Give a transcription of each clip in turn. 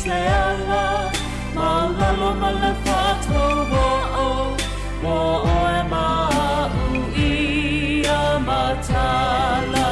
seala malalo malafato wo e ia matala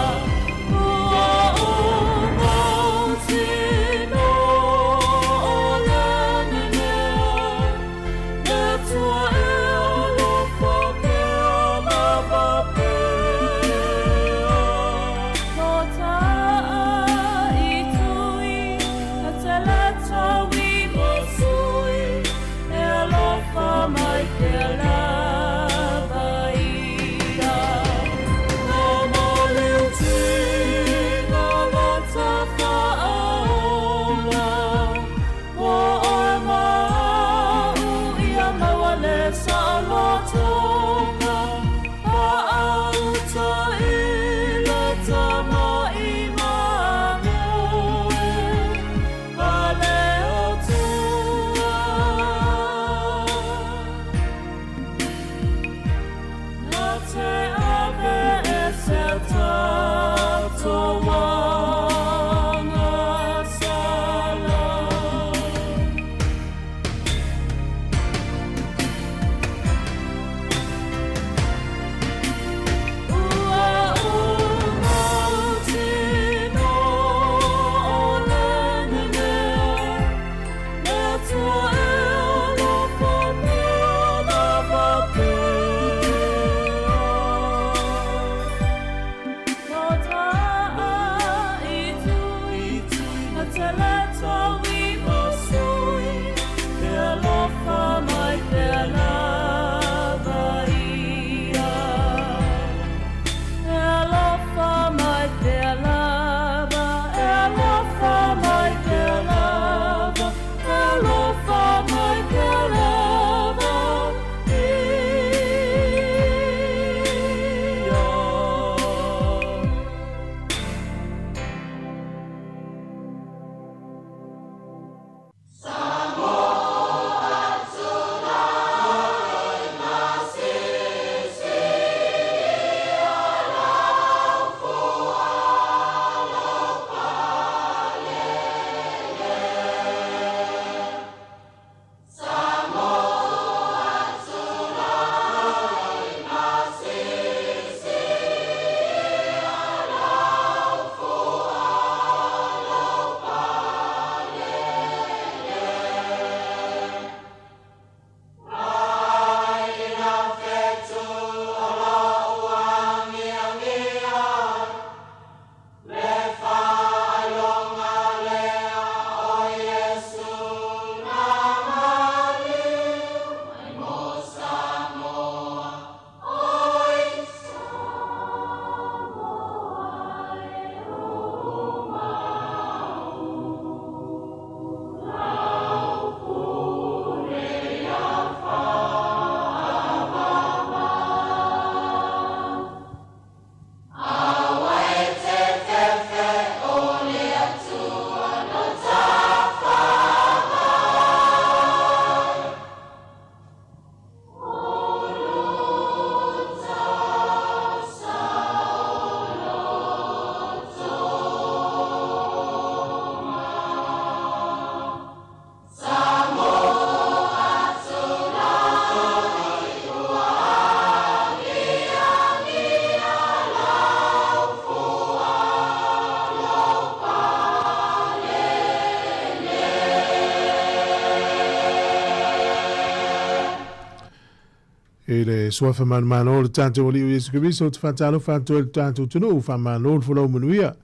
e le soafa manamana o le tatou aliu Iesu Keriso te whatalofa atu le tatou tunu whamana o le whalau manuia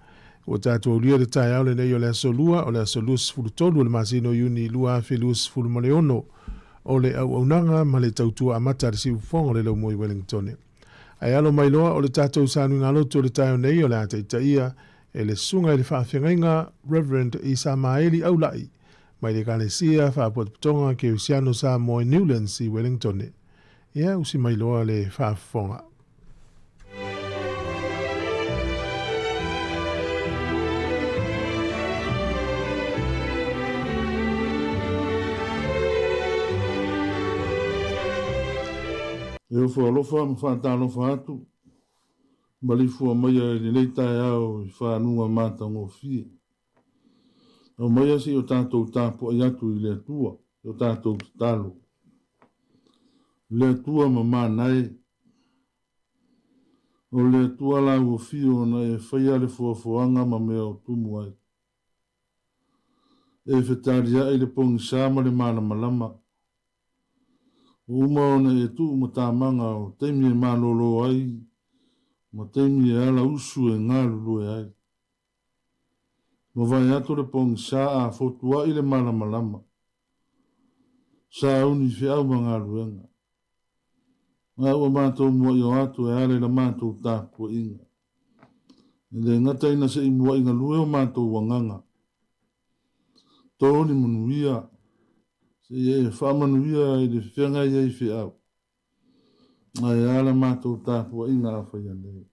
o tatou lia le tai au le nei o le asolua o le asolua sifuru tolu o le masino iuni lua awhelua sifuru maleono o le au-aunanga ma le tautua amata le siufonga le lau moi Wellington. Ai alo mai loa o le tatou sanuinga loto o le tai o nei o le ataitaia e le sunga i le whaawhengainga Reverend Isa Maeli Aulai mai le kalesia whaapototonga ke usiano Sāmoa Newlands i Wellington. Ia usi mai loa le whaafonga. Eu fo alofa ma whaatalofa atu. Malifua mai le nei tai au i whanunga mātango fie. O mai asi o tātou tāpua i atu i le tua, o tātou talo. Le tua ma mānai, o le tua la ua fio na e whaia le fuafuanga ma mea o tumu ai. E whetaria i le pongi sāma le mana malama. Uma ona e tu ma tāmanga o teimi e mālolo ai, ma teimi e ala usu e ngā lulu e ai. Ma vai atu le pongi sā a fotua i le mana malama. Sā uni whiau ma ngā luenga. Ngā ua mātou mua i o atu e ale la mātou tāpua inga. Le ngata ina se i mua inga lue o mātou wanganga. Tōni manuia, se e whamanuia i le whenga i ei whiau. Ai ala mātou tāpua inga a whaia nei.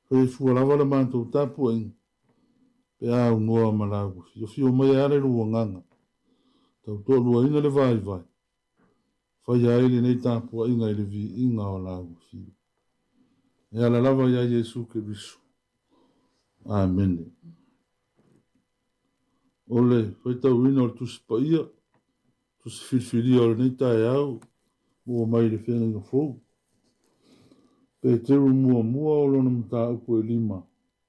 Whai fualawa la mātou tāpua inga. Pe au noa malagu. Fio mai ale lu wanganga. Tau tō lua ina le vai vai. Whai aile nei tāpua inga i le vi inga o lagu fio. E ala lava ia Jesu ke risu. Amen. Ole, whai tau ina o tusi pa ia. Tusi whiwhiri o le nei tae au. Mua mai le whenga inga fōu. Pe teru mua o lona mta upo e lima.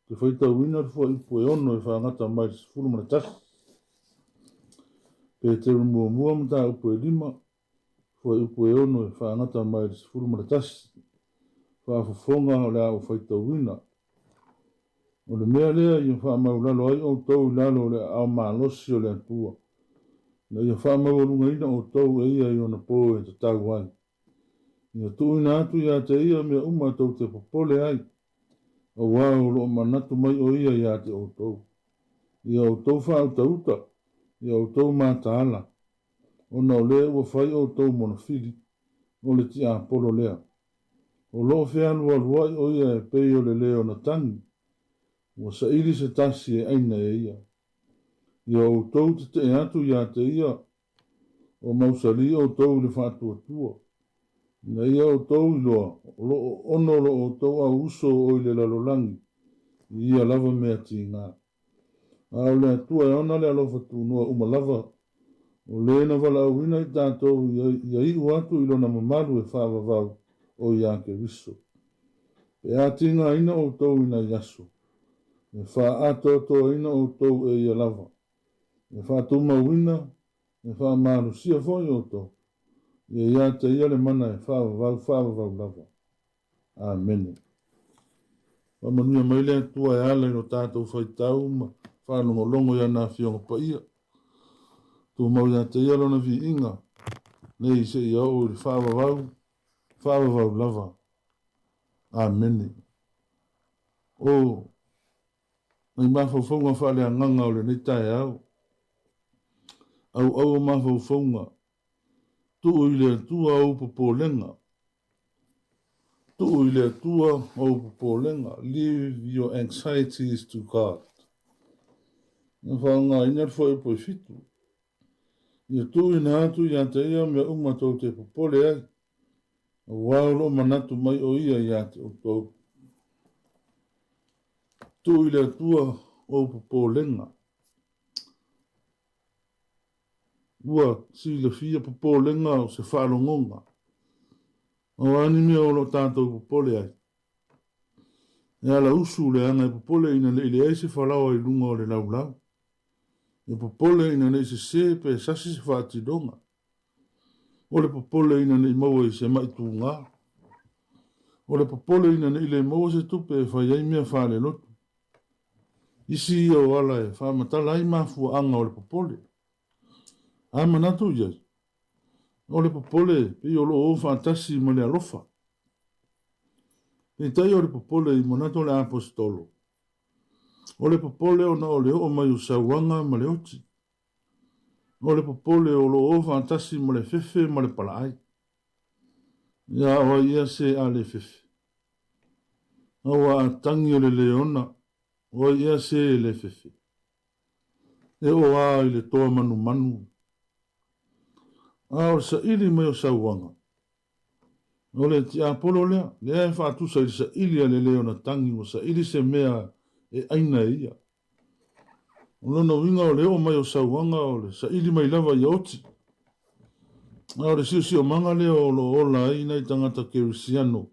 Te whai tau ina le fua ipo e ono e whaangata mai se furu mana tasi. Pe teru mua mta upo e lima. Fua ipo e ono e whaangata mai se furu mana tasi. Whaafafonga o le au whai tau ina. O le mea lea i wha maulalo ai o tau lalo le au maalosi o le atua. Na i wha maulunga ina o tau e ia i ona pō e te tau ai. Ia tu ina atu ia te ia mea uma tau te popole ai. O wau lo manatu mai o ia te o tau. Ia o tau wha au tauta. Ia o tau mata ala. O na o lea ua whai o tau monofili. O le ti a polo lea. O lo whea lua o ia e pei o le leo na tangi. Ua sa ili se tasi e aina e ia. Ia o tau te atu ia te ia. O mausali o tau le whātua tua. Na ia o tau iloa. Ono lo o tau a uso o le lalolangi. Ia lava mea ti ngā. A o le atua e ona le alofa tūnua uma lava. O le na wala au ina i tātou ia i uatu ilo na mamalu e whāwawau o ia ke riso. Pe ati ngā ina o tau ina yaso. E wha ato to ina o tau e ia lava. E wha tuma wina, e wha maru sia fōi o tau. E ia te ia le mana e whāwawau lava. Amen. Wa manuia mai lea tua e ala ino tātou whaitau ma whanongolongo ia nā whionga pa ia. Tō mau ia te ia lona vi inga. Nei se ia o le whāwawau lava. Amen. O nai mawhauwhaunga whale a nganga o le nei tae au. Au mawhauwhaunga. Tu i le tua au popolenga. Tu i le tua au popolenga. Leave your anxieties to God. Nga whaanga ina fo e poi fitu. Ia tu i na atu ia te ia mea umatou te popole ai. Waulo manatu mai o ia te o tau. Tu i le tua au popolenga. Ua si le fia popolenga o se whalongonga. O anime o lo tātou popole ai. E ala usu le anga e popole ina le ile eise whalawa i lunga o le laulau. E popole ina le se pe sasi se whaatidonga. O le popole ina le maua i se mai tūngā. O le popole ina le ile maua se tupe e whaiai mea whale lotu. Isi ia o ala e whamatala i mafua anga o le popole. Amanatu iai. O le popole pe o lo o whaatasi ma le alofa. E tai o le popole i monato le apostolo. O le popole o na o le o mai usauanga ma le oti. O le popole o lo o whaatasi ma le fefe ma le palaai. Ia o ia se a le fefe. Awa a tangi o le leona. O ia se le fefe. E o a i le toa manu. A o sa ili mai o sauanga. O le ti apolo lea. Lea e whaatusa i sa ili a le leona tangi o sa ili se mea e aina ia. O lona winga o leo mai o sauanga o le sa ili mai lava i oti. O le siu manga leo o lo ola ai nei tangata kerisiano.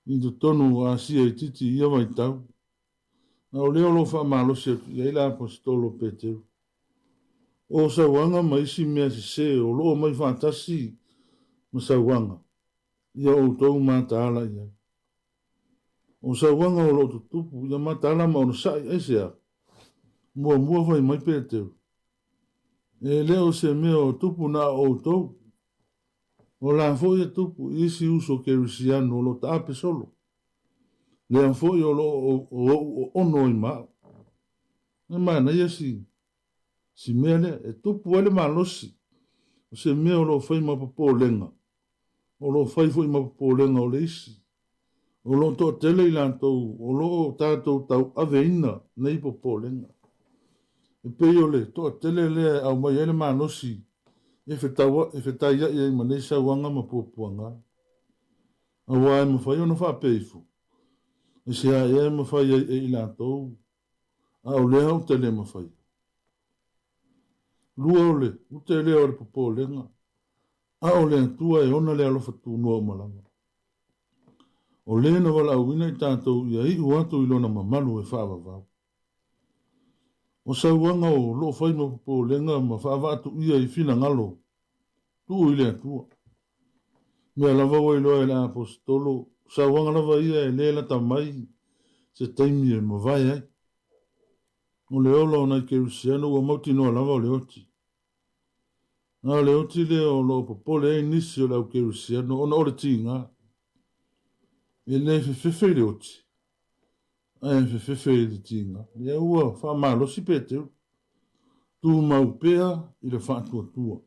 I tu tonu a sia i titi ia mai tau. Na o leo lo wha malo se i eila apostolo Peteu. O sauanga mai si mea se o lo mai fantasi ma sauanga. Ia o tau mātāla ia. O sauanga o lo tutupu ia mātāla ma ono sai eisea. Mua vai mai Peteu. E leo se mea o tupu na o tau. O la foi e tupu isi uso kerisiano o lo taape solo. Lea foi o lo o ono i maa. E maa na ia si mea lea e tupu ele maa losi. O se mea o lo fai ma papo lenga. O lo fai foi ma papo lenga o le isi. O lo to tele i lantou. O lo tātou tau aveina nei papo lenga. E pei o le to tele lea au mai ele maa losi. E whetai ia i manei sa wanga ma puapuanga. A wai ma whai ona wha peifu. E se a e ma whai e i lantou. A o lea o tele ma whai. Lua o le, o te lea o le popo lenga. A o lea tua e ona lea lofa tu noa malanga. O lea na wala awina i tātou ia i uatu i lona mamalu e whaava vau. O sauanga o lo whai ma popo lenga ma whaava atu ia i whina ngalo. Tu i lea tua. Mea lava wai loa e la apostolo. Sauanga lava ia e lea la tamai. Se taimi e ma vai ai. O le ola o nai kerisiano ua mauti noa lava o le oti. Nga le oti le o lo popole e nisi o lau kerisiano. Ona o le ti ngā. E le fefefe le oti. E fefefe le ti ngā. Le ua wha malo si peteu. Tu mau pea i le wha tua tua.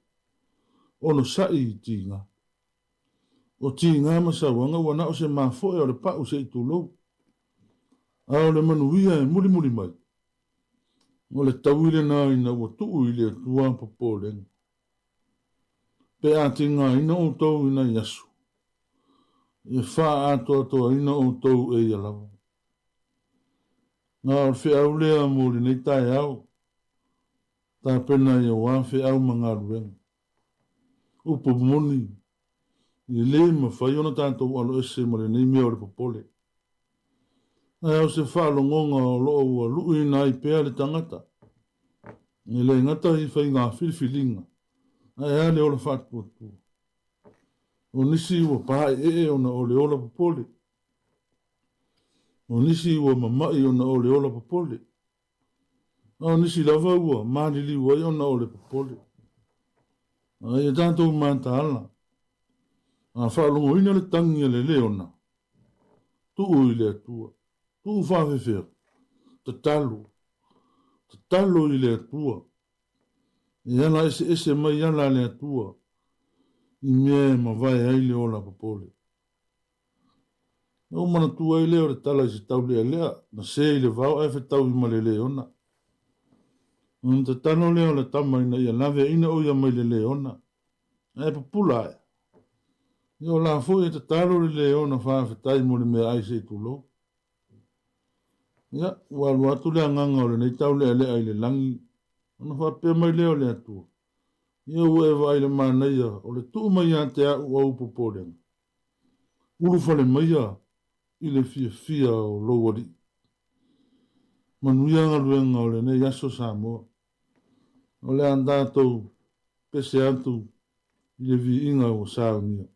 Ono sai i ti ngā. O ti ngā masawanga wana o se mafoe o le pau se i tu lou. A o le manuia e muli mai. O le tauile nā ina ua tuu i le tua popolenga. Pe ati ngā ina o tau ina yasu. E wha atoa ina o tau e alawa. Ngā o whi au lea mo le nei tai au. Tā pena i a wā whi au ma ngā ruenga. Upo moni. I le ma whai ona tātou alo ese ma le nei mea o le popole. Ai au se whaalongonga o loo ua lui nai pēa le tangata. Ni le ngata i whai ngā whiliwhilinga. Ai ale o la whātuatua. O nisi ua pāi ona o le ola popole. O nisi ua mamai ona o le ola popole. O nisi lava ua mālili ua i ona o le popole. Ai e tātou māta ala. A whaalongo ina le tangi le leona. Tuu i le atua. Tuu whawhewhea. Ta talo i le atua. E ana ese mai ana le atua. I mea ma vai ai le ola popole. O mana tua i leo le tala i se tau lea lea. Na se i le vau e whetau i ma le leona. Ta tano leo le tama ina ia nave ina o ia mai le leona. E popula e. Yo la foi te talo le leona whawhetai mo le mea ai se tu lo. Ya, walu atu le anganga o le nei tau lea lea i le langi. Ona whapea mai leo le atua. Ia ua e vai le mānaia o le tuu mai a te au au poporenga. Urufa le maia i le fia o lowari. Manuia luenga o le nei aso Sāmoa. O le andatou pese atu i le vi inga o Sāunia.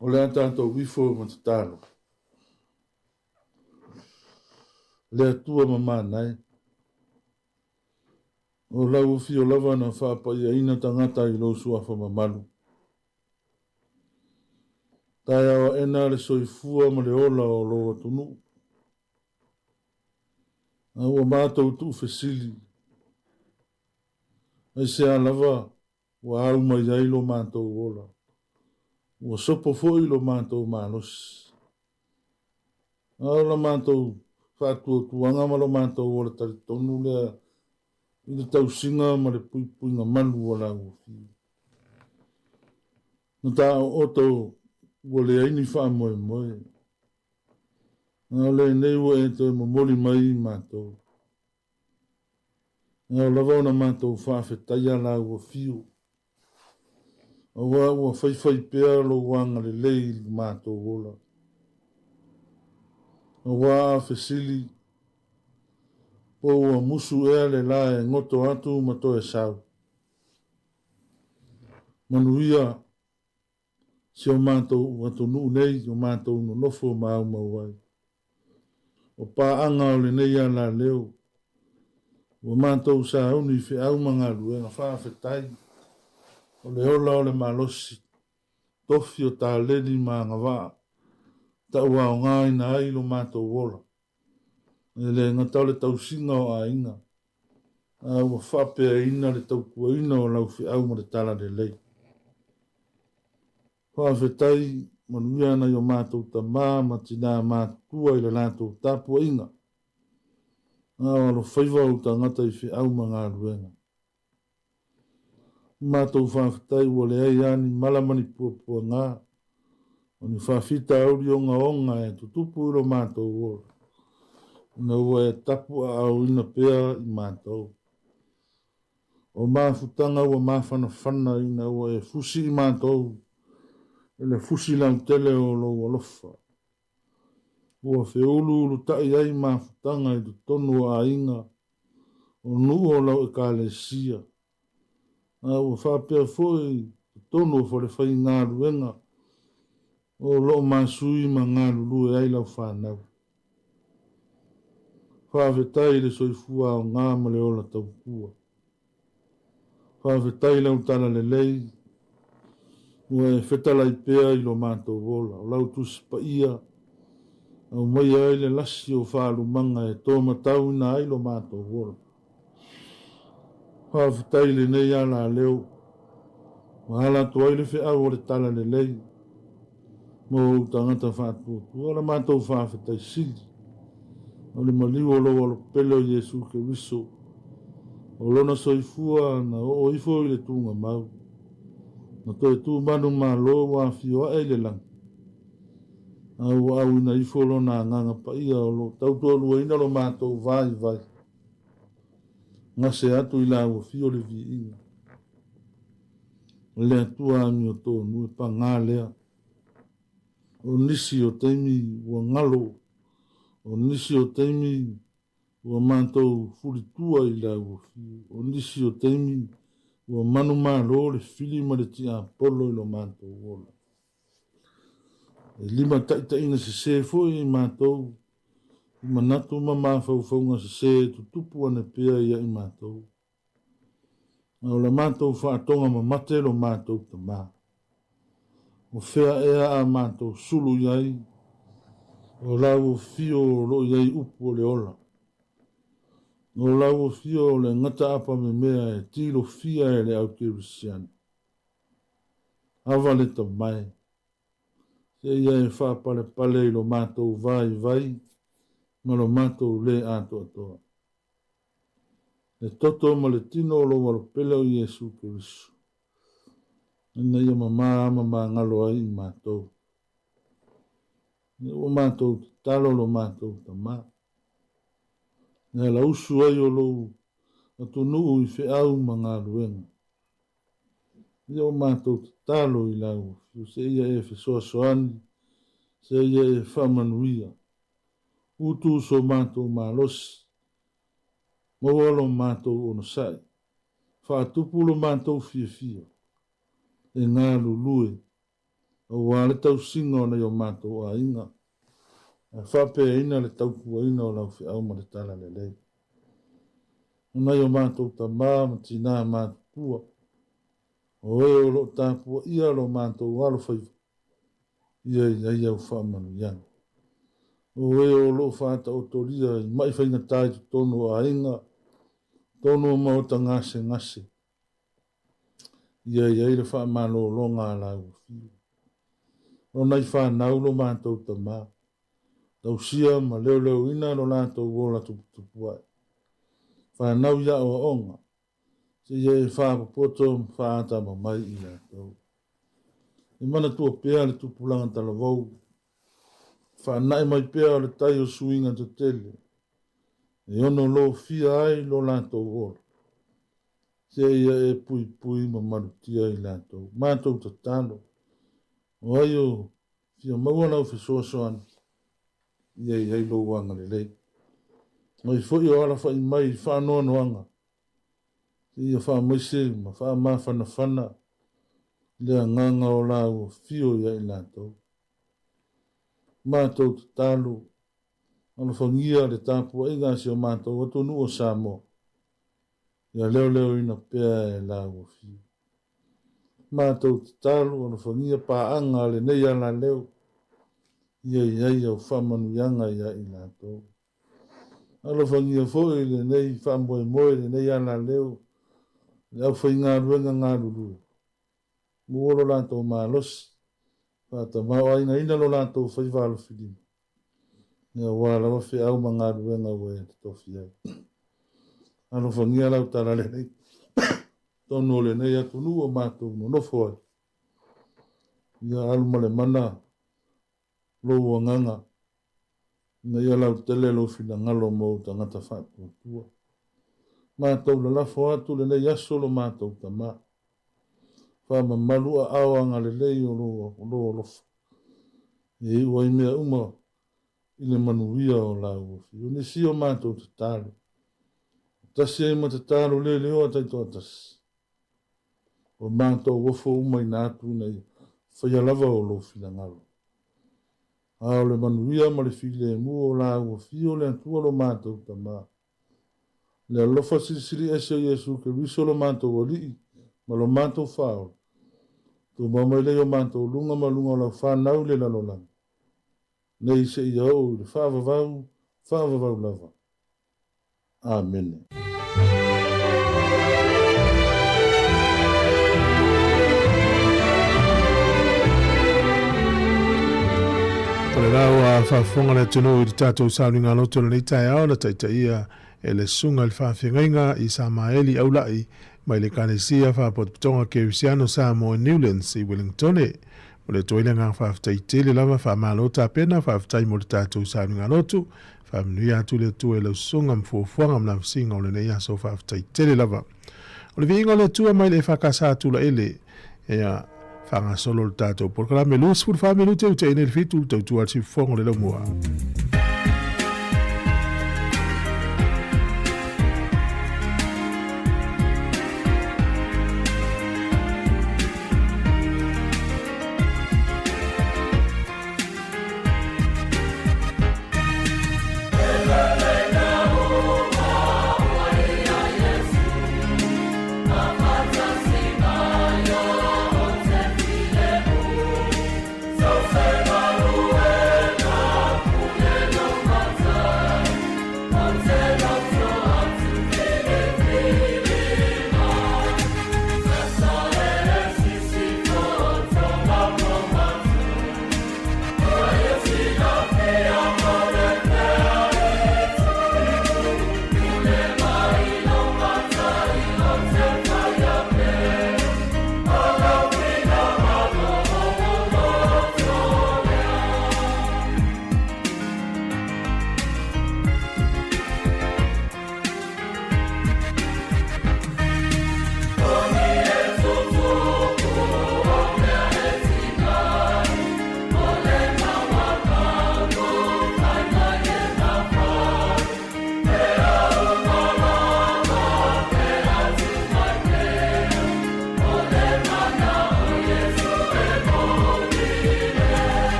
O le tātou wifo ma te tālo. Le atua ma mānai. O lau fi o lava na whāpa ia ina tangata i lo suafa ma malu. Tai awa ena le soifua ma le ola o lo atunu. A ua mātou tu fesili. Ai se a lava wa au mai ai lo mātou ola. Ua sopo fo i lo mātou mālos. A la mātou whātua tuanga ma lo mātou ola tari tonu lea. I le tau singa ma le pui pui nga manu o la ua fi. Na tā o tau ua le aini wha moe moe. Nga le nei ua e te mamoli mai mātou. Nga lava ona mātou whawhetai la ua fiu. Awa ua whaiwhai pēr lo wanga le lei mātou ola. Awa a whesili. Po ua musu ea le la e ngoto atu mato e sau. Manuia. Si o mātou watu nuu nei, o mātou no nofo mau mauai. O pā anga o le nei a la leo. O mātou sa uni whi au manga ruenga whawhetai. O le ola o le malosi. Tofi o tā leni mā ngawā. Ta ua o ngai na ai lo mātou ola. E le ngatau le tau singa o a inga. A ua whapea ina le tau kua ina o lau whi au ma le tala le lei. Whawhetai manuia na i o mātou ta ma tina mātua i le lātou tāpua inga. A alo whaiva o ta ngata i whi au ma ngā ruenga. Mātou whawhetai ua le ai ani malamani pua ngā. O ni whawhita auri o ngā onga e tutupu i lo mātou ora. Na ua e tapu a au ina pēr i mātou. O māwhutanga ua māwhana whana ina ua e fusi i mātou. Ele fusi lang tele o lo alofa. Ua whiulu ulu tai ai mawhutanga i tonu a inga. O nuu o lau e ka le sia. A ua whapea foi tonu o whare whai ngā ruenga. O lo masui ma ngā lulu e ai lau whanau. Whawhetai le soifua o ngā male o la tau kua. Whawhetai lau tala le lei. Ua e whetala i pēr i lo mātou wola. O lau tusi pa ia. Au mai ai le lasi o whaalu manga e tō matau ina ai lo mātou wola. Whawhetai le nei ala leo. Mahala tu ai le wheau o le tala le lei. Mo tangata whātua. Ua la mātou whawhetai sili. O le maliu o lo alo pelo Jesu ke wiso. O lona soifua na o ifo i le tunga mau. Na toi tu manu ma lo wa fio e le lang. Au ina ifo lo na nganga pa ia o lo tau to lo ina lo mātou vai. Nga se atu i la o fio le vi inga. Le atua ami o tō nui pa ngā lea. O nisi o teimi ua ngalo. O nisi o teimi ua mātou furitua i la o fio. O nisi o teimi ua manu malo le fili ma le tia polo i lo mātou wola. E lima taita ina se fo i mātou. I manatu ma mawhauwhaunga se tutupu ane pia ia i mātou. O la mātou whaatonga ma mate lo mātou ta mā. O whea ea a mātou sulu iai. O lau o fio lo iai upu o le ola. O lau o fio le ngata apa me mea e tilo fia e le au kirisiani. Awa le ta mai. Se ia e whapale pale i lo mātou vai. Ma lo mātou le ato atoa. Le toto ma le tino lo walo pele o Jesu Kirisu. Ina ia mama ngalo ai i mātou. O mātou talo lo mātou ta mā. Nea la usu ai o lo atu nuu i whiau ma ngā ruenga. Ia o mātou talo i lau. Se ia e whesoa soani. Se ia e whamanuia. Utu so mātou mālosi. Mawalo mātou ono sai. Whaatupu lo mātou fia. E ngā lulue. O wale tau singo na yo mātou a inga. Whape ina le tau kua ina o lau fi au ma le tala le lei. Na yo mātou ta mā tina mātou kua. O e o lo tāpua ia lo mātou walo whaiva. Ia au whamanu iana. O e o lo whata o toria i mai whainga tai tu tono a inga. Tono mau ta ngase. Ia le whamano lo ngā lau fiu. O nei whanau lo mātou ta mā. Tau sia ma leo ina lo lātou wola tupu ai. Whanau ia o onga. Se ia e whapapoto whaata ma mai i lātou. E mana tua pēa le tupulanga tala vau. Whanai mai pēa le tai o suinga te tele. E ono lo fia ai lo lātou wola. Se ia e pui ma marutia i lātou. Mātou ta tano. O ai o fia maua lau fisoasoan. Ia lo wanga le lei. Mai foi o ala fai mai whanoa noanga. Ia wha maise ma wha ma whana. Lea nganga o la o fio ia i lātou. Mātou te tālu. Ana whangia le tāpua i ngāsi o mātou o tonu o Sāmoa. Ia leo ina pēa e la o fio. Mātou te tālu ana whangia pāanga le nei ala leo. Ia o whamanu ianga ia i lātou. Alo whangia fōi le nei whamoe le nei ana leo. Le au whai ngā ruenga ngā ruru. Muoro lātou mā losi. Whata mau aina ina lo lātou whai wālo whilima. Ia wāla wawhi au ma ngā ruenga ue te tofi ai. Alo whangia lau tara le nei. Tono le nei atu nu o mātou no nofo ai. Ia alu male mana. Lo nganga. Na ia lau tele lo whina ngalo mou ta ngata whātua tua. Mātou le lafo atu le nei aso lo mātou ta mā. Whama malua awanga le lei o lo lofa. E iwa i mea uma i le manuia o lau. O ne si o mātou te tālu. Tasi e ma te tālu le leo a taito atasi. O mātou wofo uma i nātu nei. Whaialava o lo whina ngalo. Ao le manuia ma le file e mua o la ua fio le antua lo mātou ta mā. Le alofa siri ese Jesu ke riso lo mātou o lii, ma lo mātou whao. Tu mamai leo mātou lunga ma lunga la whanau le lalolang. Nei se ia o le whaavavau lava. Amen. Pale rau a whaafonga le tunu i tātou sauninga loto le tai ao na taitaia e le sunga le whaafengainga i Samaeli aulai mai le kanesia whaapotonga Kerisiano Sāmoa Newlands i Wellington e. O le toile ngā whaaftaitele lava whaamālota pena whaaftai mo le tātou sauninga loto whaamnui atu le tu e lau sunga mfuafuanga mna wsinga o le nei aso whaaftaitele lava. O le vinga le tua mai le whakasātu la ele e a whanga solo le tātou porkalame luas fur whaamelu te uta ene le fitu tautu ati whongo le lau mua. So say, Maruena,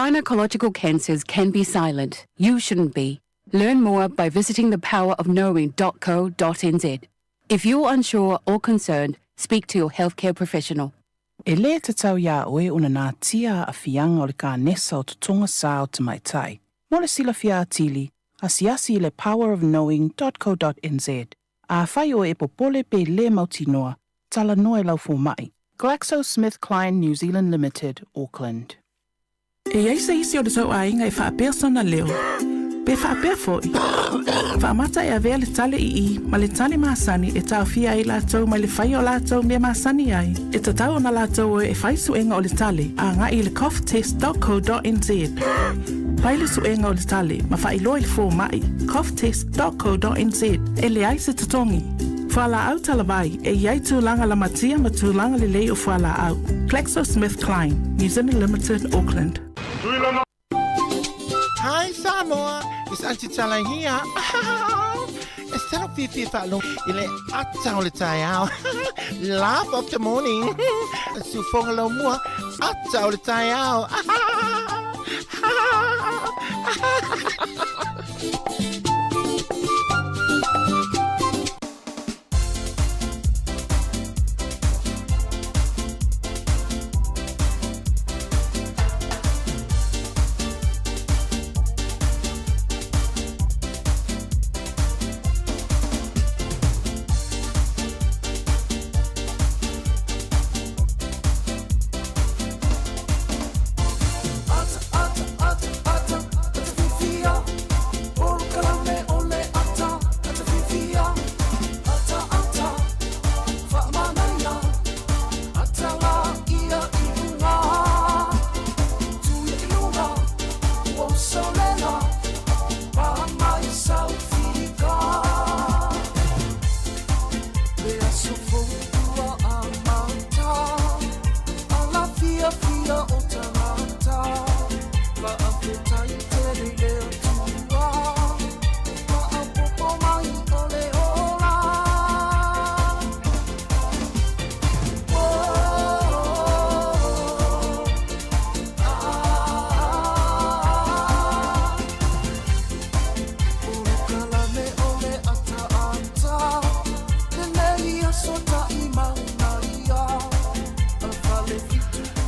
Gynecological cancers can be silent. You shouldn't be. Learn more by visiting thepowerofknowing.co.nz. If you're unsure or concerned, speak to your healthcare professional. E le te tau ia oe una nā tia a fianga o le ka nesa o tutonga sā o te maitai. Mo le sila fia atili, asiasi le powerofknowing.co.nz. A whai o e popole pe le mautinoa, tala noe lau fō mai. GlaxoSmithKline New Zealand Limited, Auckland. E ai se isi o le tau ainga e whaapea sana leo. Pe whaapea foi. Whaamata e avea le tale i ma le tale maasani e tau fia i lātou ma le whai o lātou mea maasani ai. E tatau na lātou e whai suenga o le tale a ngā i le coughtest.co.nz. Pai le suenga o le tale ma whai loa le fō mai coughtest.co.nz e le ai se tatongi. Whala au talawai e iai tūlanga la matia ma tūlanga le lei o whala au. GlaxoSmithKline, New Zealand Limited, Auckland. Hi Sāmoa, it's Auntie Tala here. It's time to be long. Ile ata o le tai au. Laugh of the morning. Su fonga lo mua ata o le tai au.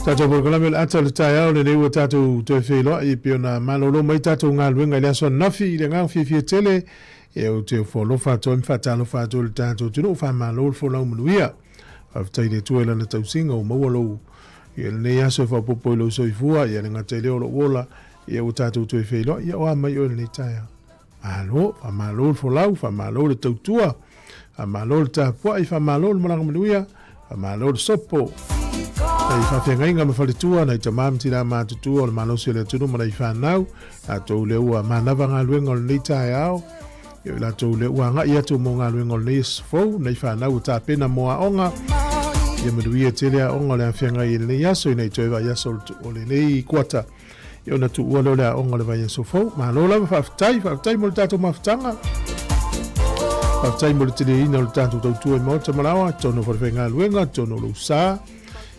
Tatou programme le ata le taia o le nei tatou te whelo i piona manolo mai tatou ngā luenga le aso nafi i le ngā whiwhia tele e o te wholo whātou mi whātalo whātou le tatou tino wha manolo wholau manuia whaftai le tuela na tausinga o mawalo i le nei aso whapopo i lo soifua i le ngata leo lo wola i o tatou te whelo i o amai o le nei taia malo wha manolo wholau wha manolo le tautua wha manolo le tāpua i wha manolo malanga manuia wha manolo le sopo ai whawhengainga ma whaletua nei ta mamti la mātutua o le malosi le tunu ma nei whanau a tau le ua manawa ngā luenga o le nei tae ao i la tau le ua ngai atu mo ngā luenga o le nei sfou nei whanau o tā pena moa onga i maduia telea onga le awhengai i le nei aso i nei toewa yaso o le nei kuata i ona tu ua leo le onga le vai yaso fou ma lola ma whaftai mo le tātou mawhtanga whaftai mo le tele ina o le tātou tautua i mauta malawa tono whawhenga luenga tono lo saa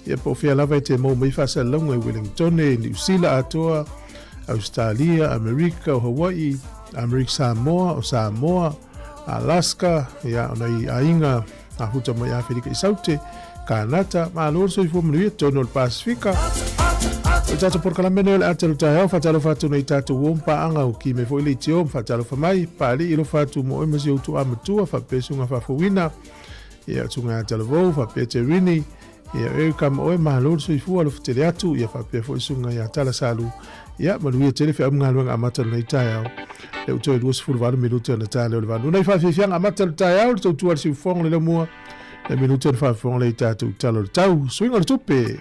ia po fia lava te mo mai fasa longa i Wellington e New Zealand atoa Australia, Amerika o Hawaii, Amerika Sāmoa, Alaska, ia ona i ainga a huta mai Afrika i saute, Kanata, ma lor so i fo mnuia tono le Pasifika. O tato por kalamene le atalo tae fatalo fatu nei tato wompa anga o ki me fo ile tio fatalo fa mai pali ilo fatu mo e masi o tu amatua fa pesunga fa fowina. Ia tunga atalo vo fa pete rini. Ia e kam oe malor so i fu alo fitele atu ia fa pe fo isunga ia tala salu ia maluia tele fe amnga luanga amata nei tae le uto e duas furu valu minuto na tae le valu nei fa fianga amata le tae au to tu arsi fong le mua le minuto fa fong le tatu talo le tau swinga le tupe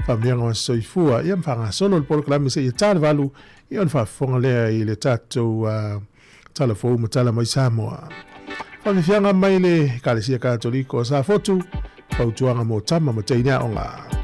fa mianga so i fua ia mfanga solo le porklame se ia tale valu ia fa fong le i le tatu telefon matala mai Sāmoa fa fianga mai le kalesia katoliko sa fotu pautuanga mo tama mo teina onga.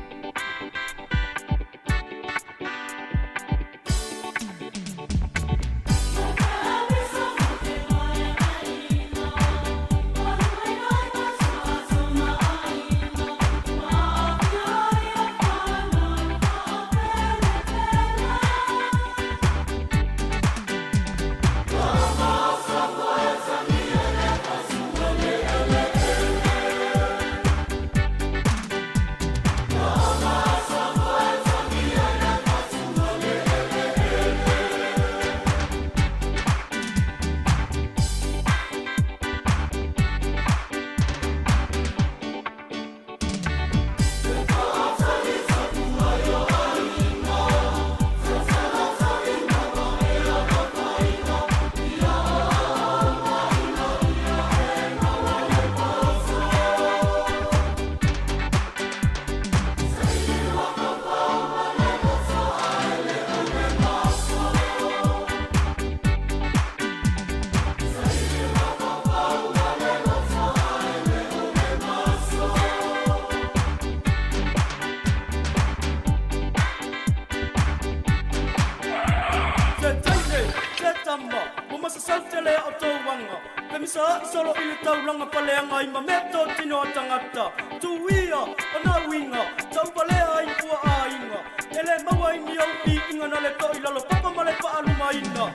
Sa solo ili taulanga paleanga I mameto tino tangata tuia ona winga tau palea I ua ainga ele mawa ini au I inga na le toi lalo papa male pa aluma ina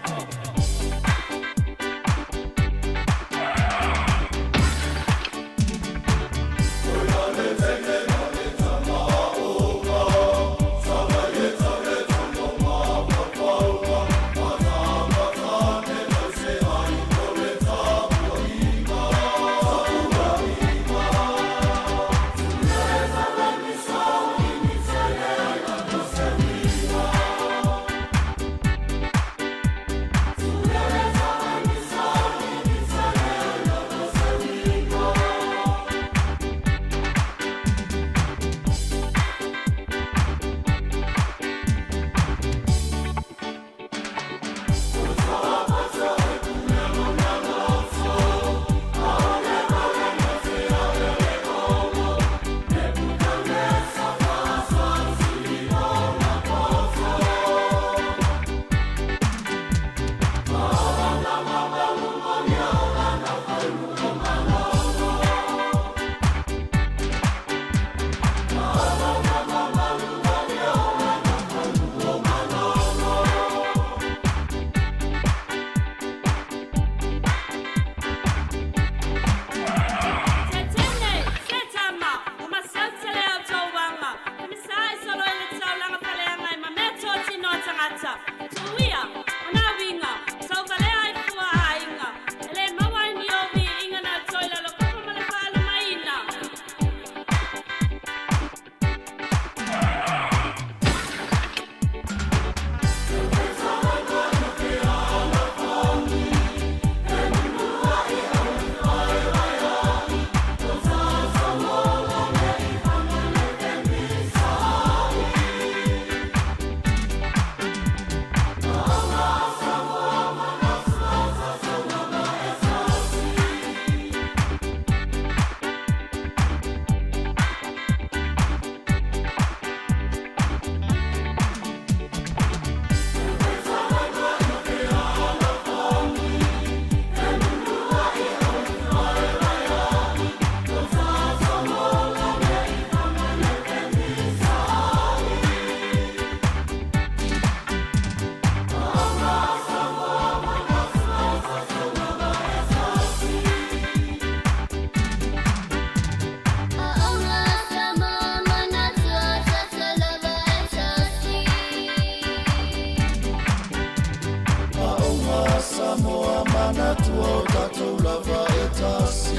Sāmoa mana tua o tātou lava e tāsi.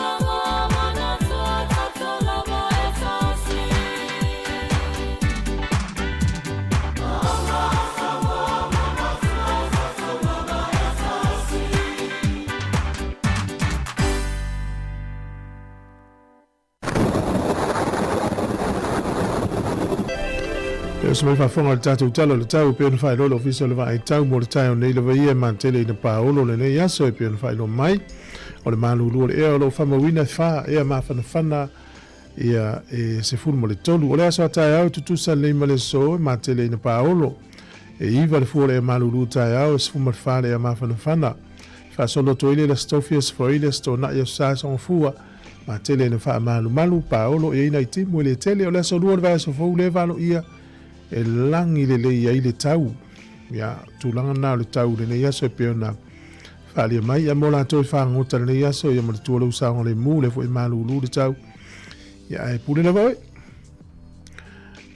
Sāmoa mana tua o tātou lava e tāsi. Sāmoa mana tua o tātou lava e tāsi. Se mai whafonga le tātou talo le tau pia na whai lolo ofisa le whai tau mo le tai o nei le waia mantele i na paolo le nei aso e pia na whai lo mai o le malulu le ea o lo whamawina wha ea mawhanawhana ia e se furu mo le tolu o le aso a tai au tutusa le ima le so e mantele i na paolo e iwa le fuore e malulu tai au e se fuma le wha le ea mawhanawhana wha solo to ile le stofia se fo ile sto na ia sa son fua mantele i na wha malu malu paolo e ina i timu le tele o le aso lua le vai aso fau le valo ia e langi le ia i le tau ia tūlanga nā le tau le nei aso e peo na whalia mai ia mo lātou i whangota le nei aso ia mo le tualau saonga le mū le fo i mālulu le tau ia e pule na voi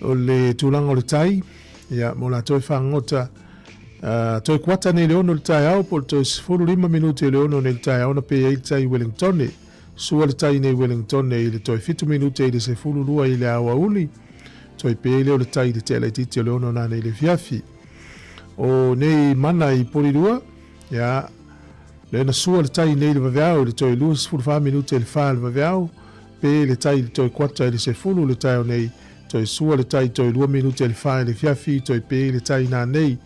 o le tūlanga o le tai ia mo lātou i whangota toi kuata nei leono le tai au po le toi 45 minuti leono nei le tai au na pe i tai Wellington sua le tai nei Wellington i le toi 7 minuti i le se fulurua i le awa uli toi pele o le tai de tele titi o leono na nei le fiafi. O nei mana i polirua, ia, le na sua le tai nei le vaveau, le toi luas 45 minuti le wha le vaveau, pe le tai le toi kwata le se fulu le tai o nei, toi sua le tai toi 2 minuti le wha le fiafi, toi pe le tai na nei,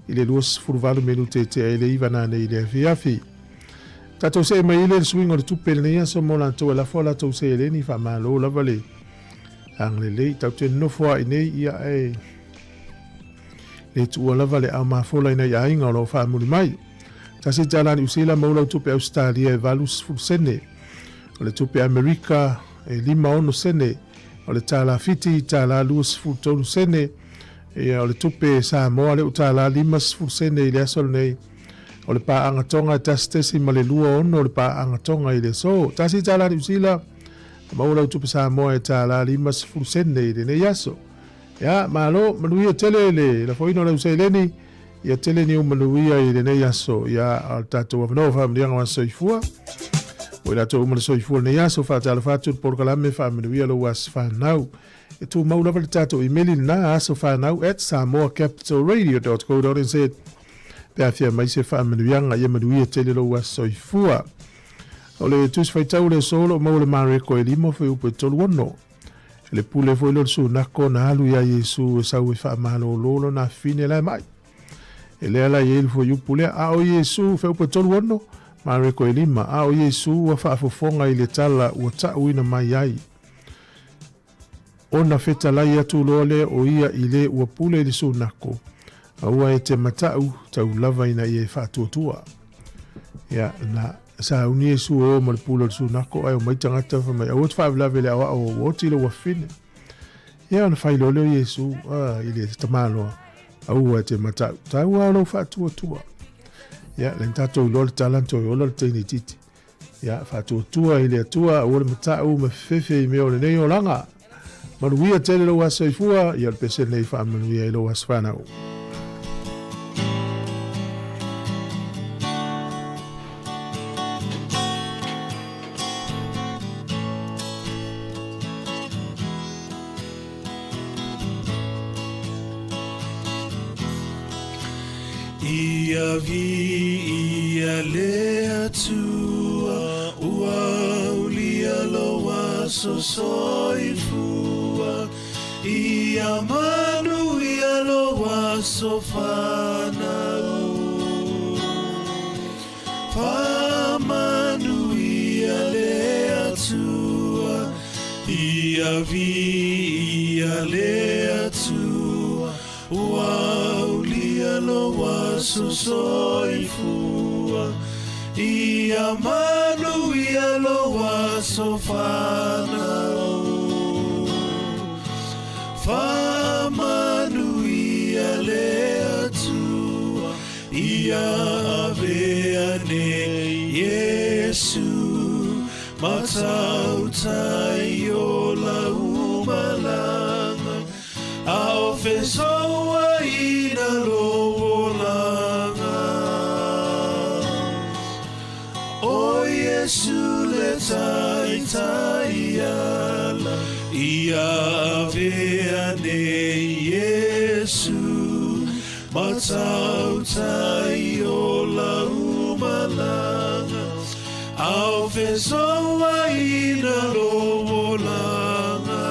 i le luas 45 minuti te e le iwa na nei le fiafi. Tatou se mai le swing o le tupe le nei aso mo lantou e la fola tau se le ni wha malo la vale. Ang le tau te nofua i nei ia e le tua lava le au mafola ina ia inga o lo wha muri mai. Tasi talani usila maula tupe Australia e valus ful sene. O le tupe Amerika e 5 sene. O le tala fiti tala luas ful tolu sene. E o le tupe Sāmoa le utala 5 ful sene i le asol nei. O le pā angatonga tastesi ma le lua ono o le pā angatonga i le so. Tasi talani usila maula tupe Sāmoa e tala 5 ful sene i le nei aso. Ya, malo manuia tele le la foino le usaileni ya tele ni manuia i le nei aso ya al tato of no family nga soifua o la to umana soifua nei aso fa tala fa tu por kalame family lo was fa now e tu maula le tato email na aso fa now at samoacapitalradio.co.nz pe afia mai se family nga ya manuia tele lo was soifua o le tu fa tau le solo maula mare ko elimo fe upo tolu wono le pule foi lo su na kona alu ya Yesu sa we fa malo lolo na fine la mai ele ala ye foi u pule a o Yesu fe po tolu wono ma re ko elima a o Yesu wa fa fofonga ile tala o ta wina mai ai ona feta la ya tu lole o ia ile o pule le su nako a wa e te matau tau lava ina ye fa tutua ya na sa uni Yesu o mo le pule su nako ai o mai tangata fa mai o fa lava le o ti le wa fine ya ona fa lo Yesu ile tamalo au te matau tau alo fa tutua ya le tato lo talanto o lo tini titi ya fa tutua ile tua o le matau me fefe me o le nei o langa manuia tele lo wa soifua ya le pese nei fa manuia lo was fana o Ia vi ia lea tua ua ulia loa so soifua ia manu ia loa so whanau whamanu ia lea tua ia vi ia lea tua ua ulia loa so soifua ia manu ia loa so whanau whamanu ia lea tua ia avea ne Yesu matau tai o la umalanga ao fesoa ina lolanga o Yesu le tai tai ala ia avea ne Yesu matau tai o la umalanga ao fesoa ina lolanga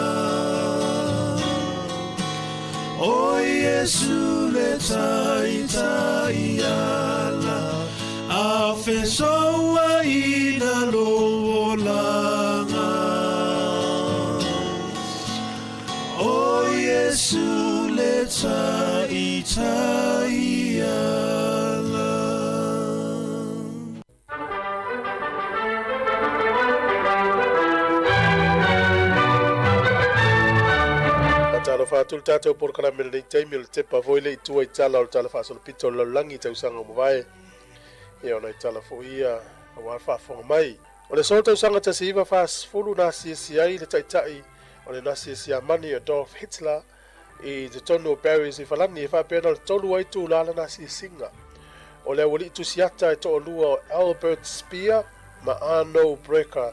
o Yesu le tai tai ala a fesoa ina lolanga o Yesu le tai tai ala. Tala fatul tatou por kana mele nei taimi le tepa voile i tua i tala o tala fasol pito lo langi tau sanga mo vai e ona i tala fo ia o wa fa fo mai o le so tau sanga tasiva fas fulu na si ai le tai o le nasi si amani o Adolf Hitler i te tonu o Paris i falani e fa pena le tolu ai tu la nasi singa o le wali tu siata e to lua o Albert Speer ma Arno Brecker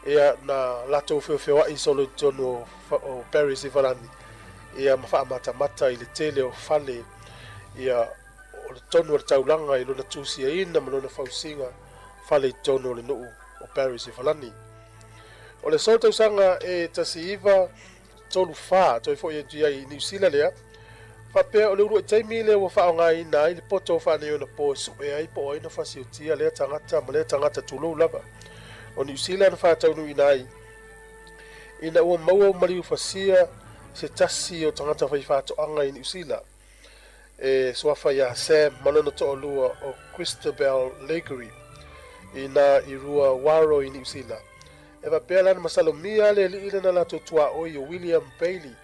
e na lato feo i solo tonu o Paris i falani ia mafa mata i le tele o fale ia o le tonu o taulanga i lona tusia ina ma lona fausinga fale i tonu o le nuu o Paris i falani o le so tausanga e tasiiva tolu fa toi fo ia i New Zealand lea fa pe o le uru e taimi le wa fa nga ina i le poto fa ne ona po su e ai po ina fa siutia le tangata ma le tangata tulu lava o New Zealand fa taunu ina o maua mali fasia se tasi o tangata fai fato anga i New Zealand Swafa ia Sam Malona To'olua o Christabel Lakery ina i rua waro i New Zealand. Eva pela na masalomia le li na la totua o William Bailey.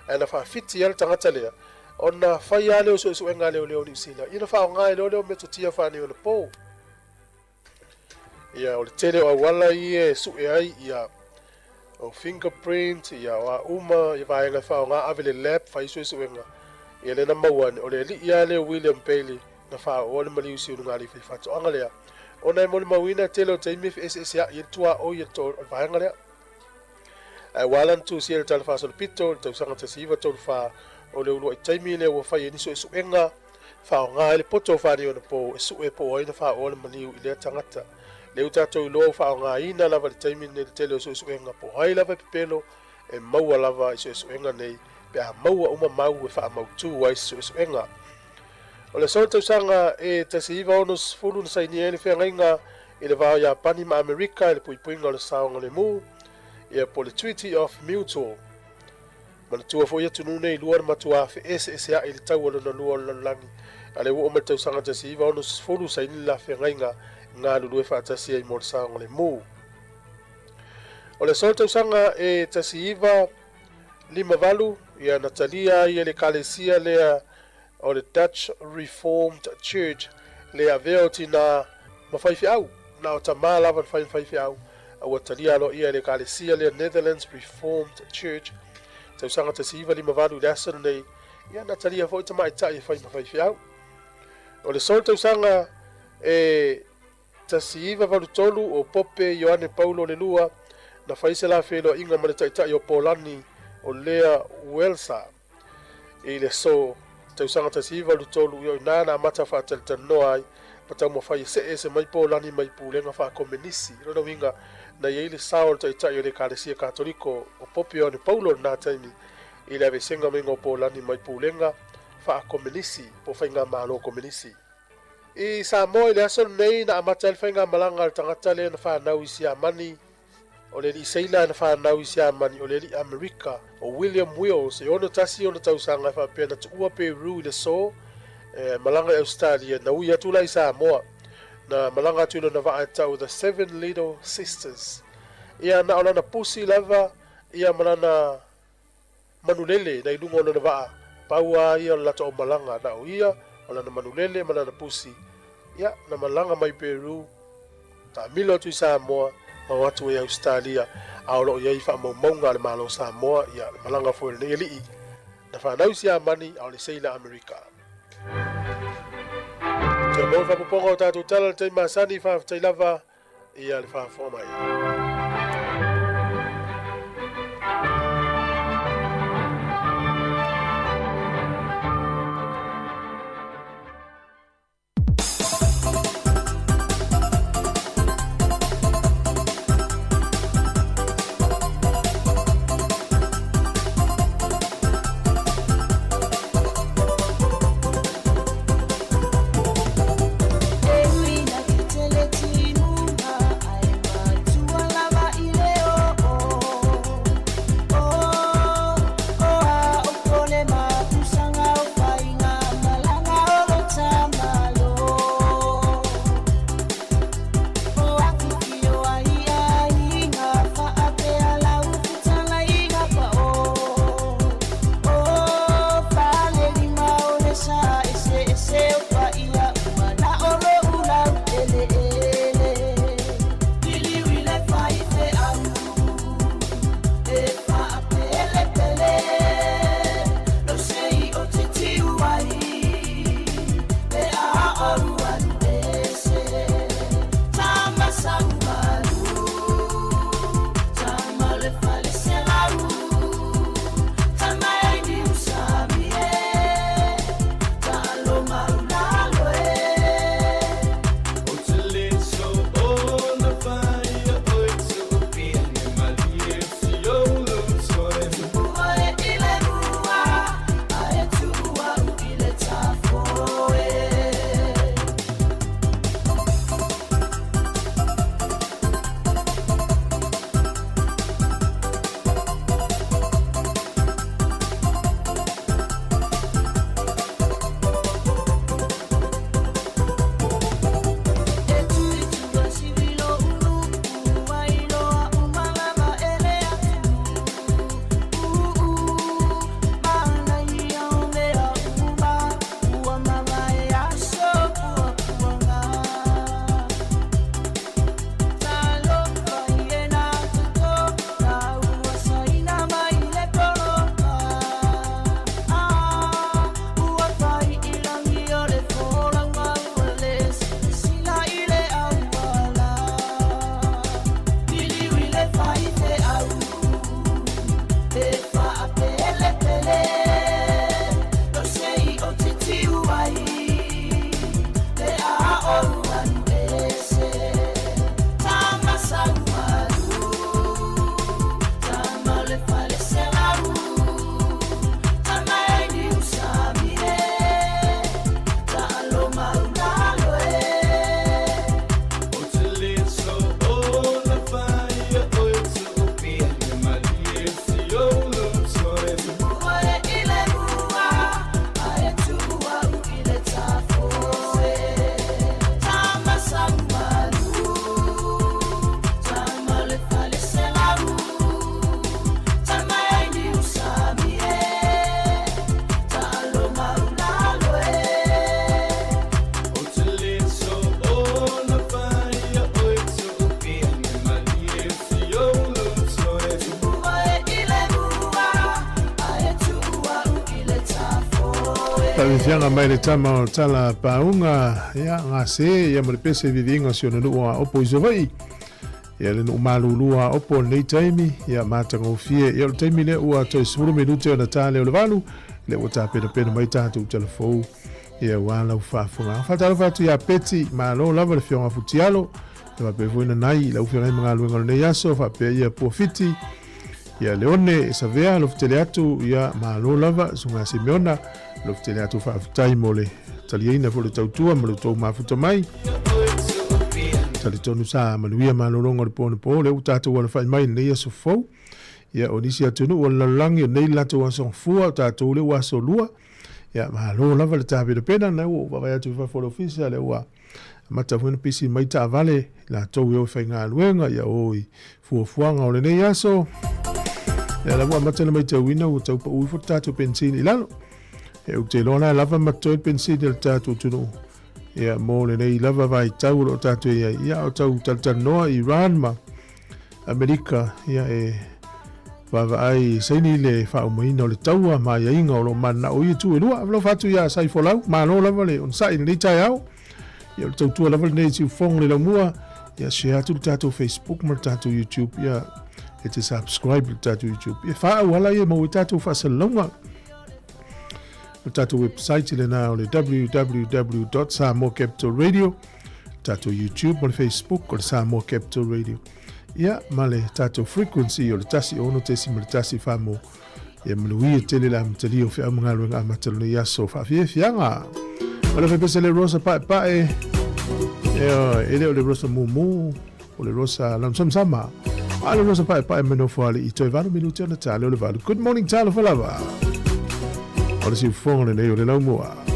Ana fa fiti al tangata lea. Ona fai ale o so enga leo New Zealand. Ina fa ngai leo metotia fa ni ona po. Ia o le tele o wala i su ai ia o fingerprint ia o uma ia va nga fa nga avele lab fa iso enga. Ia le number 1 o le li ia le William Bailey na fa o le mali usi nga li fa to anga lea. Ona mo le mawina tele o taimi FSSA ia tua o ia to va nga lea. Ai walan tu sia tal fa so pito to sanga te siva to fa o le ulo taimi le o fa ye ni so enga fa nga le poto fa ni ona po su e po ina fa o le mali i le tangata. Le uta to lo fa nga ina lava le taimi ne tele so enga po hai lava pelo e maua lava so enga nei pe a maua uma mau e fa mau tu wai so enga. O le so sanga e te siva ono fulu na sai ni ele fe nga i le va ya pani ma America le puipuinga le saonga le mu ia po le Treaty of Mutual. Mana tua fo ia tunu nei luar matua fe SSA i le tau ala na luar langi. Ale wo o tau sanga te siva ono fulu sai ni la fe nga ngā lulu e whaatasi ai mō saonga le mū. O le so tau sanga e tasi iwa 5 ia Natalia ia le kalesia lea o le Dutch Reformed Church lea veo tina mawhaifi au. Na o tamā lava whaifi au. A watalia alo ia le kalesia lea Netherlands Reformed Church. Tau sanga tasi iwa 5 le asana nei ia Natalia fo i tamā i tai whaifi au. O le so tau sanga e tasi iwa valutolu o Pope Ioane Paulo le lua na faise la felo inga male taitai o Polani o Lea Welsa i le so tausanga tasi iwa valutolu i nana mata whaatalita noa ai patau mo fai se mai Polani mai pulenga wha komenisi rono winga na i le sao le taitai o le kalesia katoliko o Pope Ioane Paulo na taimi i le ave senga mingo Polani mai pulenga wha komenisi po whainga malo komenisi. I Sāmoa i le aso nei na amata le whainga malanga le tangata le na whanau i Siamani o le li Seila na whanau i Siamani o le li Amerika o William Wills e ono tasi ono tausanga whapea na tuua Peru i le so malanga i Australia na ui atula i Sāmoa na malanga atuilo na waa tau the 7 Little Sisters ia na olana pusi lava ia malana manulele na ilunga ono na waa paua ia lato o malanga na o ia olana manulele malana pusi ia na malanga mai Peru ta milo tu Samoa ma watu e Australia aolo ia i fa maunga le malo Samoa ia malanga fo le eli na fa nau sia mani au le Seila America te mo fa poponga o tatu tala te masani fa te lava ia le fa forma ia Tell vifianga mai le tama o tala paunga ia ngase ia mo le pese vivinga si ona lua opo izovai ia le no malulua opo nei taimi ia matanga ofie ia le taimi le ua toi 10 minute ona tale o le valu le ua tapena pena mai tatu telefou ia wala ufafunga fatalo fatu ia peti malo lava le fionga futialo le pe voina nai la ufia mga luenga nei aso fa pe ia profiti ia leone savea lo fitele atu ia malo lava sunga simeona lo fitele atu fa futai mole taliina fo le tautua mo le tau mafuta mai tali tonu sa manuia malolonga le pone po le utatu wala fai mai nei aso fo ia onisi atunu wala langi nei lato aso fua tatu le waso lua ia malo lava le tabe de pena na o va atu fa fo ofisa le wa mata fo pisi mai ta vale la tau yo fai nga luenga ia oi fuanga o le nei aso ia la wa mata le mai tau wina o tau pa ui fo tatu pensini lalo e o te lona lava mato e pensini le tatu tunu ia mo le nei lava vai tau lo tatu ia o tau taltanoa Iran ma Amerika ia e Vava ai saini le whaumaina o le taua ma ia inga o lo mana o i tu e lua lo fatu ia sai folau ma no lava le on sai nei tai au ia le tautua lava nei tiu fong le lamua ia share tu tatu Facebook ma tatu YouTube ia e te subscribe le tatu YouTube ia wha wala ia mo i tatu whasalonga le tatu website le na o le www.samoacapitalradio tatu YouTube ma le Facebook o le Samoa Capital Radio ia male tato frequency o le tasi ono tesi ma le tasi famo ia manuia tele la mtali o fia mga luenga amatalo ni yaso fa fie fianga wala fe pese le rosa pae ele o le rosa mumu o le rosa lam sama ale rosa pae meno fale i toi vanu minuti ona tale o le valu good morning talo falava o le si fonga le o le laumua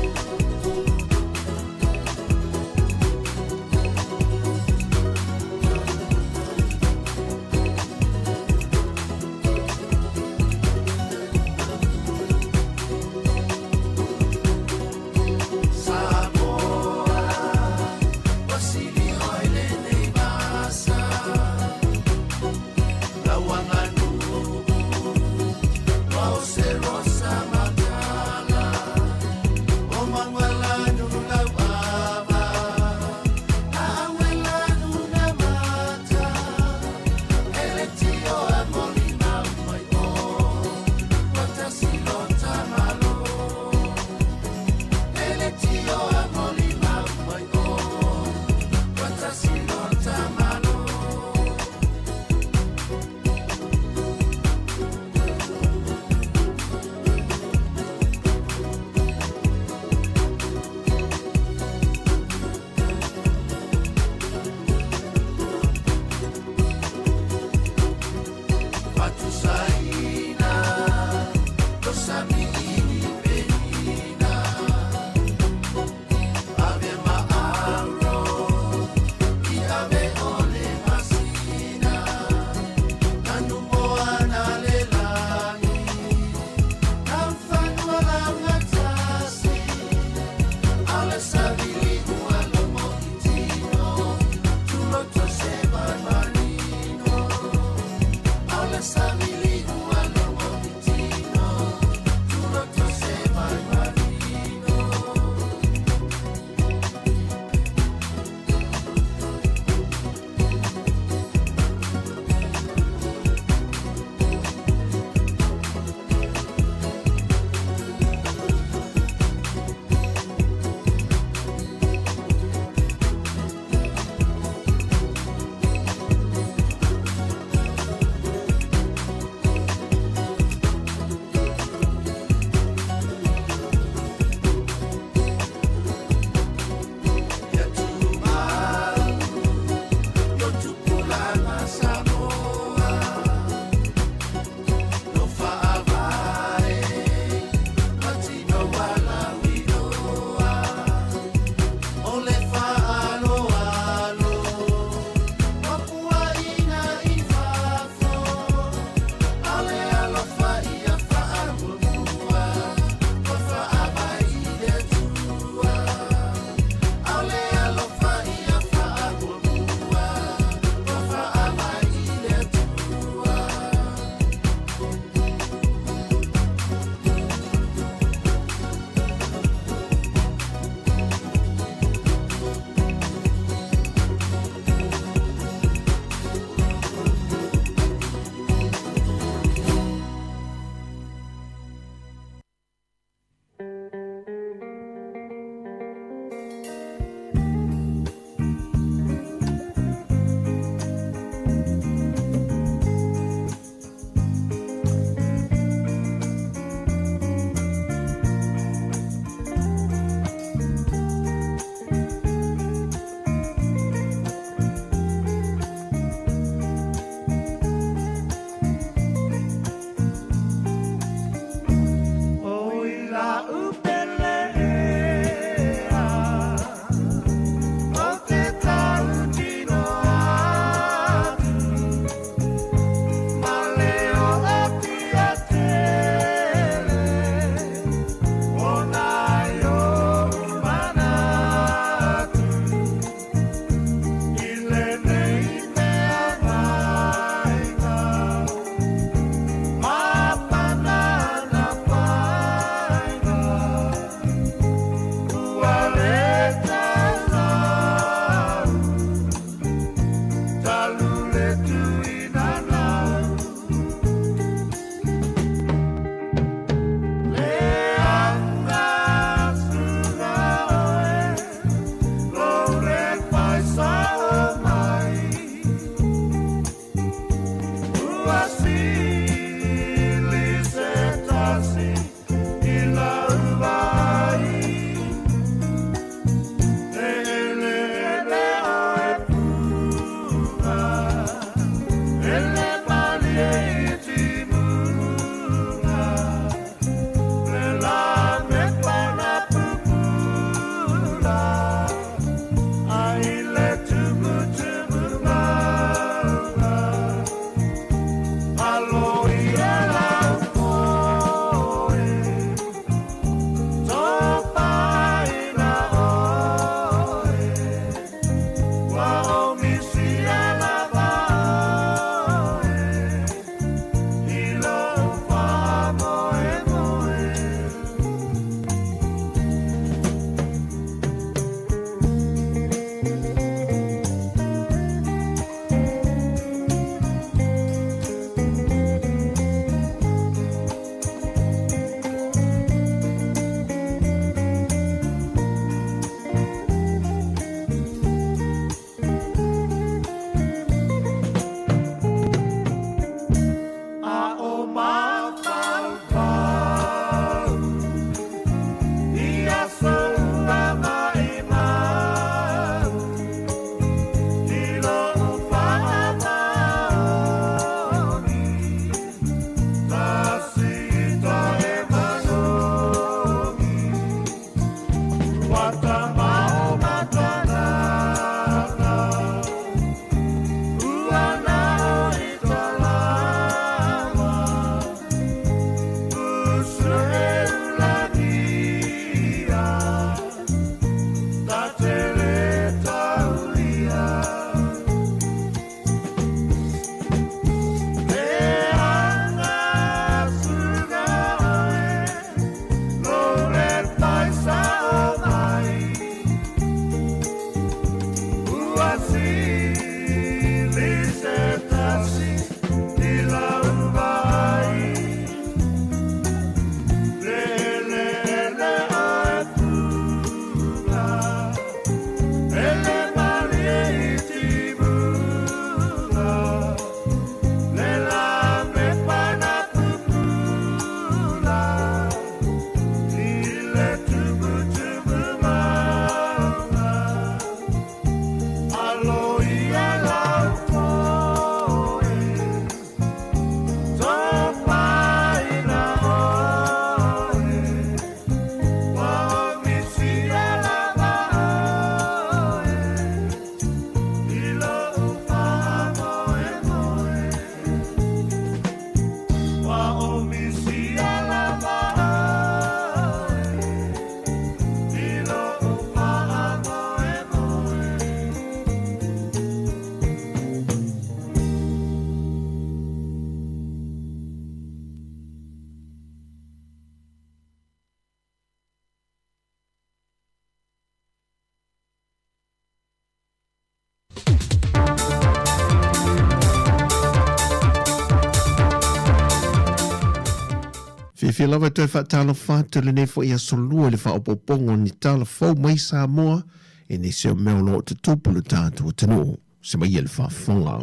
whiwhi lava toi whaatala whātu le nei fo ia solua le whaopopongo ni tala fau mai Sāmoa e nei seo meo lo te tupulu tātua tino se mai ele whaafonga.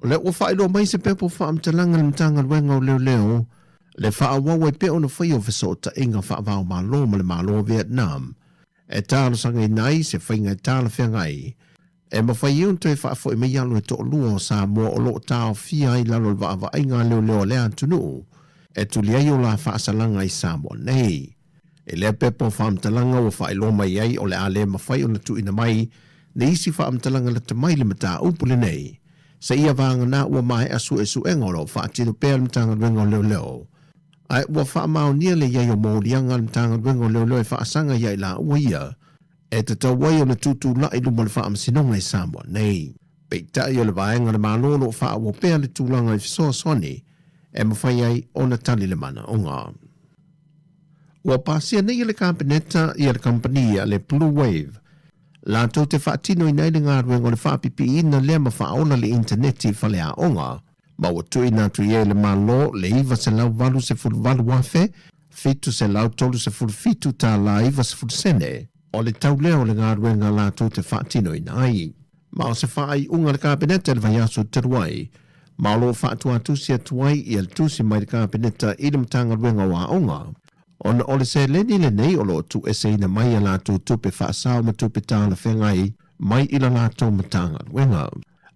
O le ua whaelo mai se pepo whaamtalanga le mtanga luenga o leo le whaawawa i peo na whaio viso ta inga whaavao malo ma le malo Vietnam e tālo sanga i nai se whainga i tāla whiangai e mawhai iun toi whaafo i mei alu e to lua o Sāmoa o lo tāo fia i lalo le waava inga leo le antunu e tuli ai o la whaasalanga i Sāmoa nei. E lea pepo whaamtalanga o whaelo mai ai o le ale mawhai o na tu ina mai ne isi whaamtalanga le tamai le mata upule nei. Sa ia vanga na ua mai asu e su engoro whaatino pēr mtanga rengo leo. Ai ua whaamao nia le iai o mōrianga mtanga rengo leo e whaasanga iai la ua ia. E te tau wai o na tutu lai luma le whaamsinonga i Sāmoa nei. Pei tai o le vaenga le mālono whaawo pēr le tūlanga i fisoa soni e mawhai ai o na tali le mana onga. Ua pasia nei le kabineta i le kampania le Blue Wave. La tau te whaatino i nei le ngā ruenga le whaapipi ina lea ma whaona le interneti whale a onga. Ma ua tui nā tui e le malo le iwa se lau walu se fulu walu wafe, fitu se lau tolu se fulu fitu tā la iwa se fulu sene. O le tau leo le ngā ruenga la tau te whaatino i nei. Ma o se whaai unga le kabineta le vaiaso te ruai. Ma lo whaatua tusi atuai i al tusi mai le kabineta i le mtanga ruenga wa onga. Ona ole se leni le nei o lo tu ese ina mai ala tu tupe whaasao ma tupe tāna whengai mai ila la tau matanga ruenga.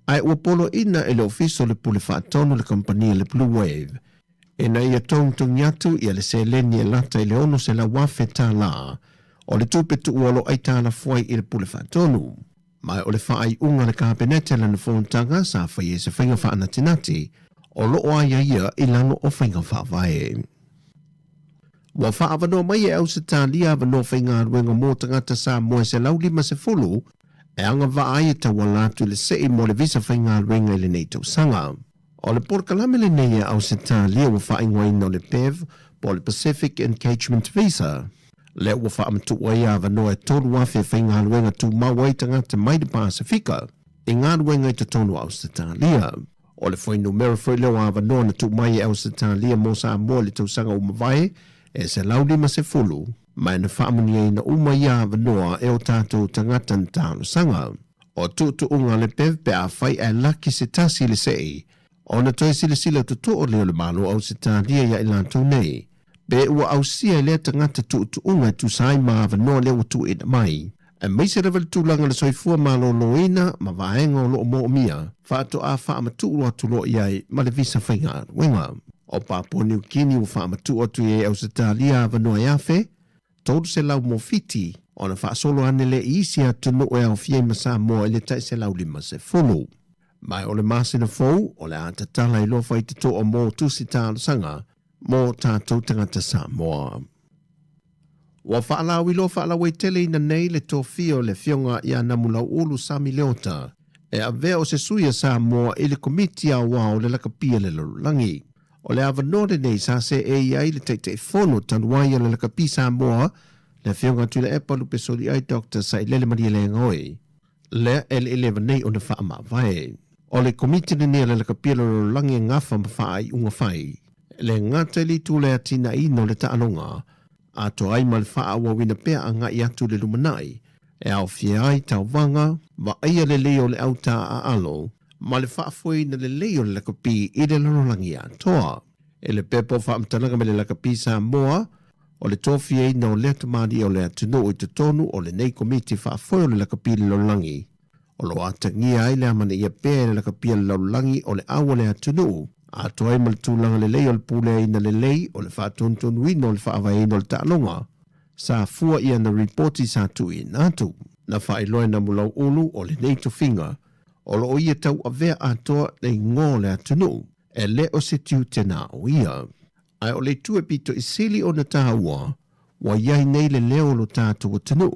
Ai ua polo ina e le ofiso le pule whaatonu le kompania le Blue Wave. E na ia tongtung yatu i le se leni e lata i le ono se la wafe tā la o le tupe tu uolo ai tāna fuai i le pule whaatonu. Mai o le whaai unga le kabinete le na whontanga sa whai e se whainga whaanatinati o lo o aia ia i lano o whainga whaavae. Wa whaavano mai e au se tālia avano whainga ruenga mō tangata Sāmoa se lau lima se fulu e anga vaai e tawa latu le sei mo le visa whainga ruenga le nei tau sanga. O le porkalame le nei e au se tālia wa whaingwa ino le PEV po le Pacific Engagement Visa. Le ua whaamatu wai avano e tolu wafe whainga ruenga tu mawai tangata mai de Pasifika e ngā ruenga i te tonu au se tālia. O le whai numero whai leo avano na tu mai e au se tālia mō Sāmoa le tau sanga umawai e se laulima se fulu, mai na whaamuni e na uma ia vanoa e o tātou tangata na tāno sanga. O tūtu unga le pev pe a whai e laki se tasi le sei, o na toi sile sile tutu o leo le malo au se tādia ia ilantou nei. Pe ua au sia le tangata tūtu unga tu sai maa vanoa leo tu ina mai. E meise revel tūlanga le soifua malo loina ma vaenga o loo mo mia, whaato a whaamatu ua tulo iai ma le visa whainga wenga. O Papua New Guinea u whaamatu atu e au se tālia vanua e awhe, tōru se lau mo fiti, o na whaasolo ane le isi atu no e au fiei ma Sāmoa e le tai se lau lima se fulu. Mai o le masina fou, o le atatala i lofa i te to o mō tusi tālo sanga, mō tātou tangata Sāmoa. Wa whaalau i lo whaalau e tele ina nei le tō fio le fionga i anamulau ulu Sami Leota, e a veo se suia Sāmoa i le komiti a wao le lakapia le lorulangi. O le avanore nei sa se e iai le te fono tanuai o le lakapi Sāmoa le whionga tu le epa lupe soli ai Dr. Sailele Maria le ngoi. Le ele nei o na whaama vai. O le komiti ni le lakapi le langi ngafa ma whaai unga whai. Le ngata li tu le atina ino le taanonga. A to ai ma le wha wa wina pea anga i atu le lumanai. E au fiai tau wanga, wa aia le leo le auta a alo. Ma le whaafoi na le leo le lakapi i le lorolangi a toa. E le pepo whaamtanaga me le lakapi Sāmoa, o le tofi e na o le atamari o le atunu o i te tonu o le nei komiti whaafoi o le lakapi le lorolangi. O lo atangia ai le amana ia pēr le lakapi le lorolangi o le awa le atunu. A toa ma le tūlanga le leo le pule i na le lei o le whaatontonu ino o le whaawai ino le ta'alonga. Sa fua ia na reporti sa tu i nātu. Na whaeloe na mulau ulu o le nei tofinga. O lo ia tau a vea atoa le ngō le atunu, e le o se tiu tena o ia. Ai o le tue pito i sili o na tāua, wa iai nei le leo lo tātou atunu,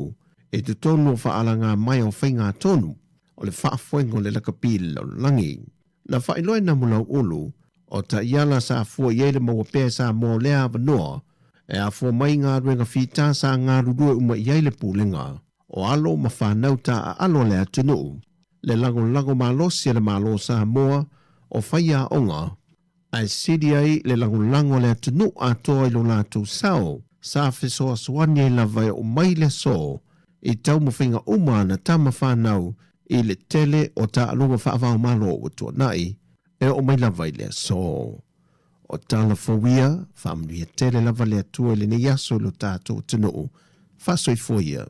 e te tonu o whaalanga mai o whainga tonu, o le whaafuengo le lakapili lo langi. Na whailoe na mulau ulu, o ta iala sa fua iele maua pēr sa mō lea avanoa, e a fua mai ngā ruenga whita sa ngā rurua uma iele pūlenga, o alo ma whanau ta a alo le atunu. Le lago malo si le malo Sāmoa o whaia onga Ai sidi ai le langulango le atunu atoa i lo lātou sao, sa fesoa swani ai lava e o mai le so, i tau mawhinga uma na tama whanau i le tele o ta alunga whaavao malo o tua nai, e o mai lava i le so. O tala fawia, whaamnuia tele lava le atua le ne yaso lo tātou tunu, whasoi foia.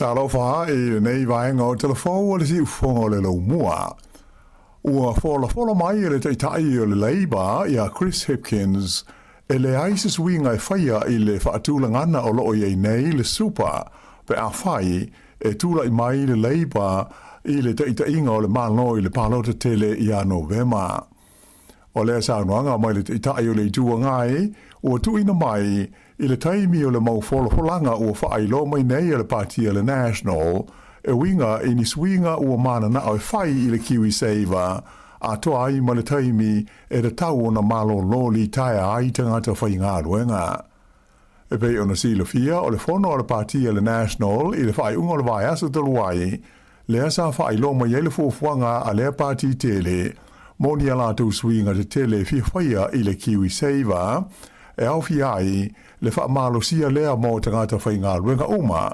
Talofa e nei vaenga o telefon o le si ufonga o le lau mua. Ua fola mai le taitai o le Labour ia Chris Hipkins e le aisis winga e whaia i le whaatulangana o loo iei nei le super pe a whai e tula i mai le Labour i le taitainga o le malo i le palota tele i a Novema. O le saunoanga mai le taitai o le itua ngai ua tuina mai i le taimi o le mau folanga ua whailo mai nei le partia le National, e winga i ni swinga ua mana na au whai i le Kiwi Saver, a toa ai ma le taimi e le tau o na malo loli taia ai tangata whai ngā ruenga. E pei o na sila fia o le fono o le partia le National i le whai unga le vai asa taluai, le asa whailo mai e le fuafuanga a le parti tele, moni ala tu swinga te tele fia whaia i le Kiwi Saver, e au fiai le wha malo sia lea mō tangata whai ngā ruenga uma,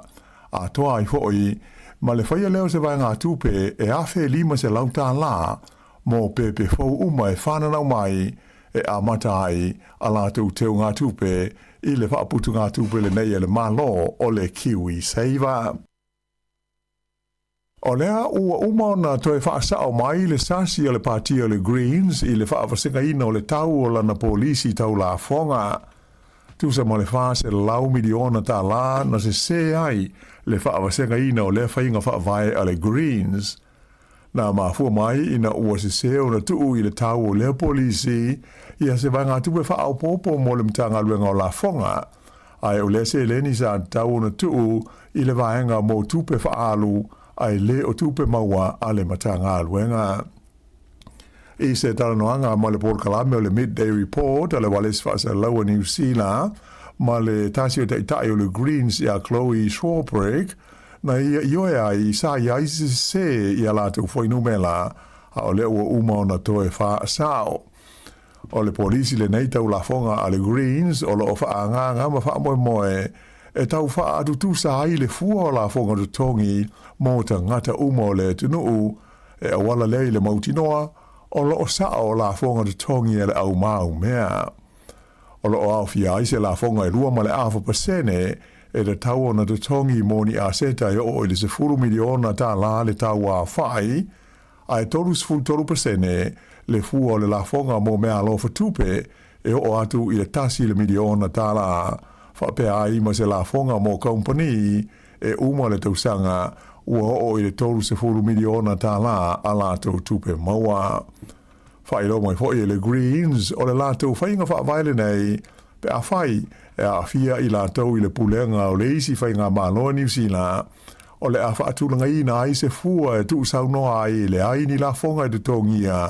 a toa ai hoi, ma le whaia leo se vai ngā tupe e awhe lima se lauta la, mō pepe fau uma e whananau mai, e a mata ai a lātou teo ngā tupe, i le wha putu ngā tupe le nei e le malo o le Kiwi Saver. O lea ua umauna toi whaasao mai le sasi o le partia o le Greens i le whaawasinga ina o le tau o lana polisi tau la fonga. Tusa mo le whaase le lau miliona ta la na se ai le whaawasinga ina o le whainga whaavai a le Greens. Na mafua mai ina ua se o na tuu i le tau o le polisi ia se vanga tupe whaau popo mo le mtanga luenga o la fonga. Ai o le se leni sa tau o na tuu i le vaenga mo tupe whaalu ai le o tupe maua a le matanga aluenga. I se talanoanga ma le Port Kalame o le Midday Report a le wales whaasa laua New Zealand ma le tasi o taitai o le Greens i a Chloe Swarbrick na ia ioea i sa ia isi se i a lātou whainumela a o le ua uma o na toe wha sao. O le polisi le nei tau la fonga a le Greens o lo o wha nganga ma wha moe moe e tau wha atu sa ai le fua o la fonga tu tongi mō ta ngata uma o le tunuu e awala lei le mautinoa o lo o sa o la fonga tu tongi e le au mau mea. O lo o au fia ise la fonga e lua ma le afa pasene e le tau o na tu tongi moni a seta e o i le se furu miliona ta la le tau a whai a e tolu sfulu tolu pasene le fua o le la fonga mo mea lofa tupe e o atu i le tasi le miliona ta la whapea ai ma se la fonga mo company e uma le tausanga ua o i le tolu se furu miliona ta la a lātou tupe maua. Whaelo mai fo i le Greens o le lātou whainga whaavaile nei pe a whai e a fia i lātou i le pulenga o le isi whainga māloa New Zealand o le a whaatulanga ina ai se fua e tu saunoa ai le ai ni la fonga e tutongia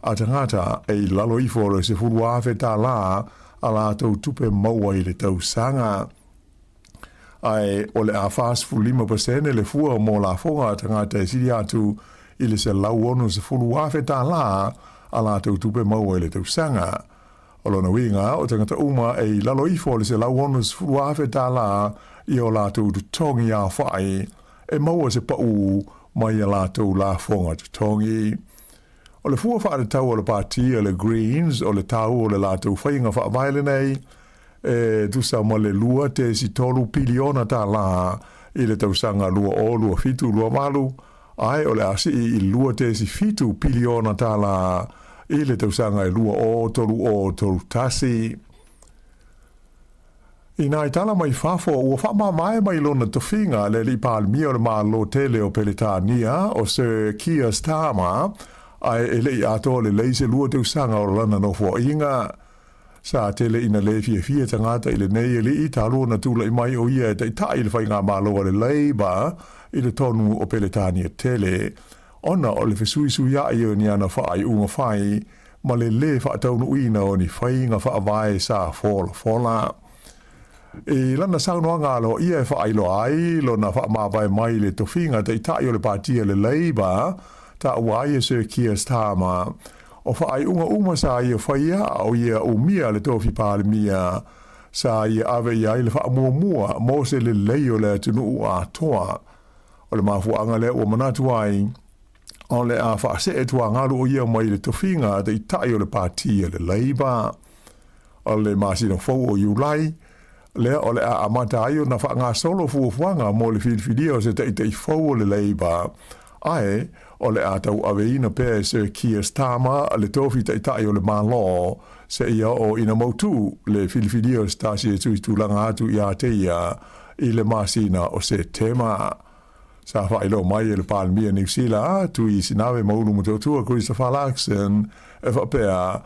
a tangata e i lalo i fo se furu awe ta la a lātou tupe maua i le tausanga. Ai o le a fast full 5% le fua mo la fonga tangata e siri atu i le se lau ono se fulu awe ta la a lātou tupe maua i le tausanga. O lona winga o tangata uma e lalo ifo le se lau ono se fulu awe ta la i o lātou tutongi a whai e maua se pau mai a lātou la fonga tutongi. O le fua whaare tau o le partia le Greens o le tau o le lātou whainga whaavaile nei e tusa ma le lua te si tolu piliona ta la i le tausanga lua o lua fitu lua malu ai o le asi i lua te si fitu piliona ta la i le tausanga i lua o tolu tasi. I nai tala mai fafo ua whama mai lona tofinga le li palmia o le malo tele o Peletania o Sir Keir Starmer ai e lei ato le leise lua tausanga o lana no fo inga. sa tele ina le fia tangata i le nei li i talo na tula i mai o ia te tai le whainga māloa le leiba i le tonu o Peletania tele. Ona o le fesui ai o ni ana whaai unga whai, ma le whaataunu uina o ni whainga whaavae sa fola. E lana saunoa ngalo ia e whaai ai, lo na whaamawai mai le tofinga te tai o le pātia le leiba, ta uai e Sir Keir Starmer. O whaai unga sa ia whaia o ia umia le tofi pāle mia, sa ia ave ia i le whaamua mo se le leio le tunu a toa. O le mafuanga le o manatu ai, o le a whaase e tua ngaru o ia mai le tofinga te tai o le pātia le leiba. O le masina fau o Iulai, le o le a amata ai o na whaanga solo fuafuanga mo le whilwhidia o se te fau o le leiba. Ai, o le atau aveina pe Sir Keir Starmer le tofi te tai o le malo se ia o ina mautu le whilwhidia o stasi e tui tūlanga atu i Ateia i le masina o se tema. Sa whailo mai e le Palmia New Zealand tu i sinawe maulu mutotua Christopher Luxon e whapea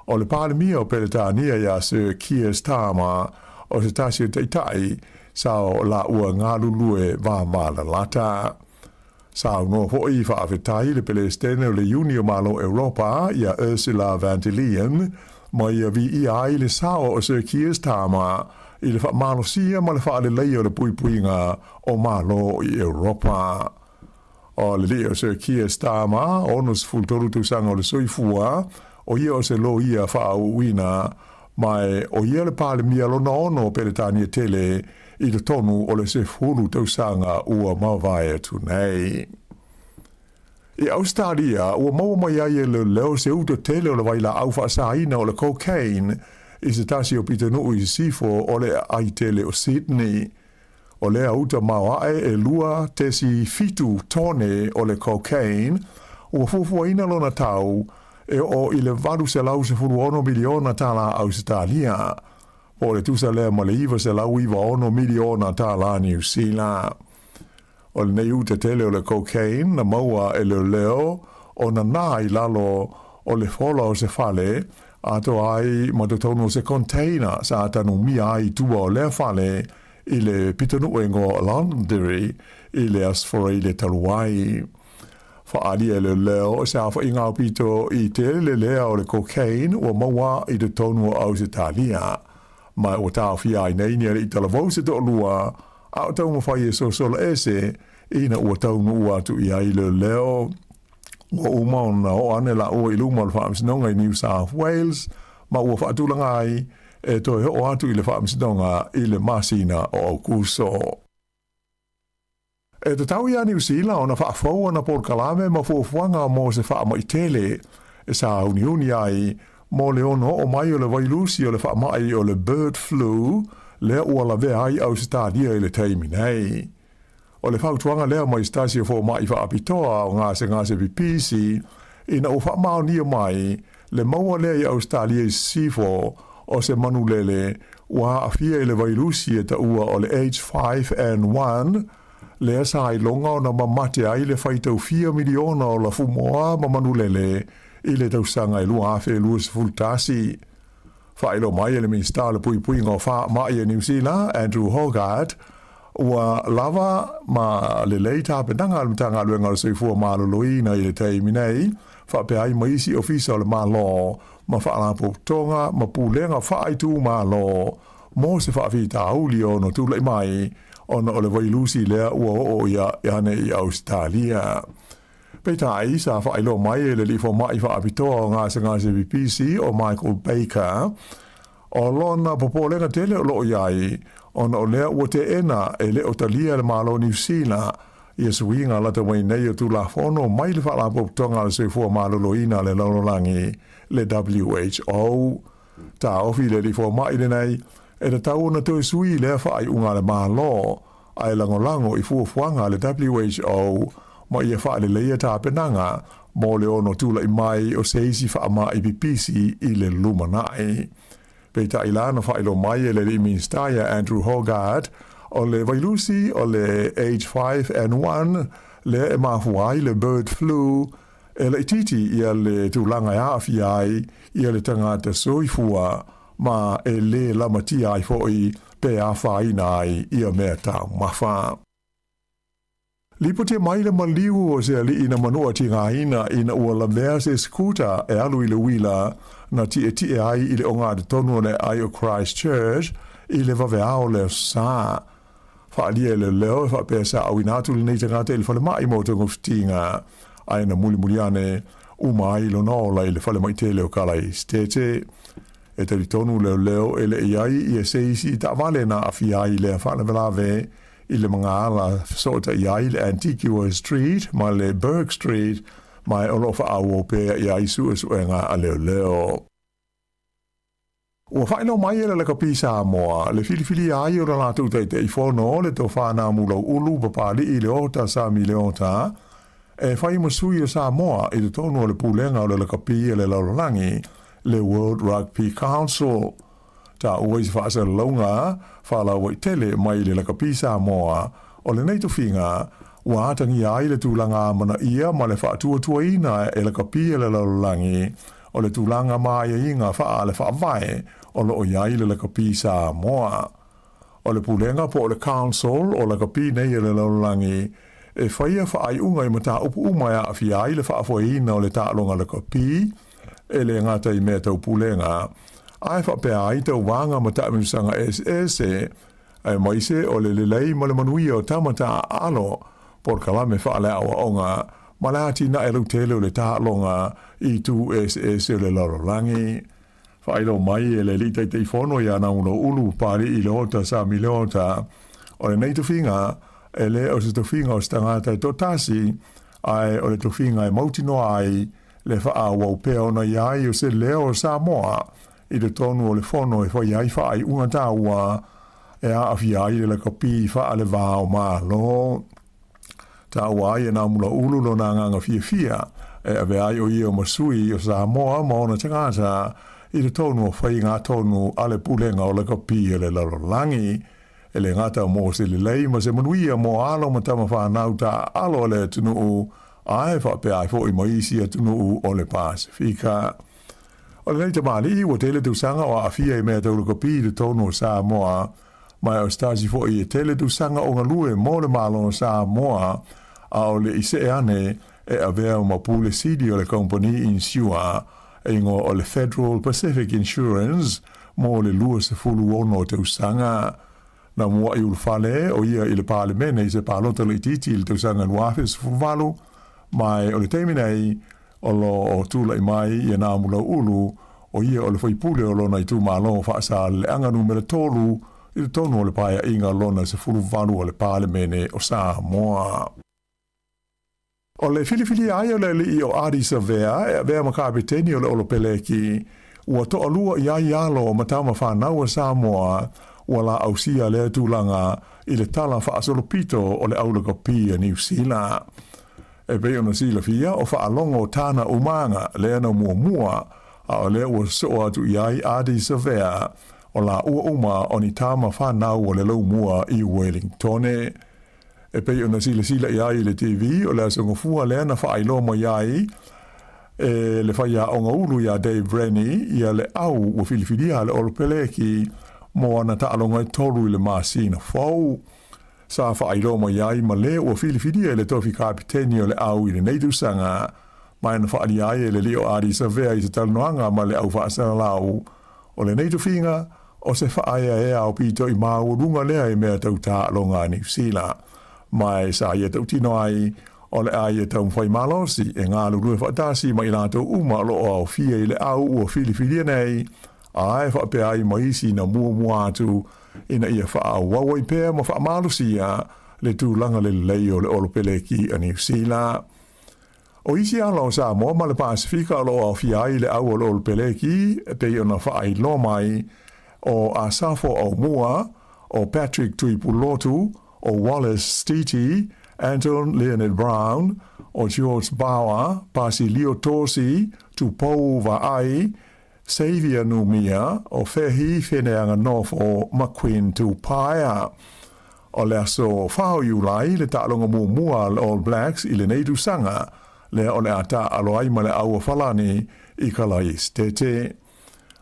o le Palmia o Peletania ia Sir Keir Starmer o se tasi o teitai sa o la ua ngalulue vāmala lata. Sa no ho i whaafetai le Palestine o le Unio Malo Europa ia Ursula von der Leyen mai ia vi i ai le sao o Sir Keir Starmer i le whaamalo sia ma le whaale lei o le puipuinga o malo i Europa. O le leo Sir Keir Starmer onus fultoru tusanga o le soifua o ia o se lo ia whaauina mai o ia le pāle mia lona ono Peletania tele i le tonu o le se fulu tausanga ua mawai atu nei. I Australia, ua maua mai ai e le leo se uto tele o le waila au whaasaina o le cocaine i se tasi o pitanu i sifo o le ai tele o Sydney. O le auta mawae e lua tesi fitu tone o le cocaine, ua fufuaina lona tau e o i le varu se lau se fulu ono miliona tala Australia. O le tusa lea ma le iwa se lau iwa ono miliona tala New Zealand. O le nei uta tele o le cocaine na maua e leo o na nā i lalo o le fola o se fale ato ai matatono se container sa atanu mia ai tua o le fale i le pitanu engo laundry i le asfora i le taluai. Whaari e leo sa awha inga pito i tele lea o le cocaine o maua i le tonu o Ausitalia. Mai o tau fia i nei nere i talavau se to lua au tau mawhai e so sola ese ina ua tau nu atu i ai leo. Ua umauna o ane la ua iluma le whaamsinonga i New South Wales ma ua whaatulanga ai e toi ho atu i le whaamsinonga i le masina o Aukuso. E te tau ia New Zealand ona whaafau ana por kalame ma fuafuanga mo se whaama i tele e sa uniuni ai mo le ono o mai o le vailusi o le whaamai o le bird flu lea ua la vea ai au stadia i le teimi nei. O le whautuanga lea mai stasio fo mai whaapitoa o ngase pipisi ina o whaamao nia mai le maua lea i Australia i sifo o se manulele ua afia i le vailusi e ta ua o le H5N1 lea sa i longa o na mamate ai le whaitau 4 miliona o la fumoa ma manulele i le tausanga i lua afe lua se fultasi. Whaelo mai e le minsta le pui ngā wha mai e New Zealand, Andrew Hogarth, ua lava ma le leita penanga al mtanga luenga le soifua maloloina i le teimi nei, whape ai maisi ofisa o le malo, ma whaalapo tonga, ma pūlenga whaaitu malo, mo se whaafita auli o no tūlai mai, ona o le vailusi lea ua o ia ane i Australia. Peita ai sa whaelo mai e le lifo mai whaapitoa o ngase BBC o Michael Baker, o lona popolenga tele o loo iai, ona o lea ua te ena e le o talia le malo New Zealand, ia suinga lata mai nei o tula fono mai le whaalapo tonga le soifua maloloina le laurolangi le WHO. Ta ofi le lifo mai le nei, e le tau na toi sui le whaai unga le malo, ai langolango i fuafuanga le WHO, ma ia wha le leia tā penanga, mō le ono tūla i mai o seisi wha ama i pipisi i le lumanai. Peita ilana wha ilo mai e le li minstaia Andrew Hogarth, o le vailusi o le H5N1, le e mahuai le bird flu, e le ititi ia le tūlanga ia awhi ai, ia le tangata soifua, ma e le lamatia ai foi pe a whaina ai ia mea tau mawha. Lipo te maile maliu o se ali ina manua ti ngā ina ua la mea se skuta e alu i le wila na ti e ai i le o ngā tonu ne ai o Christchurch i le vave ao le sā. Whaalia le leo e whapesa au inatu le nei te ngā te le whale mai mo te ngoftinga ai na muli ane umai lo nola i le whale mai te leo kalai stete. E te tonu leo e le iai i e seisi ta vale na awhiai le whale velave i le mga ala sota iai le Antigua Street ma le Burke Street mai olofa au o pea iai suenga a leo. Ua whaino mai ele le kapi Sāmoa, le filifili ai o la lātou te i whono le tō whānā mulau ulu papali i le ota Sami le ota, e whai masui o Sāmoa i le tonu o le pūlenga o le kapi e le laulangi le World Rugby Council. Ta ua i se whaasa launga, whala wai tele mai le kapi Sāmoa o le neito whinga, ua atangi ai le tūlanga mana ia ma le whaatua ina e le kapi e le laulangi, o le tūlanga mai inga wha le wha vai o le o iai le kapi Sāmoa. O le pūlenga po o le council o le kapi nei le laulangi e whaia wha ai unga i mata upu umaya a whiai le wha ina o le tālonga le kapi e le ngata i mea tau pūlenga. Ai wha pēa ai tau wanga mata minusanga SS e maise o le lei ma le manuia o tamata alo por kalame wha le awa onga ma le ati na e lau tele o le tālonga i tu SS o le laulangi. Whailo mai e le li te whono ia na uno ulu pari i le ota Sami le ota. O le nei tuwhinga, e le o se tuwhinga o stangata i totasi, ai o le tuwhinga e mautino ai, le wha wau pea ona iai o se leo o Sāmoa, i le tonu o le whono e whai ai wha ai unga tāua, e a awhi ai le kapi wha le vāo mālo. Tāua ai e nā mula ulu lo nā nganga fia, e ave ai o ia o masui o Sāmoa ma ona tangata, i le tonu o whai ngā tonu ale pulenga o le kapi e le laulangi, e le ngata mo se le lei ma se manuia mo alo ma tama whanau ta alo le tunu u ae whape ai fo i maisi a tunu u o le Pasifika. O le nei te mali i wa tele tu sanga o a fia i mea tau le kapi le tonu o Sāmoa, mai o stasi fo i tele tu sanga o ngalue mo le malo o Sāmoa, a o le ise ane e avea o mapule sidi o le company insua, ingo o le Federal Pacific Insurance mo le lua se fulu ono te usanga na mua i ulfale o ia i le parlemene i se palota le titi il te usanga nuafe se fulvalu mai o le teminei o lo o tula i mai i na mula ulu o ia o le whaipule o lona i tu malo whaasa le anga numere tolu i le tonu o le paia inga lona se fulvalu o le parlemene o Sāmoa. O le filifili ai o le li o Addis Abeba, e avea makapiteni o le olopeleki, ua toa lua i ai alo o matama whanau a Sāmoa, ua la ausia le tūlanga i le tala whaasolopito o le aula kapi a New Zealand. E pei ona sila fia o whaalongo tāna umanga le ana mua, a o le ua soa tu i ai Addis Abeba, o la ua uma o ni tāma whanau o le lau mua i Wellingtone. E pei ona sila iai le TV o le asongofua le ana whaailoa mo iai e le whaia onga ulu ia Dave Rennie ia le au ua filifidia le olopeleki mo ana taalonga i tolu i le masina fau. Sa whaailoa mo iai ma le ua filifidia le tofi kapiteni o le au i le neitusanga mai ana whaali ai e le leo Addis Abeba i se talanoanga ma le au whaasana lau o le neitufinga o se whaaia e au pito i maurunga lea i mea tau taalonga New Zealand. Mai sa ia tau tino ai o le ai tau mwhai malosi e ngā lurue whaatasi mai rātou uma lo o fia i le au ua filifilia nei ai whape ai maisi na mua atu ina ia wha wawai pēr ma wha malosi ia le tūlanga le lei o le olopeleki a New Zealand. O isi alo Sāmoa ma le Pasifika lo o fia ai le au o le olopeleki te i ona wha ai lo mai o a safo o mua o Patrick Tuipulotu o Wallace Stiti, Anton Leonard Brown, o George Bauer, Basilio Tosi, Tupou Va'ai, Xavier Numia, o Fehi Wheneanga North o McQueen Tupaia. O le aso whao iulai le ta'alonga mua le All Blacks i le neitu sanga, le o le ata aloai ma le aua whalani i kalai stete.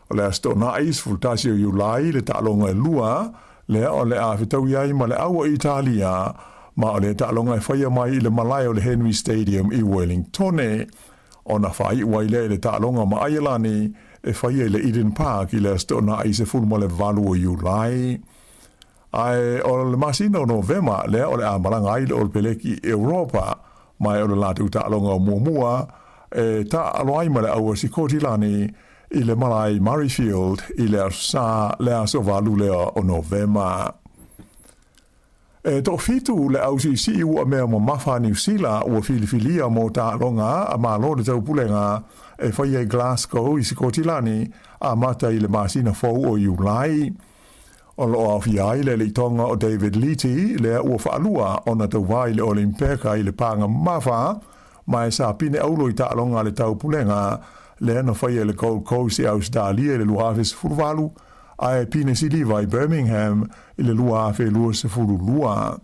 o le asto na is fultasi o Julai le ta'alonga e lua le o le a fitau iai ma le aua Italia ma o le ta'alonga e whaia mai i le malai o le Henry Stadium i Wellington o na whai wai le ta'alonga ma Aialani e whaia i le Eden Park i le asto na is e fulma le valu o Julai ai o le masina o Novema le o le a malanga ai le o le peleki Europa mai o le latu ta'alonga o muamua e ta'aloai ma le aua Sikotilani i le malai Murrayfield i le sa le aso valu le o Novema. E to fitu le au si ua mea mo mafa New Zealand ua filifilia mo ta'alonga a malo le tau pulenga e whaia i Glasgow i Sikotilani a mata i le masina fau o Julai. O lo au fiai le tonga o David Leety le ua whaalua o na tau vai le Olimpeka i le panga mafa mai sa pine aulo i ta'alonga le tau pulenga le ana whaia le Gold Coast i Australia le luafe se furuwalu a e pine siliva i Birmingham i le luafe lua se furulua.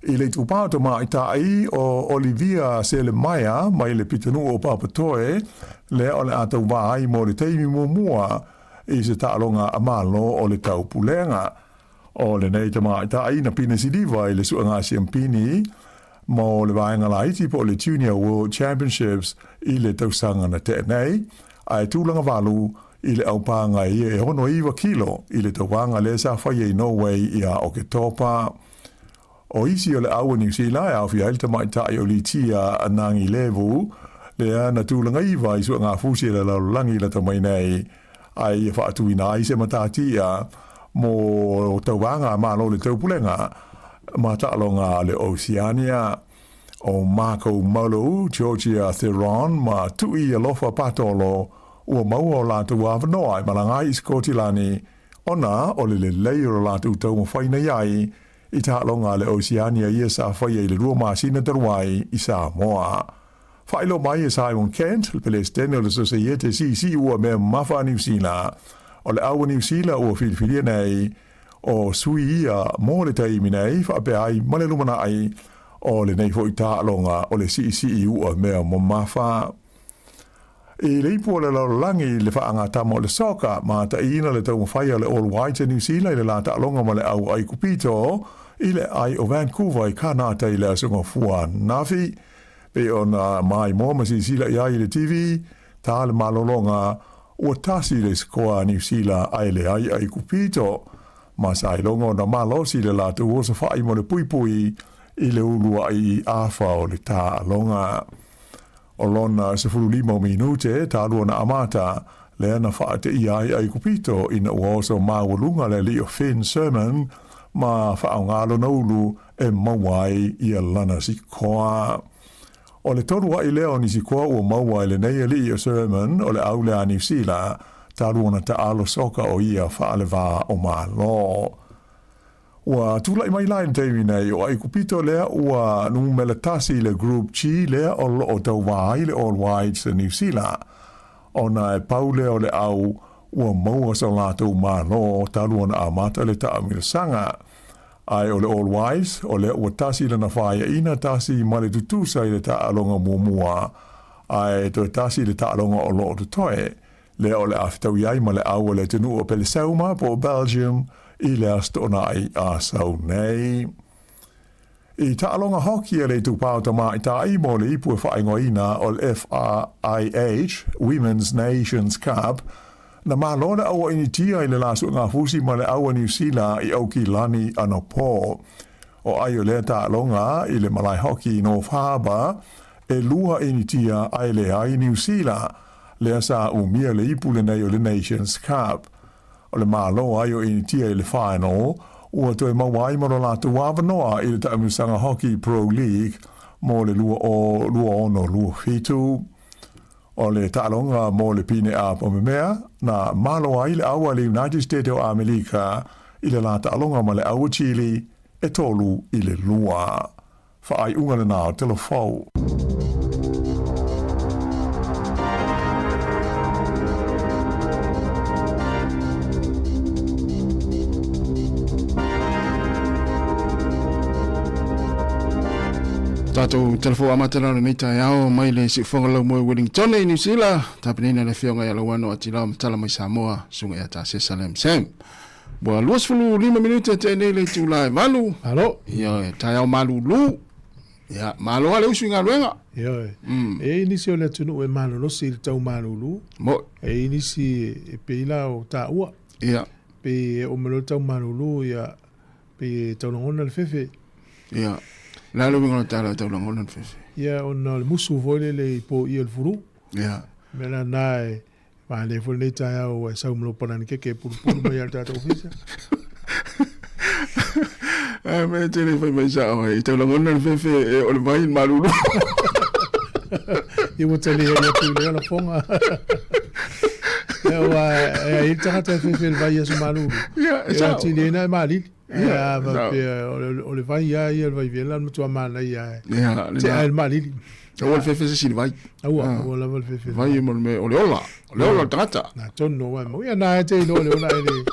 I le tupauta mai tai o Olivia Selemaia mai le pitanu o Papatoe le o le atau vai mo le teimi mua i se ta'alonga a malo o le tau pulenga. O le nei ta mai tai na pine siliva i le suanga siampini mo le vaenga laiti po le Junior World Championships i le tausanga na te nei, ai tūlanga walu i le aupanga i e hono iwa kilo i le tawanga le sa whaia i Norway i a o ke topa. O isi o le aua New Zealand au fi ailta mai tai o li tia anangi levu, le ana tūlanga iwa i sua ngā fusi le laulangi le tamai nei, ai e whaatu ina ai se matatia mo tawanga malo le taupulenga, ma ta'alonga le Oceania o Marco Molo, Georgia Theron, ma tui alofa patolo ua maua o lātu wawanoa i malangai i Skotilani, ona o le leir o lātu tau mawhaina iai i ta'alonga le Oceania i sa whaia i le rua māsina taruai i Sāmoa. Whailo mai e Simon Kent, le Palestine o le Societe si ua mea mafa New Zealand, o le aua New Zealand ua whiliwhilia nei, o sui ia mō le taimi nei, whaape ai, male lumana ai, o le nei fo i ta'alonga, o le si ua mea mo mafa. E le ipu o le laulangi le whaanga tamo o le soka, ma ta ina le tau mawhaia le All White New Zealand, i le la ta'alonga ma le au ai kupito, i le ai o Vancouver i kanata i le asunga fua nafi, pe o na mai mō masi sila i ai le TV, ta le malolonga, ua tasi le skoa New Zealand ai le ai kupito, ma sa ilonga na malosi le la tu o sa whai mo le pui i le ulua i awha o le ta'alonga. O lona se fulu 5 minute, tālua na amata, le ana whaate i ai kupito ina ua oso mawalunga le li o Finn Sermon, ma whaongalo na ulu e mawai i a lana si koa. O le tolu wa i leo ni si koa ua mawai le nei li o Sermon o le aule a New Zealand, tālua na ta'alo soka o ia whaale wā o malo. Ua tūlai mai lain teimi nei o ai kupito lea ua numela tasi le Group G lea o lo o tau wāi le All Whites New Zealand. O na e pau lea o le au ua maua sa lātou mālo talua na amata le taamila sanga. Ai o le All Whites o le ua tasi le na whaia ina tasi ma le tutusa i le taalonga muamua. Ai to tasi le taalonga o lo o tutoe. Le o le aftau iai ma le au le tenu o pele sauma po Belgium i le astona ai a sau nei. I ta'alonga hoki e le tupau tama i ta i mo le ipu e whaingoina o le FIH, Women's Nations Cup, na malona awa initia i le lasu ngā fusi ma le awa New Zealand i auki lani ano pō. O ai o le ta'alonga i le malai hoki i North Harbour, e lua initia ai le ai New Zealand, le asa umia le ipu le nei o le Nations Cup. O le malo ai o initia i le final, ua toi mawai maro lātu wawanoa i le taamisanga Hockey Pro League mo le lua ono lua fitu. O le ta'alonga mo le pine a pomemea, na malo ai le awa le United States o Amerika i le la ta'alonga ma le awa Chile e tolu i le lua. Whaai unga le nao telefou. Tato telefo amatala nei tai ao mai le si fonga lau mo Wellington New Zealand tapinina le fionga ya lawano atila mtala mai Sāmoa sunga ya ta Salem Sam. Bo luas fulu 5 minute te nei le tulai malu. Alo. Ya tai ao malu lu. Ya malu ale usinga luenga. Ya. Ni si ole tunu e malu no si tau malu lu. Mo. Ni si peila o ta ua. Ya. Pe o melo tau malu lu ya pe tau ngona le fefe. Ya. La lo vingo tala tau la ngona fefe. Ya on musu vole le po i el furu. Ya. Mela nai ma le fo le tai au sa umlo panan ke pur mai alta ta ofisa. Me tele foi mai sa o tau la ngona fefe o le mai malulu. I wo tele ya tu le la fonga. Ya il tata fefe vai su malulu. Ya ti le na malili. Ja, o le vai ia ia vai vela no tua mana ia. Ja, te al malili. O le fefe se vai. O la vol fefe. Vai mo me o le ola tata. Na tonno wa mo ia na te no le ola ele.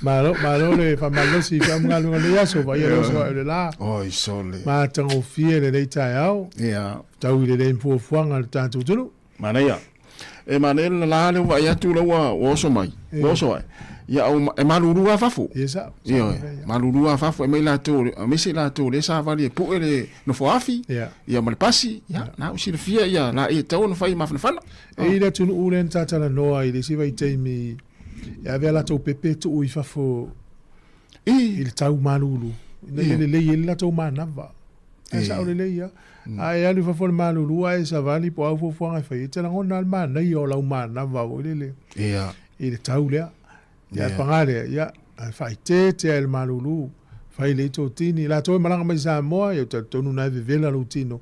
Malo le fa malo si ka mga lunga le aso vai ia so le la. Oi sole. Ma tango fie le tai au. Ja. Tau le fu fuanga le tantu tulu. Mana ia. E manel la le vai atu la wa o so mai. O so ai. Ya o e maluru afafu. Yesa. Yo, maluru afafu e la to, me se la to le sa vali po ele no foafi. Ya mal pasi, ya na o sir fia ya na e to no fai mafna fana. E ila tunu ulen tata la noa ile si vai teimi. Ya vela to pepe to i fafo. Il tau malulu. Le la to manava. Esa o le ya. Ai ali fafo malulu ai sa vali po au fo nga fai. Tela ngona man na yo la manava o le. Ya. Il tau le. Ya pangale ya fai te el malulu fai le to tini la to malanga mai Sāmoa ya to nu na vela lutino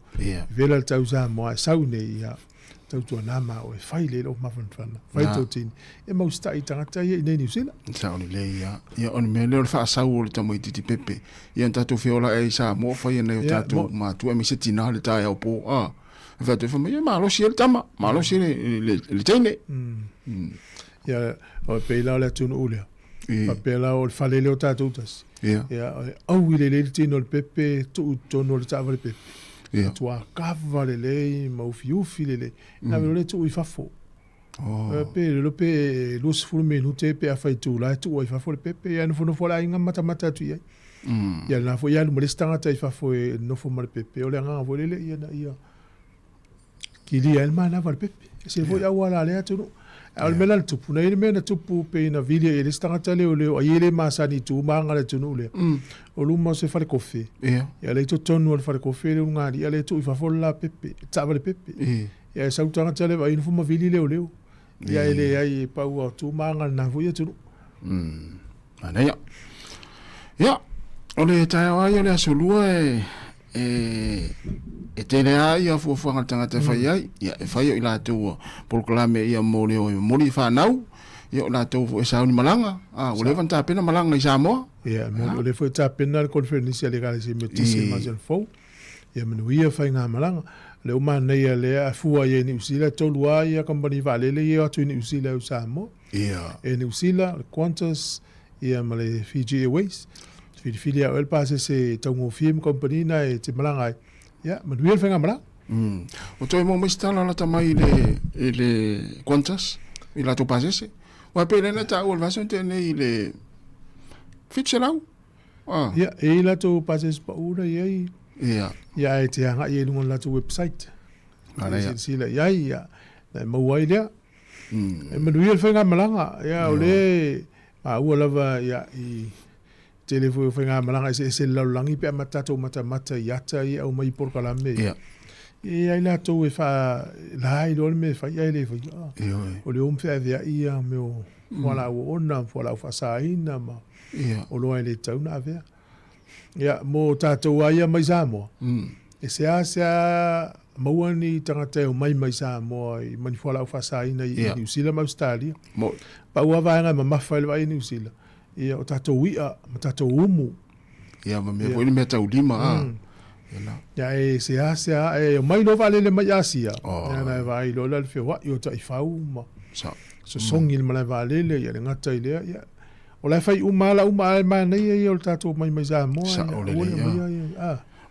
vela tau Sāmoa saune ya to na ma o fai le lo mafan fana fai to tini e mau sta itanga ya nei New Zealand saune le ya on me le fa saul to mo titi pepe ya tatu fiola e Sāmoa fai ne tatu ma tu e mi setina le tai au po fa te fa me ma lo si el tama ma lo si le tene ya o peila le tunu ulea pa peila o falele o tatutas ya au ile le tino le pepe tu tono le tava le pepe tu a cavale le ma ufi le na le tu i fafo pe le pe los fu minute pe a fai tu la tu i fafo le pepe ya no fo la inga mata tu ya na fo ya le molestanga tai fafo no fo mal pepe o le nga vo le ya ki di el mana va le pepe se vo ya wala le tu al mela tupu na ile mena tupu pe na vile ele stanga tale ole o ile masani tu manga le tunu le o luma se fare kofi ya le to tonu al fare kofi le ngari ya le tu fa folla pepe tava le pepe ya sa utanga tale va inu fuma vile le ole ya ile ai pa u tu manga na vo ya tunu ana ya ole ta wa ya le solua e tene ai a fu nga tanga te fai ai ya e fai ila tu proclame ia mole o moli fa nau ia la tu e sa ni malanga o le vanta pena malanga i Sāmoa ya mo le foi ta pena conferência legal se metisse mais el fo ia menu ia fai nga malanga le uma nei le a fu ai ni usila to lua ia company vale le ia tu ni usila u Sāmoa e ni usila quantas ia male Fiji Airways filia el pase se tongo film company na e te malanga ya manuel fenga mala o toi mo mistala la tamai le quantas i la to pasese wa pe na ta o vason te nei le fitchelau ya e la to pasese pa ura ya e te anga ye lunga la to website ala ya sila ya na mo waida manuel fenga malanga ya ole a ula va ya i telefo fenga malanga se la langi pe mata yata i au mai por kala me ai la to e fa la i do me fa ia le fa o le um fa via ia me o wala o ona wala fa sa ina ma o lo ele tau na vea ya mo tato ia mai Sāmoa e se asa mauani tangata o mai Sāmoa i mani wala fa sa ina i New Zealand Australia pa ua vaenga ma mafail vai New Zealand ia o tato wia ma tato umu ia ma me voi me tau lima ya e se asa e mai no vale le mai asia ya na vai lo la fe wa yo tai fau ma so songi le mai vale le ya ngata ile ya o la fai uma ma nei ia o tato mai Sāmoa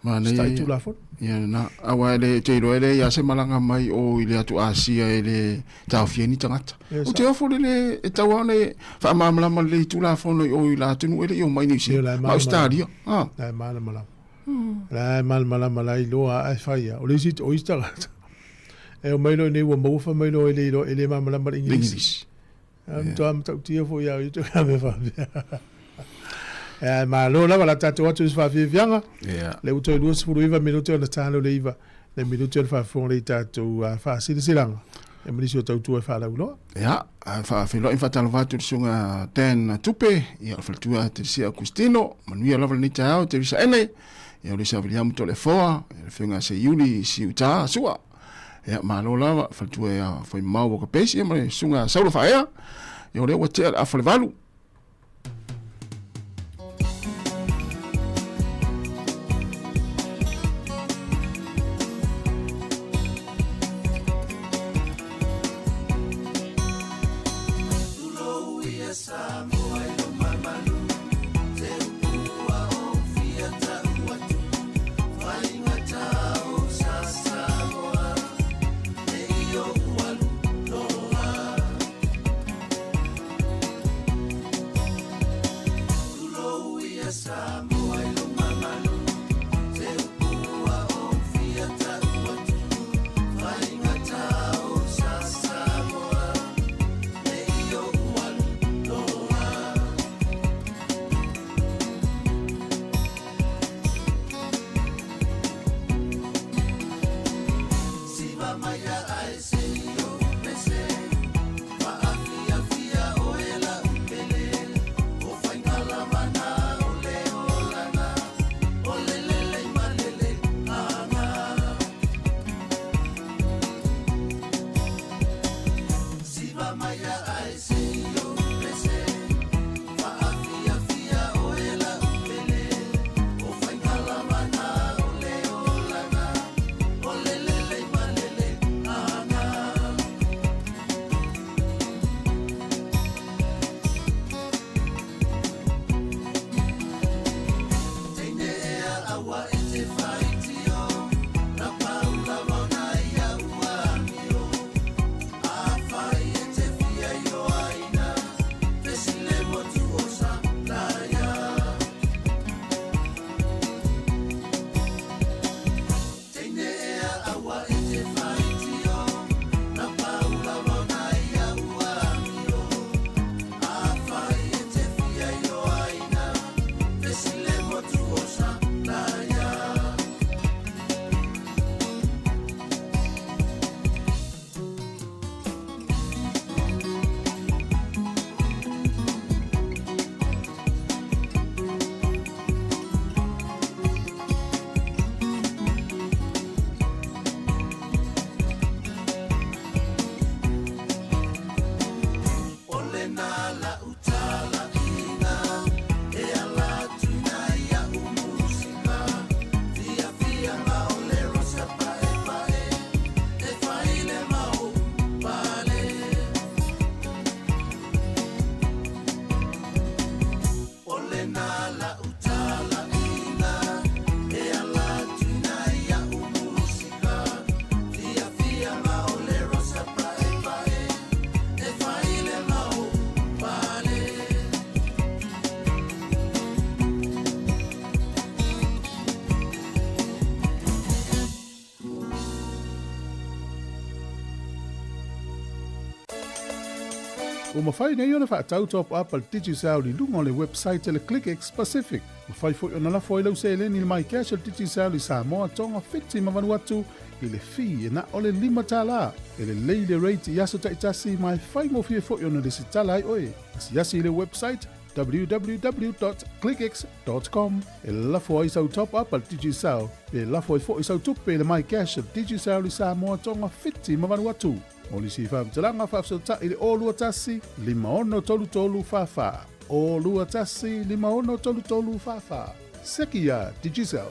Stai tu la fo. Ia na awa ele te ro ele ia se malanga mai o ile atu Asia ele tau fieni tangata. O te ofo le e tau ane fa mamla mal le tu la fo no o ila tunu ele o mai ni se. Ma Australia. Ah. La mala mala. La mala mala i loa ai faia. O le sit o istagata. E o mai no nei wa mo fa mai no ele mamla mal English. Am tau tia fo ia i te kame fa. Ma lo la la tatu atu fa vianga. Le uto lu se fuiva minuto na tano le iva. Le minuto fa fon le tatu fa silanga. E mi dice tau fa la ulo. Ya, fa filo in fatal vatu sunga ten tupe, ia fa tua te sia Agustino, manuia la ni tau te visa ene. Ia le sa William to le foa, le finga se Yuli si uta sua. Ya ma lo la fa tua ia foi mau ko pesi ma sunga saulo fa ia. Ia le hotel a fa valu. O mawhai nei ona whaatau top up al Digi Sao li lunga o le website le ClickX Pacific. Mawhai fo ona la fo ilau se le ni le mai cash al Digi Sao li Sāmoa tonga fiti mawanu atu i le fi e na o le lima tala. E le leile rate i aso taitasi mai whai mo fie fo ona le si tala ai oe. Si asi le website www.clickx.com e lafo ai sau top up al Digi Sao. E lafo ai fo i sau tupe le mai cash al Digi Sao li Sāmoa tonga fiti mawanu atu. O li si whamtalanga whafsota i le olua tasi, lima ono tolu tolu whawha. Olua tasi, lima ono tolu tolu whawha. Sekia, Digicel.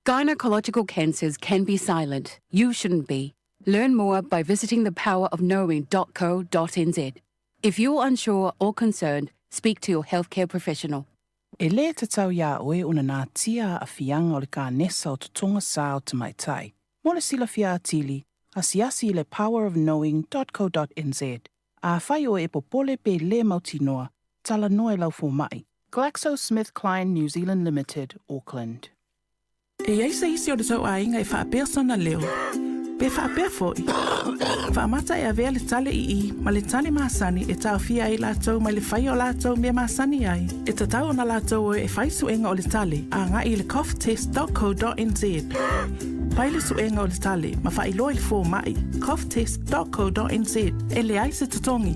Gynecological cancers can be silent. You shouldn't be. Learn more by visiting thepowerofknowing.co.nz. If you're unsure or concerned, speak to your healthcare professional. E le te tau ia oe una nā tia a fianga o le ka nesa o tutonga sā o te maitai. Mo le sila fia atili, asiasi le powerofknowing.co.nz. A whai o e popole pe le mautinoa, tala noe lau fo mai. GlaxoSmithKline New Zealand Limited, Auckland. E aisa isi o le tau ainga e whaapea sana leo. Pe whaapea foi. Whaamata e avea le tale i ma le tale maasani e tau fia i lātou ma le whai o lātou mea maasani ai. E tatau na lātou e whai suenga o le tale a ngā i le coughtest.co.nz. Pai le suenga o le tale ma whai loa i fō mai coughtest.co.nz e le ai se tutongi.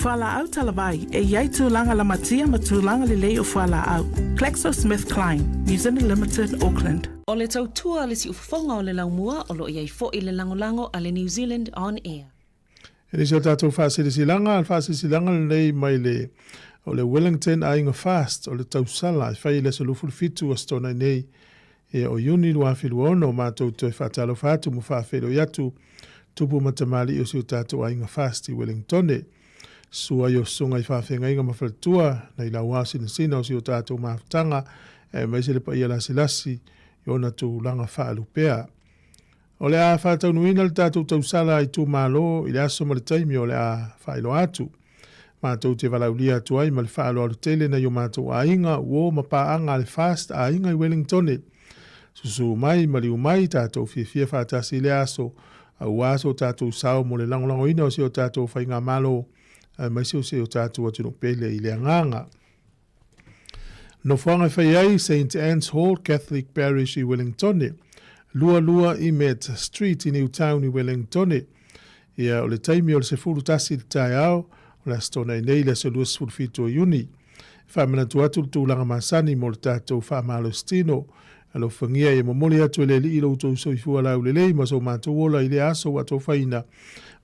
Whala au talawai e iai tūlanga la matia ma tūlanga le lei o whala au. GlaxoSmithKline, New Zealand Limited, Auckland. O le tautua le si ufafonga o le laumua o lo iai fo i le langolango a le New Zealand On Air. E ni sio tātou whāsirisilanga, al whāsirisilanga nei mai le o le Wellington a inga fast o le tausala e whai le solufuru fitu a stona nei e o yuni lua whilu ono mātou toi whātalo whātu mu whāwhelo iatu tupu matamali o sio tātou a inga fast i Wellington e. Sua yo sunga I whawhenga inga mawhalatua na I la wasi na sina o sio tātou maafutanga e maise le pa ia lasi i ona tū langa whaalupea. O le a whātau nuina le tātou tausala I tū mālo I le aso ma le taimi o le a whailo atu. Mātou te walaulia atu ai ma le whaalo alu tele na yo mātou a inga uo ma paanga le fast a inga I Wellington. Susu mai ma liu mai tātou fia whātasi le aso a uaso tātou sao mo le langolango ina o sio tātou whainga malo mai se o tātou atu no pele I le anganga. No whanga whai ai St. Anne's Hall Catholic Parish I Wellington. Lua I Met Street I Newtown I Wellington. Ia o le taimi o le sefuru tasi le tai au, o le astona I nei le se lua sefuru fitu o Juni. Whamana tu atu le tūlanga masani mo le tātou whamalo stino. Alo whangia e momoli atu le li ilo utou soifua lau le lei, ma so mātou ola I le aso ato whaina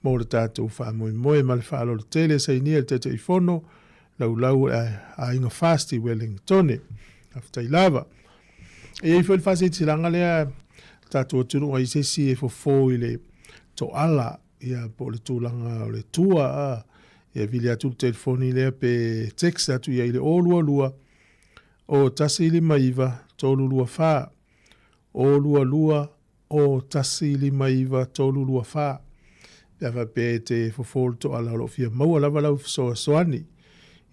mo le tātou whamoe ma le whaalo le tele sa inia le tete I fono, lau a inga fast I Wellington. Aftai lava. E I fwel fase tilanga lea tātou atunu a isesi e fofo I le to ala, ia po le tūlanga o le tua, ia vili atu le telefoni lea pe text atu ia I le olua o tasi ili maiva tolu lua wha. Olua o tasi ili maiva tolu lua wha. Ia wa pe te fofo to ala lo fia maua lava lau soani.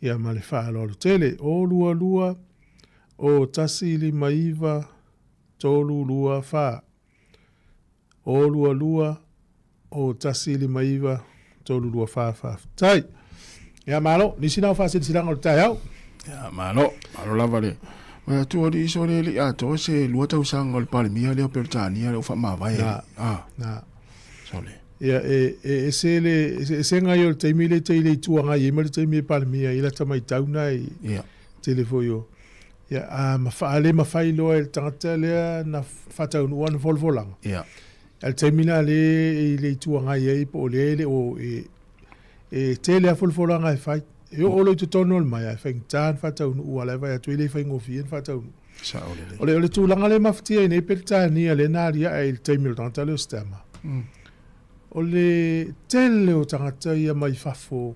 Ia ma le wha alo tele. Olua o tasi ili maiva tolu lua wha. Olua o tasi ili maiva tolu lua wha. Tai. Ia malo, nisi nao wha sidi silanga o tai au. Ia malo lava le. Ma tu ori so le li ato se lua tau sanga o le palemia le o Peritania le o wha mawai. Na. Sole. Ia e se ngai o te mile te ile tuanga I mele te mile palemia I la tamai tauna I telefoio. Ia a mawhaale mawhailo e tangata lea na whatau nua na volvolanga. Ia. Al te mina le ile tuanga I po le o e tele a volvolanga e whai. E o olo I tu tono le mai a whaing tān whatau nua le vai a tuile whaing ofien whatau nua. Sa ole le. Ole tūlanga le mawhatia I ne Peritania le nāria e te mile tangata le o stama. O le tele o tangata ia mai whafo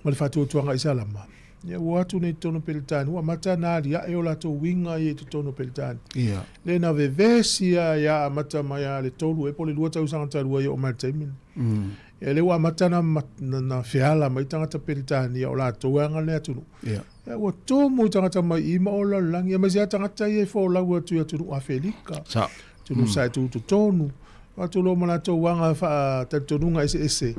ma le whatu o tuanga I salama. Ia watu nei tono Peritani, ua mata nari ia e o lato winga I to tono Peritani. Ia. Le na vevesi ia a mata mai a le tolu e po le lua tau sangata lua ia o martaimin. Ia le ua mata na whiala mai tangata Peritani ia o lato wanga le atunu. Ia. Ia ua tōmu I tangata mai ima o la langi, ia mazi a tangata ia fo lau atu ia tunu a Felika. Sa. Tunu sai tu tonu. Watu lo malato wanga fa tatonunga ese.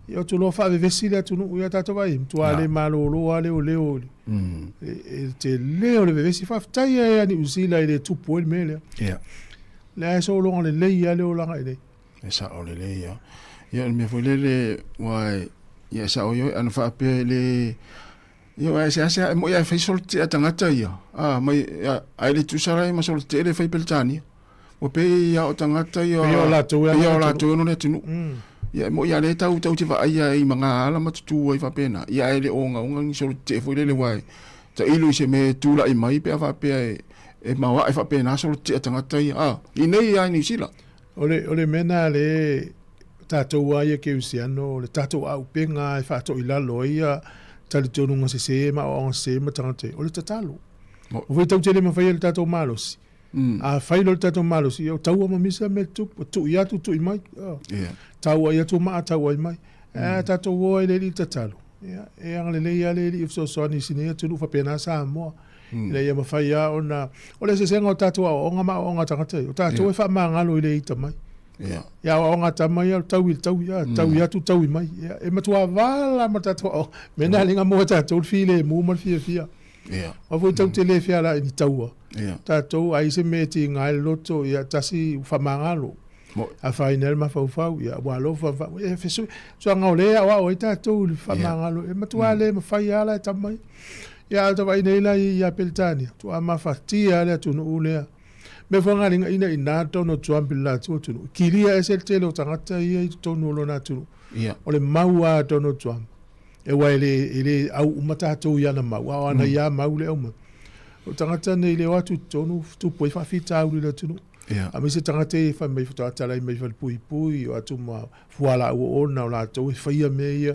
Ia tu lo fa vevesi le atunu ia tato vai. Tu ale malolo ale o leo. Te leo le vevesi fa tai ia ni usila ile tupu ele mele. Ia. Le so lo le le ia le o langa ile. Esa o le ia. Ia me foi le wai ia sa o yo an fa pe le yo ai sa mo ia fa sol te tangata ia. Mai ai le tu sarai ma sol te le fa Peritani. O pe ia o tangata ia. Ia o lato no le tunu. Ia mo ia le tau te vai ai manga ala matu ai fa pena. Ia ele onga ni sol te foi le wai. Ta ilu se me tula I mai pe fa pe e mawa e fa pena sol te tangata ia. I nei ai ni sila. Ole mena le tatou ai ke usiano le tatou au penga e fa to ilalo ia tali tonu nga se ma o se ma tangate o le tatalo o foi tau tele ma fai le tato malos a fai le tato malos o tau ma misa me tu ia tu mai tau ia tu ma tau ai mai tato wo le li tatalo e ang le ia le if so ni sine tu fa pena Sāmoa le ia ma fai ia ona o le se senga tato o nga ma o nga tangate o tato e fa ma ngalo le ita mai ya o nga tama ya tau ya tu tau mai e matua vala matato me na linga mo tato file mo mo fia o vo tau tele fia la ni tau tato ai se meti ngai loto ya tasi fa mangalo a final ma fa ya wa lo fa e fesu so nga ole wa o tato fa mangalo e matua le ma fa ya la tama ya to vai nei la ya peltania tu ama fatia le tu no ule me fonga ina ina to no tuambila tu kilia esel telo tangata ia to no lo na tu ole maua to no tuam e wa ile au umata to ia na maua ana ia maule o o tangata nei le watu to no tu poi fa fita u le tu a mi se tangata fa me fita tala me fa pui o atu ma fuala o na la to fa ia me ia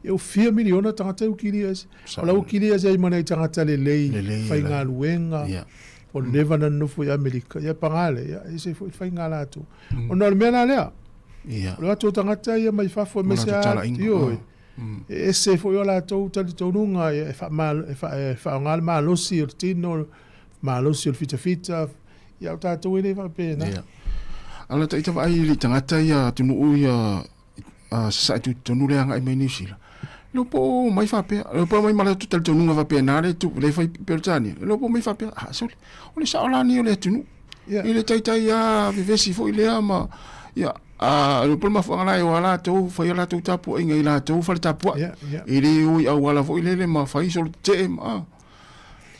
eu 4 miliona tangata u kilia ola u kilia ai mana tangata le fa inga luenga o leva na no foi Amerika ia pangale ia ese foi fai ngala tu o no mena lea lo tu tangata ia mai fa fo mesa io ese foi ola tu tu nunga e fa mal e fa ngal malo si o tino malo si o fita ia ta tu ele va pena ala ta ita vai li tangata ia tu no ia sa tu no le anga mai ni sila lo po mai fa pe lo po mai mala tu tel nunga va pe nare tu le fai pertani lo po mai fa pe so ole sa ola ni ole tu ile tai ya vivesi fo ile ama ya lo po ma fa ngala yo ala tu fa ya la tu tapu inga ila tu fa tapu ile u ya wala fo ile le ma fa iso te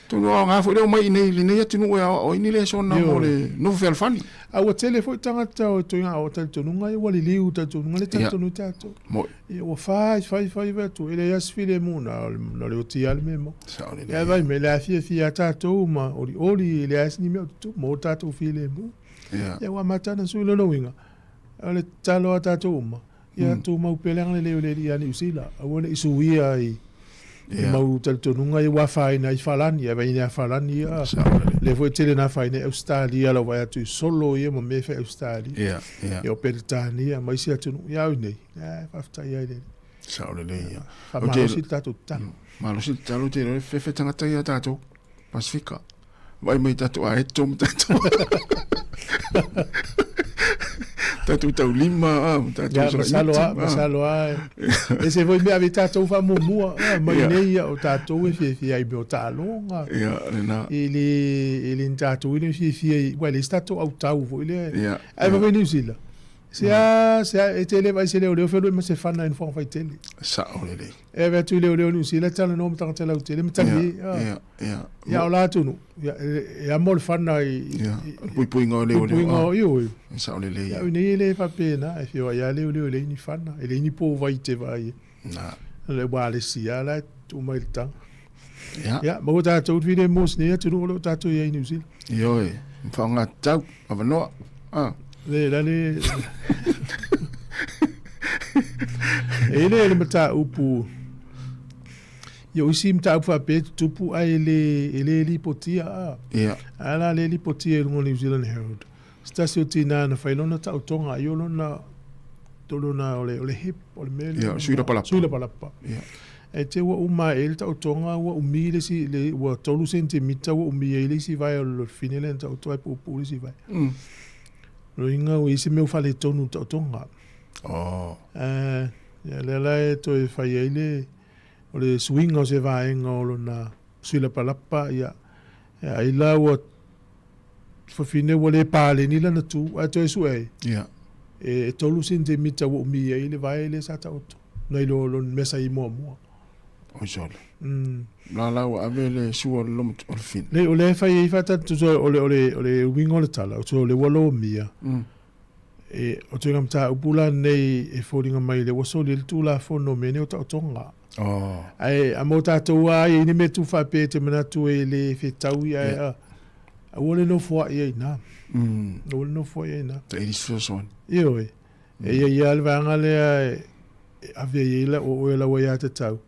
tu no nga fo le mai nei le nei tu no ya o ni le so na mo le no fel fani a o telefone tangata o tu nga o tel nunga e wali liu tu nunga le tanto no tato e o fai tu ele ya sfile muna no le ti al memo e vai me la fia tato ma oli le asni me tu mo tato file mu e wa matana su lo no winga ale talo tato ma ya tu ma pelang le ya ni usila a wona isuia i mau tel nunga e wa fai na i falani e vai na falani le foi tele na fai na Australia lo vai tu solo e mo me fa Australia e o pertania mai sia tu ya nei fa sta ya ile sa ole le ya o te sita tu ta ma lo sita lo te fe tangata ya tato Pacifica vai mai tato a etom tato tatu tau lima tatu masalo ese voi me avita tau fa mumua mai nei o tatu e fi ai bo talonga ele tatu ele fi well stato au tau vo ele ai va venir sila se e tele vai se le felo ma se fanna in fon fai tele sa ole e va tu le ni sila tala no mta tala tele mta ya ola tu no ya mol fanna pui ngo le yo sa ole le ya ni le fa pena e fio ya le ni fanna e le ni po vai te vai na le wale sia la tu mai ta ya mo ta tu vide mos ne tu no ta tu ya ni sila yo e fa nga tau avano le ele mata upu yo isi mta upu pe tupu ai ele lipotia ala le lipotia no New Zealand Herald stasio tina na failona ta utonga yo lona tolona ole hip ole mele suila palapa e te wa uma ele ta utonga wa umile si le wa tolu sentimita wa umile si vai lo finele ta utoa upu si vai lo inga o isi meu fale tonu tonga ya le to e fai ele o le swing o se vai ngolo na suila palapa ya ila o fa fine wole pale ni lana tu ato e suai e tolu sente mita wo mi ele vai ele sa tauto no lo mesa i mo o jole la wa avele suo lo fin le o le fai fa tanto ole wingo le tala o le wolo mia e o tu ngamta upula nei e foringa mai le waso le tu la fono mene o tonga ai a mota to ai ni me tu fa pe te mena tu e le fe tau ia a wole no fo ia na wole no fo ia na te is first one io e ia alvanga le a ve ia o la wa ia te tau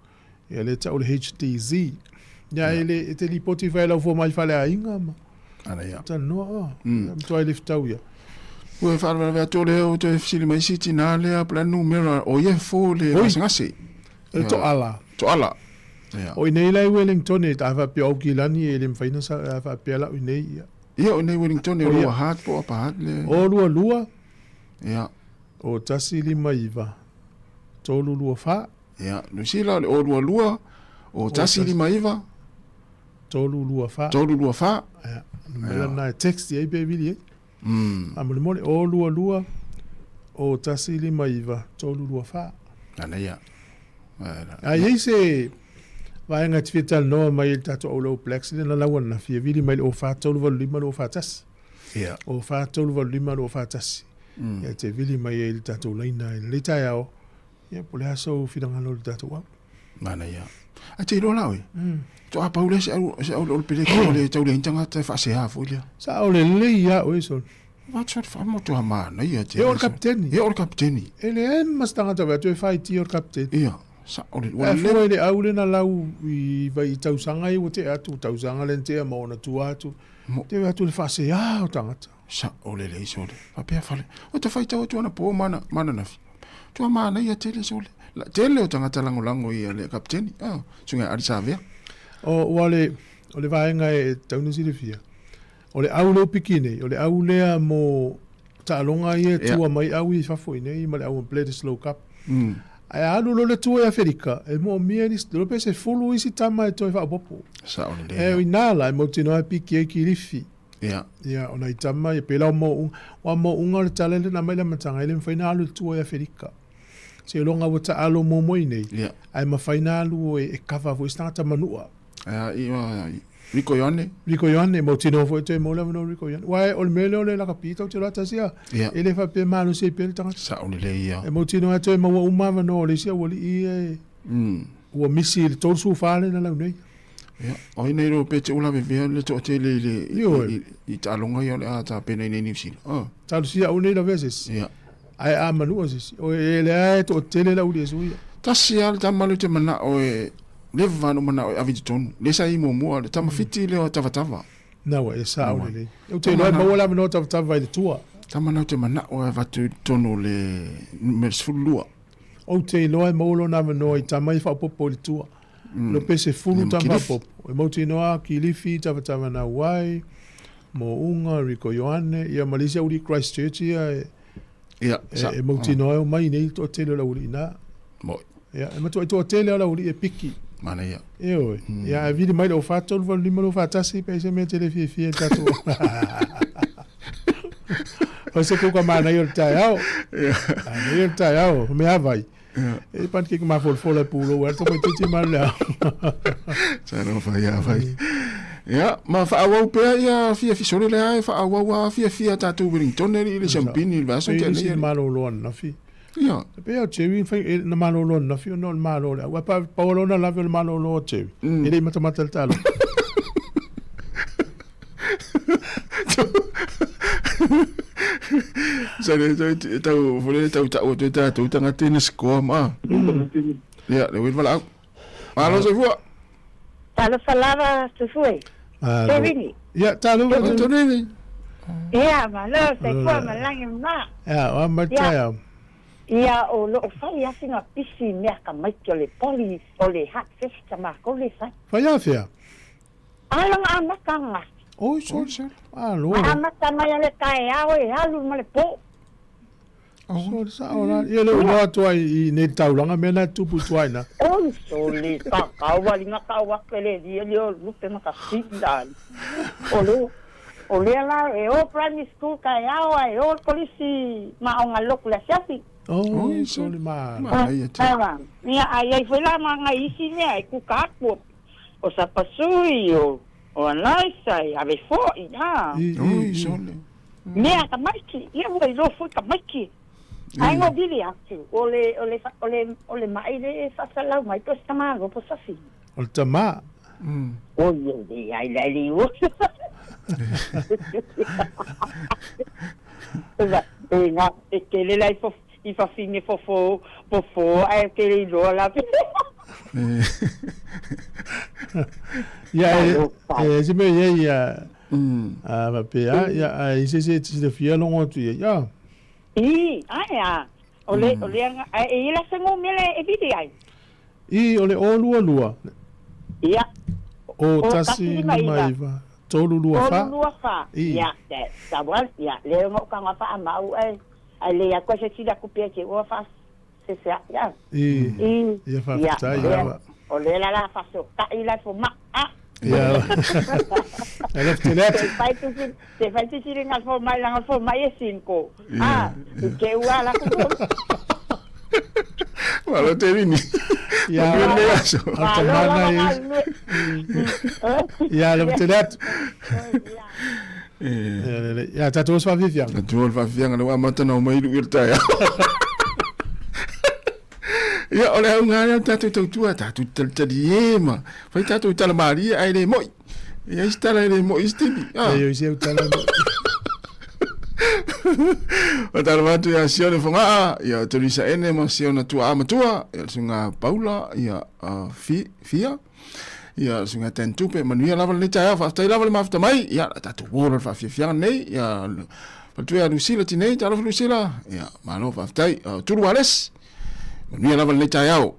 Ia le ta o le HTZ. Ia ele te li poti vai lau fo mai fale a inga ma. Ana ia. Ta no. Mtua ele ftau ia. Ue whaara vea tōle o te fsili mai siti nā lea planu mera o ie fō le masangasi. E to ala. To ala. O inei lai Wellington e ta wha pia au ki lani e le mwhaina sa wha pia lau inei ia. Ia o nei Wellington e roa hat po apa hat le. O lua lua. Ia. O tasi lima iwa. Tolu lua wha. Ia. Nusila le o lua lua. O tasi lima iwa. Tolu lua wha. Tolu lua wha. Ia. Mela na text e be vili e. Amole mole o lua lua. O tasi lima iwa. Tolu lua wha. Ana ia. A iei se... Vaenga te whital noa mai il tato o lau plex le na lawan na fia vili mai o whātaulu walu lima lo whātasi. Ia. O whātaulu walu lima lo whātasi. Ia te vili mai il tato leina i le tai ao. Ia pole aso whirangalo le tato wau. Mana ia. A te ilo lawe. To a paule se au lo pele ko le tau le intanga te whaase hafo ilia. Sa au le ia o iso. Wat soort van moto hamana ia te. E o kapteni. E o kapteni. Ele e mastanga tawa tu e whaiti o kapteni. Ia. Sa ole foi le aule na lau I vai tausanga I o te atu tausanga le te mo na tu atu te atu le fase ya o tangata sa ole le sole pa pe fale o te faita o tu na po mana na fi tu mana ia tele sole la tele o tangata lango ia le kapteni sunga ali savia o wale o le vaenga e taunu si le fia o le aule o pikine o le aule mo talonga ia tu mai au I fa foi nei ma le au play the slow cup ai alu lo le tua e Afrika e mo mia ni sto pe se fulu isi tama e toi fa popo sa on le e inala e mo tino e piki e kirifi ia ona itama e pela mo unga le tale le na mai le matanga ile mfaina alu tua e Afrika se longa wata alo mo mo nei ai ma faina alu e kava vo stata manua Rico Ione mo tino fo te mo no Rico Ione wai ol mele ole la capita te la tasia ele fa pe malo se pe tanga sa on le ia e mo tino te mo uma no le sia woli e o misi il tol su fale na la nei o nei ro pe te ula ve le to te le I talonga ia le ata pe nei ni sil tal sia o nei la veces ai a manu o ele ai to tele la uli su tasia ta malu te mana o le vano mana o aviton le sai mo le tama fiti le o tava na wa esa o le o te no mo la no tava le tua tama na te mana o vatu tono le mesfulua o te no mo lo na no I tama I fa popo le tua lo pese fulu tama popo e mo te no a kilifi tava na wai mo unga Rico Ioane ia Malaysia uri Christchurch ia e mo te no mai nei to te la uri na mo ia e mo to te la uri e piki mana ia io ia vidi mai lo fatto il limo lo fatasi per se mettere fie tato o se ko mana io taiao me avai e pan che ma fol pulo guarda come tutti male sa no fa ia ma fa au pe ia fia sole le ai fa au fia tatu Wellington le champagne il vaso te ne malo lo na fi ia pe o chevi fai na malo lo na fi no malo le wa pa paolo na la el malo lo chevi e le mata il talo Sare tau vole tau tu tanga tenis ko ma. Ya, le wil vala. Malo se fua. Talo falava se foi. Kevin. Ya, talo Tony. Ya, malo se fua malangi ma. Ya, wa mataya. Ya, o lo fai asinga pisi mea ka mai ke le poli o le hat festa ma ko le sai. Fai afia. Along amakanga. Oh, so. Alo. Amakanga ya le kai ao e alu ma le po. So sa ora ia le wa to ai ne taulanga mena tupu tuaina. Oh, so le ka wa linga ka wa kele dia le lu te ma ka sidan. O le la e o primary school kai ao e o polisi ma o ngalok la siapi. Oh, so le ma. Ia ai foi lá ma isi ne ai ku ka po. O sa pasui o nai sai ave fo ia. Oi, so le. Mea ka maiki, ia ua ilo fui ka maiki. Ai ngo bili atu, ole mai le fasalau mai to stama go po safi. O tama. O ye ai le li o. Nga e ke le lai fo I fa fine fo ai ke le lo la. Ya se me ya va pe ya se fia longo tu ya. Aya. Ole e la sengo mele e vidi ai. Ole o lua. Ia. O tasi mai va. Tolu lua fa. Tolu lua fa. Ia, tabal ia. Le mo ka ngapa amau ai. Ai le ya kwese sida kupia ke o fa. Se ya. Ia fa ta ia. Ole la fa so ka ila fo ma. Ja. En of tenet. Se fai tu siri ngal fo mai e 5. Ke ua la ko. Malo te rini. Ja. Ja, lo tenet. Ja, dat was van Vivian. Dat was van Vivian, en we moeten nou maar hier tijd. Ya oleh ngaya tatu tua tatu terjadi fai tatu talamari ai le moi ya istala le moi istini yo isi utala Otarmatu ya sione fonga ya terisa ene masiona tua amatua ya sunga Paula ya Fia ya sunga tentupe manuia lava le taia fa tai lava le mafta mai ya tatu wora fa fia nei ya patua Lucila tinei tala Lucila ya malo fa tai turu wales manuia lava le taia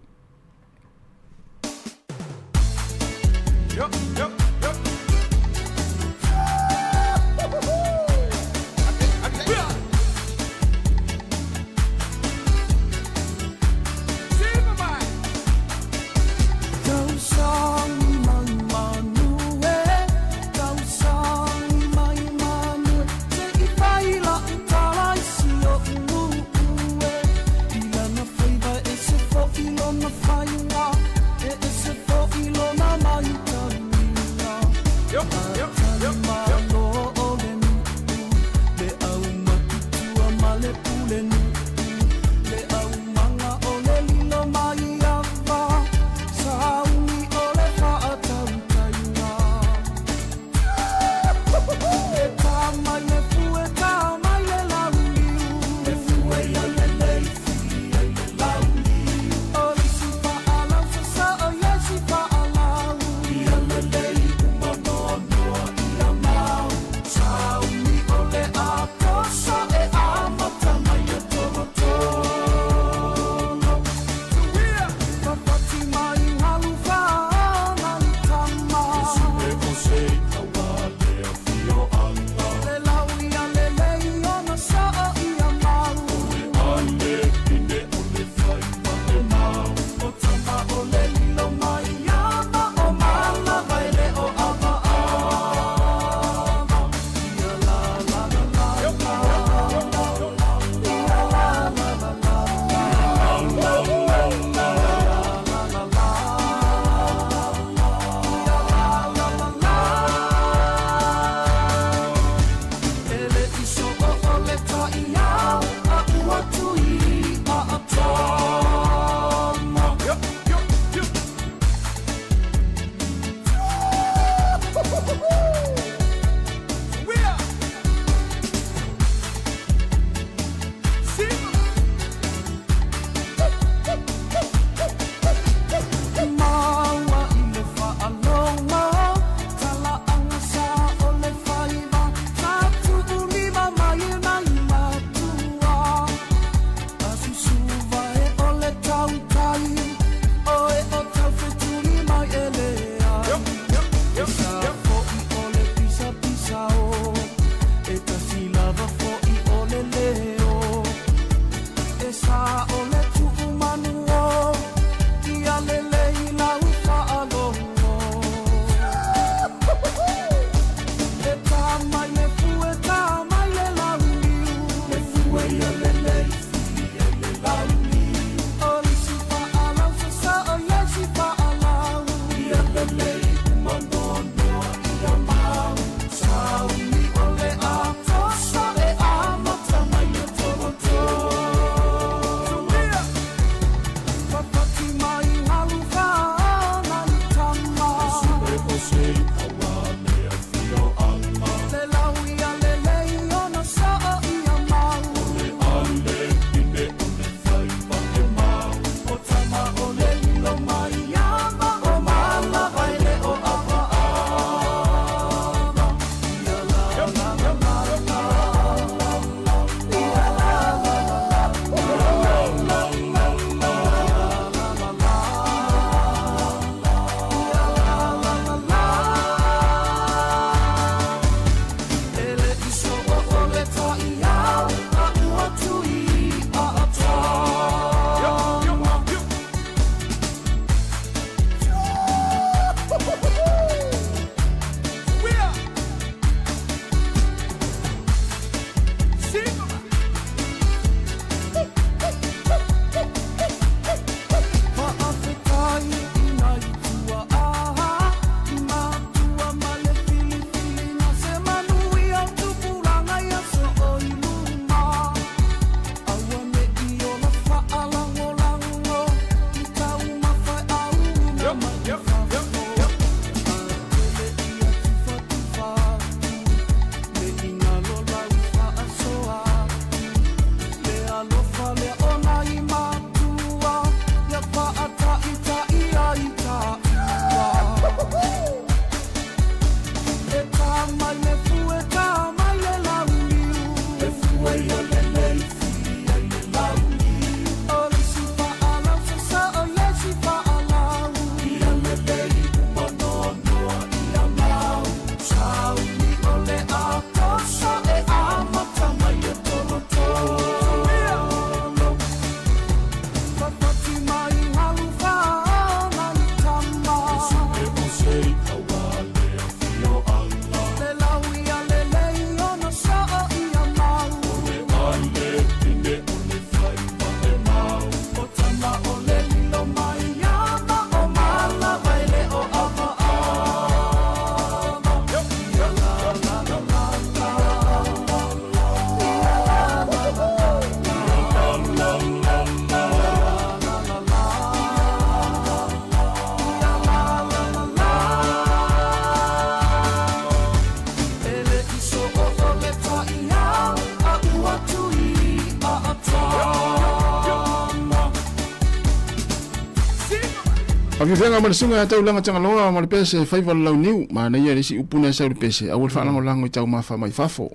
Abi venga ma sunga tau langa tanga loa ma le pese fai val lau niu ma na ia si upuna sa le pese awul fa lango lango tau ma fa mai fafo.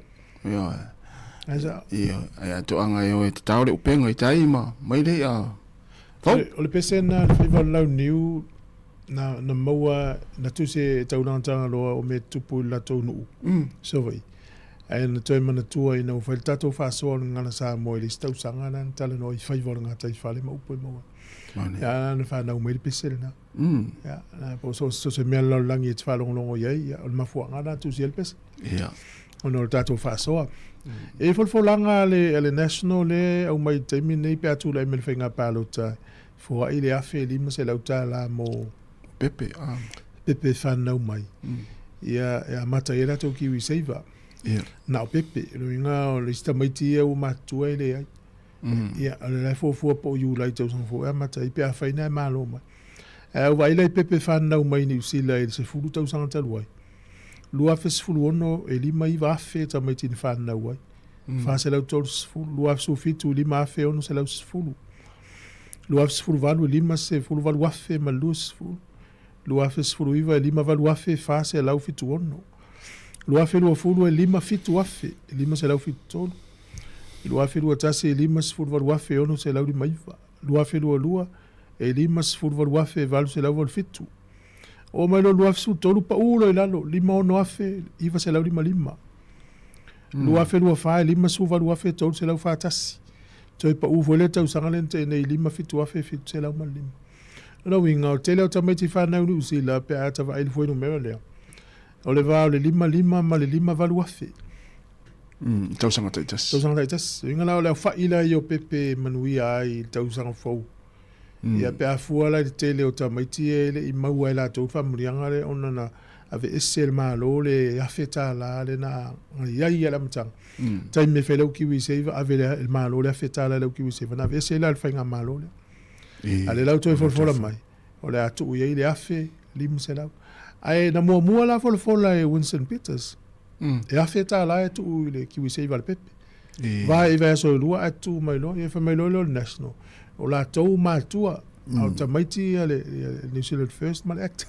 Ia. Ia, ai to anga yo te tau le upenga i tai ma mai le a. O le pese na fai val lau niu na maua na tu se tau langa tanga loa o me tupu la tau nu. So vai. Ai na toi mana tua ina ufai tato fa soa ngana Sāmoa i le stau sanga na tala no i fai val ngata i fale ma upu maua. Ja, na fa na umeli pesel na. Ja, na po so se mea lo langi e tfa longo ye, ya ma fu ngana tu siel pes. Ja. Ono tato fa so. E fol langa le national le au mai temi nei pe atu le mel fenga palota. Fo ile afe li mo se lauta la mo Pepe Pepe fa na mai. Ya mata era to ki wi save. Ja. Na Pepe, lo inga le sta mai ti e o matu ile ai. Ia, le fo po you like to fo e mata i pe a faina malo ma. O vai le Pepe fan na mai ni usila e se fulu tau sanga talwai. Lua fes fulu ono e lima i va fe ta mai tin fan na wai. Fa se lau tol fulu lua so fitu lima fe ono se lau fulu. Lua fes fulu valu lima se fulu valu afe ma lus fulu. Lua fes fulu iva lima valu afe fa se lau fitu ono. Lua fe lua fulu e lima fitu afe, lima se lau fitu tolu. Lua fe lua tase lima se fulu valu afe ono se lau lima iva. Lua fe lua e lima se fulu valu afe valu se lau valu fitu. O mai lo lua fe tolu pa ulo i lalo, lima ono afe, iva se lau lima. Lua fe lua fa e lima se fulu valu afe tolu se lau fa tasi. Toi pa ufo le tau sangalente nei lima fitu afe fitu se lau lima. Lau winga o tele o tamaiti whanau ni usila pe a tawa ili fuenu mea lea. O le vao le lima ma le lima valu afe. Tausanga taitas. Tausanga taitas. Inga lao leo whaila i o Pepe manuia ai tausanga fau. Ia pe a fuala i tele o tamaiti e le i maua e la tau whamurianga le ona na ave ese le malo le afeta la le na iai ala matanga. Tai me fe leu kiwi seiva ave le malo le afeta la leu kiwi seiva na ave ese la le whainga malo le. Ale lau toi folfola mai. O le atu iai le afe lim se lau. Ai na mua la folfola e Winston Peters. E afeta la e tu le kiwi seiva le Pepe. Vai e vai so lua atu mai lo e fa mai lo le national. O la tau matua au tamaiti le New Zealand First mal act.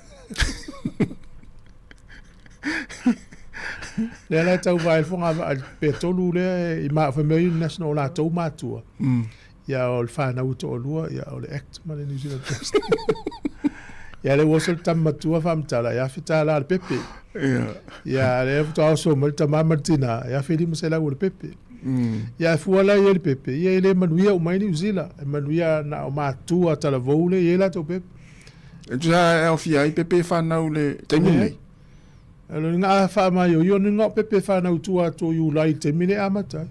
Le la tau vai fonga pe tolu le i ma fa mai national la tau matua. Ya o fa na uto o lua ya o le act mal New Zealand First. Ya le wasol tamatua fam tala ya fitala al Pepe. Ya le to so mal tamamartina ya fili musela o Pepe. Ya fuala ye Pepe ye le manuia o mai New Zealand manuia na o matua tala vole ye la to Pepe. Já é o fiai Pepe fa na le temine. Alo nga fa ma yo nga Pepe fa na tua to you like temine amata.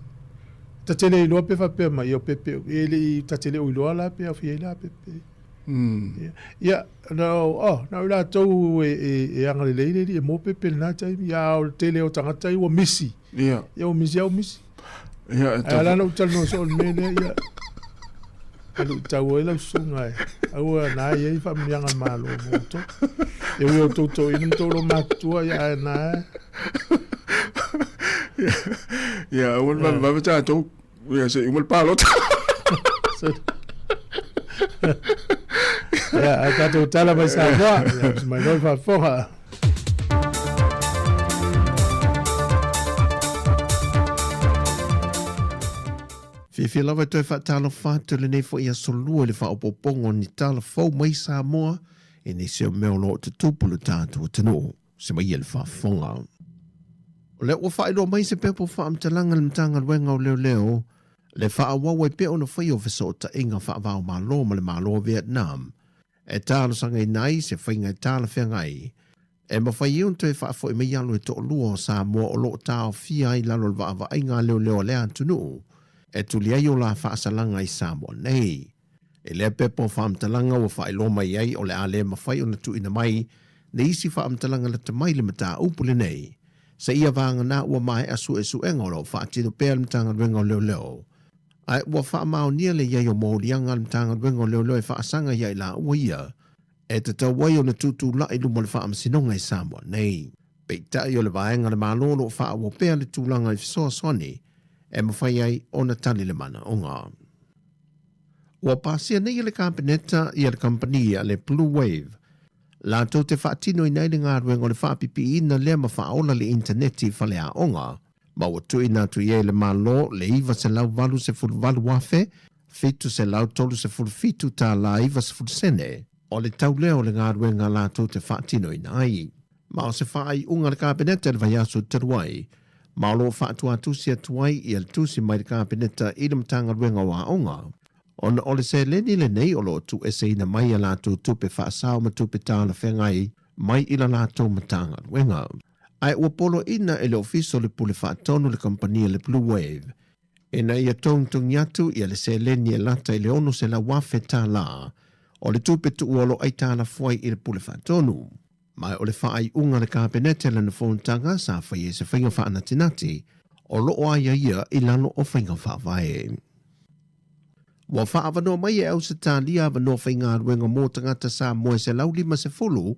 Ta tele lo pe fa pe ma yo Pepe ele ta tele o lo la pe fi la Pepe. Ya no la to e anga le le mo Pepe na tai ya o tele o tanga tai o misi. Ya o misi Ya ala no tal no so mene ya. Alu tau e lau sunga e. Au na e fa mianga malo moto. E ui o toto inum tolo matua ya na. Ya, un va ta to. Ya se un palo. Ya, a tato tala mai Sāmoa. Ya, mai noi fa foha. Fia lawa toi whaatalo whātu le nei fo ia solua le whaopopongo ni tala fau mai Sāmoa e nei seo meo lo te tupulu tātua tano se mai ele whaafonga. O le ua whaeroa mai se pepo whaamtalanga le mtanga luenga o leo le whaawawa i peo na whai o fiso o ta inga whaavao malo ma le malo Vietnam e tālo sanga i nai se whainga i tāla whiangai e mawhai iun toi whaafo i mei alu e to lua o Sāmoa o lo tāo fia i lalo le waava inga leo lea tunu e tuli ai o la whaasalanga i Sāmoa nei. E lea pepo whaamtalanga o whaelo mai ai o le ale mawhai o na tu ina mai ne isi whaamtalanga le tamai le mata upule nei. Sa ia vanga na ua mai asu e su engolo whaatino pēr mtanga renga o leo. Ai ua whaamao nia le iai o mōrianga mtanga renga o leo e whaasanga iai la ua ia. E te tau wai o na tutu lai lumo le whaamasinonga i Sāmoa nei. Peitai o le vaenga le malolo o whaawo pēr le tūlanga i fisoa soni e mawhai ai o na tali le mana o ngā. Ua pāsia nei le kāpeneta i le kampania le Blue Wave La tau te whaatino i nei le ngā ruenga o le whaapipi ina lea ma whaola le interneti whale a onga. Ma watu ina tu ie le malo le iwa se lau walu se fulu walu wafe, fitu se lau tolu se fulu fitu tā la iwa se fulu sene. O le tau leo le ngā ruenga la tau te whaatino i nai. Ma o se whaai unga le kabineta le vaiasu taruai. Ma o lo whaatu atusi atuai i al tusi mai le kabineta i le matanga ruenga wa onga. Ona ole se leni le nei o lo tu ese ina mai a la tau tupe whaasao ma tupe tā la whengai mai ila la tau matanga ruenga. Ai ua polo ina e le ofiso le pule whaatonu le kompania le Blue Wave. E na ia tongtongi atu ia le se leni e lata i le ono se la wafe tā la. O le tupe tu uolo ai tā la fuai i le pule whaatonu. Mai o le whaai unga le kabinete le na whontanga sa whai e se whainga whaanatinati. O loo aia ia i lano o whainga whaavae. Wa whaavanoa mai e au se tā lia avanoa whainga ruenga mō tangata Sāmoa se lau lima se fulu.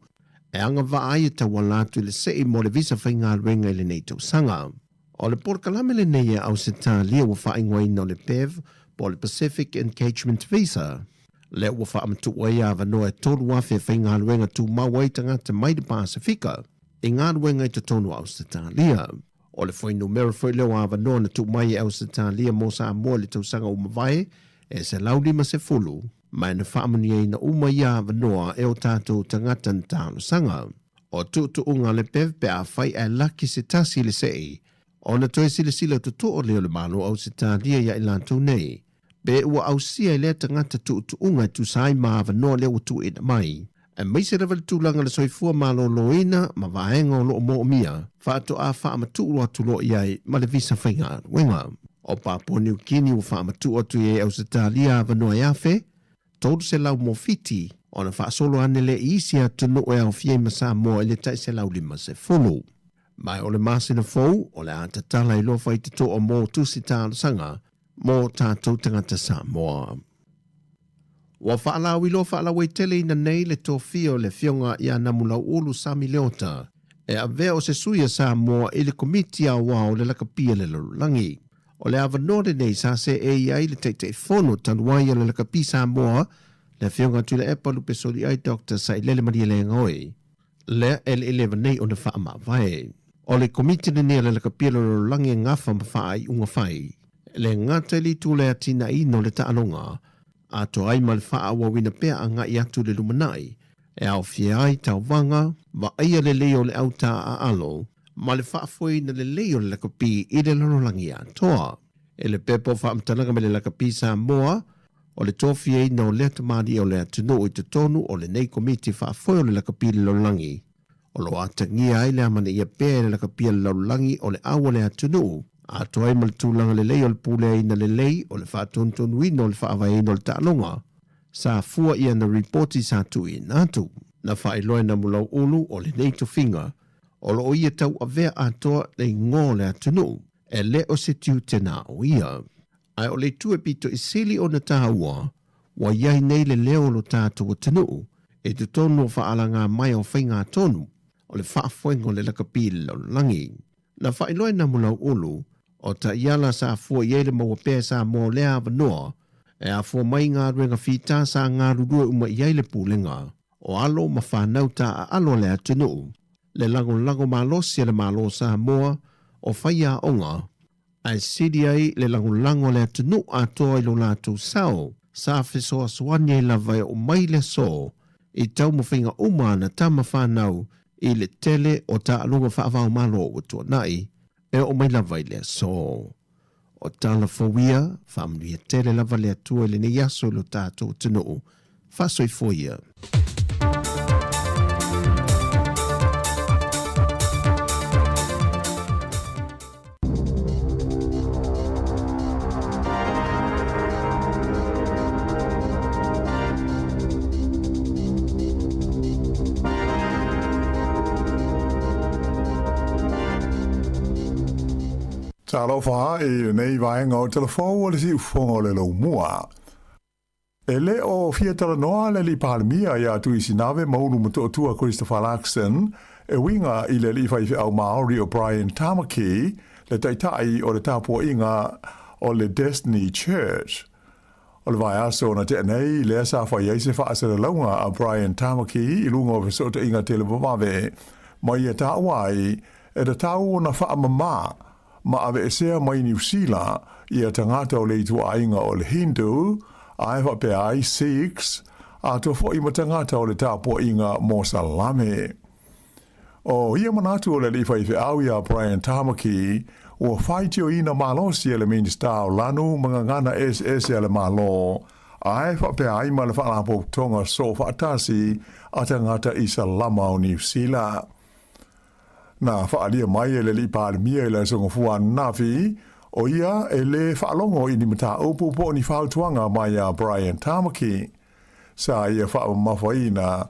E anga vaai e tawa latu le sei mo le visa whainga ruenga i le nei tau sanga. O le porkalame le nei e au se tā lia wa whaingwa ina le PEV po le Pacific Engagement Visa. Le ua whaamatu wai avanoa e tolu wafe whainga ruenga tu mawai tangata mai de Pasifika. E ngā ruenga i te tonu au se tā lia. O le whai numero whai leo avanoa na tu mai e au se tā lia mo Sāmoa le tau sanga umawai e se lau lima se fulu. Mai na whaamani e na uma ia avanoa e o tātou tangata na tālo sanga. O tutu unga le PEV pe a whai e laki se tasi le sei. O na toi sila sila tutu o leo le malo au se tā lia ia ilantou nei. Be ua au sia i lea tangata tutu unga tu sai ma avanoa leo tu ina mai. E mai se rewa le tūlanga le soifua malo loina ma vaenga o loo mo o mia. Whaato a whaamatu ua tu lo iai ma le visa whainga wenga. O Papua New Guinea ua whaamatu atu e au se tā lia avanoa iafe. Tolu se lau mo fiti, o na whaasolo anele isia tunu e au fiei ma Sāmoa i le tai se lau lima se fulu. Mai o le masina fou, o le atatala i lo whai te to o mō tusi tāla sanga, mō tātou tangata Sāmoa. Wa whaalau i lo whaalau e tele ina nei le tō fio le fionga i a namulau ulu Sami Leota, e a vea o se suia Sāmoa i le komiti a wao le lakapia le lalulangi. O le avanore nei sa se e iai le teite fono tanuai le lakapi Sāmoa, le fionga tu le epa lupe soli ai Dr. Sailele Maria le ngoi. Le ele eleva nei o na wha ama vai. O le komiti le nea le lakapi le langi ngafa ma wha ai unga whai. Le ngata li tu le atina ino le taanonga, a to ai ma le wha awa wina pea a ngai atu le lumanai, e au fie ai tau wanga, wa aia le leo le auta a alo, ma le whaafoi na le leo le lakapi i le lololangi a toa. E le pepo whaamtanaga me le lakapi Sāmoa, o le tofi e no le tamari o le atunu i te tonu o le nei komiti whaafoi o le lakapi le lololangi. O lo atangia ai le amana ia pēr le lakapi le lololangi o le awa le atunu, a toa ma le tūlanga le lei o le pule ina le lei o le whaatontonu ino o le whaawai ino le tālonga. Sa fua ia na reporti sa tu i nātu, na whaeloe na mulau ulu o le nei tofinga, o lo ia tau a vea atoa le ngō le atunu, e le o se tiu tena o ia. Ai o le tue pito i sili o na tāua, wa iai nei le leo lo tātou o tenu, e tu tonu o whaalanga mai o whainga tonu, o le whaafuengo le lakapi le langi. Na whaeloe na mulau ulu, o ta iala sa fua iele maua pēr sa mō lea avanoa, e a fua mai ngā ruenga whita sa ngā rurua uma iele pūlenga, o alo ma whanau ta a alo lea tunu, le lango malosi le malo sa moa, o whaia onga, ai sidi ai le lango le tunu a toa i lo lātou sao, sa whesoa suanye la vai o mai le so, i tau mo whinga umana tama whanau, i le tele o ta alunga whaavao malo o tua nai, e o mai lava i le so. O tala fawia, whaamnui e tele lava le atua le ne yaso lo tātou tunu, whasoi foia. Talofa e nei vaenga o telefon o le si ufonga o le lau mua. E le o fiatala noa le li palmia ia tu isi nave maunu mato tua Christopher Laxon e winga i le li fai au Maori o Brian Tamaki le taitai o le tapua inga o le Destiny Church. O le vai aso na te nei le sa fa ye se fa se longa a Brian Tamaki I lungo ve so te inga tele vave mai e ta wai e de tau na fa mama ma ave se mai New Zealand ia tangata o le tu ainga o le Hindu ai fa pe ai 6 a to fo I matangata o le tapo inga mo salame o ia manatu o le li fa I au ia Brian Tamaki o faitio ina malo si ele minista o lanu mangangana SS ele malo ai fa pe ai ma le fa la po tonga so fa tasi atangata isa lama o New Zealand na fa alia mai ele li pa mia ele so ngofua nafi o ia ele fa longo ini mata opo po ni fa tuanga mai a Brian Tamaki sa ia fa mafaina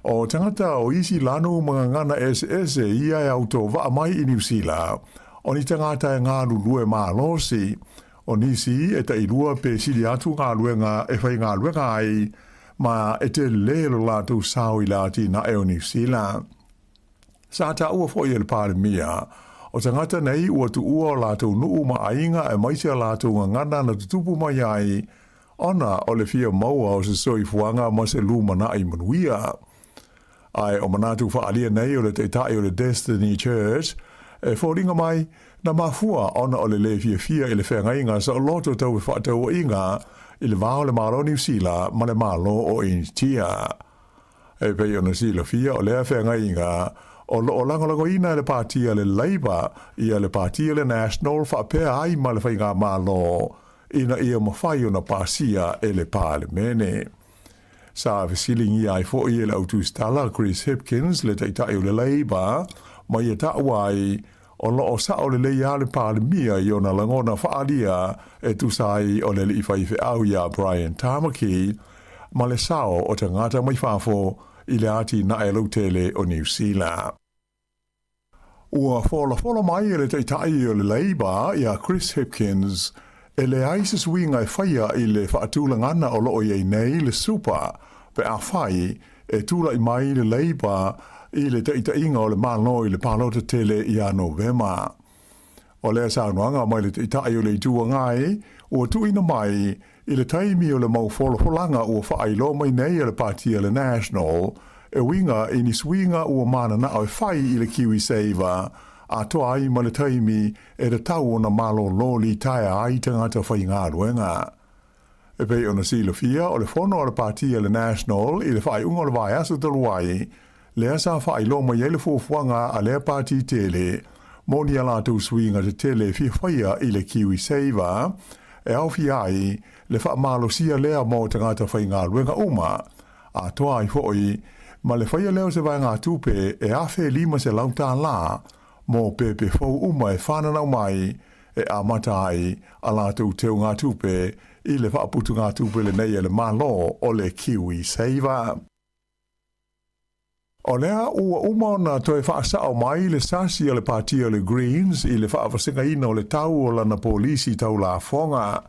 o tangata o isi lanu mangangana SS ia e auto va mai I New Zealand o ni tangata e ngā lulue mā losi, o nisi e ta irua pe siri atu ngā luenga e whai ngā luenga ai, ma e te lelo lātou sao I lāti na e o New Zealand. Sa ta ua fo I le pāle mia, o tangata nei ua tu ua o lātou nuu ma ainga e maisia lātou ngana na tutupu mai ai, ona o le fia maua o se soi fuanga ma se luma na I manuia. Ai o manatu wha alia nei o le te tai o le Destiny Church, e fōringa mai, na mafua ona o le le fia I le whenga inga sa o loto tau e whaatau o inga I le vāo le mālo New Zealand ma le mālo o Intia. E pei ona sila fia o lea whenga inga o langolango ina le pātia le Labour ia le pātia le National whaapea ai ma le whainga mālo ina ia mawhai ona pāsia e le pāle mene. Sa visilingi ai fo I le autustala Chris Hipkins le taitai o le Labour mai e ta'wai o lo o sa o le leia le pālemia I ona langona whaalia e tusai o le iwhaiwhi au ia Brian Tamaki ma le sao o te ngata mai whafo I le ati na e lautele o New Zealand. Ua whola mai e le teitai o le Labour ia Chris Hipkins e le aisis winga e whaia I le whaatulangana o loo iei nei le super pe a whai e tula I mai le Labour I le teita inga o le malo I le palota tele I a Novema. O lea saunoanga mai le teita o le tua ngai, ua tuina mai I le taimi o le mau folanga ua whailo mai nei le partia le National, e winga I ni swinga ua mana na o whai I le Kiwi Saver, a toa ai ma le taimi e le tau o na malo loli taia ai tangata whai ngā ruenga. E pei ona sila fia o le fono o le partia le National I le whai unga o le vai aso taluai, lea sa whailo mai ele fuafuanga a lea pāti tele, moni ala tau swinga te tele fia whaia I le Kiwi Saver, e au fi ai le wha malo sia lea mo tangata whai ngā ruenga uma, a toa I foi, ma le whaia leo se vai ngā tupe e awhe lima se lauta la, mo pepe fau uma e whananau mai, e a mata ai a la tau teo ngā tupe, I le wha putu ngā tupe le nei e le malo o le Kiwi Saver. O lea ua uma na toe whaasao mai le sasi o le pātia o le Greens I le whaawasinga ina o le tau o lana polisi tau la fonga.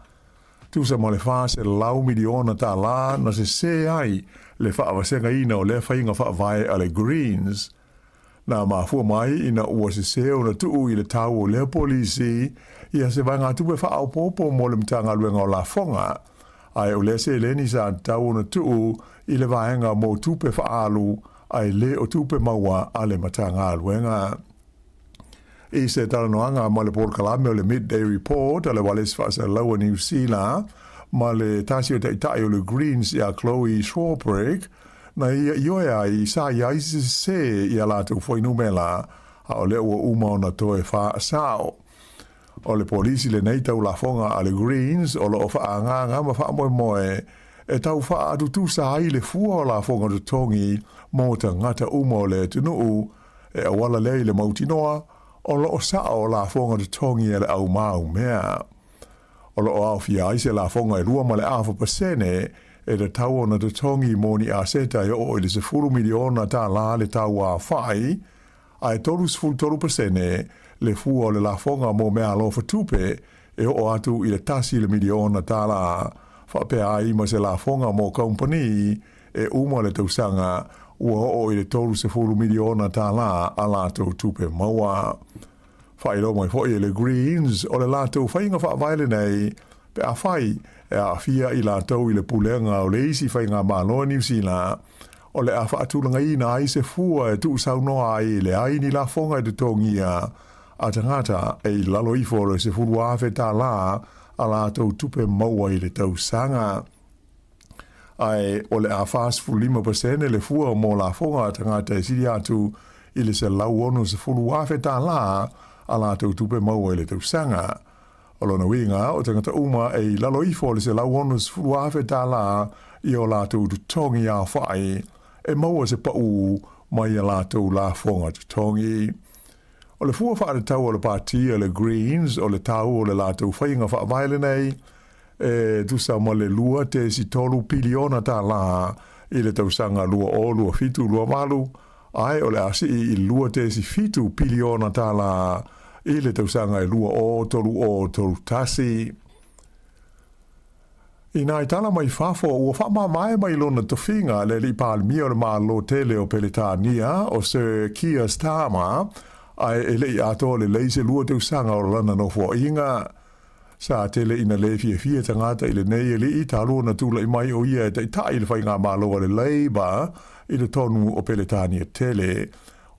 Tusa mo le whaase lau miliona tā la na se ai le whaawasinga ina o le whainga whaavai o le Greens. Na mafua mai ina ua se o na tuu I le tau o le polisi ia se vai ngā tupe whaau popo mo le mtanga luenga o la fonga. Ai o le se leni sa tau o na tuu I le vaenga mo tupe whaalu ai le o tupe maua a le matanga aluenga. I se talanoanga ma le Port Kalame o le Midday Report a le wales whaasa laua New Zealand ma le tasi o teitai o le Greens I a Chloe Swarbrick na ia ioe ai sa iai se I a lātou whainumela a o le ua uma o na toe wha sao. O le polisi le nei tau la fonga a le Greens o lo o wha nganga ma wha moe moe e tau wha atu tu sa ai le fua o la fonga tu tongi mō ta ngata uma o le tunuu e awala lei le mautinoa o lo o saa o la fonga tu tongi e le au mau mea. O lo o au fia ai se la fonga e rua ma le awha pasene e le tau o na tu tongi mōni a seta e o le se furu miliona ta la le tau a whai a e toru sfulu toru pasene le fua o le la fonga mō mea lo tupe e o atu I le tasi le miliona ta la whapea ai ma se la fonga mō company e uma le tausanga ua o I le toru se furu miliona tā la a lātou tupe maua. Whaero mai fo I le Greens o le lātou whainga whaavaile nei pe a whai e a fia I lātou I le pulenga o le isi whai ngā māloa New Zealand, o le a whaatulanga I na ai se fua e tu sau noa ai le ai ni la fonga e te tongia a tangata e lalo I fōre se furu awhe tā la a lātou tupe maua I le tau sanga. Ai o le a fast fu 5% le fua o mō la fonga a tangata e siri atu I le se lau ono se furu awhe tā la a lātou tupe maua I le tau sanga. O lona winga o tangata uma e lalo I fōre se lau ono se furu awhe tā la I o lātou tu tongi a whai e maua se pau mai a lātou la fonga tu tongi. O le fua whaare tau o le pātia le Greens o le tau o le lātou whainga whaavaile nei e tusa ma le lua te si tolu piliona tā la I le tausanga lua o lua fitu lua malu ai o le asi I lua te si fitu piliona tā la I le tausanga I lua o tolu tasi. I nai tala mai whafo ua wha mai mai lona tofinga le li pālimia o le mālo tele o Peletania o Sir Keir Starmer ai e lei ato le leise lua te usanga o lana no fua inga. Sa tele ina le fia tangata I le nei e li I talo na tula I mai o ia te tai le whai ngā mālo o le Labour I le tonu o Peletania tele.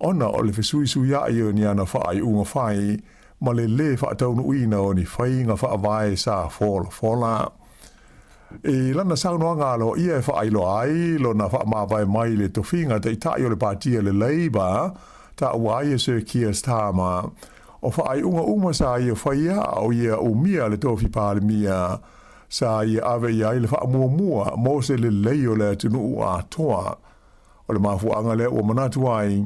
Ona o le fesui ia I o ni ana whai unga whai ma le whaataunu uina o ni whai ngā whaavai sa fola. E lana saunoa ngalo ia e whaailo ai lo na whaamawai mai le tofinga te itai o le pātia le Labour ta uai e Sir Keir Starmer o whaai unga sa ia whaia o ia umia le tofi pālimia sa ia ave ia i le whaamua mo se le leio le tunu ua toa o le mafuanga le o manatu ai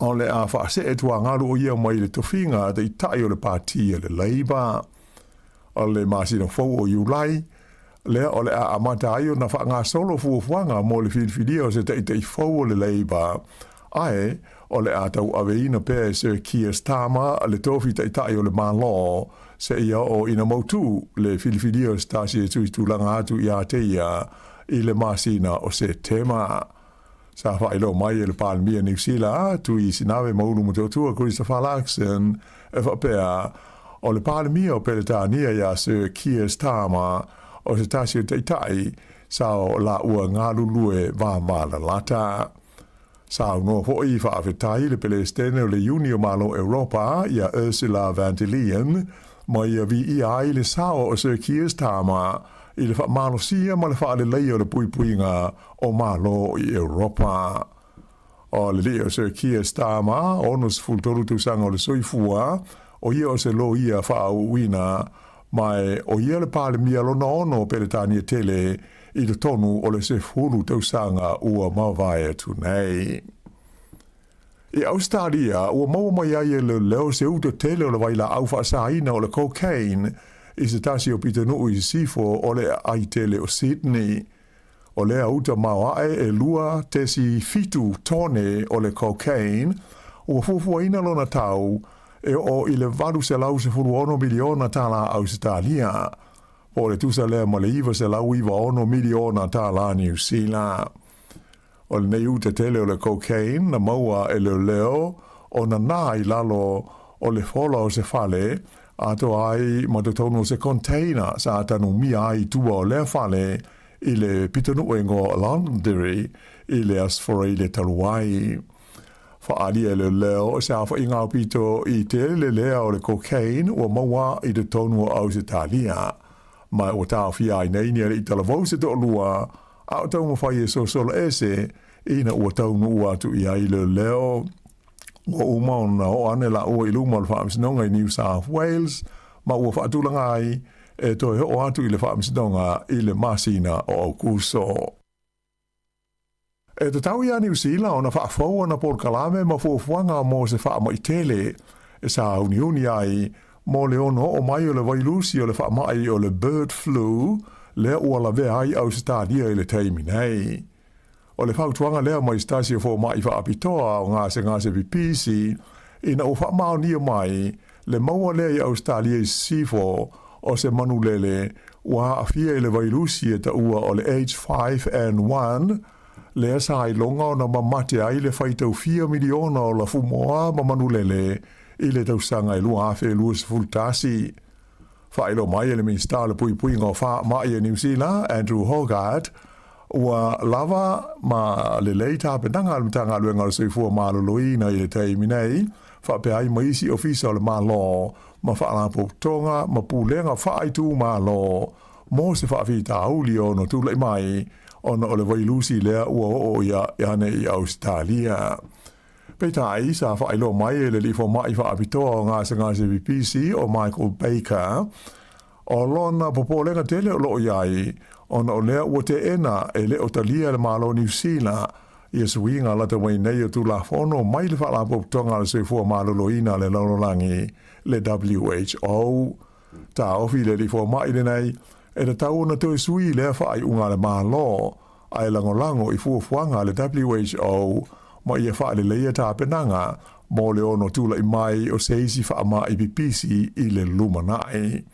o le a whaase e tua ngalu o ia mai le tofinga te itai o le pātia le Labour o le masina fau o Iulai le o le a amata ai o na wha ngā solo fuafuanga mo le whilwhilia o se te fau o le Labour. Ai, o le a tau aveina pē Sir Keir Starmer le tofi te itai o le mālo se ia o ina mautu le whilwhilia o stasi e tui tūlanga atu I a te ia I le masina o se tema. Sa whailo mai e le pālimia New Zealand tui sinawe maunu mo tautua Christopher Luxon e whapea o le pālimia o Peletania ia Sir Keir Starmer o se tasi o teitai sa o la ua ngā lulue wā mala lata. Sa o no hoi whaafetai le Palestine o le Uni o Malo Europa ia Ursula von der Leyen mai ia vi I ai le sao o Sir Keir Starmer I le whaamalosia ma le whaale lei o le puipuinga o Malo I Europa. O le leo Sir Keir Starmer onus fultoru tusanga o le soifua o ia o se lo ia whaauina mai o ia le pālimia lona ono Peletania tele I le tonu o le se fulu tausanga ua mawai atu nei. I Australia, ua maua mai ai le leo se uto tele o le waila au whaasaina o le cocaine I se tasi o pitanuu I sifo o le ai tele o Sydney. O le auta mawai e lua tesi fitu tone o le cocaine ua fufuaina lona tau e o I le valu se lau se fulu ono miliona tala Australia. O le tusa lea ma le iwa se lau iwa ono miliona tala New Zealand. O le nei uta tele o le cocaine na maua e leo o na nai lalo o le fola o se fale ato ai ma te tono se container sa atanu mia ai tua o le fale I le pitanu engo Londonderry I le asfora I le taluai. Whaali e leo se awha I ngā pito I tele lea o le cocaine o maua I te tonu o Ausitalia. Mai o tau fia I nei nere I talavau se to lua a o tau mawhai e so solo ese ina ua tau nua atu I ai leo o umauna o ane la ua I luma le whaamisinonga I New South Wales ma ua whaatulanga ai e toi ho atu I le whaamisinonga I le masina o Aukuso. E te tau ia New Zealand o na whaafau na porkalame ma fuafuanga mo se whaama I tele e sa uniuni ai mo le ono o mai o le vailusi o le whaamai o le bird flu le ua la vea ai au stadia I le teimi nei. O le whautuanga lea mai stasi o mai whaapitoa o ngase pipisi ina o whaamao nia mai le maua lea I Australia I sifo o se manulele ua afia I le vailusi e ta ua o le age 5 lea sa I longa o na mamate ai le whaitau 4 miliona o la fumoa ma manulele I le tausanga I lua afe lua se fultasi. whaelo mai ele mi stale pui ngā wha mai e New Zealand, Andrew Hogarth, ua lava ma le leita penanga al mtanga luenga le soifua maloloi na i le teimi nei, wha pe ai maisi ofisa le malo, ma wha alapo tonga, ma pulenga wha ai tu malo, mo se wha whita auli o no tūlai mai, ona o le wailusi lea ua o ia ane i Australia. Peita ai sa wha ilo mai e le lifo mai wha apitoa o ngā se BBC o Michael Baker, o lona popolenga tele o loo iai, ona o lea ua te ena e le o talia le malo New Zealand, ia suinga lata wai nei o tu la fono mai le wha la tonga le soifua malo loina le laurolangi le WHO. Ta ofi le lifo mai le nei, e le tau na tau sui lea wha ai unga le malo, ai langolango i fuafuanga le WHO, ma ia wha le leia ta penanga, mo le ono tula i mai o seisi wha ma i pipisi i le lumanai.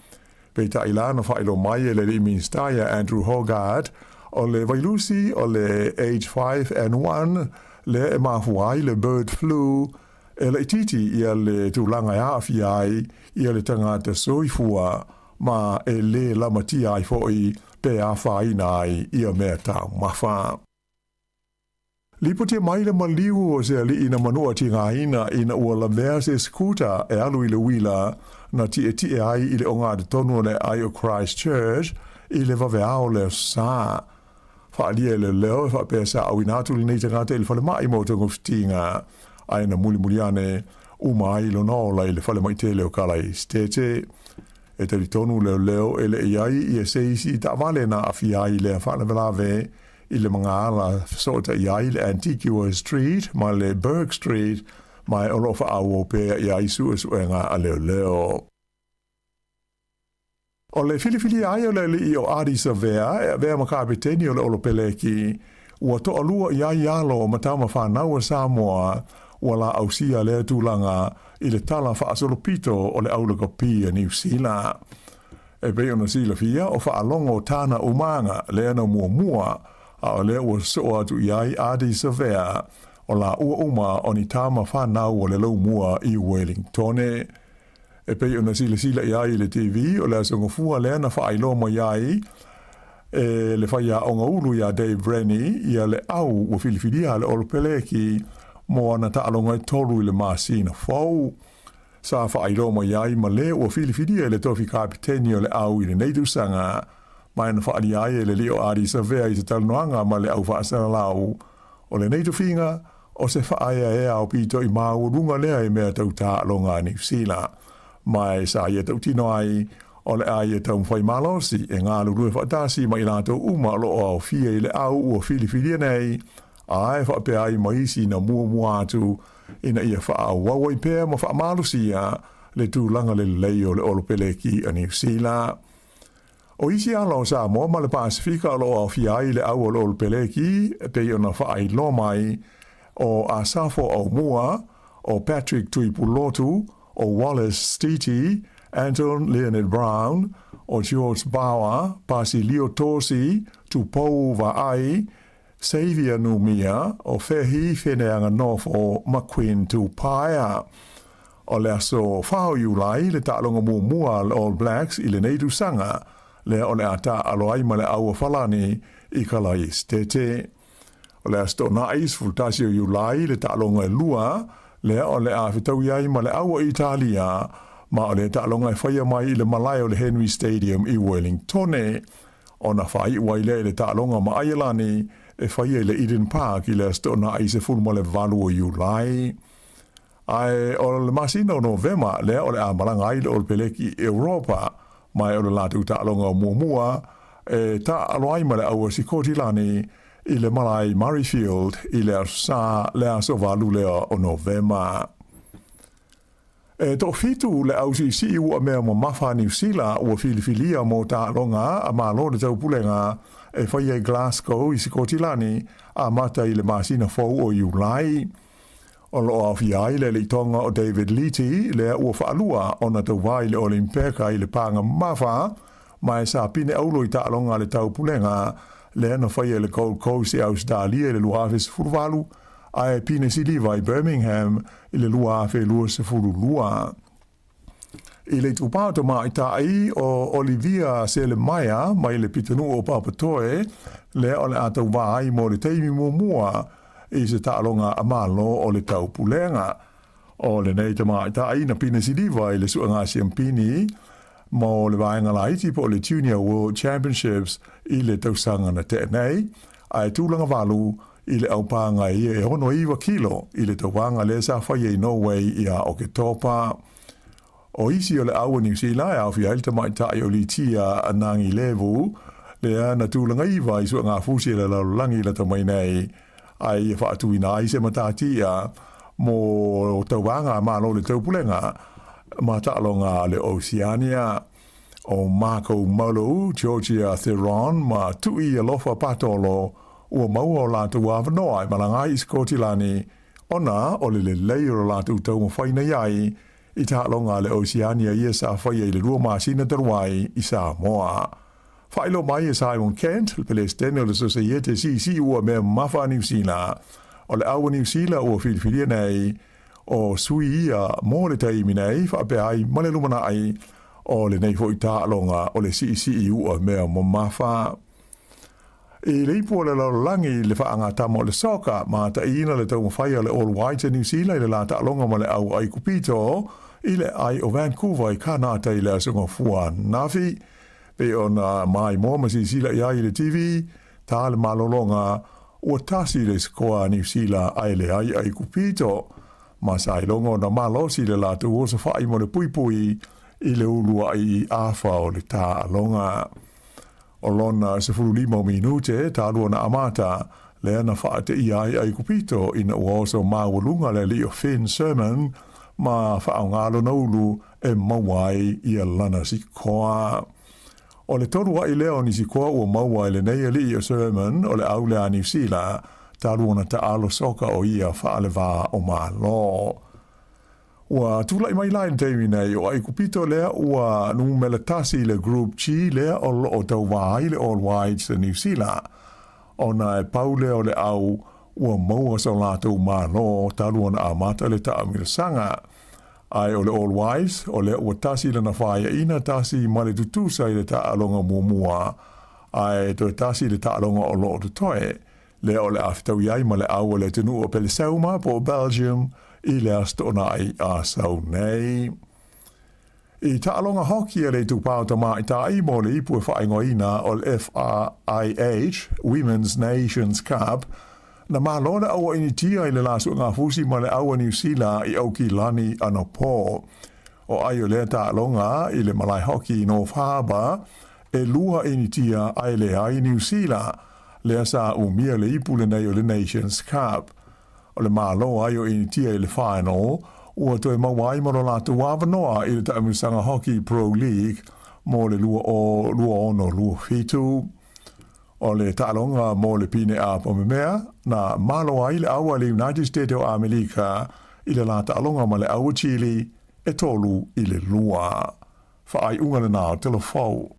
Peita ilana wha ilo mai e le minstaya Andrew Hogarth, o le vailusi o le age 5 le e mafuai le bird flu, e le ititi ia le tūlanga ia awhiai, ia le tangata soifua, ma e le lamati ai foi pe a whai nai ia mea tau mawha. Lipo te mai le maliu o se ali ina manua ti ngā ina ua la mea se skuta e alu i le wila na ti e ai i le onga de tonu le ai o Christchurch i le vaveao le sā. Whaalia le leo e whapesa au inatu le nei te ngāte le whale mai mo te ngoftinga ai na muli ane umai lo nola i le whale mai te leo kalai stete. E te tonu leo e le iai i e seisi ta vale na awhiai le whale velave i le mga ala sota iai le Antigua Street, mai le Burke Street, mai o lofa au o pēa iai suenga a leo. O le filifili ai o le li o Addis Ababa, e vea makapiteni o le olopeleki, ua toa lua iai alo matama whanau a Sāmoa, ua la ausia le tūlanga i le tala whaasolopito o le aulakapi a New Zealand. E pei ona sila fia o whaalongo tāna umanga le ana mua, a o le ua soa atu iai Addis Ababa, o la ua uma o ni tāma whanau o le lau mua i Wellington. E pei ona sila iai le TV o le asongofua le ana whaailomo iai, e le whaia onga ulu ia Dave Rennie, ia le au ua filifidia le olopeleki, mo ana taalonga i tolu i le masina fau. Sa whaailomo iai ma le ua filifidia le tofi kapiteni o le au i le neidusanga, mai na whaari ai e le leo Addis Ababa i te talanoanga ma le au whaasana lau, o le neituwhinga, o se whaaya e au pito i maurunga lea e mea tau taalonga New Zealand. Mai sa ia tau tino ai, o le ai e tau mwhai malosi, e ngā lurue whaatasi ma i lātou uma lo o au fia i le au ua filifidia nei, ai whaape ai maisi na mua atu, ina ia whaau wawai pēr ma whaamalosi ia, le tūlanga le leo le olopeleki a New Zealand. O isi alo Sāmoa ma le Pasifika lo au fia i le au o le olopeleki, pe ona whaai lo mai, o Asafo au mua, o Patrick Tuipulotu, o Wallace Stiti, Anton Leonard Brown, o George Bauer, Basilio Tosi, Tupou Va'ai, Xavier Numia, o Fehi Wheneanga North o McQueen Tupaia. O le aso whao iulai le ta'alonga mua le All Blacks i le neidu sanga, le o le ata aloai ma le aua whalani i kalai stete. O le asto nais fultasio iulai le ta'alonga lua, le o le awhitau iai ma le aua Italia, ma o le ta'alonga e whaia mai i le malai o le Henry Stadium i Wellington. O na whai wai le ta'alonga ma aialani e whaia i le Eden Park i le asto nais e fulma le valu o iulai. Ai o le masina o Novema le o le amalanga ai le o le peleki Europa, mai o le lātou ta'alonga o mua, e ta'aloai ma le aua Sikotilani i le malai Murrayfield i le sa le aso valu lea o Novema. E to fitu le ausi si ua mea mo mafa New Zealand ua filifilia mo ta'alonga a malo le tau pulenga e whaia i Glasgow i Sikotilani a mata i le masina fau o Iulai. O lo au fiai le tonga o David Leety le ua whaalua o na tau vai le Olimpeka i le panga mafa, mai sa pine aulo i ta'alonga le tau pulenga le ana whaia le Gold Coast i Australia le luafe se furuwalu, a e pine siliva i Birmingham i le luafe lua se furulua. I le tupā to mai tai o Olivia Selemaia, mai le pitanu o Papatoe, le o le atau wāai mo le teimi mua i se tālonga amalo o le taupulenga. O le nei te mai tai na pina sidiva i le suanga siampini, mo le vaenga laiti po le Junior World Championships i le tausanga na te nei, ai tūlanga walu i le aupanga i e hono iwa kilo i le tawanga le sa whaia i Norway i a o ke topa. O isi o le awa New Zealand au fi ailta mai tai o li tia anangi levu, le ana tūlanga iwa i sua ngā fusi le laulangi la tamai nei, ai e whaatuina ai se matatia mo tauanga malo le taupulenga, ma ta'alonga le Oceania, o Marco Molo, Georgia Theron, ma tui alofa patolo, ua maua o lātu awanoa i malangai i Skotilani, ona o le leiro lātu tau mawhaina iai, i ta'alonga le Oceania i sa whaia i le rua māsina taruai i Sāmoa. Whailo mai e Simon Kent, le Palestine o le Societe CC ua mea mawha New Zealand, o le awa New Zealand ua whiriwhiria nei, o sui ia mō le taimi nei, whape ai male lumana ai, o le nei fo i ta'alonga o le CC ua mea mawha. E le ipu o le laulangi le whaanga tamo le soka, ma ta ina le tau mawhaia le All White New Zealand le la ta'alonga ma le au ai kupito, i le ai o Vancouver i kanata i le asunga fua nafi, pe ona mai mō masi sila i ai le TV, tā le malolonga ua tasi le skoa New Zealand ai le ai kupito, ma sa ilongo na malosi le la tu osa whai mo le pui pui i le ulua i awha o le tā alonga. O lona se furu 5 minute, tā lua na amata, le ana whaate i ai kupito ina ua oso mawalunga le li o Finn Sermon, ma whaongalo na ulu e mawai i a lana si koa. O le toru wa i leo ni si koa ua mawai le nei li o Sermon o le aule a New Zealand, tā lua na ta alo soka o ia whaale wā o malo. Ua tula i mai lain teimi nei o ai kupito lea ua numela tasi le Group G lea o lo o tau wāi le All Whites New Zealand. O na e pau lea o le au ua maua sa lātou malo talua na amata le ta amirsanga. Ai o le All Whites o le ua tasi le na whaia ina tasi ma le tutusa i le ta alonga muamua. Ai to tasi le ta alonga o lo o tutoe. Le o le aftau iai ma le au le tenu o Pelisauma po Belgium i le astona ai a sau nei. I ta'alonga hoki e le tupau ta mai ta i mo le ipu e whaingoina o le FIH, Women's Nations Cup, na malona awa ini tia i le lasu ngā fusi ma le awa New Zealand i auki lani ano pō. O ai o le ta'alonga i le malai hoki i North Harbour, e lua ini tia ai le ai New Zealand, le asa umia le ipu le nei o le Nations Cup. O le malo ai o ini tia i le final, ua toi mawai maro lātu wāwanoa i le taamisanga Hockey Pro League mō le lua ono lua fitu. O le ta'alonga mō le pine a pomemea, na malo ai le awa le United States o Amerika i le la ta'alonga ma le awa Chile e tolu i le lua. Whaai unga le nāo telefou.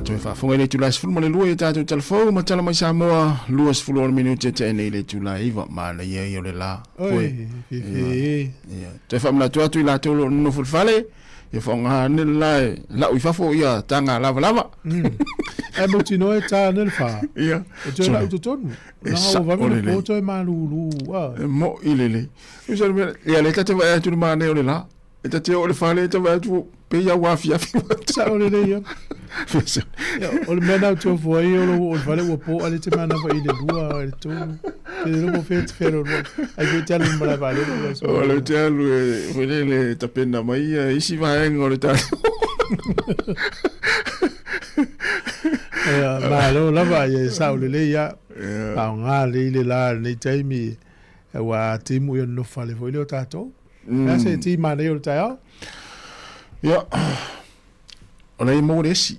Toi fa fonga le tula sfulu le lua ta tu telefon ma tala mai Samoa lua sfulu minute te nei le tula iva ma le ye le la. Oi. Toi fa mla tu la tu no ful fale e fonga ne la u fa fo ia tanga lava. E mo tino e ta nel fa. Ia. O te la tu ton. Na o va me po to ma lu. Mo ilele. U sa le le ta te va tu ma ne o le la. E ta te o le fale te va tu pe ia wa fia. Sa o le ia. O le mena tu foi o vale o po ale te mana vai le lua e tu te no fet fero ai que tell me la vale o le tell le tapena mai isi vai en o le tal ma lo la vai sa o le ya pa nga le la ni taimi wa timu yo no fale foi le tato ase ti ma le o taio ya o le mo resi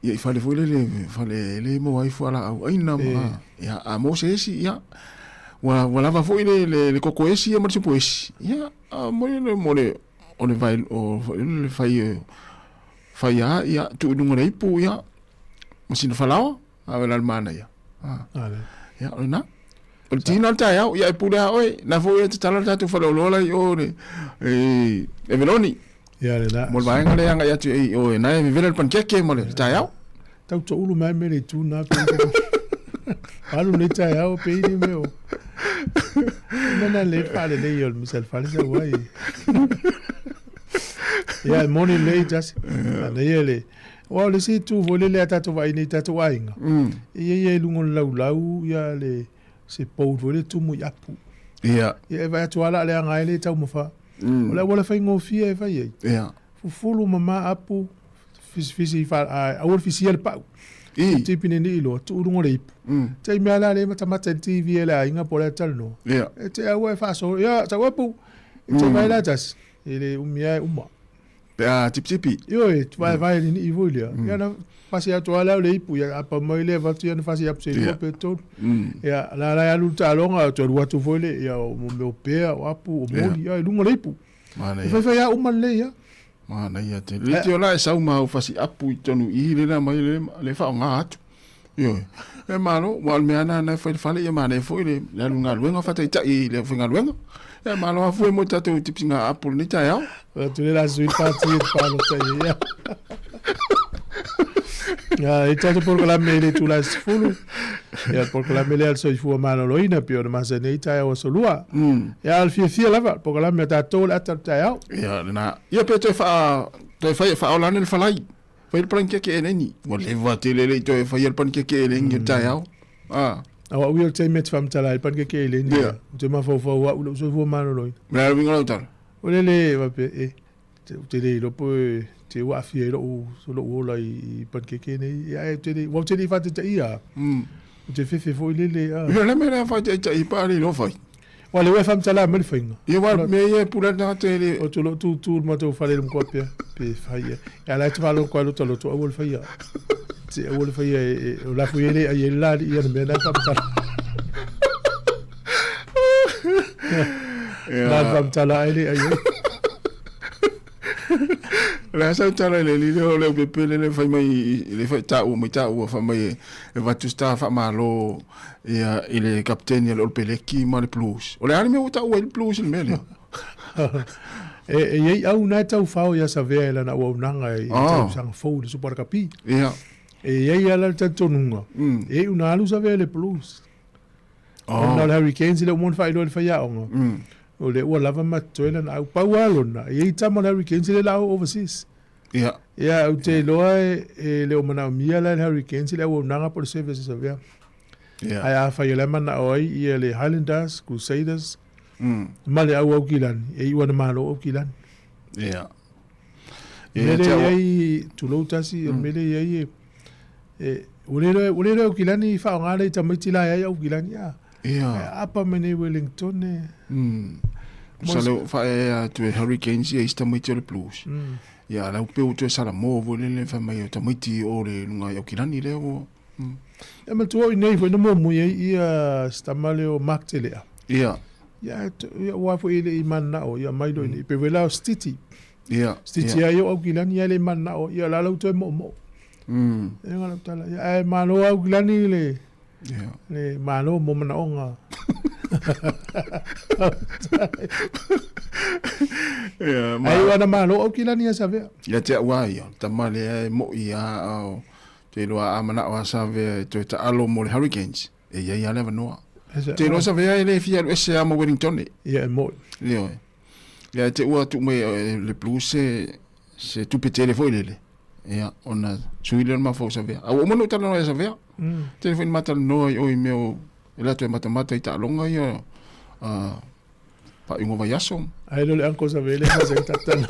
ia fale foi le mo ai fala au aina ma ia a mo se si ia wa lava foi le coco esi e marche poesi ia a mo le o le vai o le fai Fai ia tu dunga nei pu ia. Masina falawa awela mana ia. Ya ona. O tina ta ia ia pu da oi na fo ia tala ta tu falolola yo ne. E veloni. Ya le Mo vai ngale anga ia tu o na e vele pankeke mo le ta ia. Tau to ulu mai mele tu na pe. Alu ne ta ia o pe ni meu. Mana le fale le yo misal fale sa wai. Ya moni le just na yele. Wa le si tu vole le tatu vai ni tatu ainga. Ye lungon lau ya le se pou vole tu mu yapu. Ya. Ye va tu ala le ngai le tau mafa. Ola wala fai ngofia e fai ye. Ya. Fulu mama apu fisi fa a wol fisi el pau. Tipi ni lo tu rungo le ipu. Te me ala le mata TV la inga pola tal no. Ya. Te awe fa so ya ta wapu. Te vai la tas. Ele umia uma. Ya tipi. Yo vai ni ivolia. Ya na fasi atu ala le ipu ya apa mo ile va tu ya fasi ap se lo peto. Ya la luta longa tu watu vole ya mo me pea wapu o mo ya lungo le ipu. Mana ya. Fa ya uma le ya. Mana ia te liti ola e sau mau fasi apu I tonu I le na mai le fa nga atu. Yo. E malo wal me ana na fa fale ia mana e foi le lunga luenga fa ta I le finga luenga. E malo a foi mo tatu tipinga apu ni ta ya. Tu le la sui parti pa lo ta ia. Ya e tatu por la mele tu la fulu. Ya por la mele al so fu malo loina pio de masene ta ya so lua. Ya al fia lava por la meta tol at ta ya. Ya na ia pe to fa ola nel falai. Fa il panke ke neni. Wal le va te le to fa il panke ke neni ta ya. Awa wil te met fam tala il panke ke neni. Te ma fo wa so fu malo loina. Na winga tal. Ole le va pe te le lo po te wa fia lo so lo ola I panke ke nei ya te le wa te le fa te ia. Te fefe foi lele Yo le mera fa te I pari lo fai. Wa le fam tala me fainga. Yo wa me ye pula na te le o tu ma to fale mo kopia pe fai. Ya la te valo ko lo to o fai. Te o fai o la foi ele ai la I me na fam tala. La fam tala ele ai. La sa tala le le pepe le fai mai le fai ta o fa mai e va tu sta fa malo ia il capitaine lo peleki ma le plus o le arme o ta o il plus il mele e au na tau fao ya sa vela na o nanga I tau sang fo de super capi ia e ala tanto nunga e una alu sa vela plus na hurricanes le mon fai lo fai ya o le ua lava matoela na au paualo na I tamo na hurricanes le lao overseas. Ia. Ia, au te loa e le o mana mia la hurricanes le au nanga por services avea. Ia. Ai a whai lemana oi I le Highlanders, Crusaders. Ma le au kilani, e iwa na malo au kilani. Ia. Mele iei tuloutasi, mele iei ulero au kilani whao ngale I tamaitila iei au kilani ia. Ia. Apa mene Wellington e. Salo fa tu hurricanes ia sta mai le plus. Ia la pe o tu sala mo le fa mai ta mai ti o le nga yo kilani le o. E ma tu nei foi no mo ia sta male o maktele. Ia. Ia wa fo ile I manna o ia mai do ni pe vela stiti. Ia. Stiti ia o kilani ia le manna o ia la tu mo. E ngala tala ia ma no au kilani le. Ia. Le malo mo mana onga. Ia, ai wana malo o kilani ya save. Ia te wa ia, ta male mo ia au te loa amana o save to ta alo mo le hurricanes. E ia never know. Te lo save ia le fia ese amo Wellington. Ia mo. Ia. Ia te ua tu me le plus se tu pe telefone le. Ia ona suile ma fo save. Au mo no ta no save. Telefone mata no o meu ela tu mata I ta longa ia pa ingo vai aso ai lo le anko sa vele fa se tatan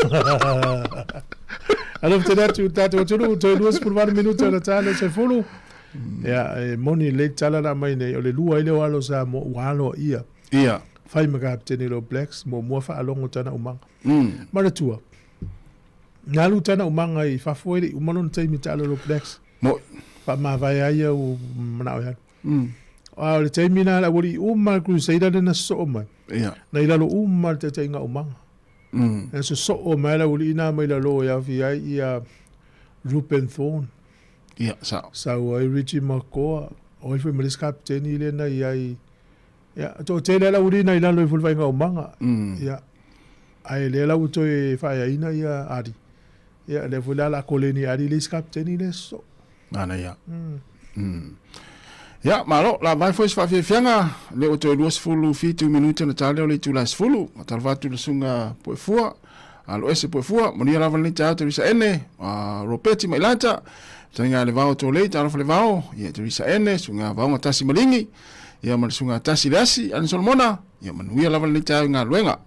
alo te datu tatu tu tu 2 por 20 minutos la tala se fulu ya moni le tala na mai nei o le lua ile walo sa mo walo ia fai maga tene lo blacks mo fa alongo tana umanga mara tua ngalu tana umanga I fa foi umano tai mi tala lo blacks mo fa ma vai ai o mana o ya le taimina la wori Crusader na so mai. Ia. Na ila lo te inga umanga. So mai la wori ina mai la lo ya fi ai ia Ruben Thorne. Ia, sa. Sa oi Richie Makoa. Oi foi malis kapteni le na iai. Ia, to te le la urina ila lo fulva nga umanga. Ia. Ai le la uto e fai ina ia ari. Ia le fula la koleni ari lis kapteni le so. Ana ia. Ia, malo, la vai foi fa fianga le o to luas fulu fitu minuto na tale o le tu las fulu. Talvatu le sunga po fua. Alo ese po fua, mo ni lava ni teatro risa ene, ropeti mai lata. Tanga le vao to le talo le vao, ia te risa ene, sunga vao ngatasi malingi. Ia mal sunga tasi dasi an solmona, ia manuia lava ni teatro nga luenga.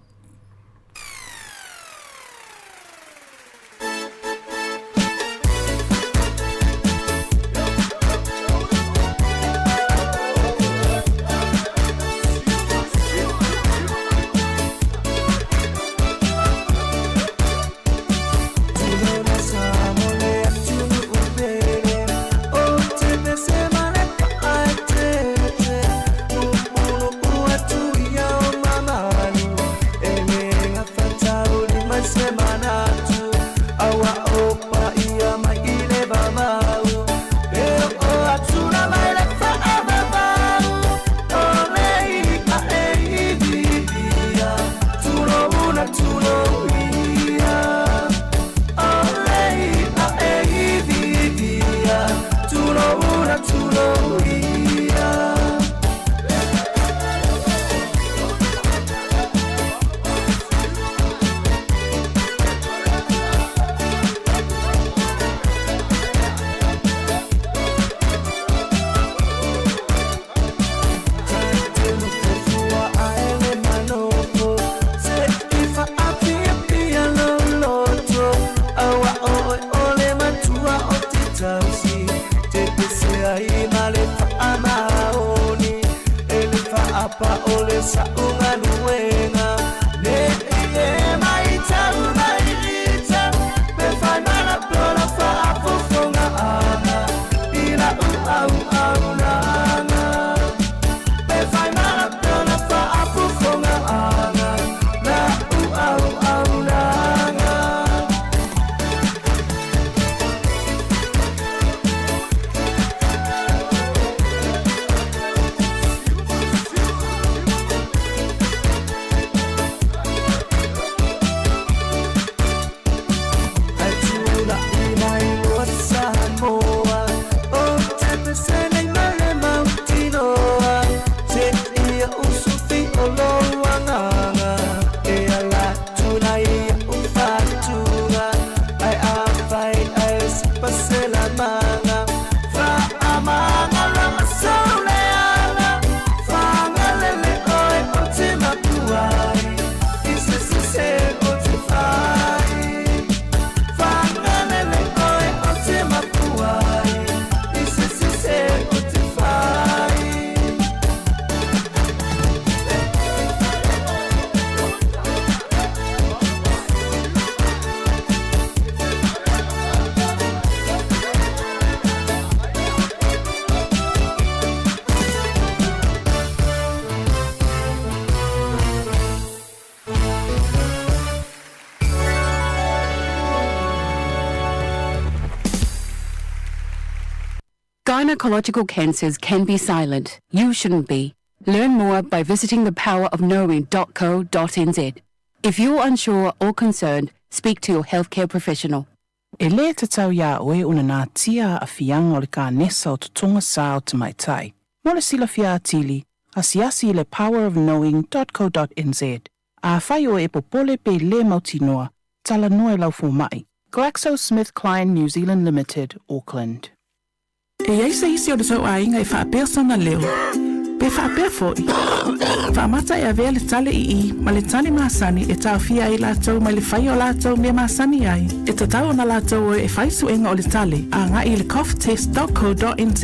Gynecological cancers can be silent. You shouldn't be. Learn more by visiting thepowerofknowing.co.nz. If you're unsure or concerned, speak to your healthcare professional. E le te tau ia oe una nā tia a fianga o le ka nesa o tutunga sā o te mai tai. Mo le sila fia atili, asiasi le powerofknowing.co.nz. A whai o e popole pe le mautinoa, tala noe lau mai. GlaxoSmithKline New Zealand Limited, Auckland. E aisa isi o le tau ainga e whaapea sana leo. Pe whaapea foi. Whaamata e avea le tale i ma le tane maasani e tau fia i lātou mai le whai o lātou me maasani ai. E tatau na lātou e whai suenga o le tale a ngā i le coughtest.co.nz.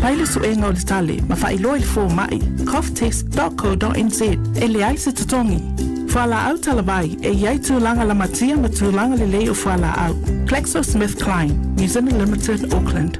Pai le suenga o le tale ma whai loa i le fō mai coughtest.co.nz e le aise tatongi. Whala au talawai e iai tūlanga la matia ma tūlanga le lei o whala au. GlaxoSmithKline, New Zealand Limited, Auckland.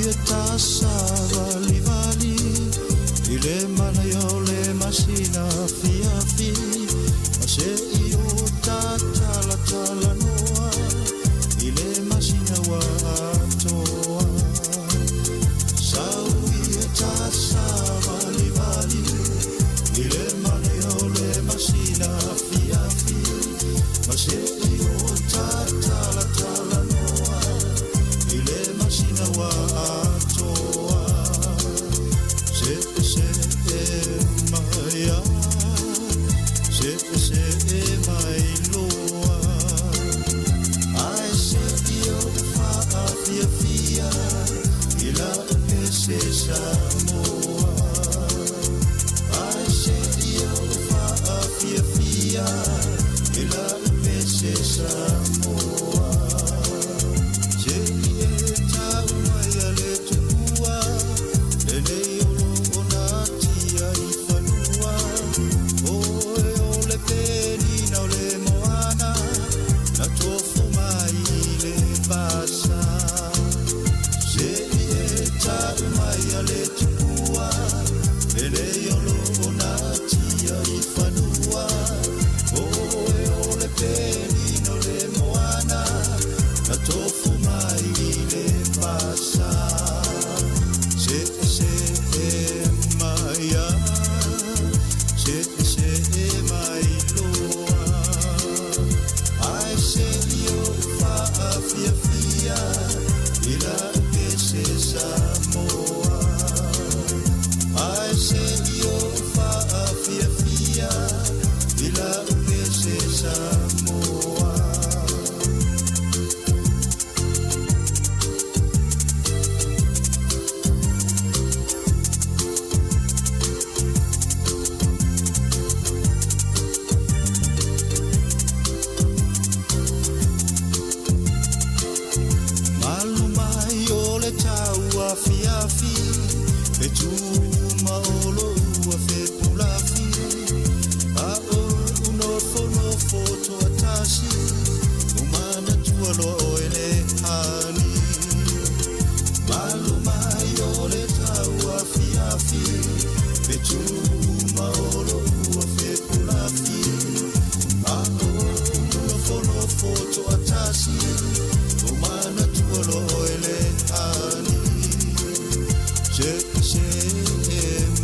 e tasa vali vali I le mana yo le masina fiafi Ma se I o tatala tala noa I le masina wa atoa Sau e tasa vali vali I le mana yo le masina fiafi Ma se I o tatala tala noa I le masina wa atoa Se maya se mai loa Ai se io fa fia fia I la se Sāmoa Ai se io fa fia fia I la se Sāmoa Se ie tau mai ale tukua E nei olo ona tia I whanua Oe o le penina o le moana Na tofu mai le basa Se ie tau mai ale tukua E nei olo ona tia I whanua Oe o le penina o le moana Na tofu mai le basa Se maya se mai loa Ai se io fa fia fia I la se Sāmoa Ai se io fa fia fia I la se Sāmoa Malumai o le taua fiafi E tu maolo ua fe pulafi A o unofo toa tasi Umana tua lo e le hani Malumai o le taua fiafi E tu maolo ua fe pulafi A o unofo toa tasi Umana tua lo e le hani Se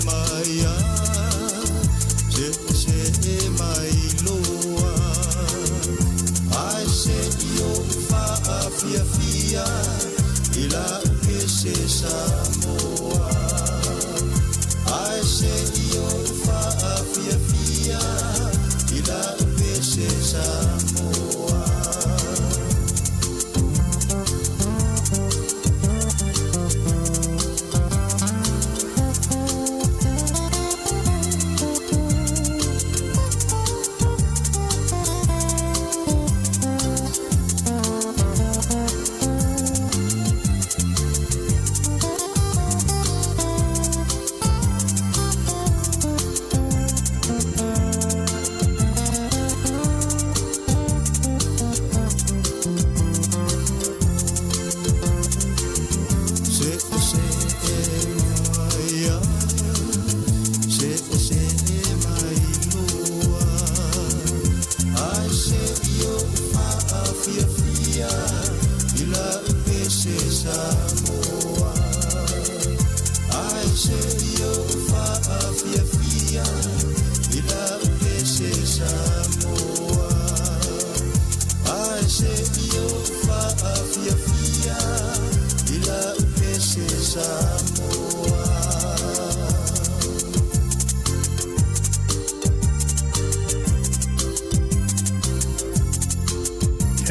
maya Se mai loa Ai se io fa fia fia I la se Sāmoa Ai se io fa fia fia I la se Sāmoa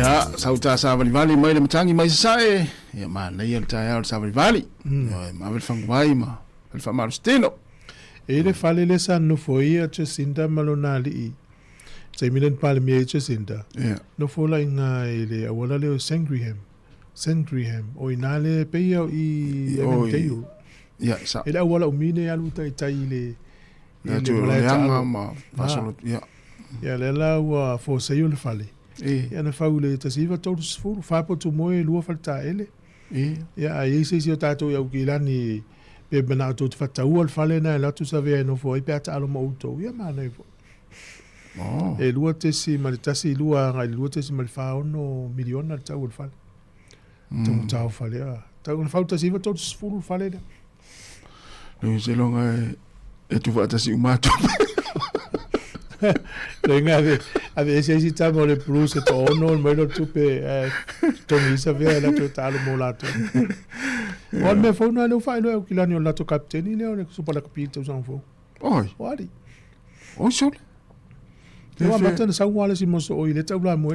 Ya, sauta sa vali mai le matangi mai sae. Ya ma nei el taia sa vali. Ma vel fangwai ma. El fa marstino. E le fale le san no foi a Jacinta Malonali. Sai milen pale mi Jacinta. No fola inga ele awala le Sandringham o inale peia I Ementeu. Ya sa. Ele awala umine alu tai le. Ya tu yanga ma vasolo ya. Ya le la wa fo sei le fale. Ya na faule ta siva todo sfuru fa po tu moe lua falta ele. Ia, e se o tātou iau ki lani pe bana to te whataua le whale na la tu sa vea no fo i pe ata alo ma utou. Ia mana i fo. E lua tesi ma le tasi lua ngai lua tesi ma le whaono miliona le tau le whale. Tau tau whale a. Tau le whau tasi iwa tau sfuru le whale na. No se longa e tu whaatasi umatu. Renga ave ese tamo le plus e to ono mai no tupe tongi sa vea la to talo mo lato. O me fo no le fai no ki lani o lato kapteni le o super la kapita usan fo. Oi. Wari. O so. Le wa batana sa wala si mo so o ile tau la mo.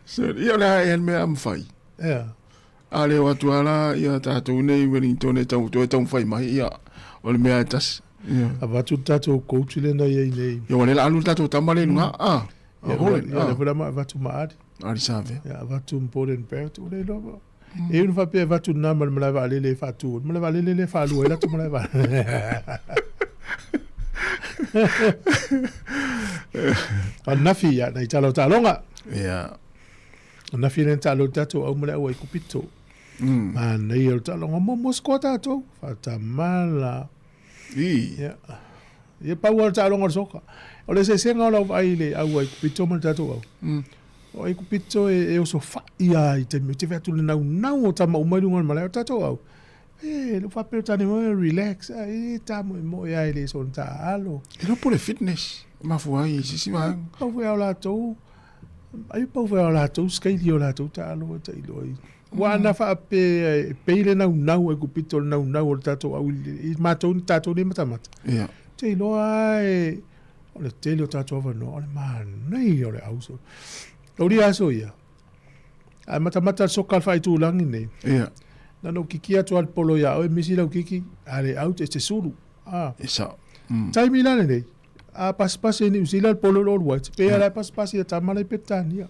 So ia la en me am fai. Yeah. Ale watu ala ia tātou nei Wellington e tau whai mai ia o le mea tas. A watu tātou coach le na iei nei. Ia wale la anu tātou tamale nunga. Ia le wala ma watu maari. Ari save. Ia watu mpore npert o le logo. E unu whapea watu na malawa alele whatu. Malawa alele whalu e latu malawa. A nafi ia nei talo talonga. Ia. A nafi nei talo tātou au male au ai kupito. Ma nei el talonga mo skota to fata mala ia pau talonga soka o le se senga o ai le au ai kupito mo tato au o ai kupito e o so fa ia i te me te vetu le nau o tama umai lunga mala tato au lo fa per tani mo relax ai tamo mo ia le son ta alo e no pole fitness ma fu ai si va pau ve ala to ai pau ve ala to skai di ala to ta alo ta iloi Wana fa pe le nau e kupito le nau o tato au i matou ni tato ni matamata. Ia. Te loa e o le tele o tato ava no, o le manei o le auso. O ri aso ia. A matamata soka alfa i tūlangi nei. Ia. Nano kiki atu al polo ia, o e misi lau kiki, ale au te suru. Isa. Tai milane nei. A paspasi ni usila al polo lor wait. Pe ala paspasi a tamala i petani ia.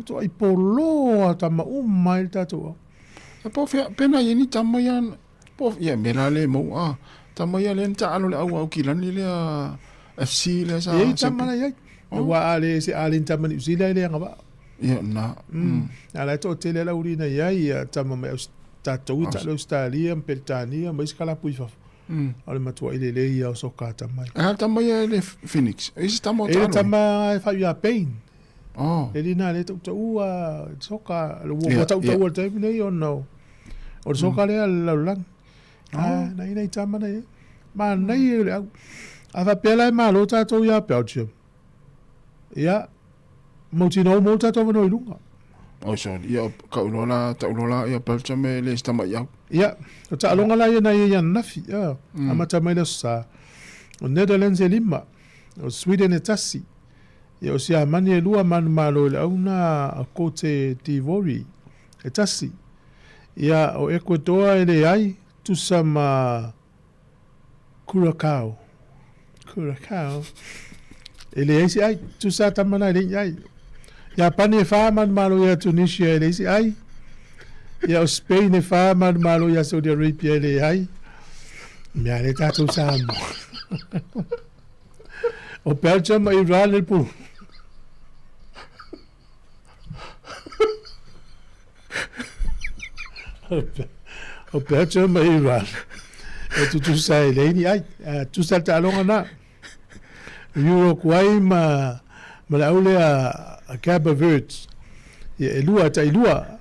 To ai polo tama mai tato. Po fe pena yeni tama yan po ya melale mo tama ya len ta alo le au kilani le FC le sa. Ye tama ya. Wa ale se ale tama ni sila le ngaba. Ya na. Ala to tele la urina ya tama me tato ta lo stalia peltania mais kala puifa. Ale matua ile le ya so ka tama. Tama ya le Phoenix. Is tama ta. Ele tama fa ya pain. Ele na le tau soka lo tau o te nei o no. O soka le la lang. Nei tama nei. Ma nei le a fa pela ma lo tau ya Belgium. Ia mo tino mo tau no lunga. So ia ka ulola ta ulola ia Belgium le stama ia. Ia ta longa la ia ia nafi. Amata mai le sa. O Netherlands e lima. O Sweden e tasi. Ia o sia mani e lua manu malo le auna a kote Tivori e tasi. Ia o Ecuador e le ai tusa ma Curacao. E le eisi ai tusa tamana le ai. Ia pani e wha manu malo ia Tunisia e le eisi ai. Ia o Spain e wha manu malo ia Saudi Arabia e le ai. Mea le tatou Sāmoa. O Belgium e Iran e pulu. O Belgium e Iran. E tu sai leni ai, tu sai ta longa na. Uruguay ma la ole a Cabo Verde. E lua ta lua.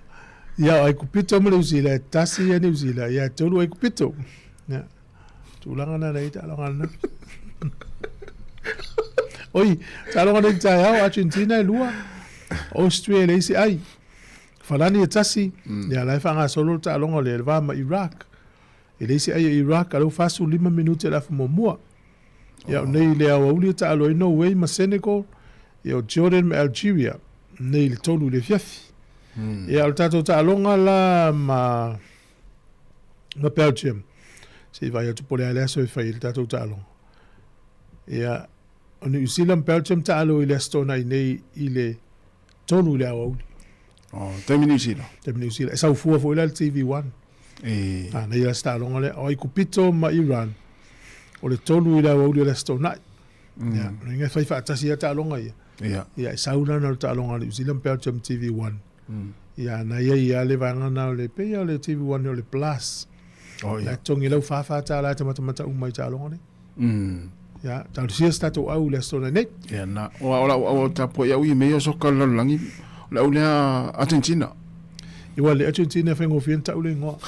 Ia ai kupito mo Zila, tasi ya New Zealand, ia tolu ai kupito. Ya. Tu langa na nei ta longa na. Oi, ta longa nei ta ya Argentina lua. Austria le si ai. Falani e tasi, ia lai whanga solo ta longa le va ma Iraq. E le si ai Iraq alo fasu 5 minute la fumo mua. Ia nei le au uli ta alo no way ma Senegal, ia Jordan ma Algeria, nei le tolu le fiafi. Ia al tato ta longa la ma Belgium. Se vai atu pole ale so fai le tato ta longa. Ia o New Zealand Belgium ta alo ile stona nei ile tolu le au uli. Temi New Zealand. Temi New Zealand. Esa ufua fo ila TV1. Nei la sta longa le o kupito ma Iran. O le tolu ila au uli le stona. Ia, ringa fai fa tasi ta longa ia. Ia sauna na talonga le Zealand Belgium TV1. Ia na ia le vanga na le pe le TV1 le plus. La tongi lau fa ta la mata umai talonga le. Ia tau sia to au le stona net. Ia na o tapo ia ui me so kala langi la ule Argentina. Ia le Argentina fengo fien tau le ngo.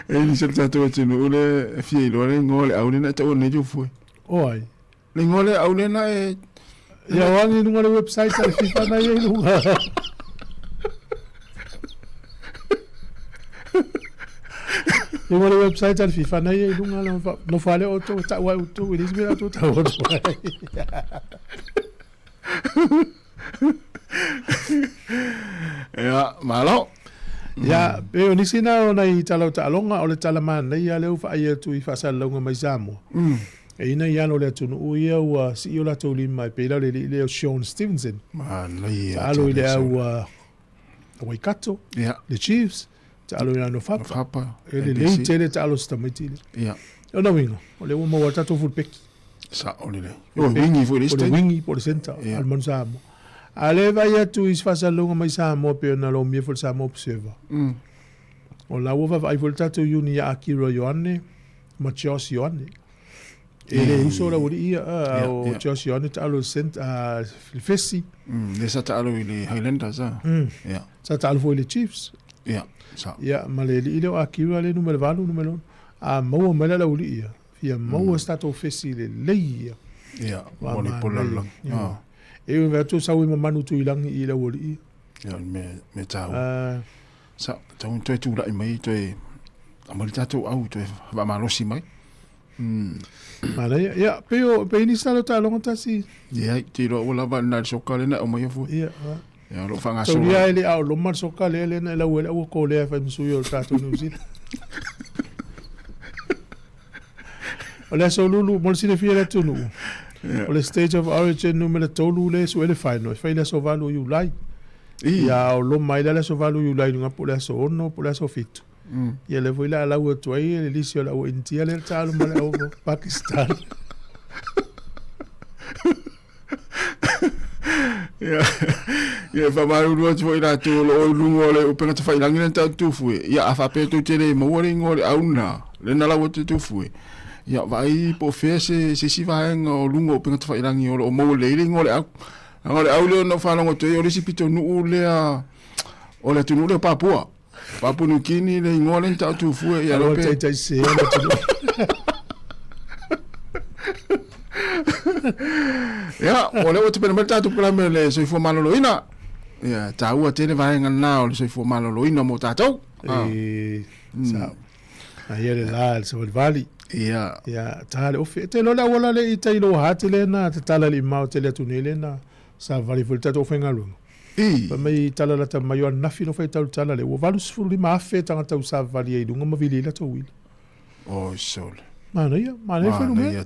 Ele se tato tino ule fie lo le ngole au le na tau ne ju foi. Oi. Le ngole au le na e ia wangi nunga le website al FIFA na ye nunga. Nunga le website al FIFA na ye nunga no fale auto ta wa auto eles vira to ta auto. Ja, malo. Ya, pero ni sina ona I tala talonga o le tala man ia le fa ia tu I fa salonga mai Sāmoa. E ina ia no le tunu o ia wa si o la to li mai pe le Sean Stevenson. Man, ia. Alo ile wa Waikato. Ja. The Chiefs. Talo ia no fapa. Fapa. Ele le tele talo sta mai tele. Ja. Ona winga. O le mo wa tato full pick. Sa ole. O wingi foi liste. O wingi por center. Al man Sāmoa. Ale vai atu is fa salonga mai Sāmoa pe na lo mi fol Sāmoa observer. O la uva vai volta to uni a Akira Ioane, ma Josh Ioane. Ele uso la uri o Josh Ioane talo sent a Fessi. Le sa talo ile Highlanders ah. Ja. Sa talo foi le Chiefs. Ja. Sa. Ja, ma le ile o Akira le numero valu numero. A mo mala la uri ia. Fia mo stato Fessi le leia. Ja, oli polala. Ah. E o vetu sa ui manu tu ilangi I la uri. Ja, me tau. Sa tau toi tu la mai toi amali tatu au toi va malosi mai. Mana ya pe ni salo ta longa tasi. Ya tiro wala va na sokale na o mai fu. Ya. Ya lo fanga so. So ya ele au lo mar sokale ele na la wela o ko le fa msu yo ta to New Zealand. Ola so lulu mo si le fiera tu nu. Ola stage of origin numero tolu le so ele final. Fa ile so valu you like. Ia o lo mai la so valu you like nga pola so ono pola so fitu. Ia le voila la o toi le lisio la o intia le talo ma o Pakistan. Ia fa maru lo foi la tu lo lungo le o penga fa ilangi ta tu fu. Ia afa pe tu tele mo ri ngore auna. Le na la o tu fu. Ia vai po fese se si va o lungo penga fa ilangi o mo le ngore au. Ngore au le no fa longo te o risi pito nu le a o le tu nu le papua. Papu New Guinea le ngole ta tu fu ia lo pe. Tai se. Ya, ole o te pena meta tu pula mele so fo malolo ina. Ya, ta ua tele vai ngana o so fo malolo ina mo tatou. Sa. Ai ele la so vali. Ya. Ya, ta le ofe te lo la wala le itai lo hatele na te tala li mau tele tu nele na sa vali volta to fenga lu. Pa mai tala la ta mai na fino fai tala le o valu sfu li ma fe tanga tau sa vali e dunga ma vili la to wil. Oh, sol. Mana fa no me.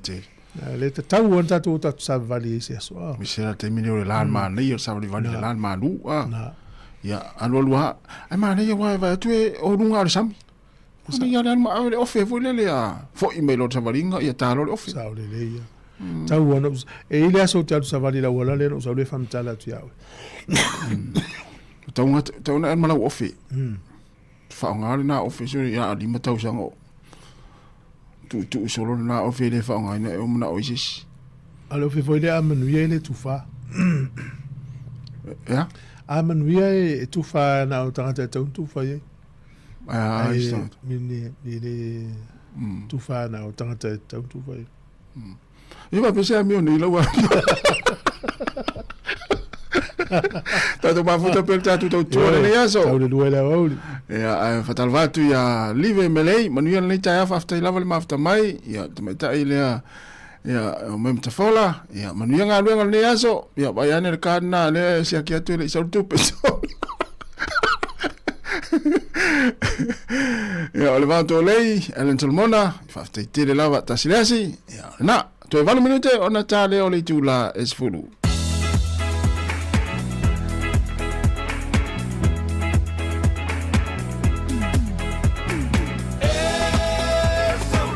Le te tau anta tu ta sa vali se so. Mi sera te mini o lan ma nei o sa vali vali lan ma nu. Ya, alo lua. Ai ma nei wa va tu e o lunga sam. Sa ya lan ma o fe vo le a. Fo email o sa vali nga ya ta lo o fe. Sa le le ya. Tau wana e ile aso te sa vali la wala le no sa le fam tala tu ya. Tau na mala o fe. Fa nga na o fe so ya di mata sa ngo. Tu solo na o fe le fa nga na o na o isis. Alo fe foi le amanu ye le tu fa. Ya? Amanu ye tu fa na o tanga tu fa ye. Ah, ist das. Ni tu fa na o tanga tu fa ye. Yo va pensar mi ni lo wa. Tanto ma futa per tu ne yaso. Au le duela au. Ya, fatal vatu ya live melei, manuel ni ta fa afta level ma afta mai, ya tamata ile ya mem ta fola, ya manuel nga luenga ne yaso, ya bayane le kana le sia kia tu le sa tu peso. Ya levanto lei, elen tolmona, fa afta tele lava ta silasi, ya na, to 20 minute ona ta le ole tu la es fulu. Essa é o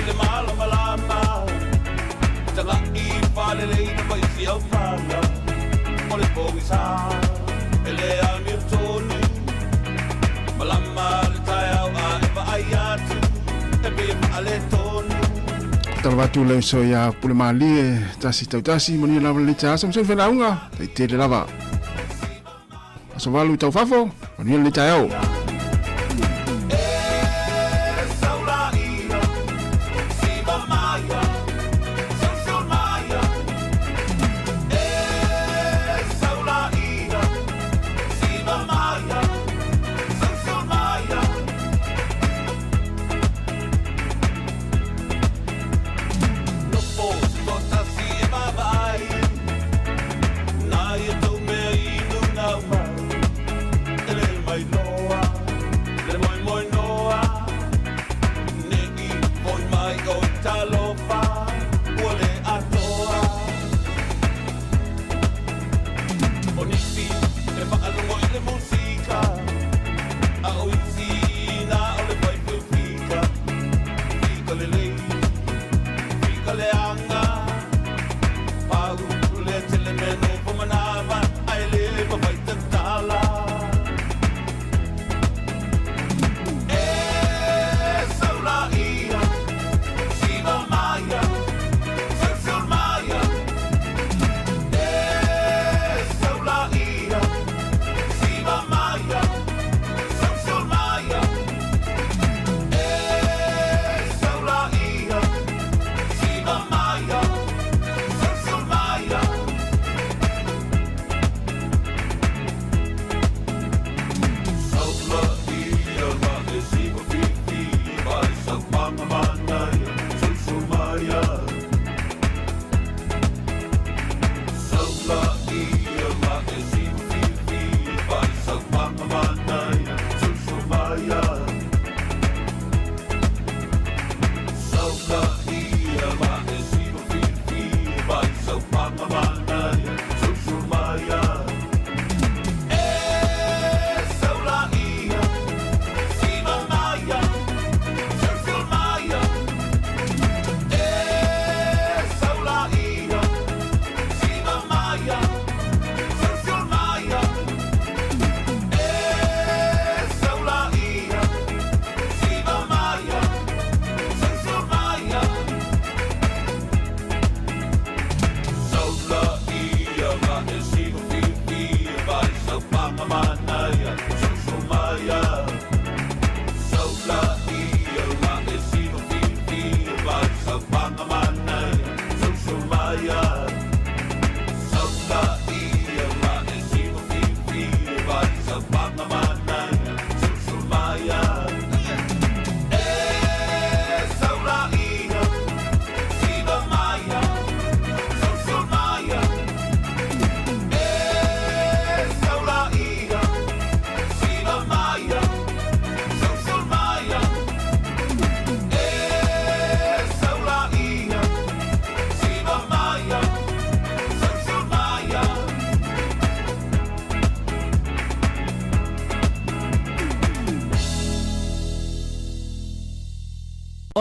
le mala malama tanga I pale le I vai si au pala ole povisa ele ami toni malama le tai au a eva ai atu e be ale toni Talawatu le so ya pule mali e tasi tau tasi moni lava le tia sam sen fenaunga te te le lava aso valu tau fafo moni le tia au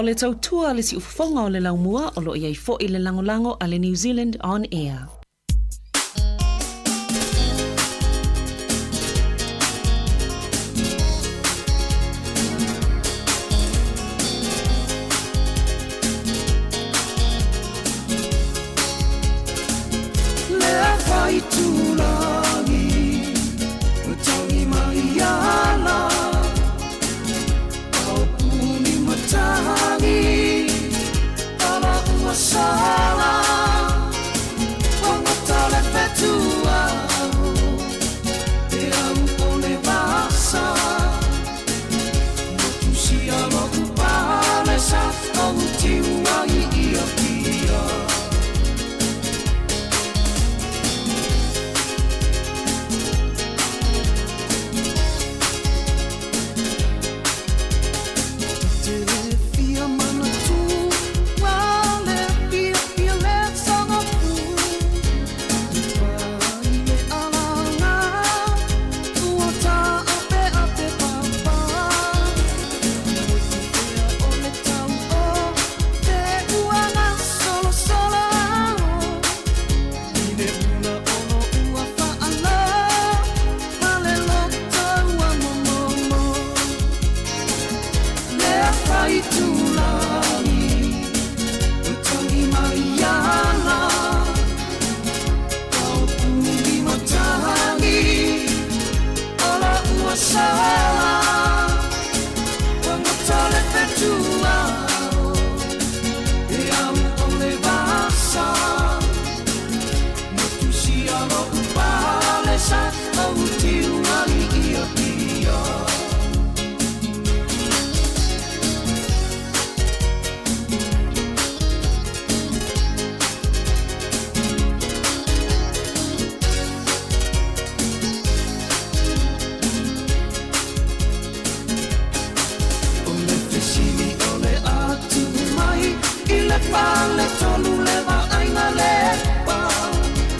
O le tautua le si ufafonga o le laumua o lo iai fo i le langolango a le New Zealand On Air. Sala, pale tolu le va aina le pa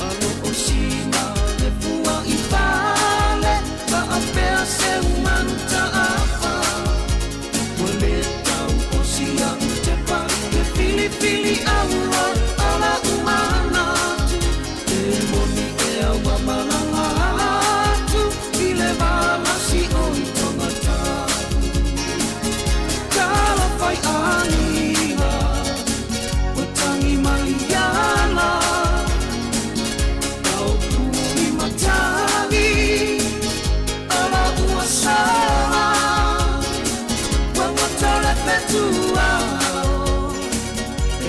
alo o sina le fua I pale va a pea se umanta apa wale tau o sia te pa le fili fili aua ala umana tu e moni e aua malanga tu I le vala si o I tongata kala fai aniha o tangi mai ala au tui matangi ala ua sala wangotole petua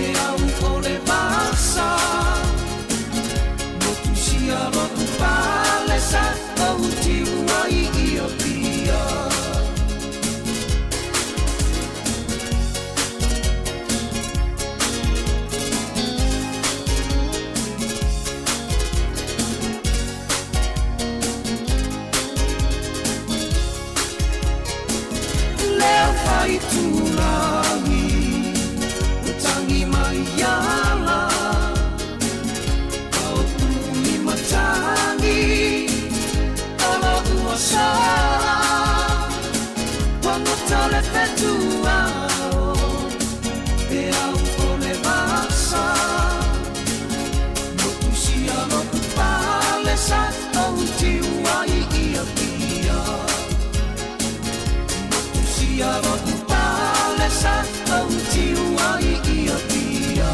e au o le vasa motu sia lotu pale sa au tiua I ia pia leo fai tunangi utangi mai ala au tui matangi ala ua sala wangotole petua e au o le vasa motu sia lotu pale sa au tiua I ia pia sia lotu pale sa au tiua I ia pia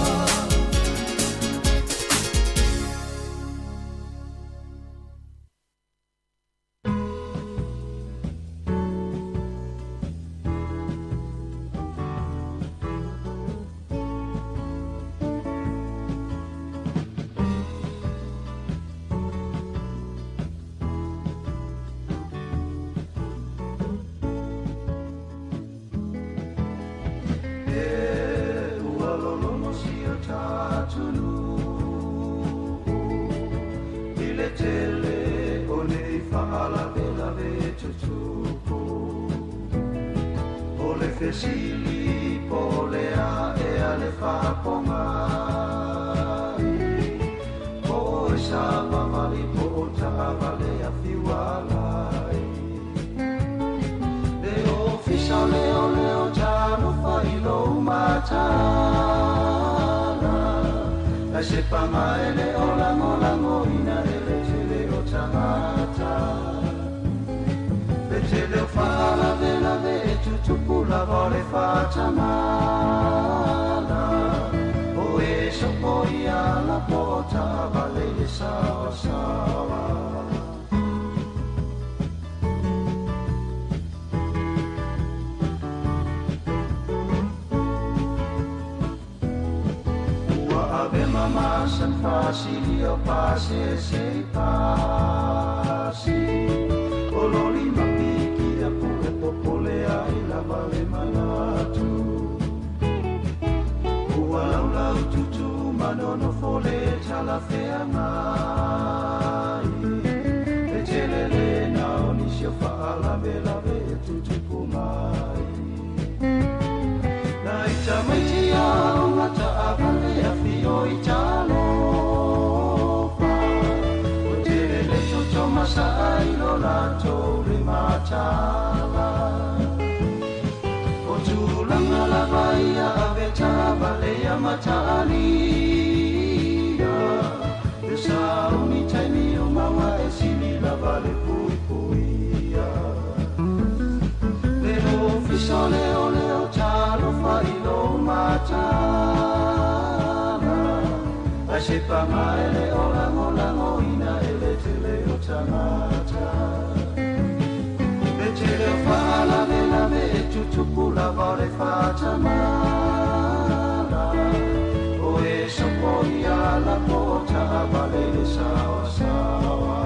Fesili polea e ale whaponga po e sa mamali po o tāwale a whiwalai leo fisa leo leo tāno whailo matana na se pamae leo lango lango ina ele te leo tangata le te leo whaala vela ve tupula vale fatamana o e sopoia la pota vale le sawa sawa ua ave mama san fasili o pase se pasi o loli mapiki a pule popole ai la vale manatu ua lau tutu manono fole tala fea mai e telele na onisio faala vela ve tutu kumai na ita maiti au ngata avale a fio italo fa o telele tuto masa ai lo lato le matala o tulanga la vaia aveta valea matalia e sauni taimi o mawa e sili la vale pui puia leo fiso leo leo talo fai lo matala a se pamae leo lango lango ina ele te leo tamata te leo fala vela ve tutupula vale fatamala o e sopoia la pota vale le sawa sawa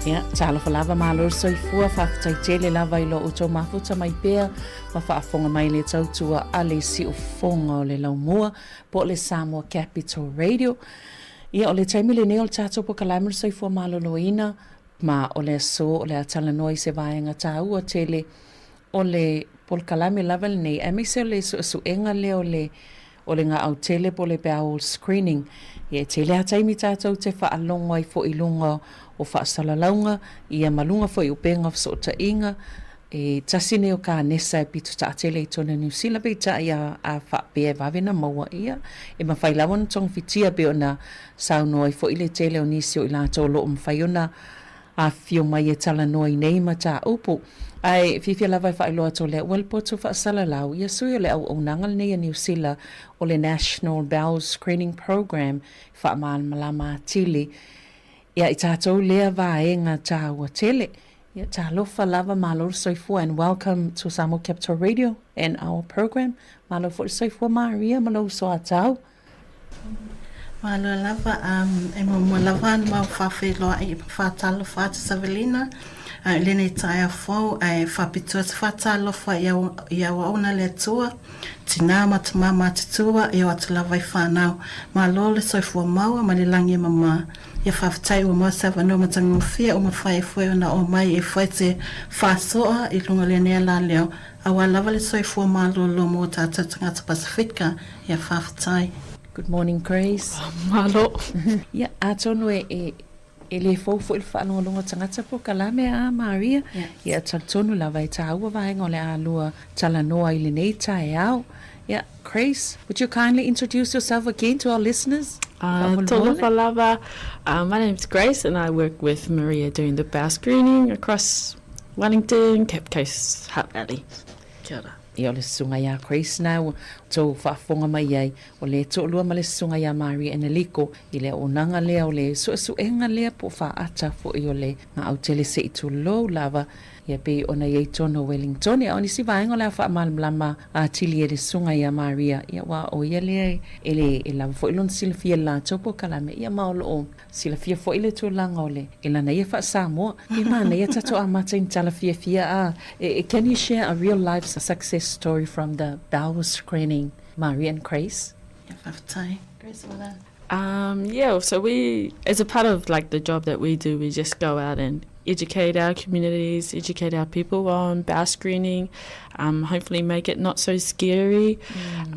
Ia, talofa lava malo soifua whafutaitele lava ilo o tō mafuta mai pēr ma whaafonga mai le tautua a le si o fonga o le laumua po le Sāmoa Capital Radio. Ia o le taimi le neo le tātou po kalamil soifua malo loina ma o le aso o le atala noi se vaenga tāua tele o le pol kalame lava le nei emise o le suenga le o le ngā au tele po le bowel screening. Ia tele a taimi tātou te whaalonga i fo ilunga o whaasala ia malunga fo i upenga fsota inga e tasine o ka nesa e pitu ta atele i tona New Zealand pe ta ia a whapea vavena maua ia e mawhailawan tong fitia pe ona saunoa i fo ile tele o nisi o ilato lo mwhaiona a fio mai e tala noa i nei ma ta upu ai fifia lava i whailoa to le welpo to whaasala lau ia sui o le au nangal nei a New Zealand o le National Bowel Screening Program whaamal malama tili ia i tātou lea vaenga tāua tele. Ia tālofa lava malo soifua and welcome to Sāmoa Capital Radio and our program. Malo fo soifua Maria, malo so atau. Malo lava e mo lava ma whawhiloa i whatalo whata Savelina. Lene taia fo e whapitua te whatalo wha ia waona le tua. Tina matama matutua i o atu lava i whanau. Malo le soifua maua ma le langi mama. Ia whawhatai o mua sawa no matangu whia o mawhai fweo na o mai e whai te whasoa i lunga le nea la leo. Awa lava le soifua malo lo mo tātou tangata Pasifika ia whawhatai. Good morning, Grace. Malo. Ia atono e le fōfu il whaanonga tangata po kalame a Maria. Ia tatono lava i tāua vahenga o le alua talanoa i le nei tae au. Yeah, Grace, would you kindly introduce yourself again to our listeners? Talofa lava. My name is Grace and I work with Maria doing the bowel screening across Wellington, Cape Coast, Hutt Valley. Kia ora. I o le sunga ia Grace now, tō whaafonga mai ai, o le tō lua ma le sunga ia Maria e Neliko, i le onanga lea o le suenga lea po whaata fo i o le ngā autele se i tō lou lava, ia pe ona iei tono Wellington, ia oni si vaenga lea wha malama a tili e le sunga ia Maria, ia wa o ia lea e lava fo ilon silafia la tōpo kalame, ia maolo o silafia fo ile tō langa o le, e lana ia wha Sāmoa, i mana ia tato a mata in talafia fia can you share a real life success story from the bowel screening, Maria and Grace? Yeah, so we, as a part of like the job that we do, we just go out and educate our communities, educate our people on bowel screening, hopefully make it not so scary.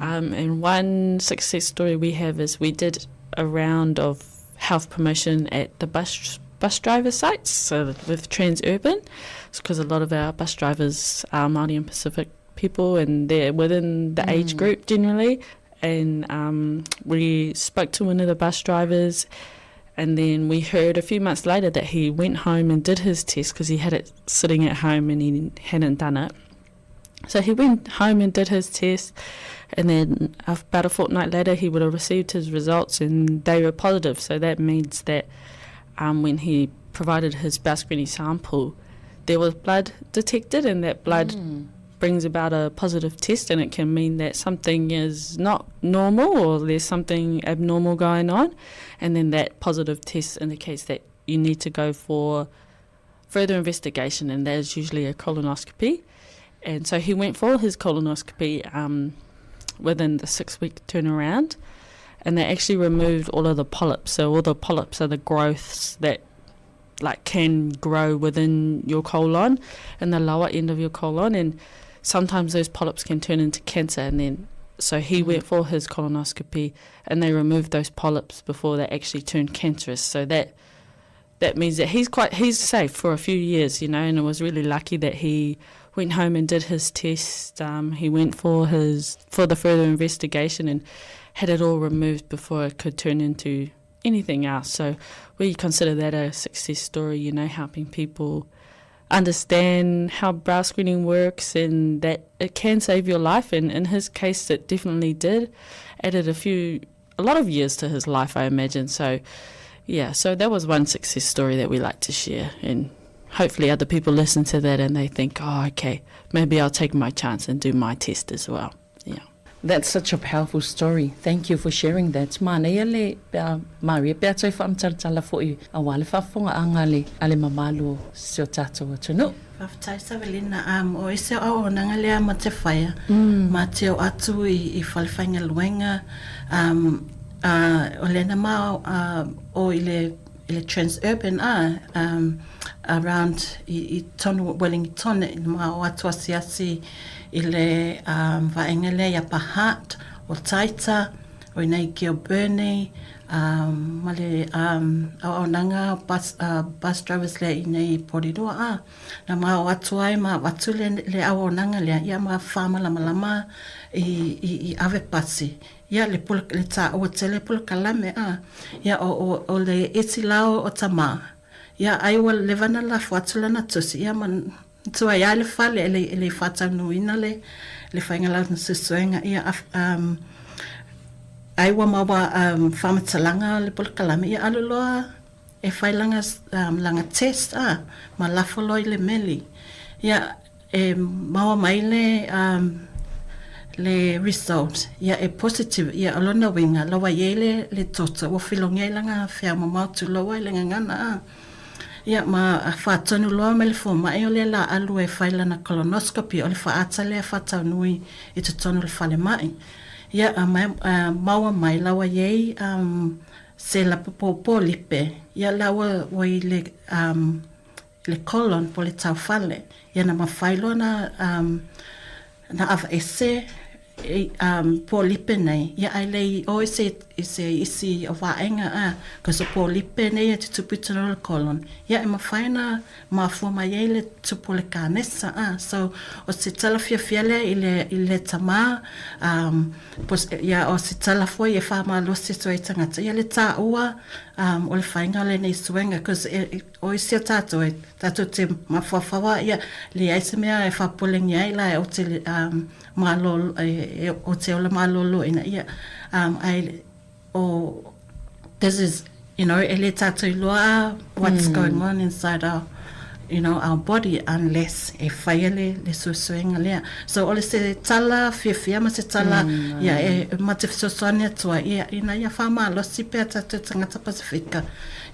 And one success story we have is we did a round of health promotion at the bus driver sites, so with Transurban, because a lot of our bus drivers are Māori and Pacific people and they're within the age group generally. and we spoke to one of the bus drivers, and then we heard a few months later that he went home and did his test because he had it sitting at home and he hadn't done it. So he went home and did his test, and then about a fortnight later he would have received his results and they were positive. So that means that when he provided his bowel screening sample, there was blood detected, and that blood brings about a positive test, and it can mean that something is not normal or there's something abnormal going on, and then that positive test indicates that you need to go for further investigation, and that is usually a colonoscopy. And so he went for his colonoscopy within the 6-week turnaround, and they actually removed all of the polyps. So all the polyps are the growths that can grow within your colon and the lower end of your colon, and sometimes those polyps can turn into cancer. And then so he went for his colonoscopy and they removed those polyps before they actually turned cancerous. So that means that he's safe for a few years, and it was really lucky that he went home and did his test. He went for the further investigation and had it all removed before it could turn into anything else. So we consider that a success story, helping people understand how bowel screening works and that it can save your life. And in his case, it definitely did. Added a lot of years to his life, I imagine. So, yeah, so that was one success story that we like to share. And hopefully other people listen to that and they think, oh, okay, maybe I'll take my chance and do my test as well. Yeah. That's such a powerful story. Thank you for sharing that. Mana ia le Maria pea toi whaamtalatala fo'i a wale whaafonga anga le ale mamalo sio tātou atunu. Whaftai Savelina, o ese o nanga lea ma te whaia, ma te o atu I whalewhainga luenga, o lena mao o ile transurban around I tonu Wellington, ma o atu asiasi ile vaengele ya Pahat o Taita o nei ki o Burney male o nanga bus drivers le nei Porirua na ma o atu ai ma watu le o nanga le ia ma fama lama I ave pasi ia le pula le ta o tele pula kalame ia o le eti lao o tama ia ai wa le vana la watu lana tusi ia man so ia le fale le fata nuina le whainga lau na susuenga ia ai wa mawa whamatalanga le pula kalame ia aluloa e whailanga langa test ma lafolo le meli ia mawa mai le result ia e positive ia alona winga lawa yele le toto wa filonga langa fea mamau tu lawa le ngana ia ma whaatonu loa me le foma e o le la alu e whaila na colonoscopy o le whaata le whaatau nui I te tonu le whale mai. Ia maua mai lawa yei se la popo lipe. Ia lawa wai le colon po le tau whale. Ia na mawhailo na awa ese po lipe nei. Ia ai lei o isi o waenga kasi po lipe nei te tupitano le colon. Ia ma whaina ma fuma yei le tupu le kānesa so o se tala fiafiale I le tama ia o se tala foi e wha losi so e tangata. Ia le tā ua o le whainga le nei suenga kasi o isi o tātou te mawhawhawa ia le aise mea e whapulengi ai la o te malolo o te ola malolo ina ia ai o this is ele tātou loa what's going on inside our our body unless e whaiele le susuenga lea so ole se tala fia ma se tala ia e ma te fisosoane atua ia ina ia whama losi pea tātou tangata Pasifika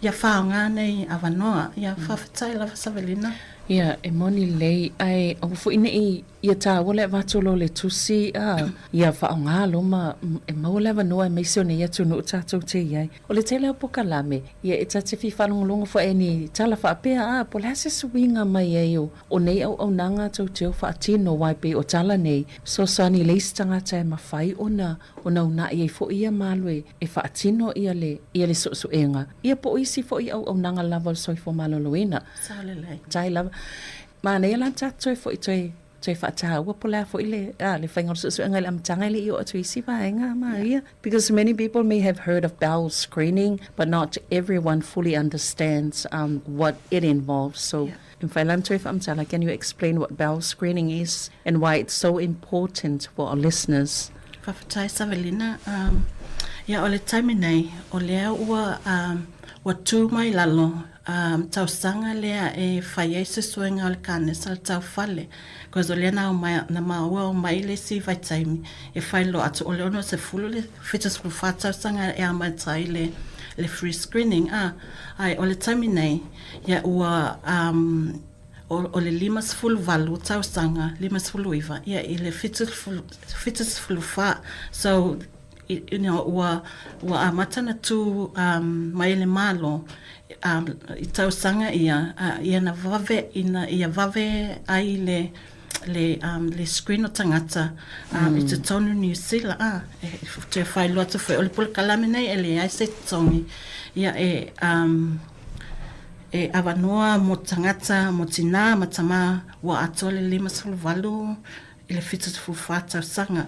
ia whaonga nei awanoa ia whawhitai lava Savelina Ia, e moni lei ai o fu ina ia tā wale watolo le tusi ia whaongalo ma e mauleva noa e meisio ne ia tunu tātou te iai. O le tele o pokalame, ia e tate fi whanongolongo fo e ni tala whaapea po le hase suinga mai e o nei au nanga tau teo whaatino waipe o tala nei so sani leisi tangata e mawhai ona una ia fo ia malwe e whaatino ia le suenga. Ia po isi fo ia au nanga lava soi fo maloloina. Saolelei. Tai lava. Ma nei lan tato fo I toi toi whaataha ua po lea fo ile le whainga o suenga le amatanga le i o atu isi vaenga maia. Because many people may have heard of bowel screening, but not everyone fully understands what it involves. So in Whailan toi whaamtala, can you explain what bowel screening is and why it's so important for our listeners? Whawhatai Savelina, o le taimi nei, o lea ua tū mai lalo, tausanga lea e whai se suenga o le kānesa le tau whale, because o lea na maua o mai le si vai taimi, e whai lo atu o le ono se fulu le fitas fulu whātausanga e amatai le free screening, ai o le taimi nei, ua o le limas fulu valu tausanga, limas fulu iwa, i le fitas fulu wha, so ua amatana tu mai le malo i tausanga ia na vave ia vave ai le screen o tangata i te tonu New Zealand te whai loa te whai o le pula kalame nei e le ai se tongi ia e awanoa mo tangata mo tina matama wa atole lima sulu valu i le fitu fufa tausanga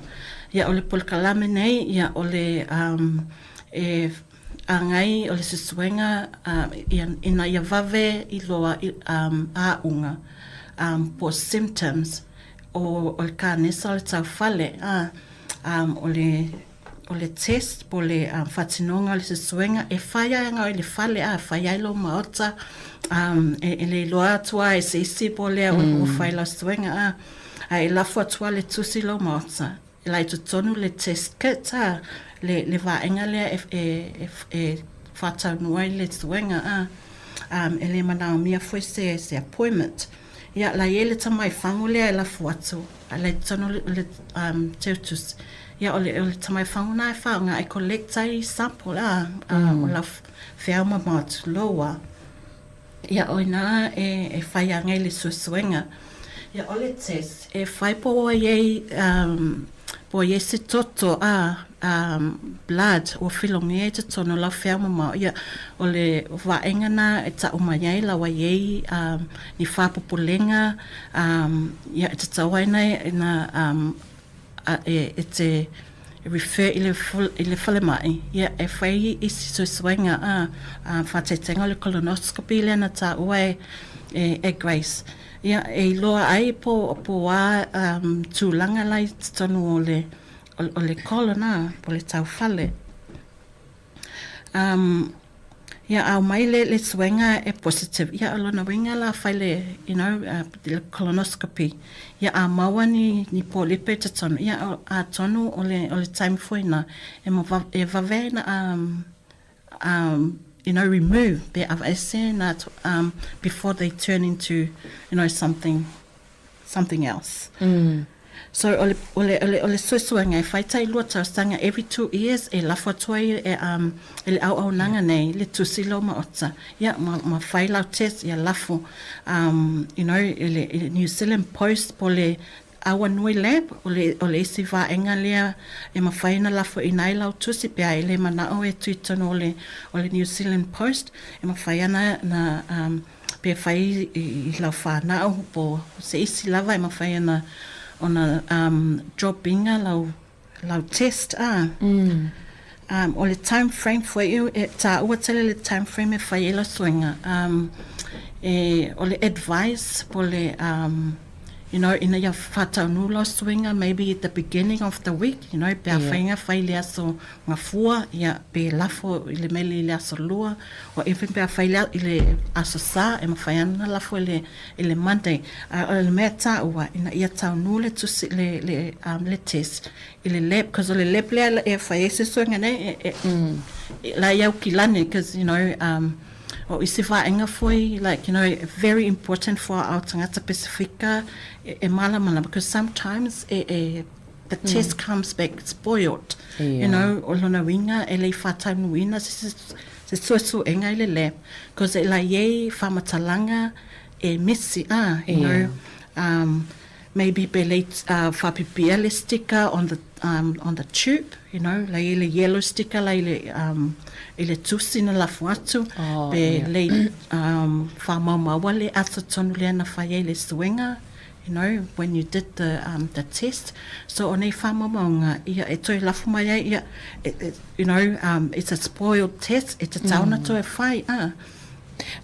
ia o le pula kalame nei ia o le angai o le susuenga ina ia vave i loa a unga po symptoms o le kānesa o le tau whale o le test po le whatinonga o le susuenga e whaia anga o le whale whaia ilo maota e le loa atua e se isi po le o whaila susuenga e lafo atua le tusi lo maota e lai tutonu le test kit le vaenga lea e whatau nuai le suenga e le manao mia foi se appointment ia la ele tamai fangu lea e lafo atu le tutonu le teutus ia o le tamai fangu na e whaunga e collect ai sample o la whiauma matu loa ia o ina e whai angai le suenga ia o le test e whai po iei po ye se toto blood o filongi e te tono la whiauma mau ia o le vaenga na e ta umaiai la wa yei ni whapopolenga ia e te tawaina na e te refer i le whale mai ia e whai i si suenga whatetenga le colonoscopy le na ta ue e Grace ia e loa ai po a tūlanga lai tonu o le kolona po le tau whale ia au mai le suenga e positive ia alona winga la whai le colonoscopy ia a maua ni po lipe te tonu ia a tonu o le time foina e vavena remove the that before they turn into something else. So ole suenga e whaitai lua tausanga every 2 years e lafo tuai e le au nanga nei le tusilo maota ia ma whailau test ia lafo le New Zealand Post po le awa nui lab o le isi vaenga lea e mawhaina lafo i nai lau tusi pia e le manao e tuitono o le New Zealand Post e mawhaiana na pia whai i lau whanau po se isi lava e mawhaiana ona droppinga lau test o le time frame for you e ta ua tele le time frame e whai e la suenga o le advice po le ina ia whatau nula swinga, maybe at the beginning of the week, pia whainga whai lea so ngā fua, ia pe lafo i le mele i le aso lua, o even pia whai lea i le aso sā, e ma whaiana lafo i le Monday. O le mea tā ua, ina ia tau nule tusi le test, i le lab, because o le lab lea e whai e se swinga nei, la iau ki lane, because, o isi whaenga foi, very important for our tangata Pacifica, e malamala, because sometimes the test comes back spoiled, o lona winga, e le whatau winga, se suesu enga i le lab, because e la ye whamatalanga e misi, maybe be late whapipia sticker on the tube, la ye le yellow sticker, la ile tusi na lafu atu, pe le whamaumaua le ata tonu lea na whaia le suenga, you know, when you did the test. So on e whamamaunga, ia e toi lafu mai ai, ia, you know, it's a spoiled test, it's a tauna to e whai,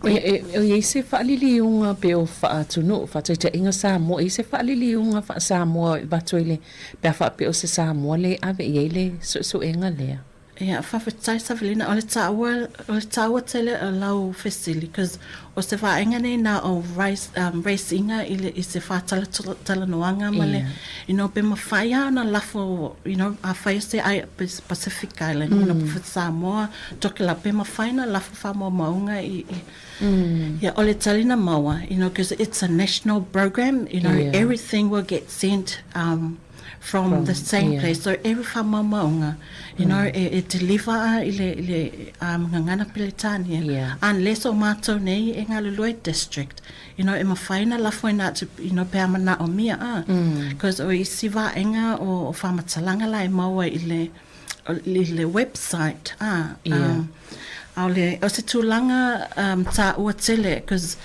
O i se whaaliliunga pe o whaatunu, whaataita inga Sāmoa, i se whaaliliunga wha Sāmoa watoile, pe a wha pe o se Sāmoa le ave i eile so enga lea. Ia, whawhitai Savelina, o le tāua tele a lau fesili, because o se whaenga nei na o race inga i se whātala talanoanga male, you know, pe ma whaia na lafo, you know, a whaia se ai Pacific Island, you know, pa Samoa, toke la pe ma whaina lafo whamoa maunga ia, o le talina maua, you know, because it's a national program, you know, everything will get sent, from the same place. So every whamaunga, you know, e deliver I le ngangana Pilitania. Unless o mātou nei e ngā Luloi district, you know, e mawhaina lafo ina to, you know, pēr mana o mia because o I siwa enga o whamatalanga lai maua I le website. O se tūlanga tā ua tele, because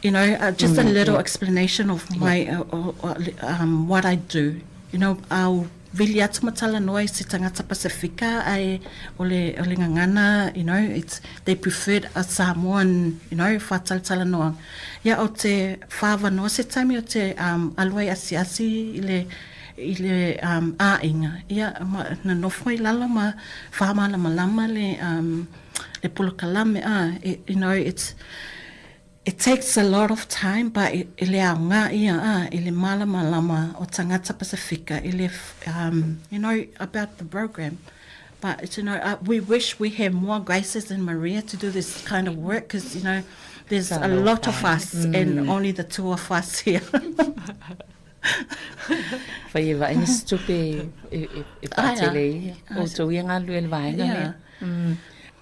you know, just a little explanation of my what I do. You know, au vili atu matala noa se tangata Pasifika ai ole ngangana, you know, they preferred a Samoan, you know, whataltala noa. Ia o te whawa noa se taimi o te alwai asiasi ile ainga. Ia na nofo I lala ma whamala malama le polokalame, you know, it takes a lot of time, but ele aunga ia ele malama lama o tangata Pasifika ele you know about the program. But you know we wish we had more Graces and Maria to do this kind of work, because you know there's a lot of us and only the two of us here. Whaiwa ina stupe e whaatele o tau ia ngā lue vaenga le.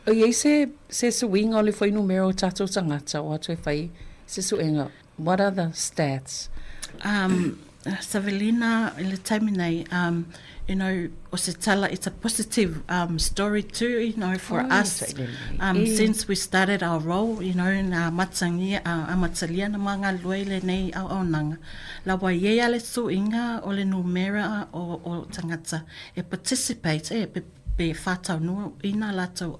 O iei se suinga o le whai numero tatou tangata o atu e whai se suinga. What are the stats? Savelina, le taimi nei, you know, o se tala, it's a positive story too, you know, for us. Since we started our role, you know, na matangi, amatalia na mga luele nei au nanga. La wa iei ale suinga o le numera o tangata e participate, be whātau no ina lato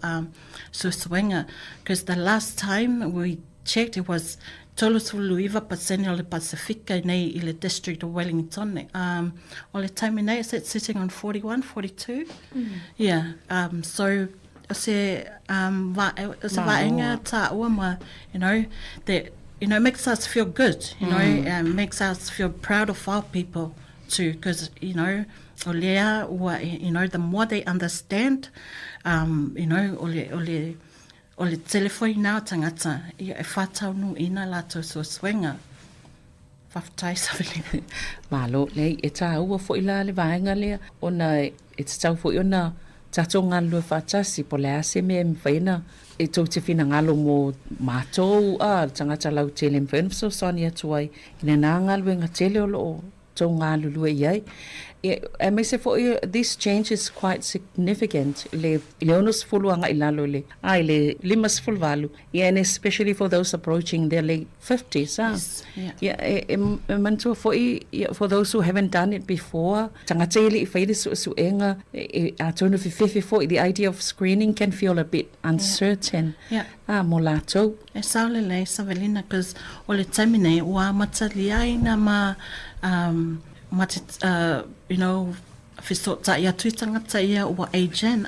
susuenga, because the last time we checked it was tolosuluiva paseni o le Pasifika nei I le district of Wellington. O le time nei it's sitting on 41, 42. Yeah, so se vaenga ta uama, you know, that, you know, makes us feel good, you know, makes us feel proud of our people too, because, you know, olea, you know, the more they understand, you know, ole telefoi nā tangata, ia e whātau nu ina lato so swenga. Whaftai Savelina. Malo, lei, e tā ua fo ila le vaenga lea, ona e te tau fo ona tatou ngalo e whātasi, po le ase me mwhaina, e tau te whina ngalo mō mātou, tangata lau tele mwhaina, so sani atuai, ina nā ngalo e ngā tele o loo, tau ngalo lua iai. I may say for this change is quite significant. Le onos fuluanga ilalo le le limas fulvalu. Yeah, and especially for those approaching their late 50s. Mantua for those who haven't done it before. Tangateli ifeidi suenga atono for the idea of screening can feel a bit uncertain. Molato. E saule le Savelina, because ole tamine wa mataliai na ma you know, fisota ia tui tangata ia ua agent,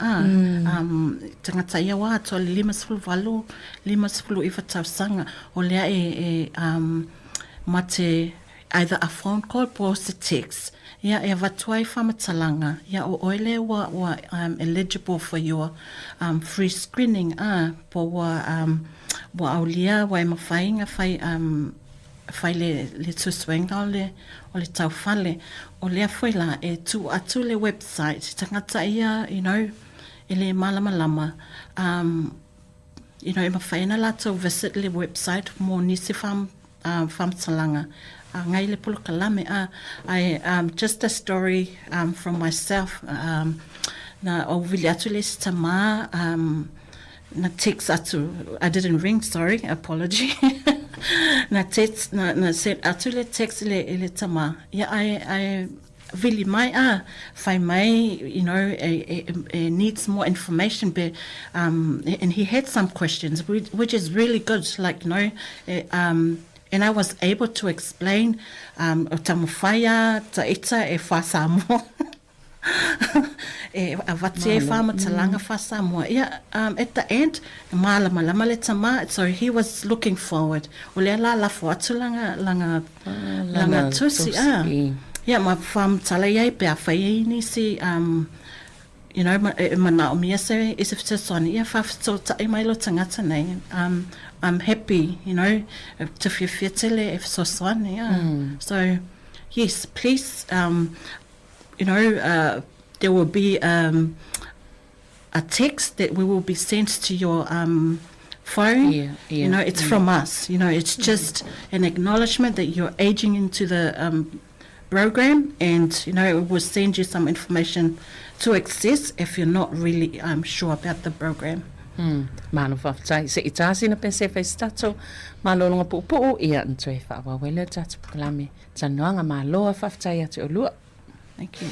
tangata ia wa ato le 5 iwa tausanga, o lea mate either a phone call or a text. Ia e watuai whamatalanga, ia o oile wa eligible for your free screening, po wa aulia wa e mawhainga whai le tusuenga o le tau whale, o lea whaila e tu atu le website, tangata ia, you know, e le malama, you know, e mawhaina lato visit le website, mo nisi whamtalanga, ngai le polo kalame, just a story from myself, na o vili atu le sitama, na text atu, I didn't ring, sorry, apology. na text na set atule text ele tama. Yeah, I really fai mai, you know, needs more information, but and he had some questions which is really good, like, you know, and I was able to explain o tamawhaia ta ita e wha Sāmoa. Avati e wha matalanga wha Sāmoa. Yeah, at the end, malama le tama, so he was looking forward. O lea la lafo atu langa tusi. Yeah, ma wha matala iai pe a whai ni si, you know, mana o mia se is if te soni ia wha so tai mai lo tangata nei. I'm happy, you know, to fiatele if so soni. So yes, please, you know, there will be a text that we will be sent to your phone. You know, it's from us. You know, it's just an acknowledgement that you're aging into the program, and, you know, it will send you some information to access if you're not really sure about the program. Malo whaftai se itasi na pense whai stato malolonga pupu ia nto e whawawele tatu pukalame tanuanga maloa whaftai atu o lua. Thank you.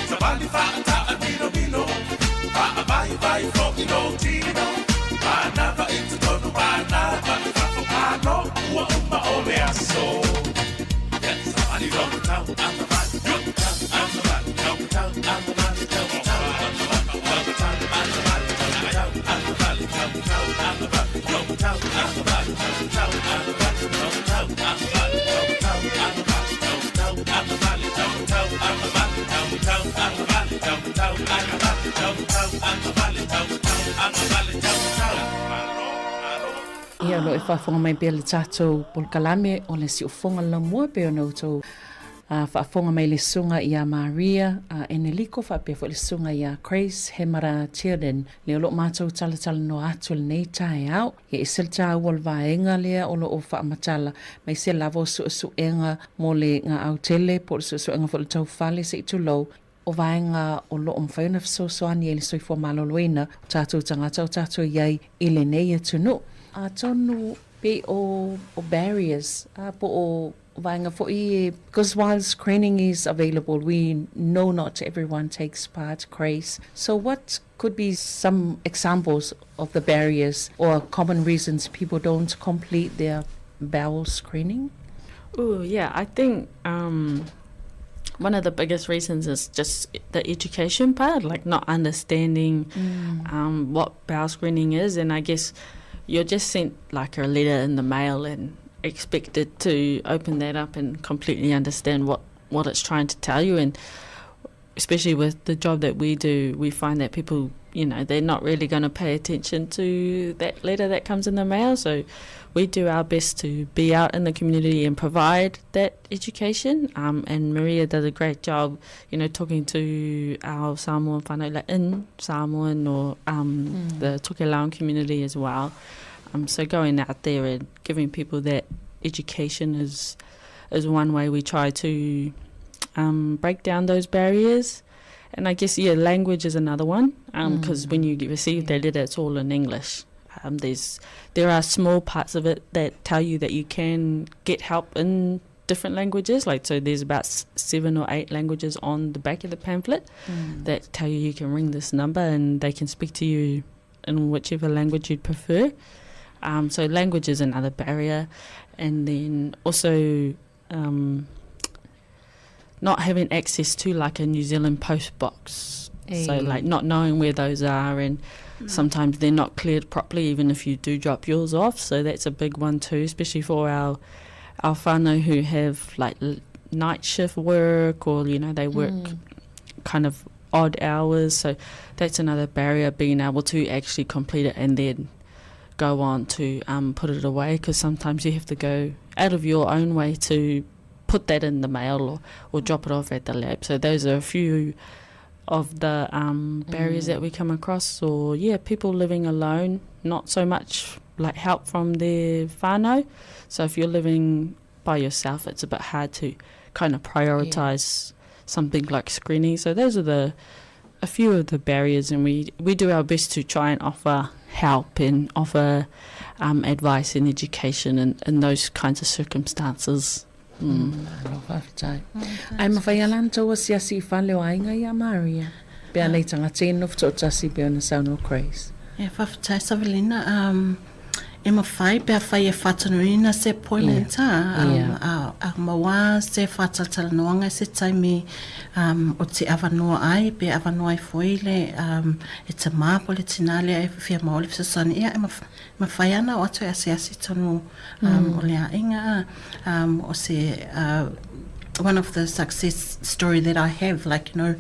Sabali fa ta amino bilo Ia lo e whaafonga mai bea le tātou polkalame o le si ufonga la mua bea no tau whaafonga mai le sunga i a Maria e ne liko whaapea fo le sunga i a Grace Hemara Tierden le o lo mātou talatala no atu le nei tae au e isel tā ua le vaenga lea o lo o whaamatala mai se lavo suenga mo le ngā au tele po le suenga fo le tau whale se i tulau o vaenga o lo mwhaiona fisosoani e le soifua maloloina tātou tangata o tātou iai i le nei e tunu. Tonu be o barriers po o vaenga fo I because while screening is available we know not everyone takes part, Grace. So what could be some examples of the barriers or common reasons people don't complete their bowel screening? Oh yeah, I think one of the biggest reasons is just the education part, like not understanding what bowel screening is, and I guess you're just sent like a letter in the mail and expected to open that up and completely understand what it's trying to tell you. And especially with the job that we do, we find that people, you know, they're not really going to pay attention to that letter that comes in the mail. So we do our best to be out in the community and provide that education. And Maria does a great job, you know, talking to our Samoan whānau, like in Samoan or the Tokelau community as well. So going out there and giving people that education is one way we try to break down those barriers. And I guess, yeah, language is another one, because when you receive that letter, it's all in English. There are small parts of it that tell you that you can get help in different languages. Like, so there's about 7 or 8 languages on the back of the pamphlet that tell you can ring this number and they can speak to you in whichever language you'd prefer. So language is another barrier. And then also not having access to like a New Zealand post box. So like not knowing where those are, and sometimes they're not cleared properly even if you do drop yours off. So that's a big one too, especially for our whānau who have like night shift work, or, you know, they work kind of odd hours. So that's another barrier, being able to actually complete it and then go on to put it away, because sometimes you have to go out of your own way to put that in the mail or drop it off at the lab. So those are a few of the barriers that we come across. Or people living alone, not so much like help from their whānau. So if you're living by yourself, it's a bit hard to kind of prioritise something like screening. So those are a few of the barriers, and we do our best to try and offer help and offer advice and education in those kinds of circumstances. Ai mawhai alan taua siasi I whale o ainga I a Maria. Pea nei tanga tēnu fto tasi pea na Sāmoa Grace. Whawhatai Savelina, e mawhai pea whai e whatanuina se poile tā. A mawa se whatatala noanga se taimi o te awanoa ai, pe awanoa ai foile, e te māpole tinale ai whia maole fisasani. Ia e mawhai ana o atu e asi tonu o lea inga, o se... one of the success story that I have, like, you know,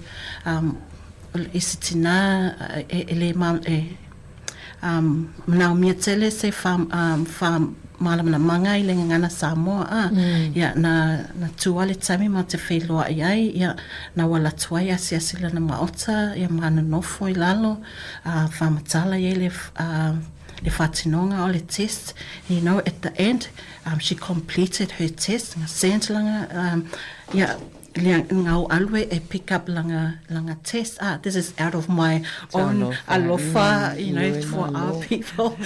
isitina ele manau mia tele se fam malam na manga ile ngana Samoa ya na tuale tami ma te wheloa ai ya na wala tuai asiasila na maota ya mana nofo I lalo whamatala ye le whatinonga o le test. You know, at the end she completed her test nga sentlanga ngau alwe e pick up langa test. This is out of my own alofa, you know, for our people.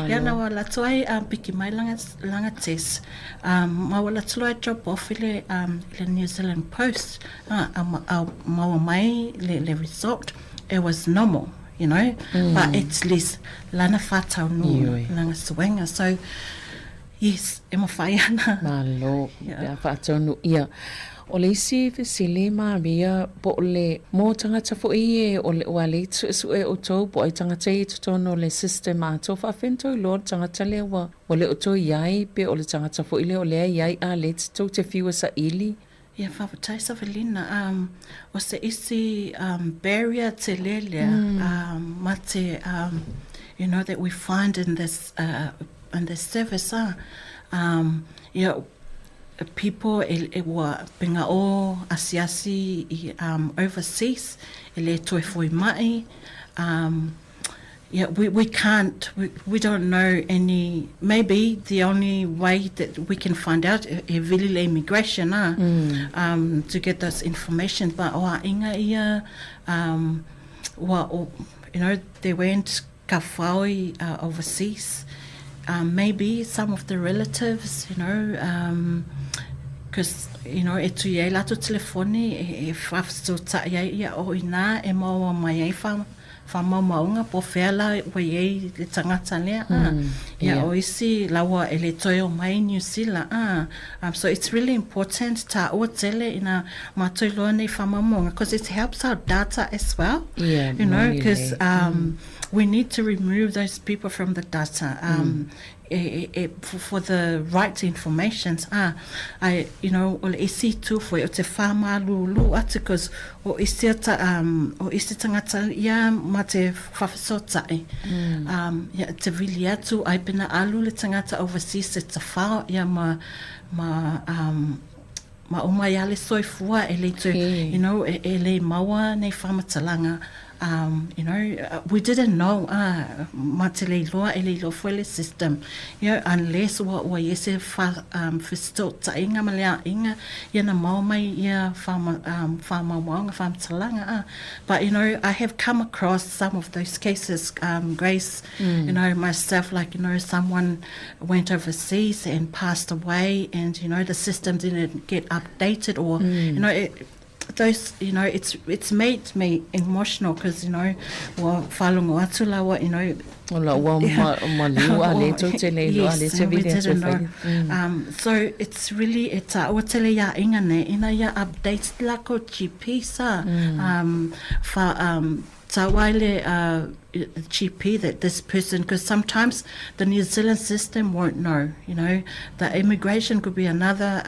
Ya na wala tuai piki mai langa test. Ma wala tuai drop off le New Zealand Post. Ma mai le result. It was normal, you know, but it's less lana whatau no langa suenga. So Yes, e mawhai ana. Malo, ia whaatonu ia. O le isi fesile Maria po le mo tangata fo ie o le wale su e o tau po ai tangata i tutono le system a tau whawhento i lor tangata le wa o le o tau iai pe o le tangata fo ile o le iai a le tau te whiwa sa ili. Ia whawhatai sa Velina, o se isi barrier te lelea, mate, you know, that we find in this service, yeah, people e wa pinga o asiasi overseas ele toi foi mai yeah, we can't we don't know any, maybe the only way that we can find out really immigration to get those information, but inga ia you know, they went kawhai overseas. Maybe some of the relatives, you know, because, you know, e tu iei lato telefoni e whafsto ta iei o ina e maua mai ei whamaumaunga po whela wa iei le tangata lea. Ia o isi lawa e le toio mai New Zealand. So it's really important ta o tele ina matoiloa nei whamaumaunga, because it helps our data as well. Yeah, you know, because we need to remove those people from the data for the right information. You know, o le isi tu foi o te whama lulu atu, because o isi tangata ia ma te whawhasotai. Ia te vili atu ai pina alu le tangata overseas e te whao ia ma uma ia le soifua e le tu, you know, e le maua nei whamatalanga. You know, we didn't know matele loa ele lo foi le system, you know, unless what yese fisto ta inga malea inga yana mau mai ia fama wanga fam talanga. But you know, I have come across some of those cases, Grace, you know, myself, like, you know, someone went overseas and passed away, and you know the system didn't get updated, or you know, those, you know, it's made me emotional, because, you know, wa whalongo atu lawa, you know, so it's really o tele ya inga ne ina ya update lako GP sa tawaile GP that this person, because sometimes the New Zealand system won't know, you know, the immigration could be another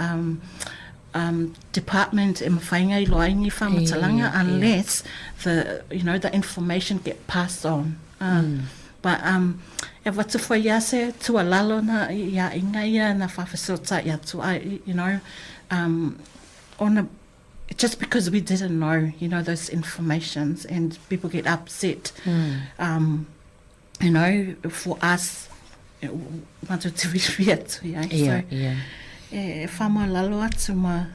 department in whaingai loaingi whamatalanga, unless the, you know, the information get passed on. But e watu fo yase tu alalo na ya inga ia na whawhasota ya tu, you know, just because we didn't know, you know, those informations, and people get upset. You know, for us, matu te viria tu ya. E whama lalo atu ma.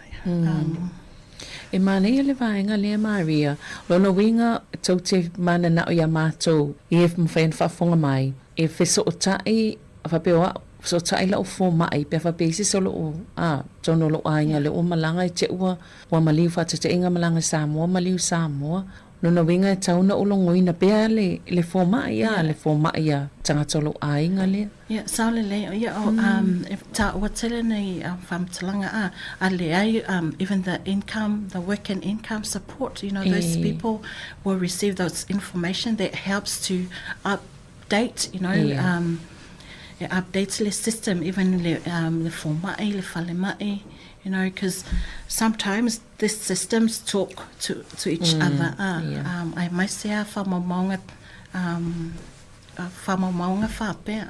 E mana ia le vaenga lea Maria, lona winga tau te mana na o ia mātou, i e mwhaen whafonga mai, e wheso o tai, whapewa, so tai la o fō mai, pe whapesi solo o, tono lo ainga le o malanga i te ua, wa maliu whatete inga malanga Sāmoa, maliu Sāmoa, lona winga e tauna o longoina pea le fō mai, le fō mai a tangata lo ainga lea. Yeah, saole le, ta o tele nei whamtalanga ale ai, even the income, the work and income support, you know, those people will receive those information that helps to update, you know, updates the system, even le formai, le fale mai, you know, because sometimes these systems talk to each other. I might say whamamonga whape.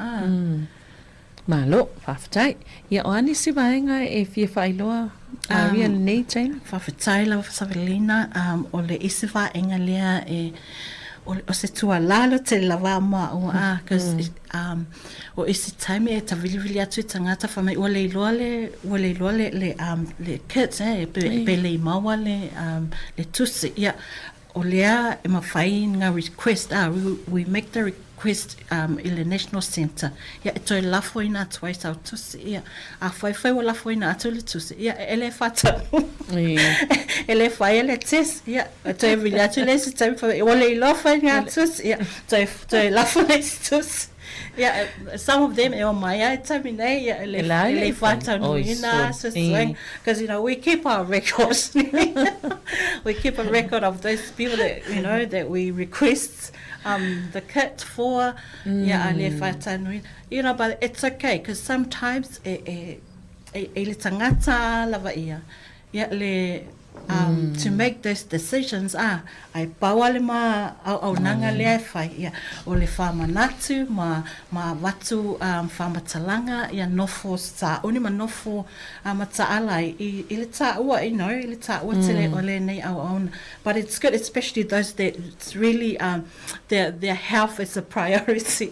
Malo, whawhatai. Ia o ani si vaenga e fia whailoa Maria nei taina? Whawhatai lau Savelina, o le isi vaenga lea e o se tua lalo te lawa ma o because o isi taime e ta vili atu I tangata whamai o le loa le kids pe le maua le tusi ia o lea e mawhai nga request we make the request in the National Centre ia e toi lafo ina tuai tau tusi ia a whai o lafo ina atu le tusi ia ele fata ele whai ele tes ia toi vili atu le si taime whai o le lofa ina tusi ia toi lafo le tusi Yeah, some of them on my time in there, because we keep our records. We keep a record of those people that that we request the kit for. But it's okay because sometimes to make those decisions ai pawale ma au nanga le fai o le fama natu ma watu fama talanga nofo sa oni ma nofo mataala I le ta ua le ta ua tele ole nei au own. But it's good, especially those that it's really their health is a priority.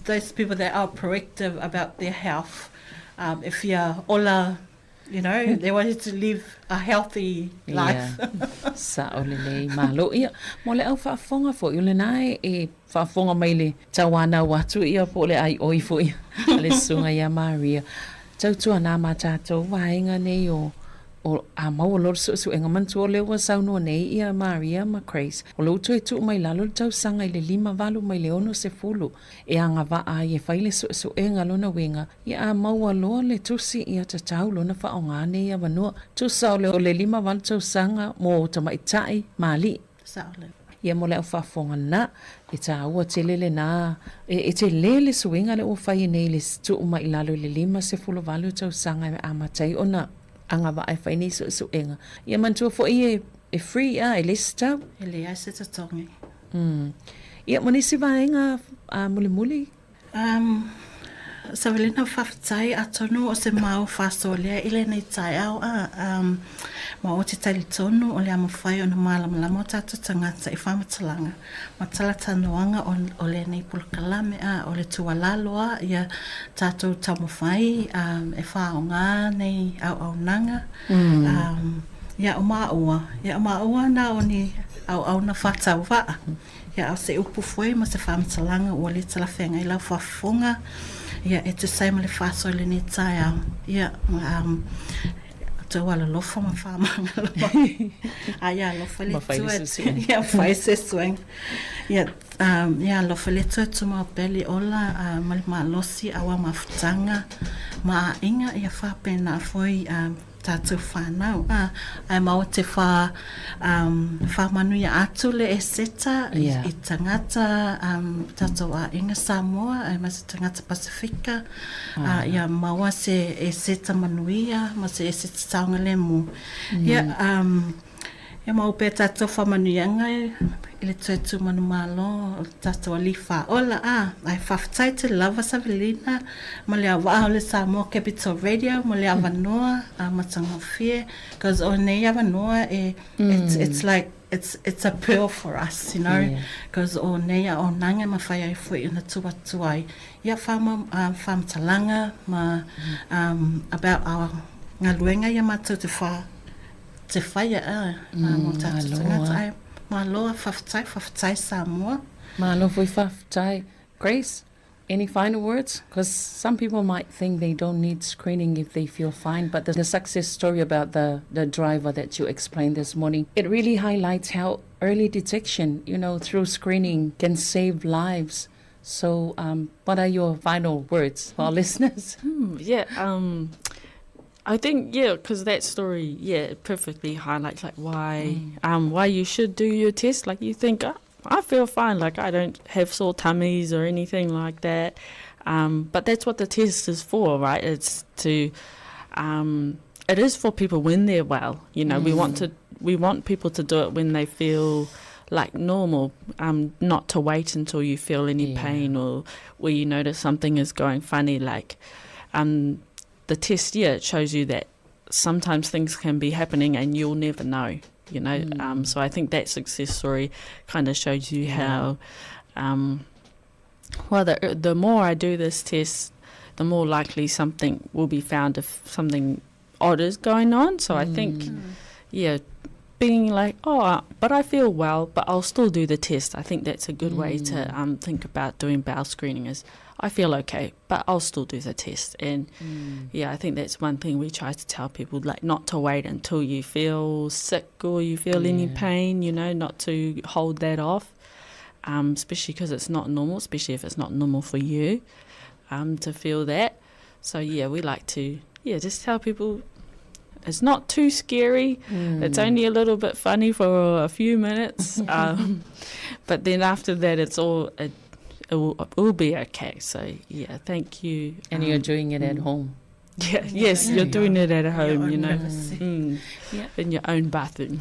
Those people that are proactive about their health. If you're ola, they wanted to live a healthy life. Sa ole le malo ia mo le au whaafonga fo ile nai whaafonga mai le tawana watu ia po le ai oi fo ia le sunga ia Maria tautua nā mā tātou wainga nei o mau lor su enga mantua le wa sauno nei ia Maria ma Grace o lo tu mai lalo tau sanga ile 5 valu mai le ono se fulu anga va ai faile su enga lona winga ia mau lo le tusi ia tatau lona fa onga nei ia vanua tu sa le 5 valu tau sanga mo tamai tai mali saule ia mo le fa fonga na ta ua telele na te lele suinga le o fai nei le tu mai lalo le 5 se fulu valu tau sanga amatai ona anga va ai fai ni su enga ia mantua fo e free lista ele ai se tatongi ia monisi vaenga muli Savelina whawhitai atonu o se mau whasolia ile nei tai au ma o te tali tonu o le amawhai o na malamalama o tātou tangata I whamatalanga ma tala tanoanga o le nei pulakalame o le tualaloa ia tātou tamawhai e whaonga nei au nanga ia o maua na o ni au na whatau waa ia o se upu foi ma se whamatalanga o le tala whenga I lau whafonga ia e te saima le whaso le ni tai au ia te wala lofa ma whamanga ia lofa le tua ia whai se sueng ia lofa le tua tu ma peli ola ma le malosi awa mafutanga ma inga ia whapena foi tātou whanau ai mau te whamanu ia atu le e seta I tangata tātou a inga Sāmoa ai ma se tangata Pasifika ia maua se e seta manuia ma se e seta taonga le mu ia mau pe tātou whamanuianga I le tuetu manu malo tātou alifa ola ai whawhitai te lava Savelina ma le awa le Sāmoa Capital Radio ma le awanoa matanga fie because o nei awanoa it's like it's a pearl for us because o nei o nanga ma whai ai fui ina tuai ia whamatalanga ma about our ngaluenga ia mātou te whai mo tātou tangata ai Maloa whawhitai Sāmoa. Malo fui whawhitai. Grace, any final words? Because some people might think they don't need screening if they feel fine, but the success story about the driver that you explained this morning, it really highlights how early detection, through screening can save lives. So what are your final words for our listeners? I think, because that story, it perfectly highlights like why you should do your test. Like you think, I feel fine, like I don't have sore tummies or anything like that. But that's what the test is for, right? It's to, it is for people when they're well. We want people to do it when they feel like normal, not to wait until you feel any pain or where you notice something is going funny, like, the test, it shows you that sometimes things can be happening and you'll never know, So I think that success story kind of shows you how, the more I do this test, the more likely something will be found if something odd is going on. So I think, being like, but I feel well, but I'll still do the test. I think that's a good way to think about doing bowel screening is, I feel okay, but I'll still do the test. And I think that's one thing we try to tell people, like not to wait until you feel sick or you feel any pain, not to hold that off. especially because it's not normal, especially if it's not normal for you to feel that. So, yeah, we like to, just tell people it's not too scary. It's only a little bit funny for a few minutes. But then after that, it will be okay. So, yeah, thank you. And you're doing it at home. Yeah, yes, you're doing it at home, you know, in your own bathroom.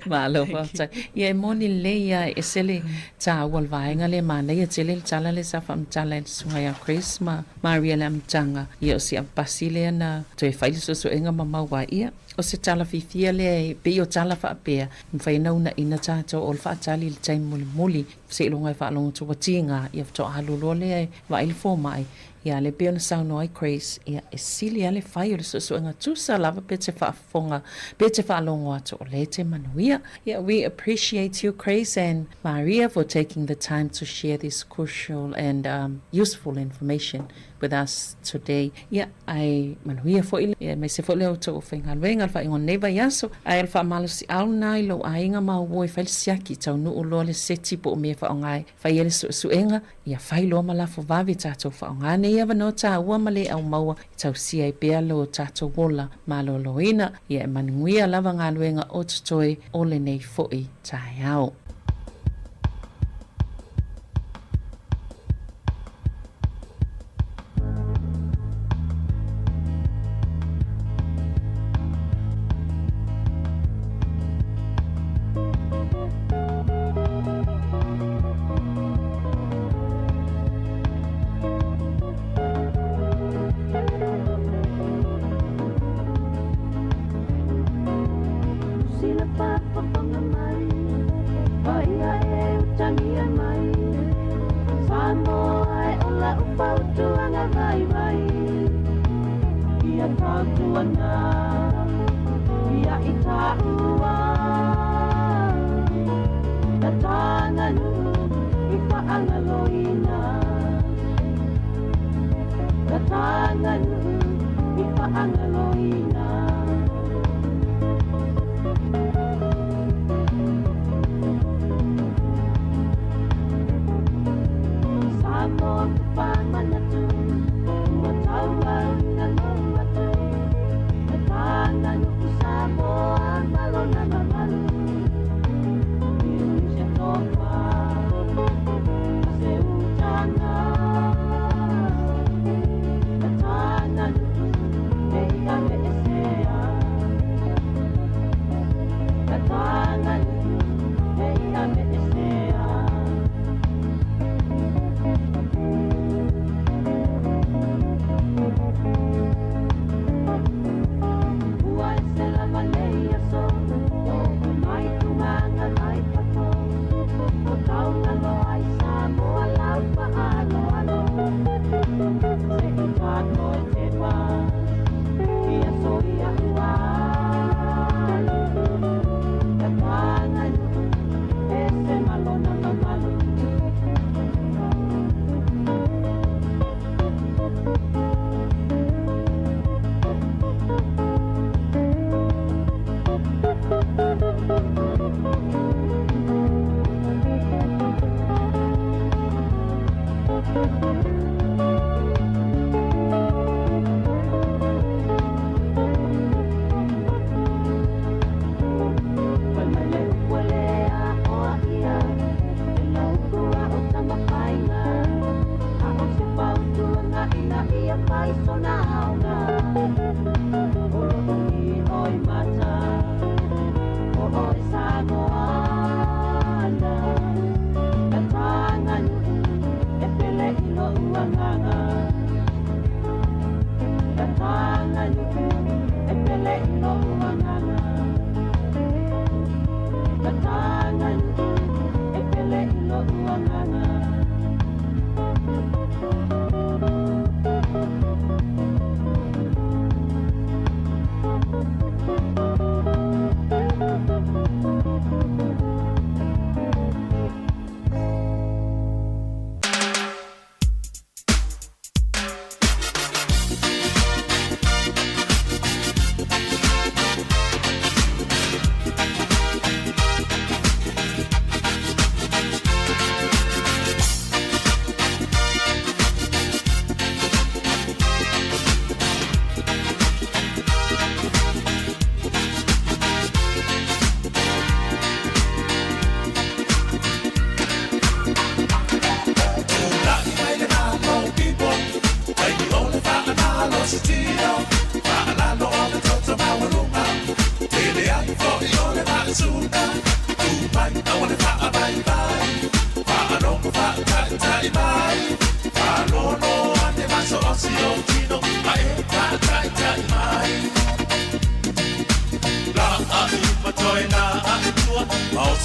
Malo sa moni le e sele ta wal vainga le mana ye tele tala le sa fam tala sunga Chris Maria lam tanga ye si pasile na to fai so enga mama wa ia o se tala fifia le pe o tala fa pe fai na una ina ta to ol fa tali le tai muli se longa fa long to tinga ye to halulo le va il fo mai ia le pe na sa no ai Chris ia e sili ale fai o so enga tu sa lava pe te fa fonga pe te fa longa to le te manuia. Yeah, we appreciate you, Chris and Maria, for taking the time to share this crucial and useful information with us today. Yeah, I manuia fo ile me se fo le to fenga venga fa ingon neva yaso ai fa malusi au nai lo ainga ma wo fa siaki tau no lo le seti po me fa ngai fa ile suenga ia fa lo mala fo vavi tato fa ngai ne ia no ta wa male au maua tau si ai pe lo tato wola malo loina ia manuia lava ngaluenga o toi ole nei foi tai au.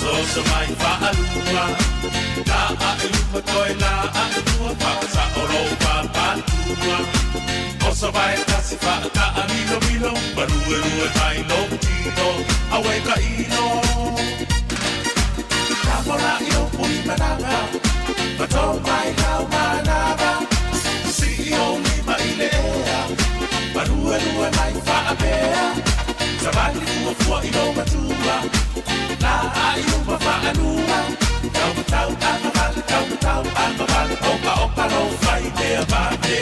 so so mai whaalua. La a e lupa toi la a e tua whakasa o lo whapatua. O sa vai tasi whaka a milo milo, marue rue mai lo tino, a weka ino. Ka pora i o pui mananga, ma tō mai kau manava. Si i o ni ma i le ea, marue rue mai whaapea. Sa vali ua fua i lo matua, la a i upa whaanua. Kau matau anga vale, kau matau anga vale, oka oka lo whai mea vale.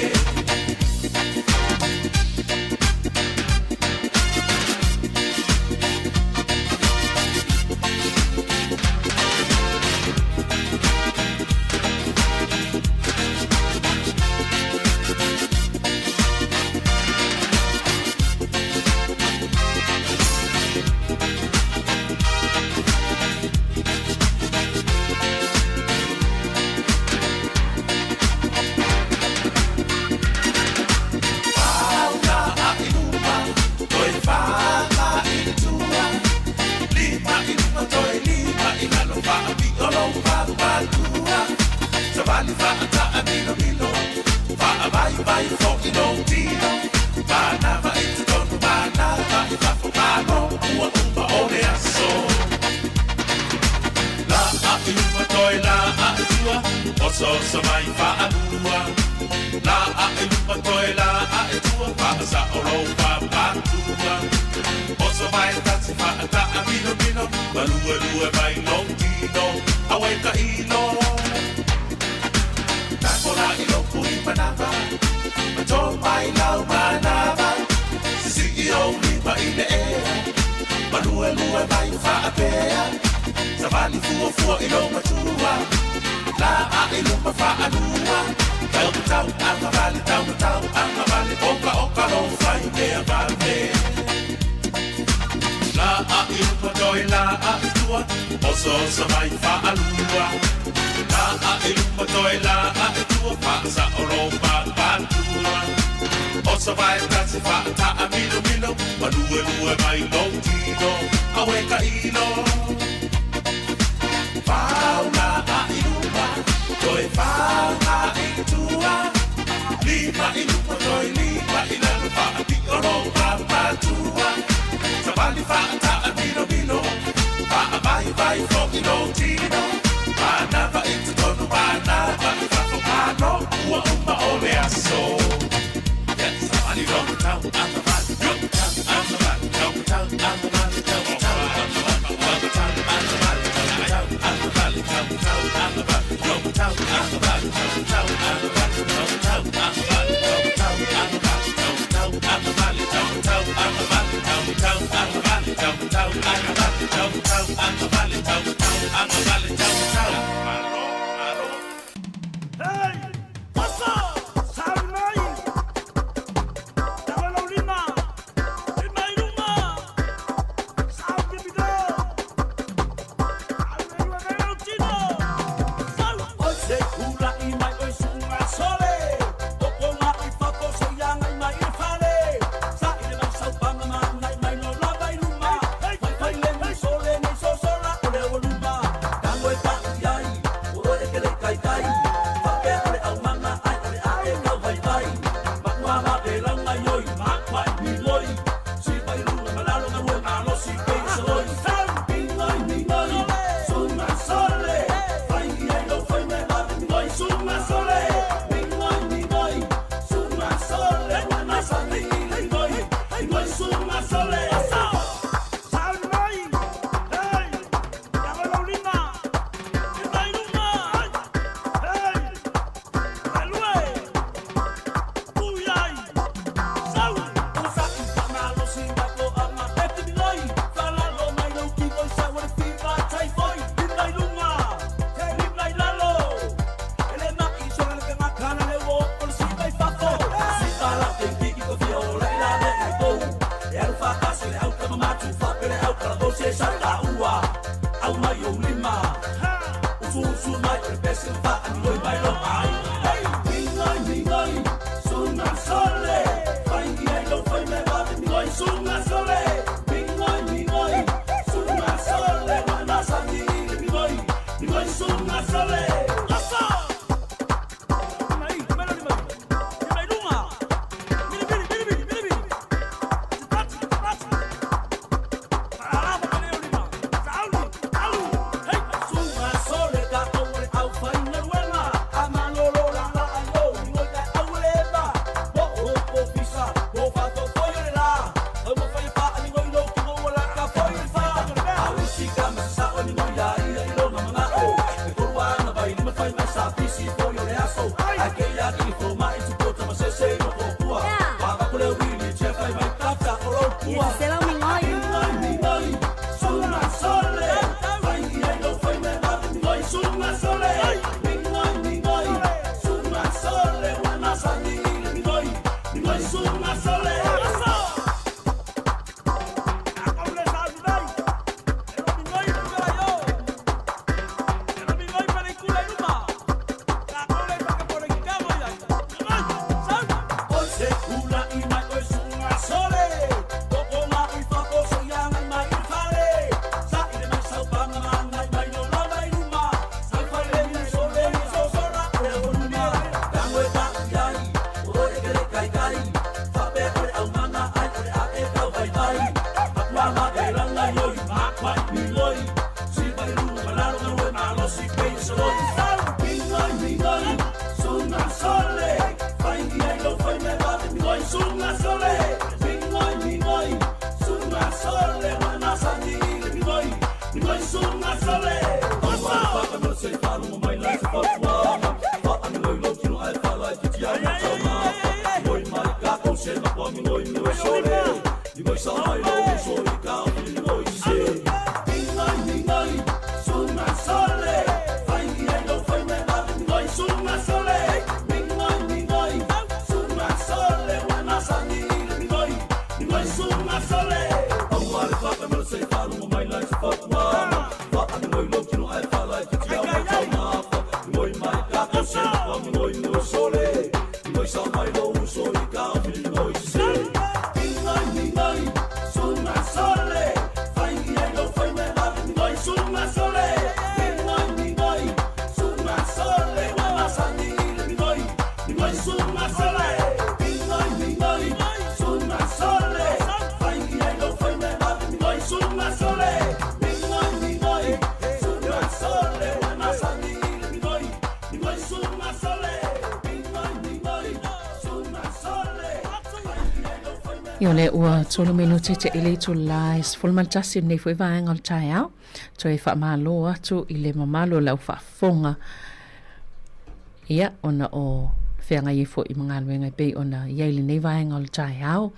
Sunga sole, mingoy, sunga sole, wana sani. Io le ua tolo minuti te ile tu lais fulman tasi nei foi vaenga o tai au. To e wha malo atu i le mamalo lau wha fonga. Ia ona o whianga i fo i mga luenga pe ona iaile nei vaenga o tai au.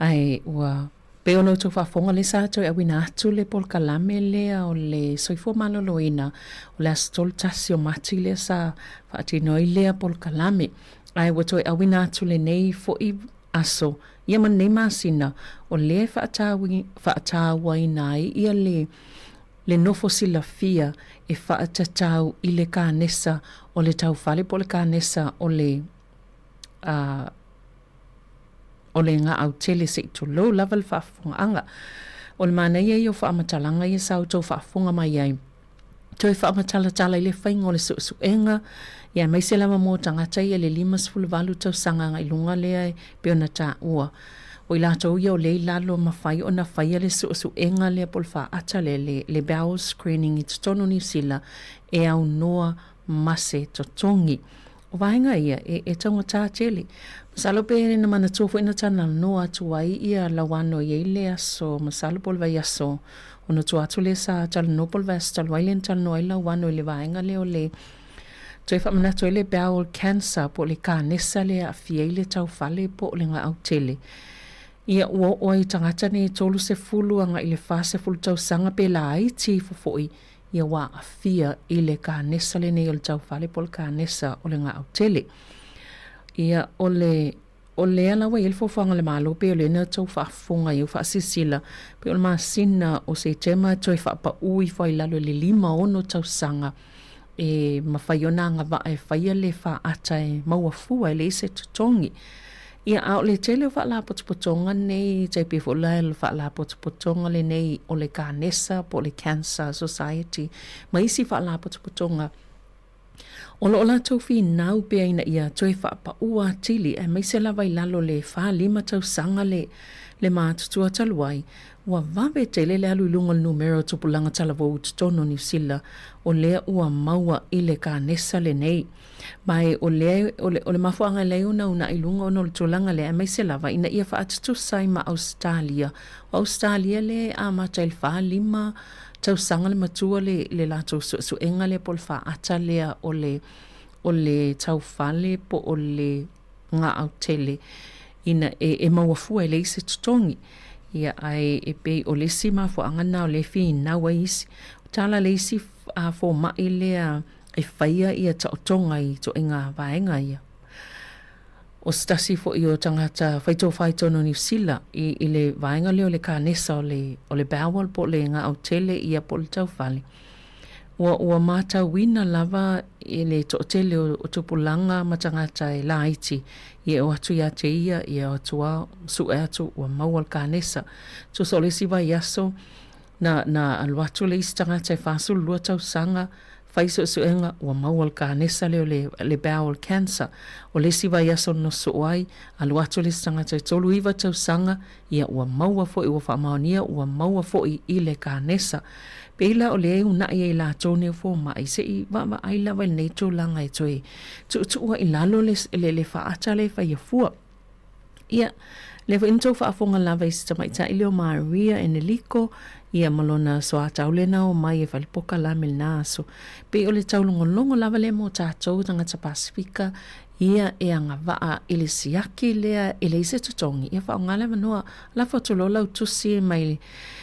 Ai ua pe ona tu wha fonga le sa to e awina atu le pol kalame lea o le soifo malo loina. O le astol tasi o mati le sa wha ati noi lea pol kalame. Ai ua to e awina atu le nei fo i aso. Ia man nei masina o le whaatawa i nai ia le nofo sila fia e whaatatau i le kānesa o le tau whale po le kānesa o le ngā au tele se to low level whaafunga anga. O le mana ia i o whaamatalanga i sau tau whaafunga mai ai. Toi whaamatalatala i le whainga o le suenga. Ia mai se lama mō tangata ia le 5 tau sanga ngai lunga lea e peona tā ua. O i lātou ia o le lalo mawhai o na whaia le suenga lea polwha ata le bowel screening i totono New Zealand e au noa mase totongi. O vaenga ia e taunga tā tele. Masalo pe na mana tōfu ina tana noa tuai ia lawano i le aso masalo polwa i aso. O no tu atu le sa tala no polwa aso tala wailen tala no i lawano i le vaenga leo le Toi whamanato ele bowel cancer po le kānesa le a fia le tau whale po le ngā au tele. Ia ua oi tangata ne tolu se fulu anga i le whase fulu tau sanga pe la aiti fufoi. Ia wa a fia i le kānesa le ne o le tau whale po le kānesa o le ngā au tele. Ia o le ala wa ilfo whanga le malo pe o le na tau whaafunga i o whaasisila. Pe o le masina o se tema toi whaapa ui whai lalo le 5 tau sanga. E mawhaiona nga wa e whaia le wha ata e maua fua e le se tutongi. Ia au le tele wha la potopotonga nei, tai pifo la le wha la potopotonga le nei o le kānesa po le Cancer Society. Ma isi wha la potopotonga. Ola ola tau fi nau pia ina ia toi wha pa ua tili e mai se lawa i lalo le wha 5 tau sanga le mātutua taluai. Ua wawe tele le alu ilunga le numero tupulanga talavo ututono New Zealand o lea ua maua i le kānesa le nei. Mai o le mafuanga le una ilunga ono le tolanga le mai se lava ina ia whaatatu sai ma Australia. O Australia le a mata il wha 5 tau sanga le matua le lato suenga le pol wha ata lea o le tau whale po o le ngā au tele. Ina e mawafua le ise tutongi. Ia ai e pe o le sima fo angana o le fi na waisi. Tala le isi fo mai lea e whaia ia taotonga i to inga vaenga ia. O stasi fo i o tangata whaito no New Zealand i le vaenga leo le kānesa o le bowel po le ngā au tele ia po le tau whale. Ua mata wina lava i le tootele o tupulanga matangata e laiti i o atu ia te ia i o atua su e atu ua maual kānesa. So so le siwa iaso na aluatu le istangata e whasul lua tau sanga whaiso suenga ua maual kānesa leo le bowel cancer. O le siwa iaso no suai aluatu le istangata e tolu iwa tau sanga ia ua maua fo i ua whamaonia ua maua fo i le kānesa. Peila o le una ia la tone fo mai se i wa ai la wel nei to langa e toi tu ua i lalo le fa ata le fa ia fua ia le fa into fa fonga la vai sta mai ta ilio Maria Eneliko ia malona so ata le na o mai e fa poka la mel naso pe o le tau longo la vale mo ta tau tanga ta Pasifika ia e anga va ile siaki le ile se tutongi ia fa ngala manoa la foto lo la tu si mai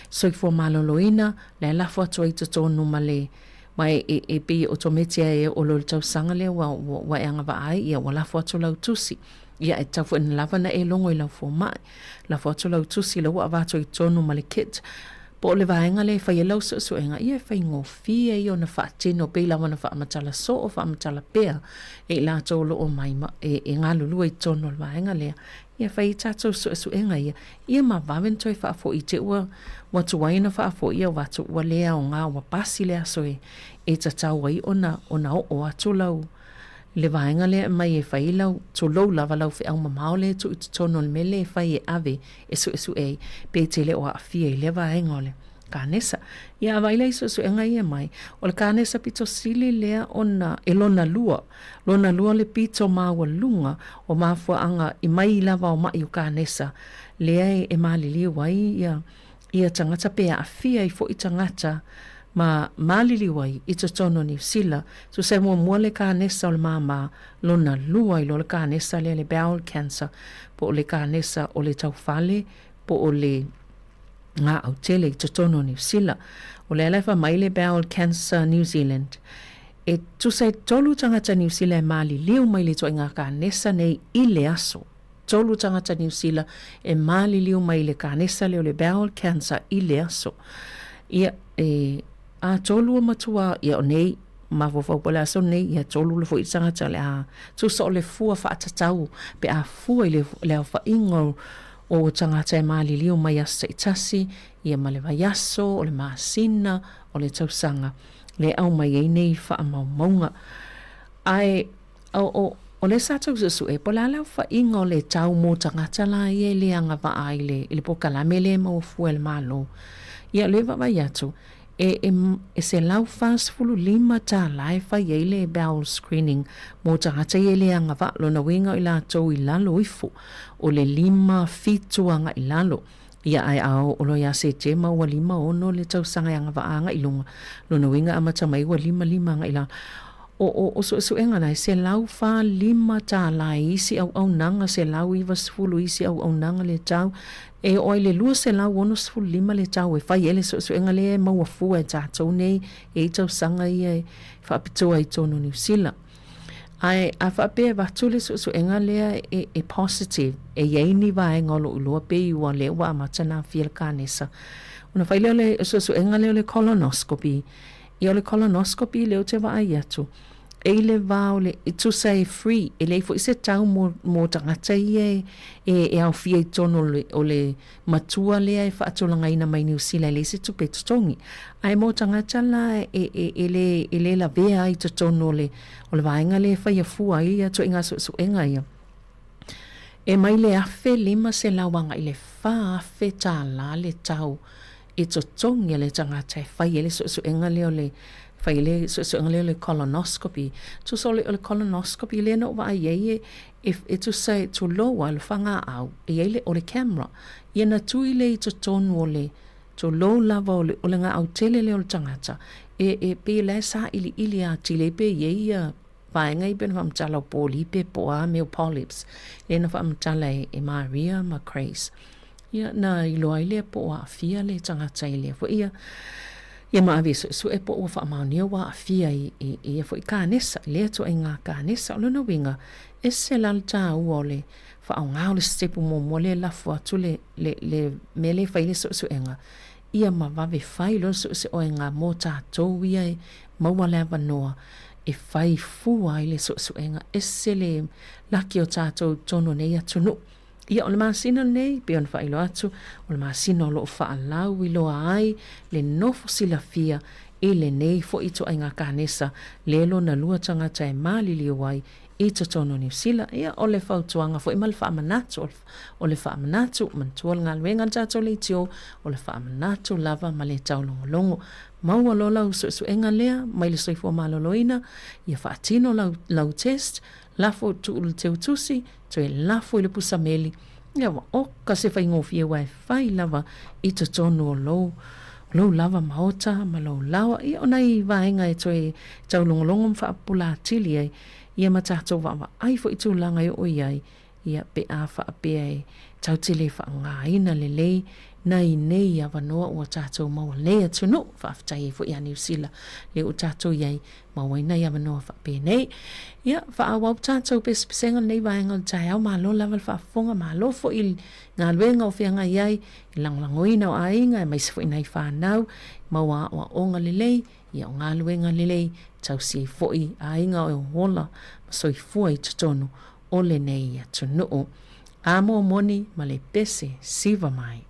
so fo maloloina le la foto i to no male mai e pe automatia e o lo tau sanga le wa anga va ai ia wala foto la tu si ia e tau fo lava na e longo I lau fo mai la fo atu lau tusi lau avato I tonu ma le kit po le vaenga le fai lau so enga ia fai ngofia I ona whaatino pe lava na whaamatala so o whaamatala pea e la tolo o mai e ngā lulu I tonu le vaenga lea ia fai tatou so enga ia ma vaven toi whaafo I te ua watu waina whaafo ia watu ua lea o ngā wapasi lea so e tatau wai ona o atu lau le vaenga le mai e fai lau to lou lava lau fe au mamao le tu tono le mele fai e ave e su e pe te le o a fia le vaenga ole kanesa ia vai le su enga ia mai o le kanesa pito sili le ona elona lua le pito maua lunga o mafua anga I mai lava o mai o kanesa le e malili wai ia tangata pe a fia I fo I tangata ma malili wai I tono ni sila so se mo le kanesa o le mama lona lua I lo le kanesa le bowel cancer po le kanesa o le taufale po o le ngā au tele I tono ni sila o le alaifa mai le bowel cancer New Zealand e tu se tolu tangata New Zealand malili o mai le to ngā kanesa nei I le aso tolu tangata New Zealand e malili o mai le kanesa le o le bowel cancer I le aso ia a tolu o matua ia o nei mawawau pala so nei ia tolu le fo I tangata le a tu so le fua whaatatau pe a fua I le au whaingo o tangata e malili o mai asa I tasi ia ma le vaiaso o le maasina o le tausanga le au mai ei nei whaamaumaunga ai o le satau su e pola lau whaingo le tau mo tangata la ia le anga va ai le pokalame le mau fua le malo ia le vaiatu e se lau fast fulu lima ta lai fa yele bowel screening mo tangata yele anga va lo na winga I latou I lalo ifu o le lima fitu anga I lalo ia ai au o lo ya se te ma wa lima ono le tau sanga anga va anga I lunga lo na winga amata mai wa lima anga I la o so enga nai se lau fa lima ta lai isi au nanga se lau iwa sfulu isi au nanga le tau e oi le lua se lau ono sfulu lima le tau e fai ele so enga le maua fua e tātou nei e tau sanga ia e whaapitua I tono New Zealand ai a whaapea vatule so enga lea e positive e yeini vaenga lo ulua pe iwa le wa amata na fia kanesa una fai leo le so enga leo le colonoscopy ia le colonoscopy leo te wa ai atu e le vau le to say free e le fo se tau mo tangata e au fia I tono o le matua le e whaatolanga ina mai New Zealand le se tupe tutongi ai mo tangata la e le la vea I tono o le vaenga le whaia fua ia to inga so enga ia e mai le afe lima se lawanga I le wha afe ta la le tau e totongi le tangata e whaia le so enga le o le faile so le colonoscopy to so le colonoscopy le no va ye if it to say to lower le fanga au le o le camera ye na tu ile to ton wole to low level o le nga au tele le o tangata e pe le sa ili a tile pe ye ya va ngai ben vam tala poli pe po a me polyps le na vam tala e Maria Macrace ya na ilo ile po a fia le tangata ile fo ia ma aviso so e po o fa maunio wa fia e foi kanesa le to inga kanesa lo no winga e se lalta uole fa nga le step mo le la fo tu le mele fa ile so enga ia ma va ve fai lo so o enga mota to ia ma wala va no e fai fu ile so enga e se le la ki o tato tono ne ia tunu ia o le masino nei pe on fa ilo atu o le masino lo fa lau ilo ai le nofo silafia e le nei fo ito ainga kanesa lelo na lua tangata e mali li wai ito tono New Zealand ia o le fautuanga fo imal fa manatu o le fa manatu mantual ngal wenga tato le tio o le fa manatu lava male tau longo maua lola usu enga lea mai le soifo maloloina ia fa atino lau test lafo tu te utusi to e lafo ile pusameli ia o ka se fai ngofie wa fai lava ito tono lo lava maota ma lo lawa ia ona I vaenga e to e tau longolongo fa pula tili ai ia matato wa ai fo itu langa o iai ia pe a fa pe ai tau tili fa nga ina lele nei nei avanoa ua tātou maua lea tunu whaaftai e fo ia New Zealand le o tātou iei maua nei avanoa whape nei ia whaawau tātou pesenga nei vaenga o tai au malo lava whaafonga malo fo i ngā luenga o whianga iei i langlangoina o ainga e maise fo i nei whanau maua o onga lelei ia o ngā luenga lelei tau si fo i ainga o hola masoi fua i tutonu o le nei ia tunu amo moni ma le pese siva mai.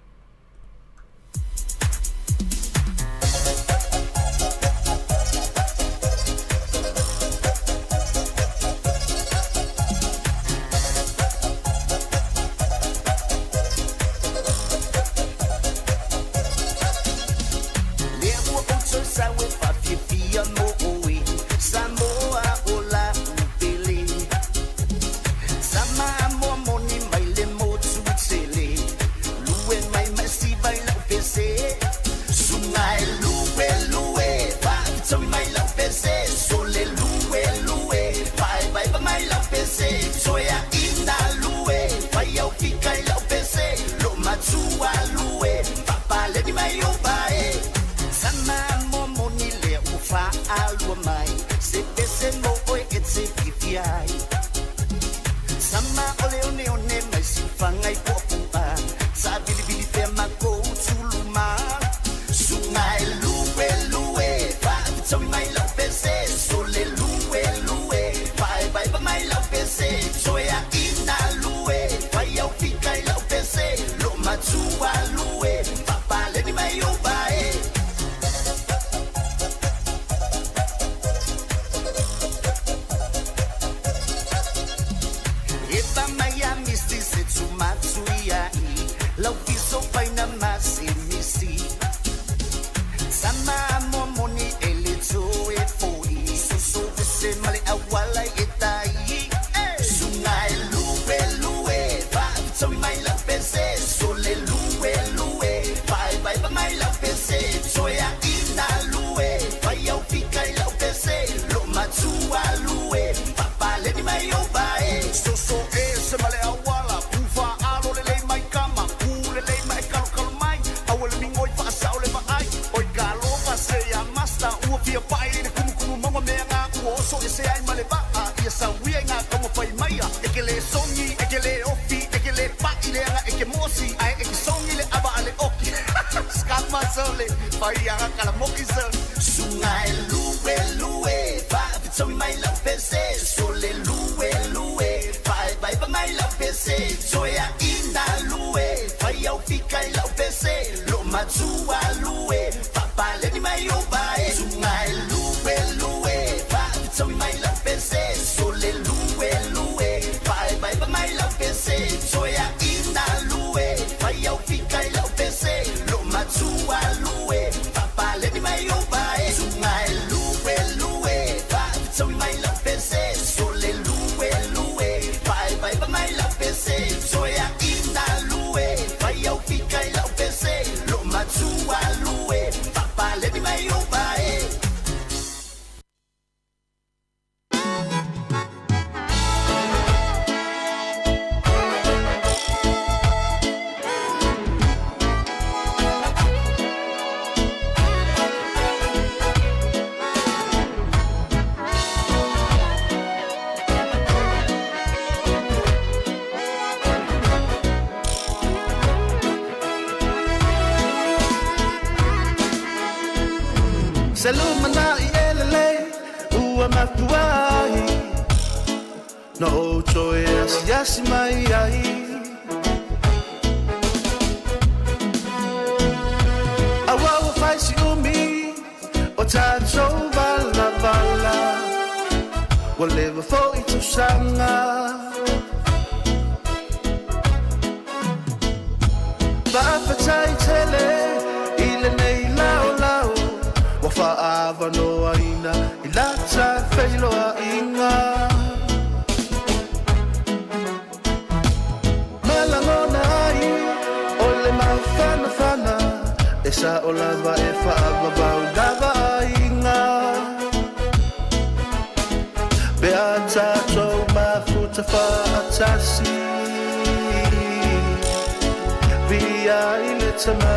tama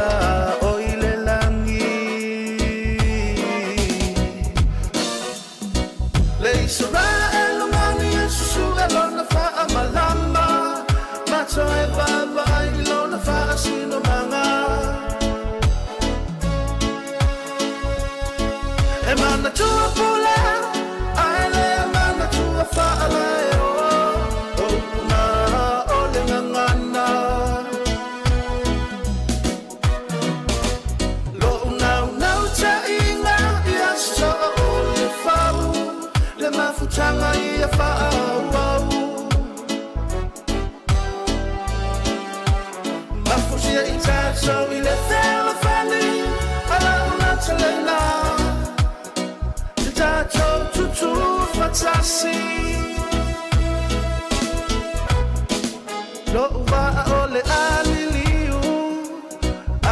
o ile langi le sura elongani su elona fa amalama mato e baba ilona fa sino manga e mana tua pula ale mana tua fa ale o na ole ngana lo na cha inga ya so ole fa le mafutanga ia fa mafusia ita so ile fela fali ala una telena tato tutu fatasi lo uva ole aliliu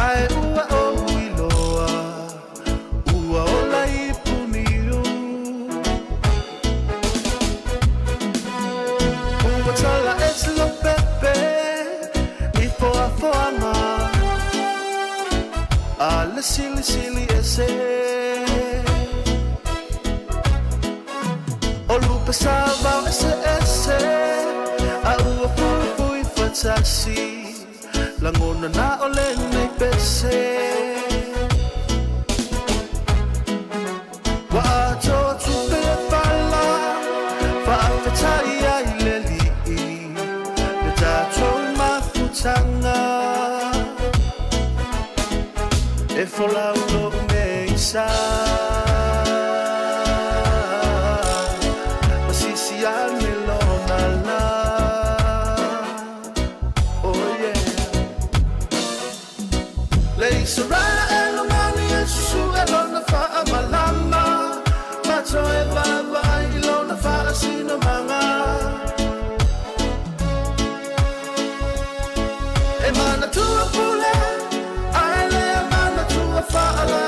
ai ua o iloa ua ola ipuniu ua tala eslo pepe ifoa foama ale sili sili ese Olupa salva ese a ua pui fatasi langona na ole nei pese wa ato tu pe pala fa fatai ai leli le tato mafutanga e fola uno meisa Surana elongani su elona fa amalama mato e baba ilona fa sino manga e mana tua pula ale mana tua fa ale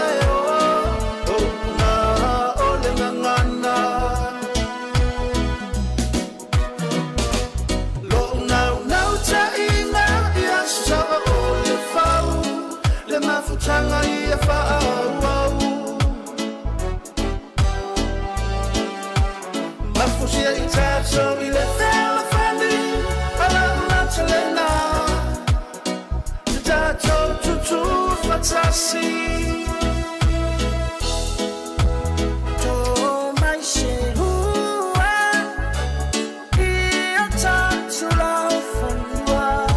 o na ole ngana lo na cha inga ya so ole fa le mafutanga ia fa au mafusia ita so ile fela fali ala una telena tato tutu fatasi to mai shehua ia tatu la fanua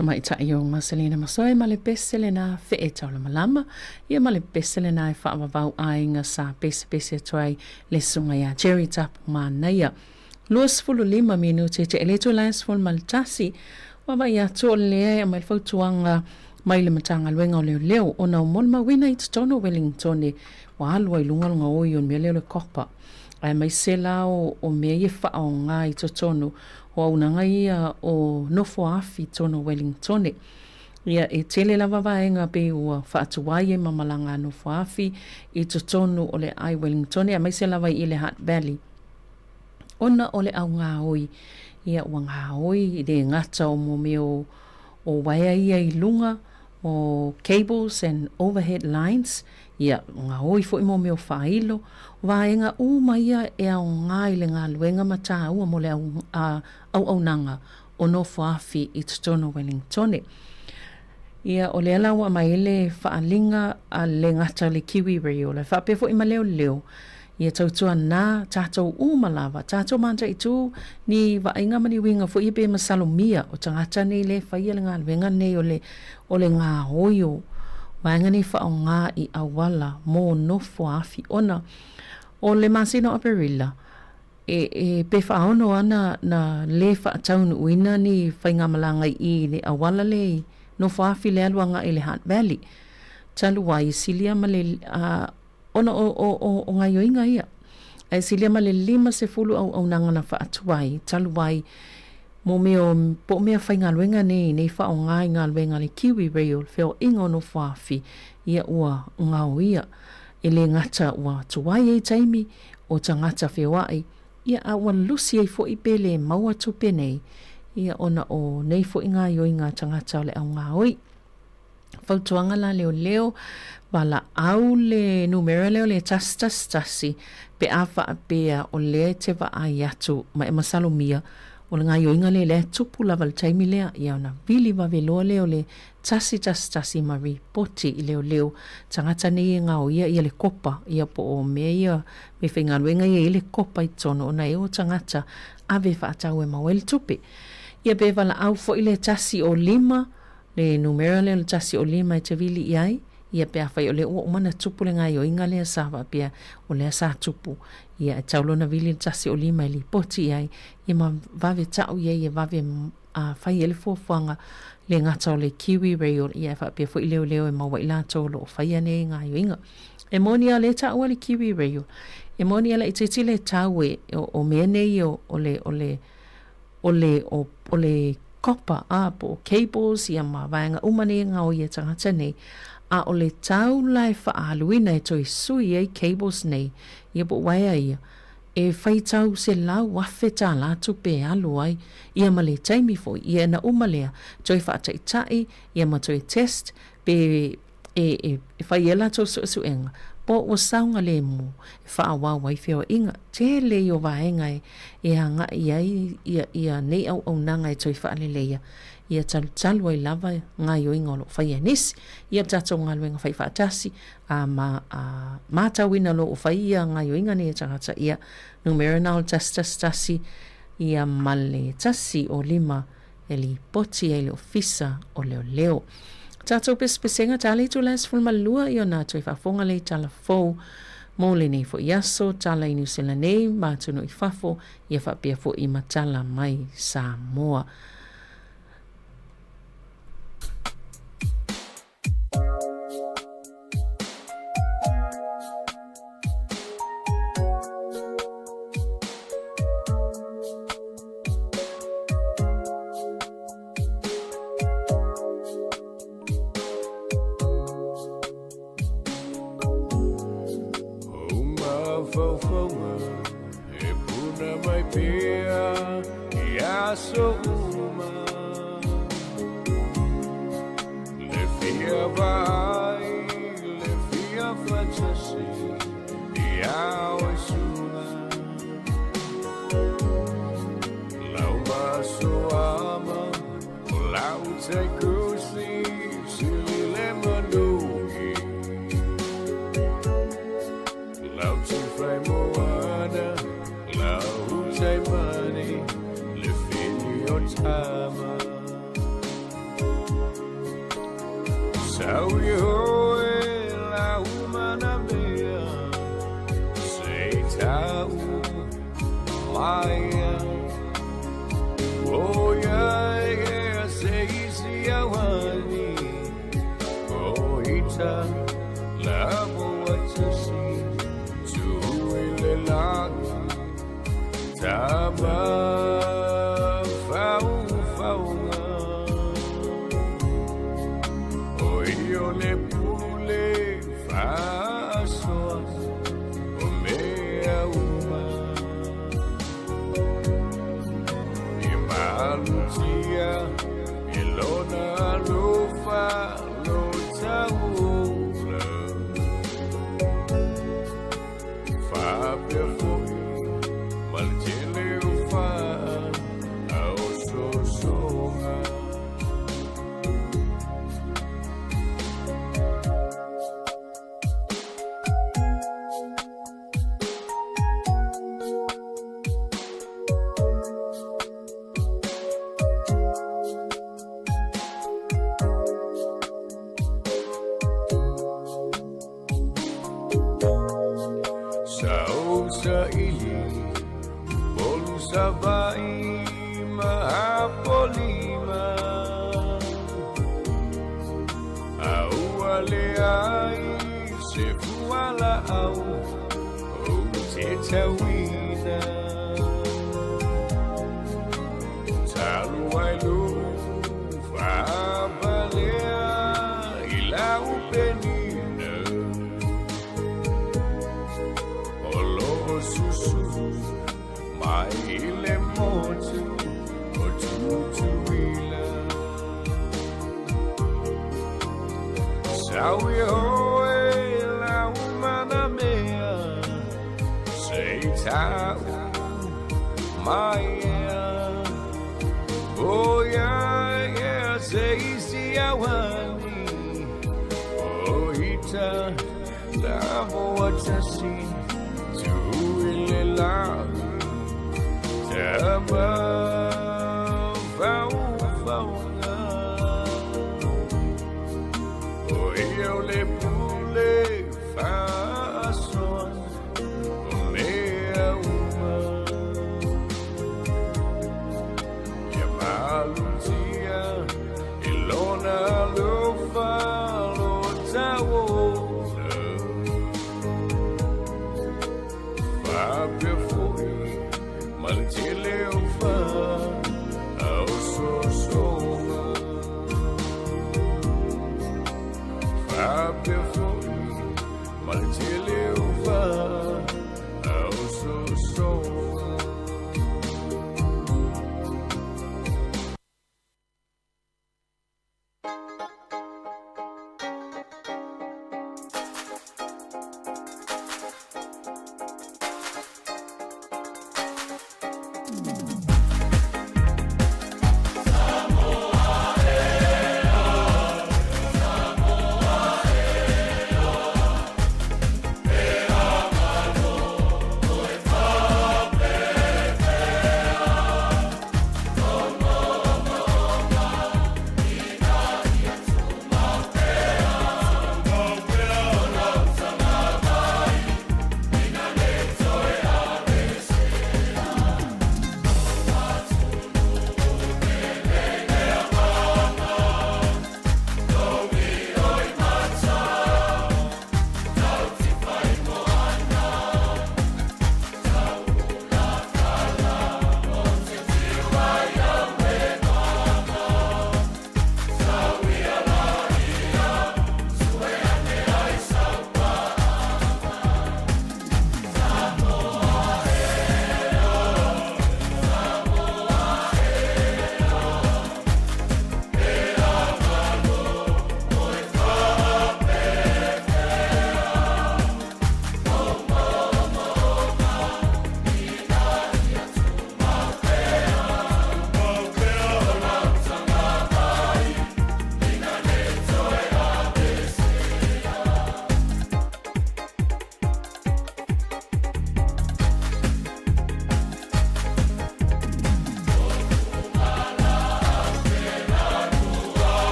Tamai ta yo maselina masoe male besele na fe tau malama ia male besele na fa vau ainga sa bese toai le sunga ya cherry tap manaya Luas fulu 5 minute te eleto last ful maltasi wa vai atu le mai fautuanga mai le matanga luenga o leo ona mon mawina i tono Wellington wa alwa i lunga o yon me le kopa ai mai sela o me ye fa o nga i tono o unanga ia o nofo afi tono Wellington ia e tele lava vaenga pe ua fa atuai e mamalanga nofo afi i tono o le ai Wellington ia mai sela vai i le Hutt Valley ona o le au ngā oi ia ua ngā oi i de ngata o mo meo o waia ia i lunga o cables and overhead lines ia ngā oi fo i mo meo whailo waenga uma ia e au ngā i le ngā luenga mata ua mo le au nanga o no whaafi i tutono Wellington ia o le ala ua mai le whaalinga a le ngata le kiwi reo le whapefo i ma leo ia tautua nā tātou umalawa, tātou manta i tū ni wainga mani winga fo i be masalomia o tangata nei le whaia le ngā luenga nei o le ngā hoio. Wainga ni whao ngā i awala mō nofo afi ona o le masino aperilla. E pe whaono ana na le whaataunu uina ni whainga malanga i le awala le nofo afi le aluanga i le Hutt Valley. Talu wai silia ma le ona o ngai oinga ia. Ai silia ma le 50 au nanga na whaatuai, talu wai mo meo po mea whainga luenga nei whao ngai ngā luenga le kiwi reo, wheo ingo no whaafi, ia ua ngau ia. E le ngata ua tuai e taimi o tangata whewai, ia awa lusi e fo i pele maua tupe nei, ia ona o nei fo i ngā oinga tangata o le au ngāoi. Fautuanga la leo wala au le numero leo le tasi pe awa apea o le te wa ai atu ma e masalomia o le ngai oinga le tupu lava le taimi lea ia ona vili wa veloa leo le tasi ma ripoti i leo tangata nei e ngau ia le kopa ia po o mea ia me whaingaluenga ia i le kopa i tono ona e o tangata ave whaatau e mawel tupe ia pe wala au fo i le tasi o 5 le numero le tasi o 5 e te vili iai ia pe awhai o le ua umana tupu le ngai o inga lea sawa pia o lea sa tupu ia e taulona vili tasi o 5 li poti iai ia ma vave tau iai ia vave whai ele fuafuanga le ngata o le kiwi reo ia e wha pia fo i leo e mawa i la tolo o whai ane ngai o inga e monia le tau le kiwi reo e monia le i titi le tau o mea nei o le copper po cables ia ma vaenga umane ngau ia tangata nei a o le tau lai whaaluina e toi sui ei cables nei ia po waia ia e whai tau se lau wafe tā lātu pe alu ai ia ma le taimi foi ia na umalea toi whaataitai ia ma toi test pe e whai e lato suenga po o saunga le mu whaawawai whio inga te le o vaenga e anga ia nei au nanga e toi whaaleleia ia talu ai lava ngai o ingolo whai anis ia tato ngā luenga whai whaatasi ma tawina lo o whai ia ngai o inga ne tangata ia numero nao tasi ia male tasi o 5 e li poti e le ofisa o leo tato pespesenga tali tu las fulmalua ia na toi whafonga le tala fau mo le nei fo iaso tala i New Zealand nei ma tunu i fafo ia whapia fo i matala mai Sāmoa. Sawi hoe la umana mea sei tau maia oia e sei sia wani oita la boa tasi tu ile la taba fau le pule faso o mea uma e malutia e lona lufa lo taula fa per foi maltele ufa au so soha Sabai mahapolima au aleai se fuala au o te tawina talu ailu fabalea ilau penina olo susu mai le motu o tutuila Sawi hoe la umana mea sei tau maia oia e sei sia wani oita la boa tasi tu ile la Taba fau eu le pule faso o mea uma e malutia e lona lufa lo taona Fabio foi maltele ufa au so soha Fabio foi maltele ufa au so soha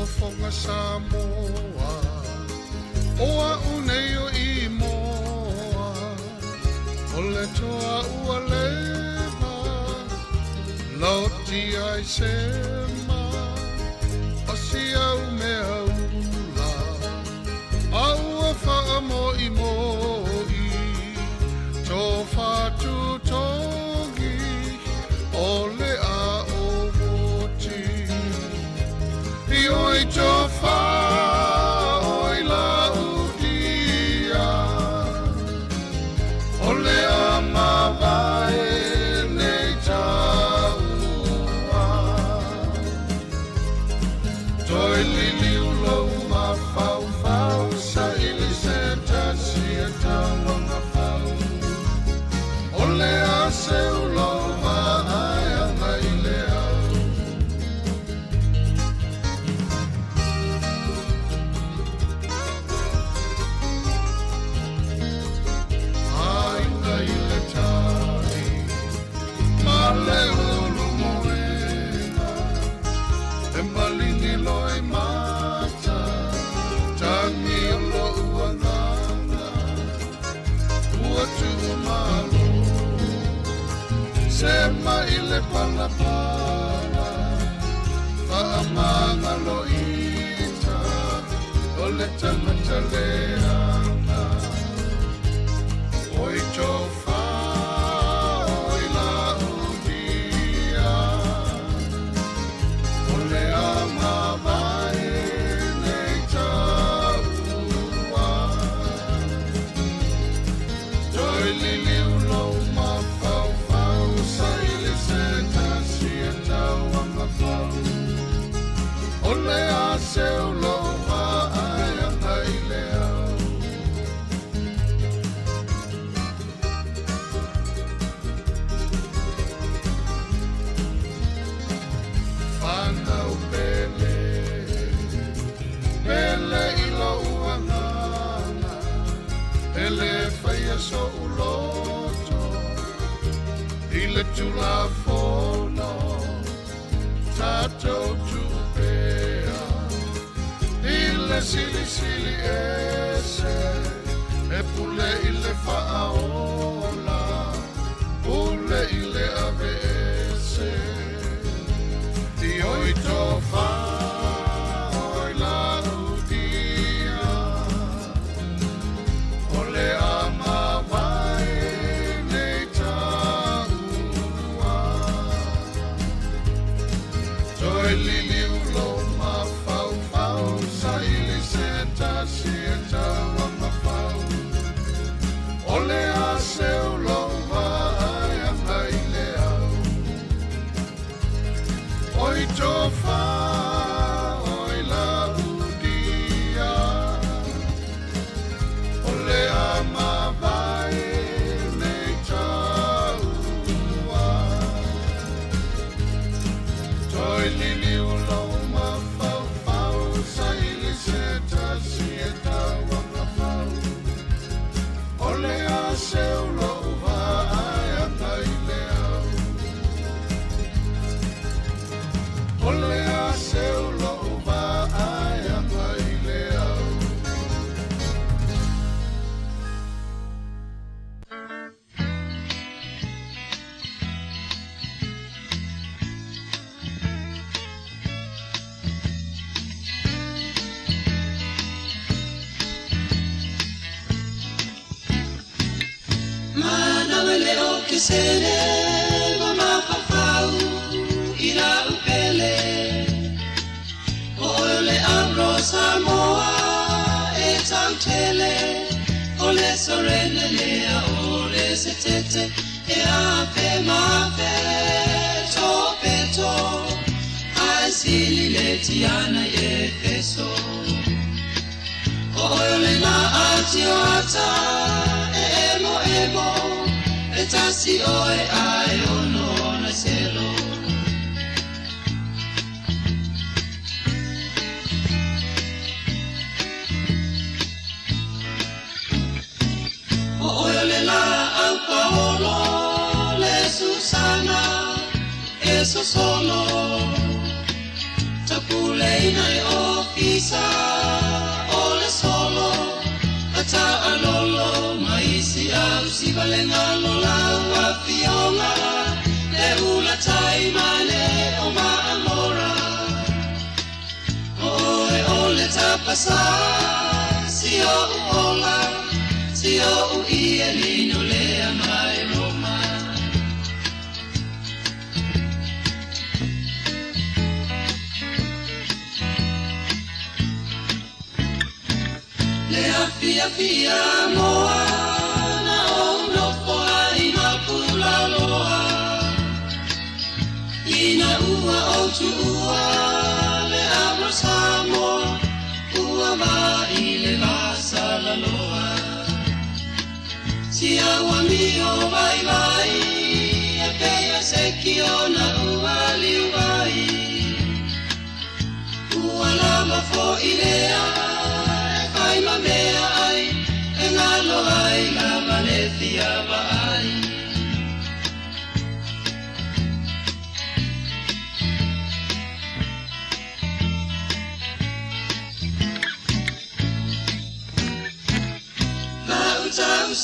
fonga Sāmoa Oa uneo I moa O le toa ua lewa Lauti ai sema O si au mea ula Aua wha mo I moi Tō whātu tongi O le a o moti I oi tō wha oi la udia O le a mawai nei taua Toi lili ulau ma fau fau Sa ili se tasi e tawanga fau O le a se ulau ma ai anga I le au Ainga I le tai Ma le ulu moena E malini loi mata Tangi o lo uananga Ua tu malu Sema I le palapala Whaamanga lo ita O le tangata leanga Oi tō wha oi la udia O le ama vai nei taua Toi lili ulau ma fau fau Sa ili se tasi e tauanga fau O le a se ulau ma ai anga I le au Whanau pele Pele I lo uanganga Pele whaia so uloto I le tula fono Tatou tupea I le sili sili ese E pule I le whaaola Pule I le ave ese I oi tō wha oi la udia O le ama vai nei taua Toi lili ulo ma fau fau Sa ili se tasi e tauanga fau O le a se ulo vai anga I le au Oi tō wha oi la udia O le ama vai nei taua Toi lili ulo ma fau fau Sa ili se tasi e tauanga fau O le a se ulo vai anga I le au O le a se ulo vai anga I le au Manawele o kisere mama papau ira upele O le amro Sāmoa e tautele O le sorene lea o le setete E a pe mafe to peto Ai sili le tiana e peso O le na atio ata emo emo E tasi oe ai ono na selo O le la au paolo Le Susana E so solo Tapule inai o sa si o ola si o ia lino le mai Roma le afia moa na o no poa ina pula loa ina ua o tu ua le abra Sāmoa ua va i le vasa la loa si awa mi o vai vai e pea se ki o na ua li vai ua lama fo i lea e kai ma mea ai e ngalo ai la Valencia vai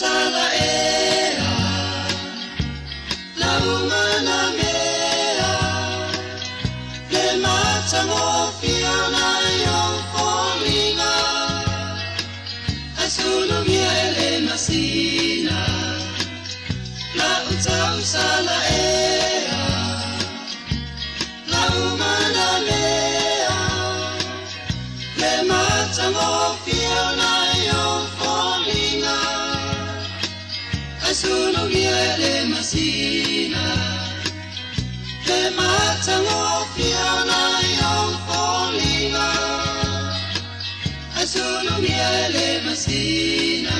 Sala ea, la umana mea, le mata mofiona yo folinga, asulu mia ele masina, la utau sala ea, la umana mea, le mata mofiona yo folinga. Solo viene masina le matano fiana io folina solo viene masina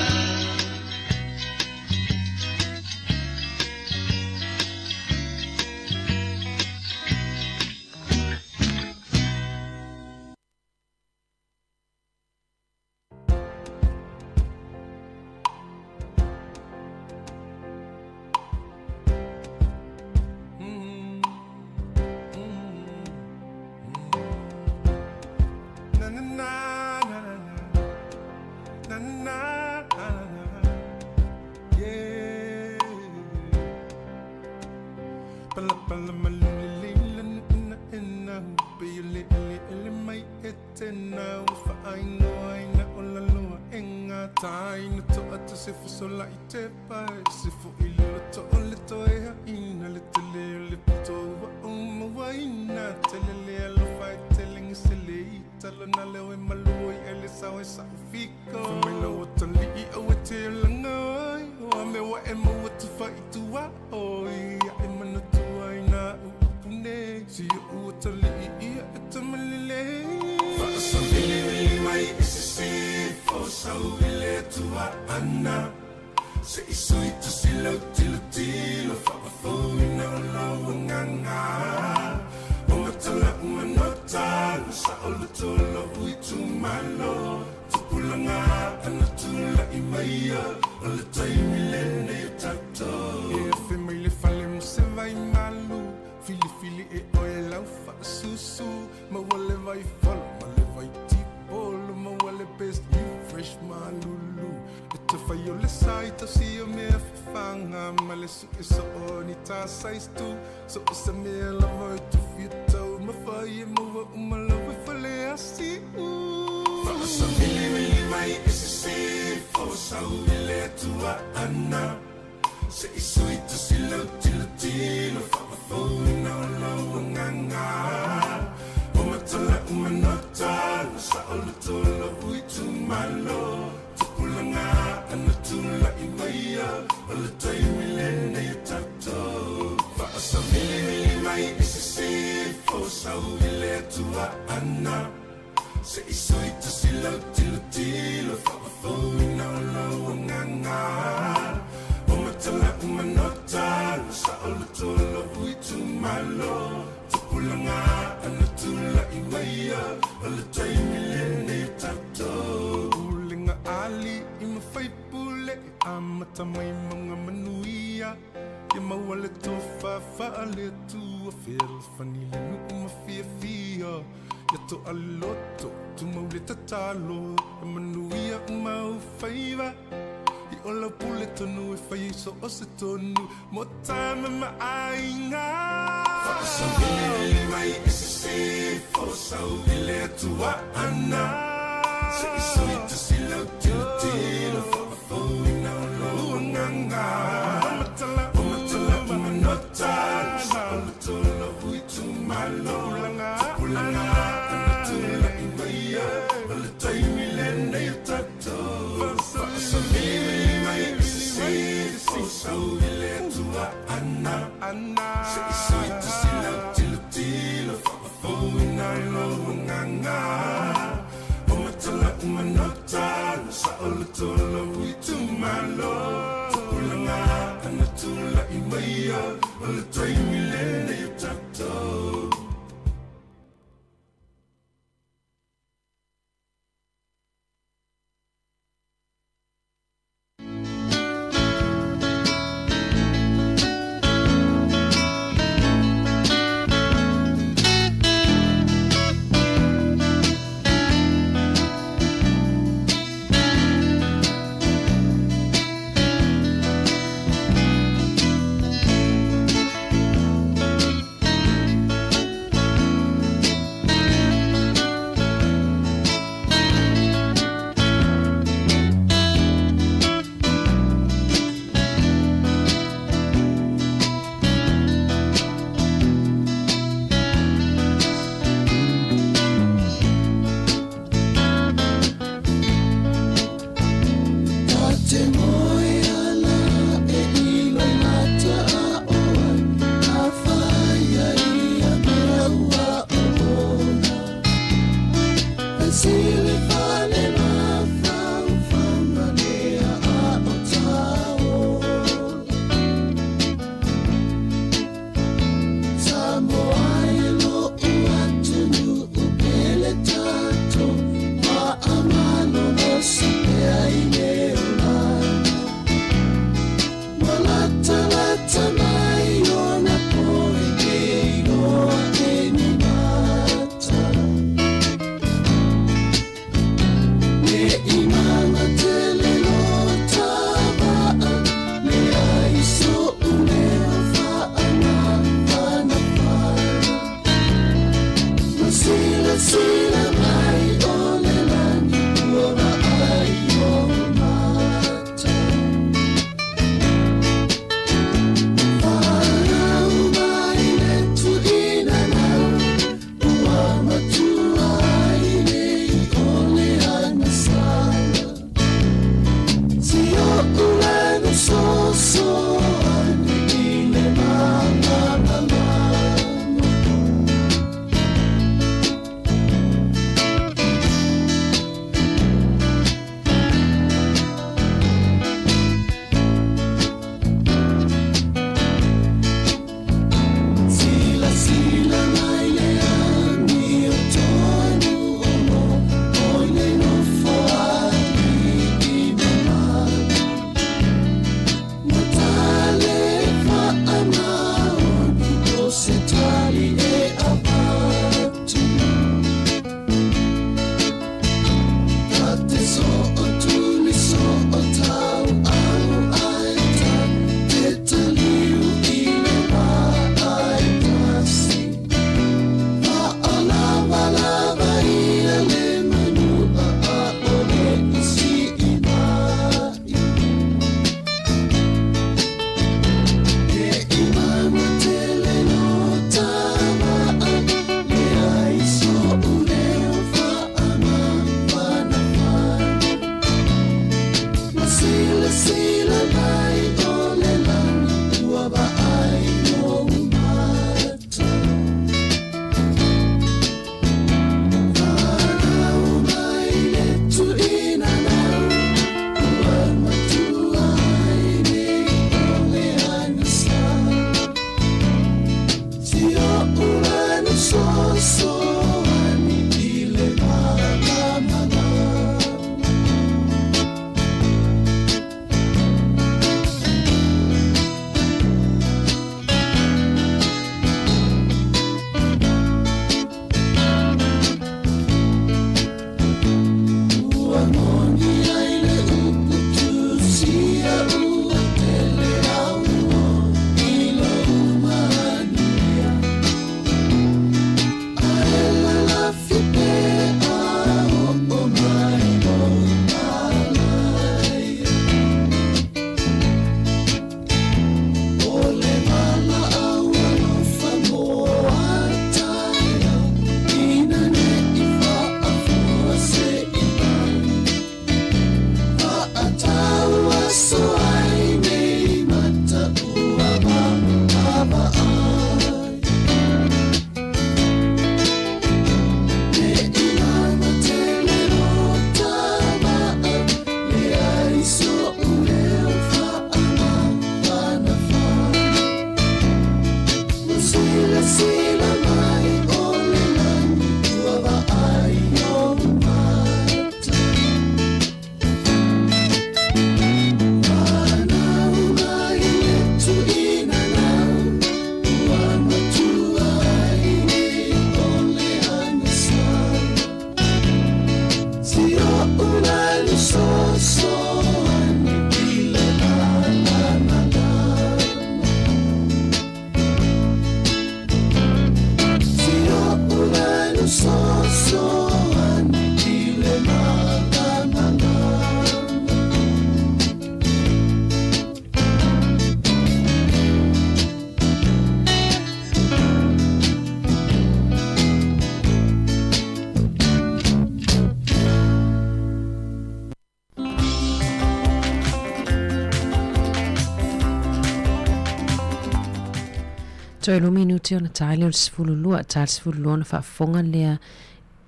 Toi lo minuti ona taile o sfulu lua tal sfulu lua na whaafonga lea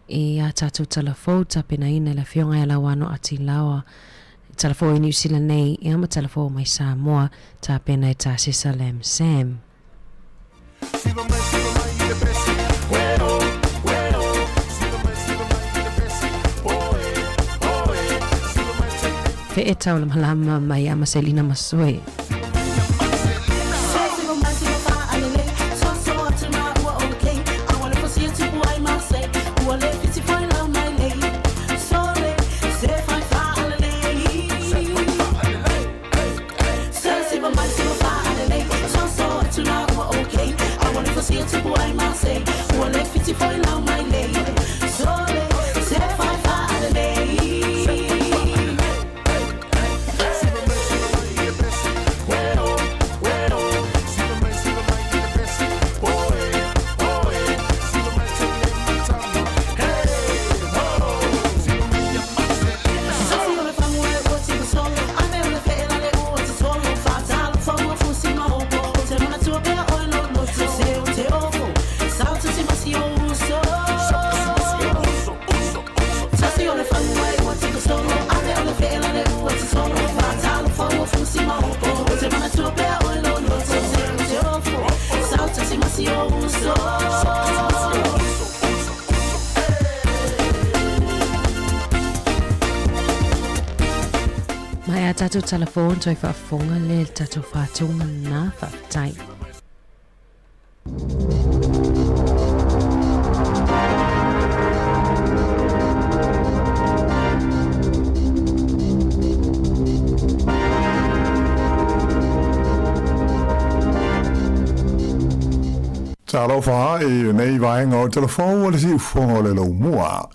e a tātou talafou tapena ina le fionga e lawano ati lawa talafou i New Zealand nei e ama talafou mai Sāmoa tapena e tāsesa le Sam. Fe e tau le malama mai ama Selina Masoi. Mai a tātou telefon toi whaafonga le tātou whātunga nā whaatai. Talo wha e nei vaenga o telefon o le si ufonga o le lau mua.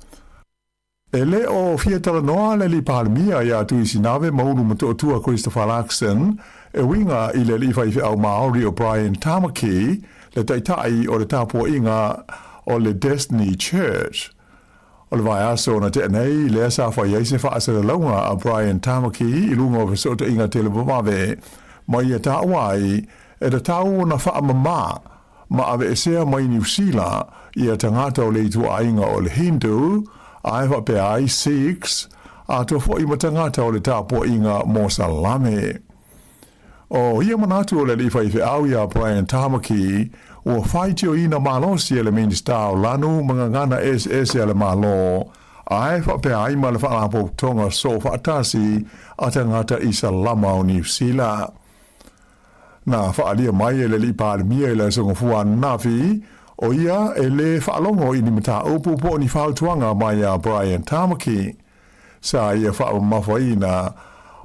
E le o fiatala noa le li palmia ia tu isi nave maunu mato tua Christopher Larkson e winga i le li whaife au Maori o Brian Tamaki le taitai o le tapo inga o le Destiny Church. O le vai aso na te nei le asa whai eise wha asa le launga a Brian Tamaki i lunga o vesota inga tele mamave mai e ta wai e le tau na wha mama ma ave e sea mai New Zealand i a tangata o le itu ainga o le Hindu ai wa pe ai 6 a to fo i matangata o le tapo inga mo salame. O ia manatu o le li whaife au ia Brian Tamaki o whaitio ina malo si ele minista o lanu mga ngana SS ele malo ai wa pe ai ma le whaapo tonga so whaatasi a tangata i salama o New Zealand. Na whaalia mai ele li pārmia ele songa fua nafi o ia e le whaalongo i ni mata upu po ni whautuanga mai a Brian Tamaki. Sa ia whaamawhaina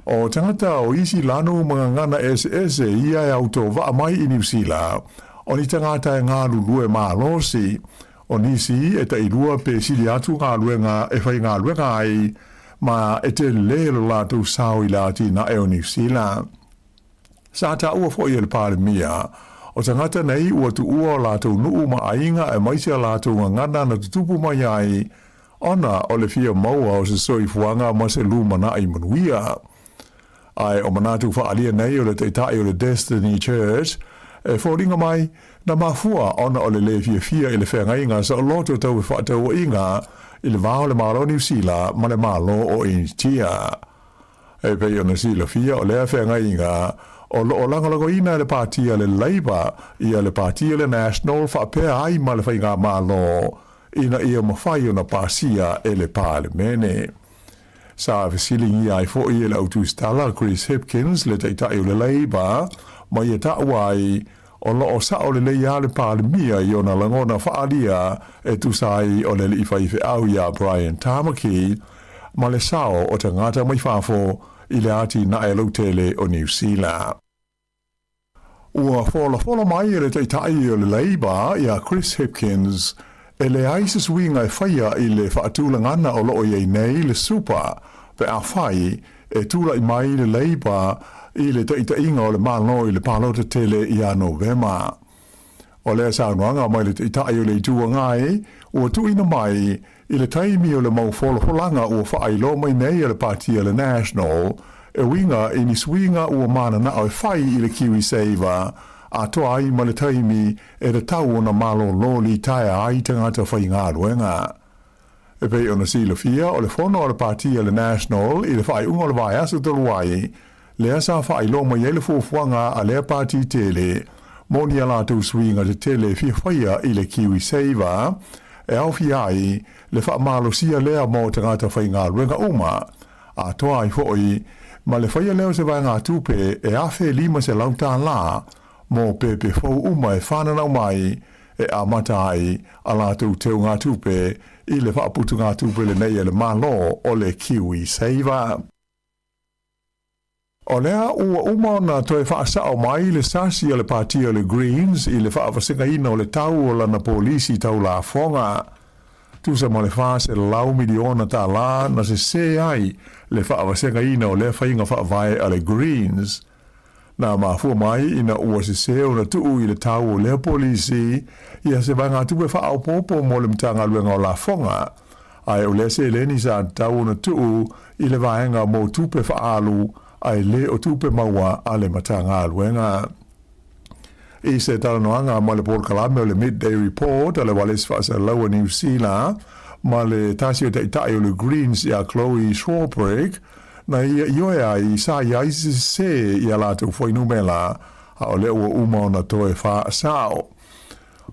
o tangata o isi lanu mga ngana SS ia e auto wa mai i New Zealand. O ni tangata e ngā lulue mā losi. O nisi e ta irua pe sili atu ngā luenga e whai ngā luenga ai ma e te lelo lātou sao i lāti na e o New Zealand. Sa ta ua fo i le pāle mia. O tangata nei ua tu ua lātou nuu ma ainga e maisia lātou ngana na tutupu mai ai. Ona o le fia maua o se soi fuanga ma se lumana i manuia. Ai o manatu whaalia nei o le teitai o le Destiny Church. E fōringa mai na mafua ona o le le fia i le whenga inga sa o loto tau e whaatau o inga i le vāo le malo New Zealand ma le malo o Intia. E pei o na sila fia o lea whenga inga o lo langalago ina le pātia le Labour ia le pātia le National whaapea ai ma le whainga malo ina ia mawhai o na pāsia e le pāle mene. Sa whesilingi ai fo i le autustala Chris Hipkins le teitai o le Labour mai e ta'wai o lo o sa o le leia le pāle mia i o na langona whaalia e tusai o le li whaife au ia Brian Tamaki ma le sao o tangata mai whafo i le ati na e lautele o New Zealand. Ua fola mai e le teitai o le Labour ia Chris Hipkins e le aisis winga e whaia i le whaatulangana o loo iei nei le super pe a whai e tula i mai le Labour i le teitainga o le malo i le palota tele i a Novema. O le saunoanga mai le teitai o le itua ngai ua tuina mai i le taimi o le mau folanga ua whailo mai nei e le partia le National e winga i ni swinga ua mana na o whai i le Kiwi Saver a toa ai ma le taimi e le tau o na malo loli tae ai tangata whai ngā ruenga. E pei ona sila fia o le fono o le partia le National i le whai unga o le vai asu tolu ai, lea sa whai lo mai ele fuafuanga a lea parti tele, moni ala tu swinga te tele fia whaia i le Kiwi Saver, e au fia ai le wha malo sia lea mo te ngata whai ngā ruenga uma, a toa ai foi, ma le whaia leo se vai ngā tupe e awhe lima se lauta la, mo pepe fau uma e whananau mai, e a mata ai a lātou teo ngā tupe i le whaaputu ngā tupe le nei e le malo o le Kiwi Saver. O lea ua umana toi whaasao mai le sasi o le partia o le Greens i le whaawasinga ina o le tau o lana polisi tau la fonga. Tusa mo le whaase le lau miliona tā la na se ai le whaawasinga ina o le whainga whaavai a le Greens. Na mafua mai ina ua se o na tuu i le tau o le polisi ia se vai ngā tupe wha au popo mo le mtanga luenga o la fonga. Ai o le se leni sa tau o na tuu i le vaenga mo tupe wha alu ai le o tupe maua a le matanga luenga. I se talanoanga ma le Port Kalame o le Midday Report a le wales whaasa laua New Zealand ma le tasi o taitai o le Greens i a Chloe Swarbrick na ia ioea i sa ia se i a lātou whainumela a o le ua uma o na toe wha sao.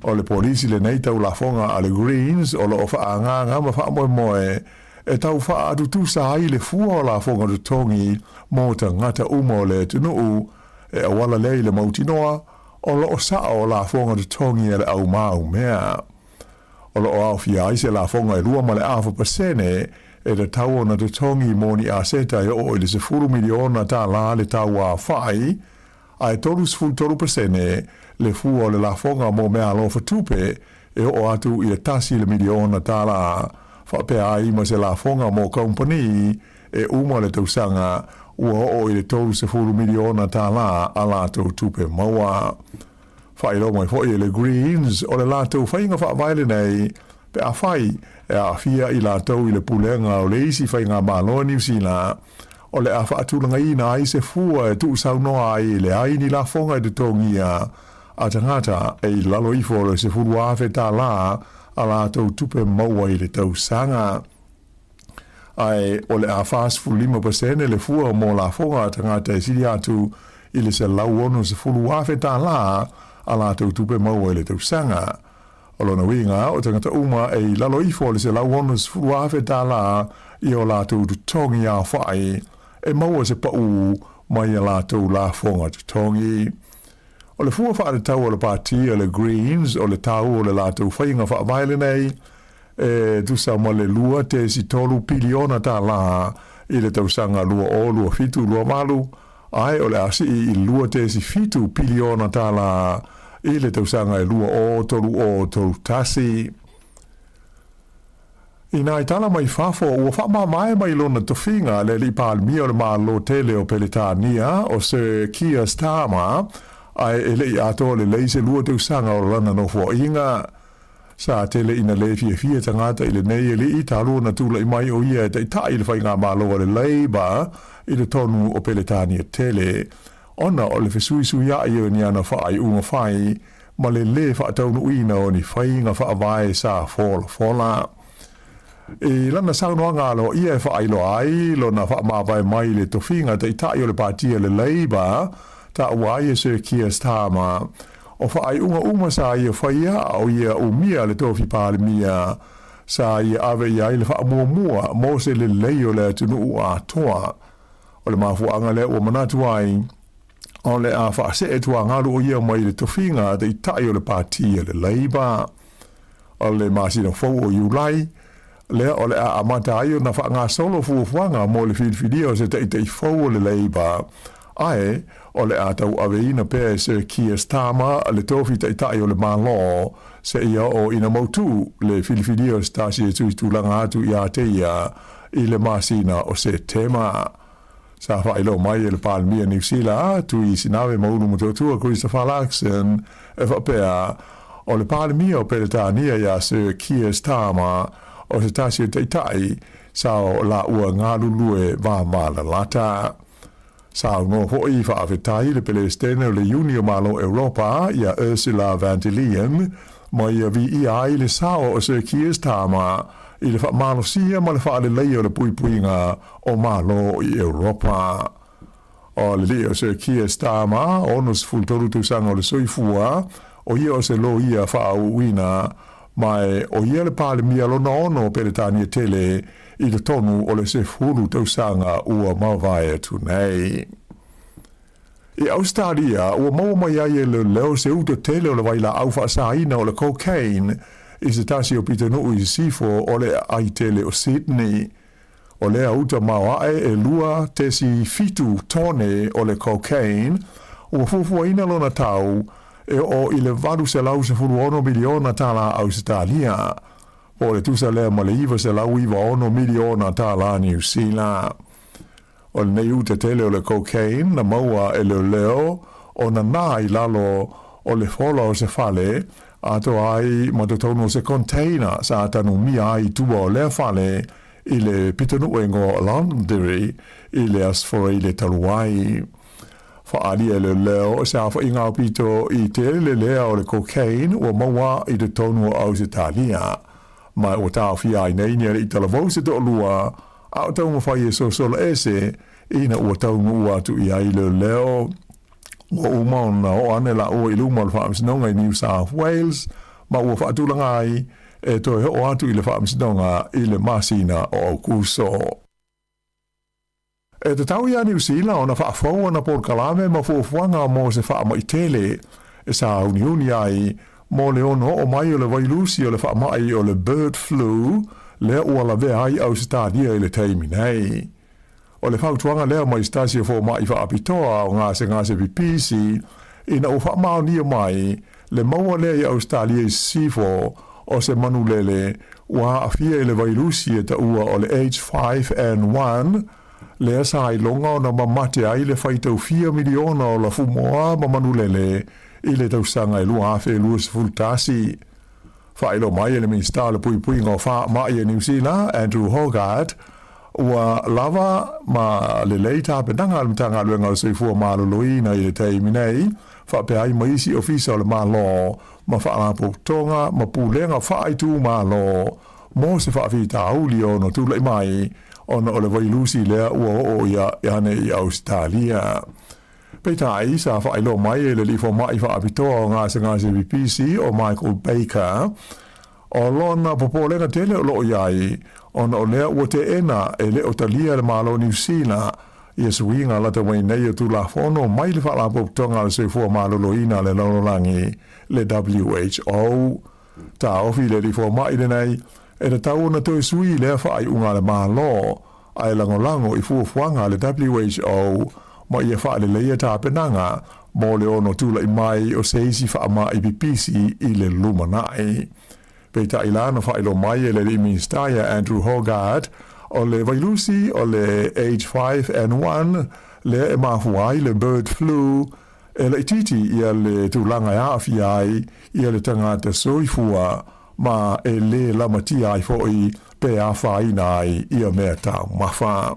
O le polisi le nei tau la fonga a le Greens o le o wha nganga ma wha moe moe e tau wha atu tu sa ai le fua o la fonga tu tongi mo ta ngata uma o le tunuu e awala lei le mautinoa o le o sao o la fonga tu tongi e le au mau mea. O le o au fia ai se la fonga e rua ma le afu pasene e le tau o na tu tongi moni a seta e o le se furu miliona ta la le tau a whai ai toru sfuru toru pasene le fua o le la fonga mo mea lo fatupe e o atu i le tasi le miliona ta la whapea ai ma se la fonga mo company e uma le tausanga ua o i le toru se furu miliona ta la a la tau tupe maua. Whaelo mai fo i le Greens o le la tau whainga whaavaile nei pe a whai e a fia i la tau i le pulenga o le isi whainga malo New Zealand o le a whaatulanga ina ai se fua e tu sau noa ai le aini la fonga e te tongia a tangata e i lalo ifo le se furu afe ta la a la tau tupe maua i le tau sanga. Ai o le a fast fu 5% le fua mo la fonga a tangata e siri atu i le se lau ono se furu afe ta la a la tau tupe maua i le tau sanga. O lona winga o tangata uma e i lalo ifo le se lau ono se furu afe ta la i o la tau tu tongi a whai e maua se pau mai a la tau la fonga tu tongi. O le fua wha tau o le parti o le Greens o le tau o le la tau whainga wha vaile nei e tu sa mo le lua te si tolu piliona ta la i le tau sanga lua o lua fitu lua malu ai o le asi i lua te si fitu piliona ta la i le tau sanga e lua o tolu tasi. I nai tala mai fafo ua wha mai mai lona tofinga le li palmia o le malo tele o Peletania o se Kia Stama ai e lei ato le leise lua tau sanga o lana no fua inga. Sa tele ina le fia tangata i le nei e li i talu na tula i mai o ia te tai le whainga malo o le leiba i le tonu o Peletania tele. Ona o le fesui ia i o ni ana whaai unga whai ma le whaataunu uina o ni whainga whaavai sa fola. E lana saunoa ngalo ia e whaailo ai lo na whaamawai mai le tofinga te tai o le partia le leiba ta uai e se Kia Stama o whaai unga sa ia whaia o ia umia le tofi pālimia sa ia ave ia i le whaamua mo se le leio le tunu ua toa o le mafuanga le ua manatu ai o le a whaase e tua ngaru o ia mai le tofinga te tai o le partia le leiba o le masina fau o iulai lea o le a amata ai o na wha ngā solo fuafuanga mo le whilwhilia se te fau o le leiba ai o le a tau aveina pēr se Kia Stama le tofi te tai o le malo se ia o ina mautu le whilwhilia se tasi e tui tūlanga atu i a te ia i le masina o se tema. Sa whailo mai e le Palmia New Zealand tui sinawe maunu mutotua Christopher Larkson e whapea o le Palmia o Peletania ia se Kia Stama o se tasi te tai sa o la ua ngā lulue wā mala lata. Sa o ngō hoi whaafetai le Palestina o le Unio Malo Europa ia Ursula von der Leyen mai ia vi ia ai le sao o se Kia Stama I le wha malosia ma le wha le lei o le pui ngā o malo I Europa. O le leo se Keir Starmer, onus fultoru tūsanga o le soifua, o ia o se lo ia wha uina, mai o ia le pāle mia lona ono peretania tele I le tonu o le se furu tūsanga ua mawai tunei. I Australia, ua maua mai ai le leo se uto tele o le waila au wha saina o le cocaine, I se tasi o pita nuu I sifo o le ai tele o Sydney. O lea uta mauae lua tesi fitu tone o le cocaine, ua fufua ina lona tau, o I le varu se lau se furu ono miliona tala Australia. O le tusa lea ma le iwa se lau iwa ono miliona tala New Zealand. O le nei uta tele o le cocaine, na maua le leo, o na nai lalo o le fola o se fale, ato ai matatono se container sa tanu mia ai tua o le fale, I le pitanu engo Londonderry I le asfora I le taluai. Whaalia le leo se awha inga o pito I te le lea o le cocaine o maua I le tonu o Ausitalia. Mai o tau fia I nei nere I talavau se to lua, a o tau mawhai e so sola ese, ina ua tau ngua tu I ai le leo. Ua umauna o ane la o I luma le whaamsinonga I New South Wales, ma ua whaatulanga ai, e toi o atu I le whaamsinonga I le masina o kuso. E te tau ia New Zealand o na whaafaua na porkalame ma fuafuanga mo se whaama I tele, e sa uniuni ai, mo le ono o mai o le wailusi o le whaamai o le bird flu, le ua la vea ai au stadia I le teimi nei. O le whautuanga lea mai stasi o fo mai whaapitoa o ngase pipisi, ina o whaamao nia mai, le maua lea I Australia I sifo, o se manulele ua afia I le vailusi e ta ua o le H5N1 le asa I longa o na mamate ai le whaitau 4 miliona o la fumoa ma manulele I le tausanga I lua afe lua se fultasi. Whailo mai le minsta le pui ngā wha mai e New Zealand, Andrew Hogarth, ua lava ma le leita penanga al mtanga luenga o seifua maloloina I le teimi nei, whape ai maisi ofisa o le malo, ma whaanapo tonga, ma pūlenga whaaitu malo, mo se whaafita auli o no tūlai mai, ona o le vailusi lea ua o ia ane I Australia. Peita ai sa whailo mai e le lifo mai whaapitoa o ngase BBC o Michael Baker, o lona popolenga tele o loo iai, ona o lea ua te ena e le o talia le malo New Zealand, Ia suinga lata wai nei o tula fono mai le whaalapo tonga le seifua maloloina le lololangi le WHO. Ta ofi le rifo mai le nei, e le tau na toi sui le whaai unga le malo, ai langolango I fuafuanga le WHO, ma ia wha le leia ta penanga, mo le ono tula I mai o seisi wha ma I pipisi I le lumanai. Peita ilana wha ilo mai e le ministaia Andrew Hogarth, o le vailusi o le H5N1 le e mafuai le bird flu e le ititi ia le tūlanga ia awhiai ia le tangata soifua ma e le lamati ai foi pe a whaina ai ia mea tau mawha.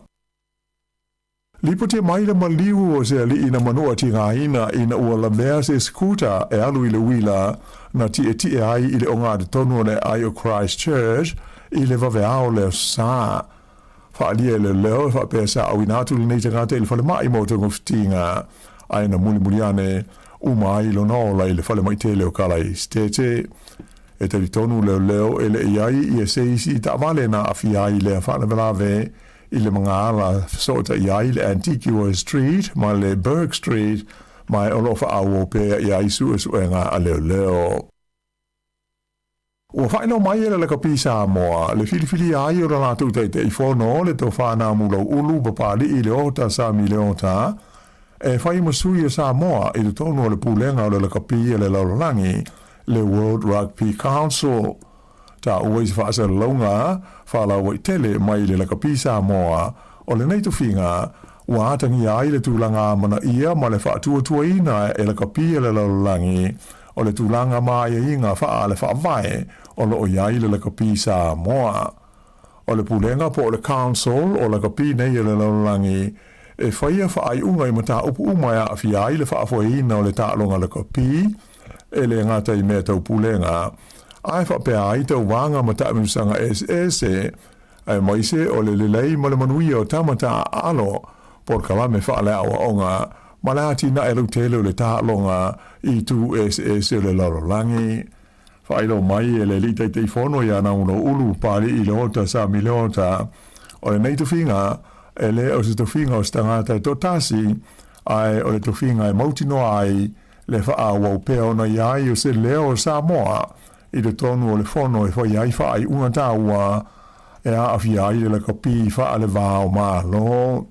Lipo te maile maliu o se li ina manua ti ngā ina ua la mea se skuta e alu I le wila na ti e ai I le onga de tonu ne ai o Christchurch I le vaveao le saa. Whaalia le leo whapesa au inatu le nei te ngāte le whale mai mo te ngoftinga ai na muli ane umai lo nola I le whale mai te leo kalai stete. E te tonu leo e le iai I e seisi ta amale na awhiai le whana velave I le mga ala sota iai le Antigua Street ma le Burke Street mai olofa au o pea iai suenga a leo. Ua whaino mai e le kapi Sāmoa, le filifili ai o rana tūtai te ifono le tō whānā mulau ulu papali I le ota Sami le ota, e whai masui o Sāmoa I le tonu o le pūlenga o le kapi e le laurangi, le World Rugby Council. Ta uwais whaasa launga, whala wai tele mai le kapi Sāmoa, o le neitu whinga, ua atangi ai le tūlanga mana ia ma le whaatua ina e le kapi e le laurangi, o le tūlanga mai e inga wha le whaavae o le o iai le kapi Sāmoa. O le pulenga po o le council o le kapi nei e le laurangi e whaia whaai unga I mata upu umai a whiai le whaafoina o le tālonga le kapi e le ngata I mea tau pulenga ai fa pe ai te wanga mata musanga SS ai mai se o le lei mo le manui o tamata alo por kala me fa le awa onga malati na elu tele le ta longa i tu SS le loro langi fa ilo mai le li te fono ya na uno ulu pali i lota sa milota o le nei tu finga ele o se tu finga o stangata totasi ai o le tu finga e mautino ai le fa awa pe ona ya i o se leo Sāmoa i le tonu o le fono e fa ia i fa ai una taua e a afia i le kapi fa ale vao malo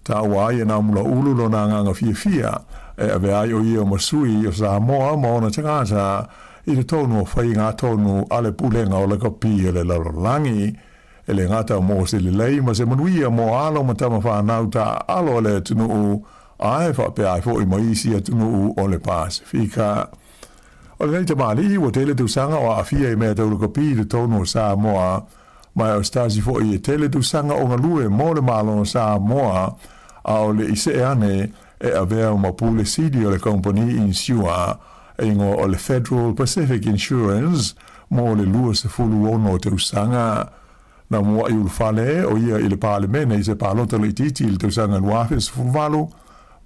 taua i na mula ulu lo na nganga fia e ave ai o i o masui o Sāmoa ma ona tangata i le tonu o fai ngā tonu ale pulenga o le kapi e le lalolangi e le ngata mo se le lei ma se manuia mo alo ma tama whanau ta alo le tunu ai fa pe ai fo i maisi a tunu o le Pasifika o le te mali o tele tu sanga o afia i mea tau kapi le tonu o Sāmoa mai o stasi fo i tele tu sanga o ngalue mo le malo o Sāmoa a o le ise ane e avea o mapule sidi o le company insua e ngo o le Federal Pacific Insurance mo le lua se fulu ono te usanga na mua i ulfale o ia i le parlemene i se palota le titi i le te usanga luafe se fulvalu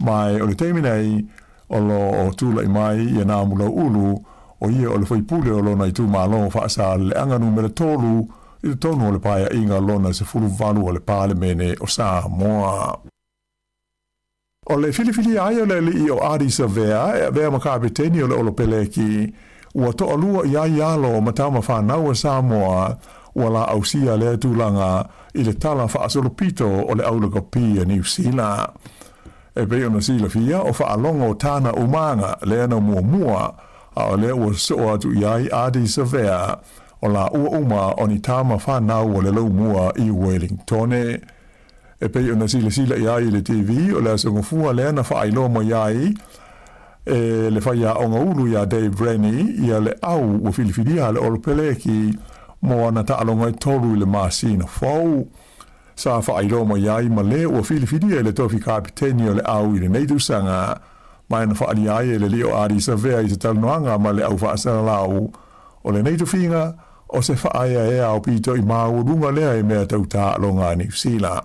mai o le teminei o lo o tula i mai i na mula ulu o ia o le whaipule o lona i tu malo whaasa le anga numere tolu i le tonu o le paia inga lona se fulvalu o le parlemene o Sāmoa. O le filifili ai o le li o Addis Abeba e vea makapeteni o le olopeleki ua toa lua i ai alo matama whanau a Sāmoa ua la ausia le tūlanga i le tala whaasolopito o le aulakapi a New Zealand. E pe ona sila fia o whaalonga o tāna umanga le ana mua a o le ua soa atu i ai Addis Abeba o la ua uma o ni tāma whanau o le lau mua i Wellington. E pe ona sila i ai le TV o le asongofua le ana whaailo mo i ai e le whaia o ngaulu i a Dave Rennie i a le au o filifilia le olopeleki mo ana taalonga i tolu i le masina fau. Sa whaailo mo i ai ma le o filifilia le tofi kapiteni o le au i le neidusanga mai na whaali ai le leo Addis Abeba i te talanoanga ma le au whaasana lau o le neidufinga o se whaaya e au pito i maurunga lea i mea tau taalonga New Zealand.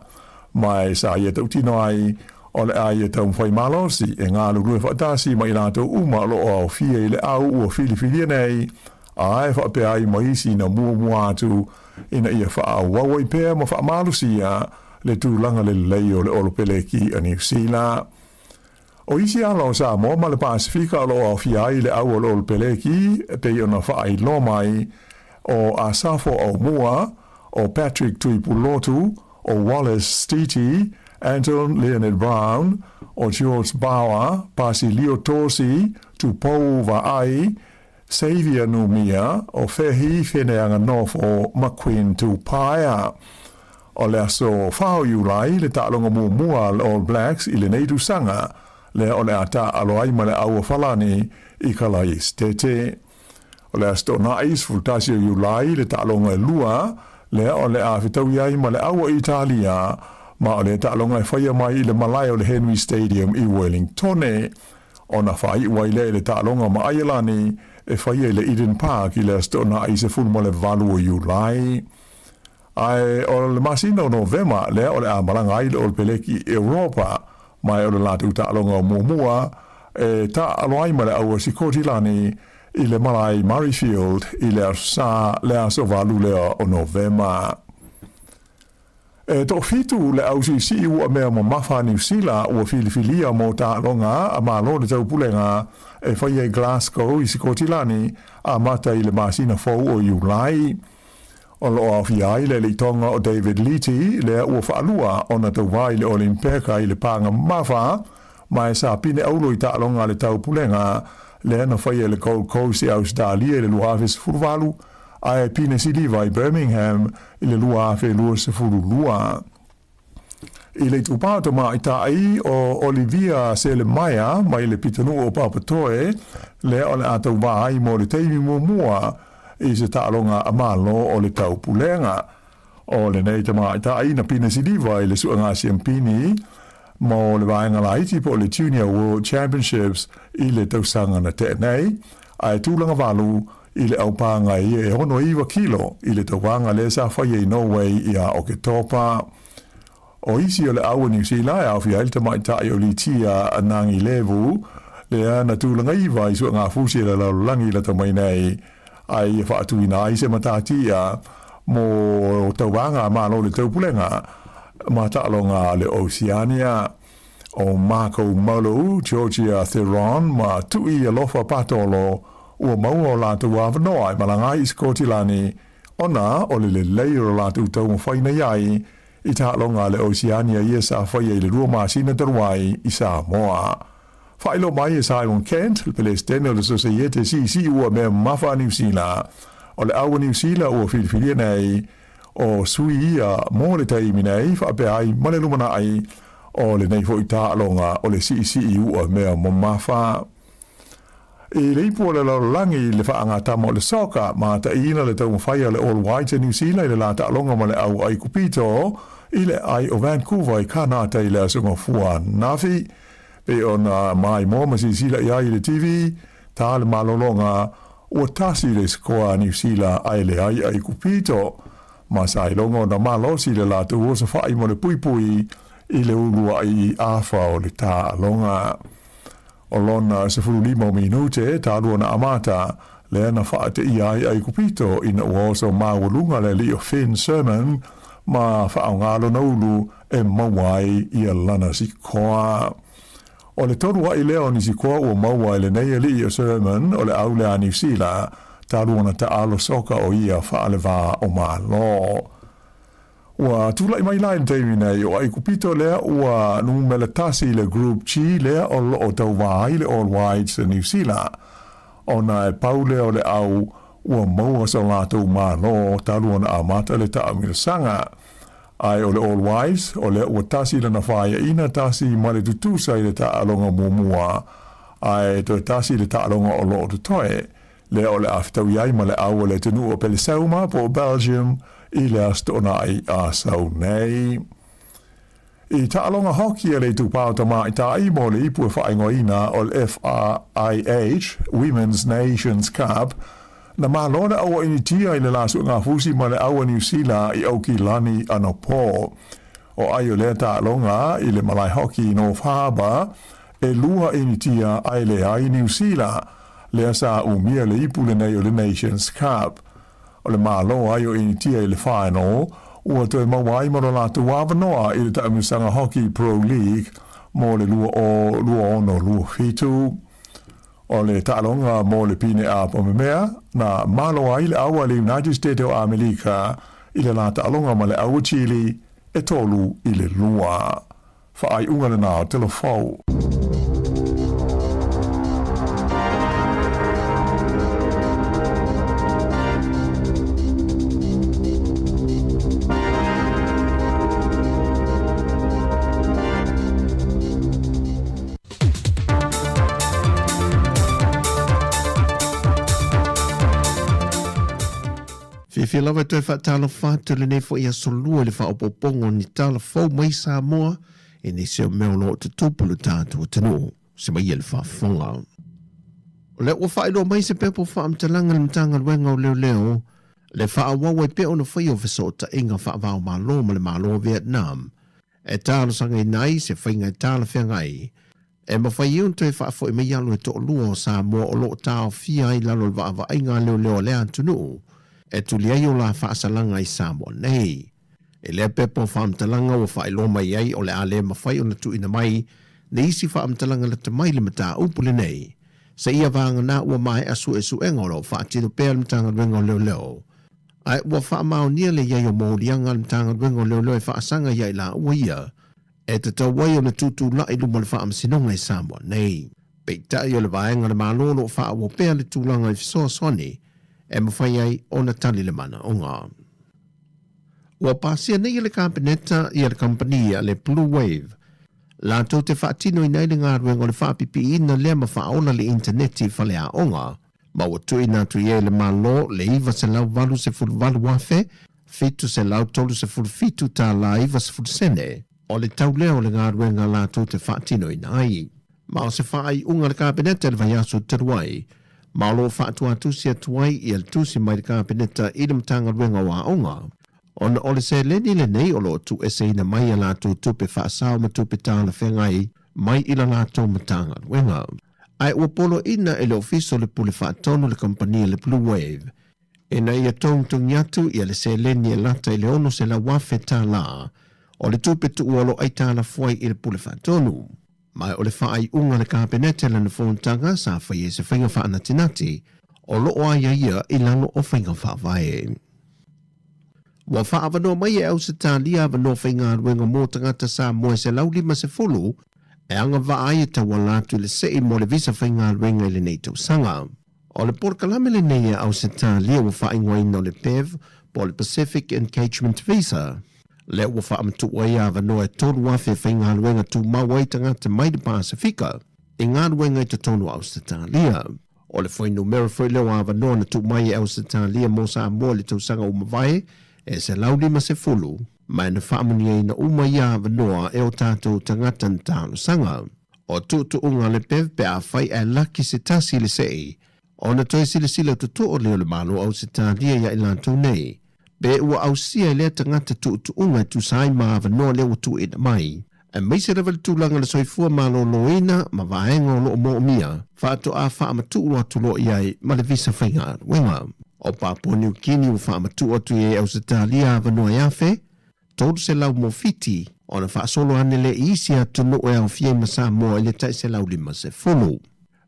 Mai sa ia tau tino ai o le ai e tau mwhai malosi e ngā lurue whaatasi mai nā tau uma lo o fia i le au ua filifilia nei a e whaape ai maisi na mua atu ina ia wha wawai pēr ma wha malusia le tūlanga le lei o le olopeleki a New Zealand. O isi alo Sāmoa ma le Pasifika lo o fia ai le au o le olopeleki pe i ona wha ai lo mai o a Safo o mua o Patrick Tuipulotu o Wallace Stiti, Anton Leonard Brown, o George Bauer, Basilio Tosi, Tupou Va'ai, Xavier Numia, o Fehi Wheneanga North o McQueen Tupaia. O le aso whao iulai le ta'alonga mua le All Blacks i le neidu sanga, le o le ata aloai ma le aua whalani i kalais tete. O le asto nais fultasi o iulai le ta'alonga e lua, le o le awhitau iai ma le aua Italia, ma o le ta'alonga e whaia mai i le malai o le Henry Stadium i Wellington. O na whai wai le ta'alonga ma Aialani e whaia i le Eden Park i le astona i se fulma le valu o Iulai. Ai o le masina o Novema le o le amaranga i le o le peleki Europa, mai o le latu ta'alonga o mua e ta'aloai ma le aua Sikotilani i le malai Murrayfield i le aso valu lea o Novema. E to fitu le ausisi ua mea mo mafa New Zealand ua filifilia mo ta'alonga a malo le taupulenga e whaia i Glasgow i Sikotilani a mata i le masina fau o Iulai. O lo awhiai le tonga o David Leety le ua whaalua o na tau vai le Olimpeka i le panga mafa mai sa pine aulo i ta'alonga le taupulenga le na whaia le Gold Coast i Australia le luaves furvalu ai pine sidiva i Birmingham i le luave lua se furulua. I le tupato ma i tai o Olivia Selemaia mai le pitanu o Papatoe le o le atau vai mo le teimi mua i se ta'alonga a malo o le taupulenga. O le nei tama i tai na pine sidiva i le suanga siampini mo le vaenga laiti po le Junior World Championships i le tausanga na tenei ai tūlanga valu i le au panga e hono iwa kilo i le tawanga le sa whai e Norway ia o ke topa. O isi o le awa New Zealand au fia ilta mai tai o li tia anangi levu le ana tūlanga iwa i sua ngā fusi le laulangi la tamai nei ai whaatu ina ai se matatia mo tawanga malo le taupulenga ma ta'alonga le Oceania o Marco Molo, Georgia Theron ma tui alofa patolo ua maua o lātou awanoa i malangai i Skotilani ona o le leiro lātou tau mawhaina iai i ta'alonga le Oceania i sa whai e le rua māsina taruai i Sāmoa. Whailo mai e Simon Kent, le pelestene o le Societe CC ua mea mawha New Zealand o le awa New Zealand ua whiriwhiria nei o sui ia mō le taimi nei whape ai male lumana ai o le nei fo i ta'alonga o le CC ua mea mawha. E leipo le laulangi le whaanga tamo le soka ma ta ina le tau mawhaia le All Whites New Zealand le la ta'alonga ma le au ai kupito i le ai o Vancouver i kanata i le asunga fua nafi pe ona mai mo ma si sila i ai le TV ta le malolonga o tasi le skoa New Zealand ai le ai kupito ma sa ilonga na malosi le la tu o sa whai mo le pui pui i le ulua i awha o le ta'alonga. O lona se fulu 5 minute ta luona amata le ana whaate i ai kupito ina uoso mawalunga le li o Finn sermon ma whaongalo na ulu e mawai i a lana si koa. O le toru wa i leo ni si koa ua mawai le nei li o sermon o le aule a New Zealand ta luona ta alo soka o ia whaale wā o malo. Ua tula i mai lai teimi nei o ai kupito lea ua numele tasi le group G lea o lo o tau wāi le All Whites New Zealand. O na e pau lea o le au ua maua sa lātou mālo taluana a mata le ta amir sanga. Ai o le All Whites o le ua tasi le na whaia ina tasi ma le tutusa i le ta alonga muamua. Ai to tasi le ta alonga o lo o tutoe. Lea o le aftau iai ma le au o le tenu o Pelisauma po Belgium i le astona ai a sau nei. I ta'alonga hoki e le tupau tama i ta i mo le ipu e whaingoina o le FIH, Women's Nations Cup, na malona awa initia i le lasu ngā fusi ma le awa New Zealand i auki lani ano pō. O ai o le ta'alonga i le malai hoki i North Harbour, e lua initia ai le ai New Zealand, le asa umia le ipu le nei o le Nations Cup. O le malo ai o initia i le final, ua toi mawai maro lātu wāwanoa i le taamisanga Hockey Pro League mō le lua ono lua fitu. O le ta'alonga mō le pine a pomemea, na malo ai le awa le United States o Amerika i le la ta'alonga ma le awa Chile e tolu i le lua. Whaai unga le nao telefou. Fia lawa toi whaatalo whātu le nei fo ia solua le whaopopongo ni tala fau mai Sāmoa e nei seo meo lo te tupulu tātua tanu se mai ele whaafonga. O le ua whaelo mai se pepo whaamtalanga le mtanga luenga o leo le whaawawa i peo na whai o whesota inga whaavao malo ma le malo Vietnam e tālo sanga i nai se whainga i tāla whiangai e mawhai iun toi whaafo i mei alu e to lua o Sāmoa o lo tāo fia i lalo le waava inga leo le antunu e tuli ai o la whaasalanga i Sāmoa nei. E lea pepo whaamtalanga o whaelo mai ai o le ale mawhai o na tuina mai ne isi whaamtalanga le tamai le mata upule nei. Sa ia vanga na ua mai asu e su engoro whaatino pēr mtanga rengo leo. Ai ua whaamao nia le iai o mōlianga mtanga rengo leo e whaasanga iai la ua ia. E te tau wai o na tutu lai luma le whaamsinonga i Sāmoa nei. Peitai o le vaenga le malolo whaawo pēr le tūlanga i fisoa soni e mawhai ai o na tali le mana o ngā. Ua pāsia nei le kabineta i le kampania le Blue Wave. La tau te whaatino i nei le ngā ruenga le whaapipi ina lea ma whaona le interneti whale a onga. Ma ua tui nā tui e le malo le iwa se lau walu se fulu walu wafe, fitu se lau tolu se fulu fitu tā la iwa se fulu sene. O le tau leo le ngā ruenga la tau te whaatino i nei. Ma o se whaai unga le kabineta le vaiasu teruai, Ma lo whaatua tusi atuai I al tusi mai ka peneta I le matanga ruenga wa onga. Ona ole se leni le nei o lo tu ese ina mai ala tu tupe whaasao ma tupe tāna whengai mai ila la tō matanga ruenga. Ai ua polo ina e le ofiso le pule whaatono le kompania le Blue Wave. E na ia tōngtongi atu I le se leni e lata I le ono se la wafe tā la. O le tupe tu uolo ai tāna fuai I le pule whaatono. Mai o le whaai unga le kāpenete lana whontanga sa whai e se whainga whaanatinati o loo aia ia I lano o whainga whaavae. Wa whaavano mai e au se tālia avano whainga ruenga mō tangata Sāmoa se lau 50 e anga vaai e tawa latu le sei mo le visa whainga ruenga le nei tau sanga. O le porkalame le nei e au se tālia wa whaingwa ina o le PEV po le Pacific Engagement Visa. Le ua whaamatu wai avano e tonu wafe whainga ruenga tu mawai tangata mai de Pasifika e ngā ruenga I te tonu au se tālia. O le whai numero whai leo avano na tu mai e au se tālia mo Sāmoa le tau sanga umawai e se lau 50 mai na whaamunia ina uma ia vanoa e o tātou tangata na tālo sanga. O tūtu unga le pev pe a whai e laki se tasi le sei. O na toi sile sile tutu o leo le malo au se tādia ia ilantou nei. Be ua au sia lea tangata tūtu unga tu sai maa vanoa leo tu ina mai. E meise revel tūlanga le soifua malo loina ma vaenga o loo mo mia. Whaato a whaamatu ua tulo iai ma le visa whainga wenga. O Papua New Guinea u whaamatu atu e au se tālia vanua iafe, tōru se lau mo fiti, o na whaasolo ane le isi atu no e au fie ma Sāmoa ele tai se lau 50.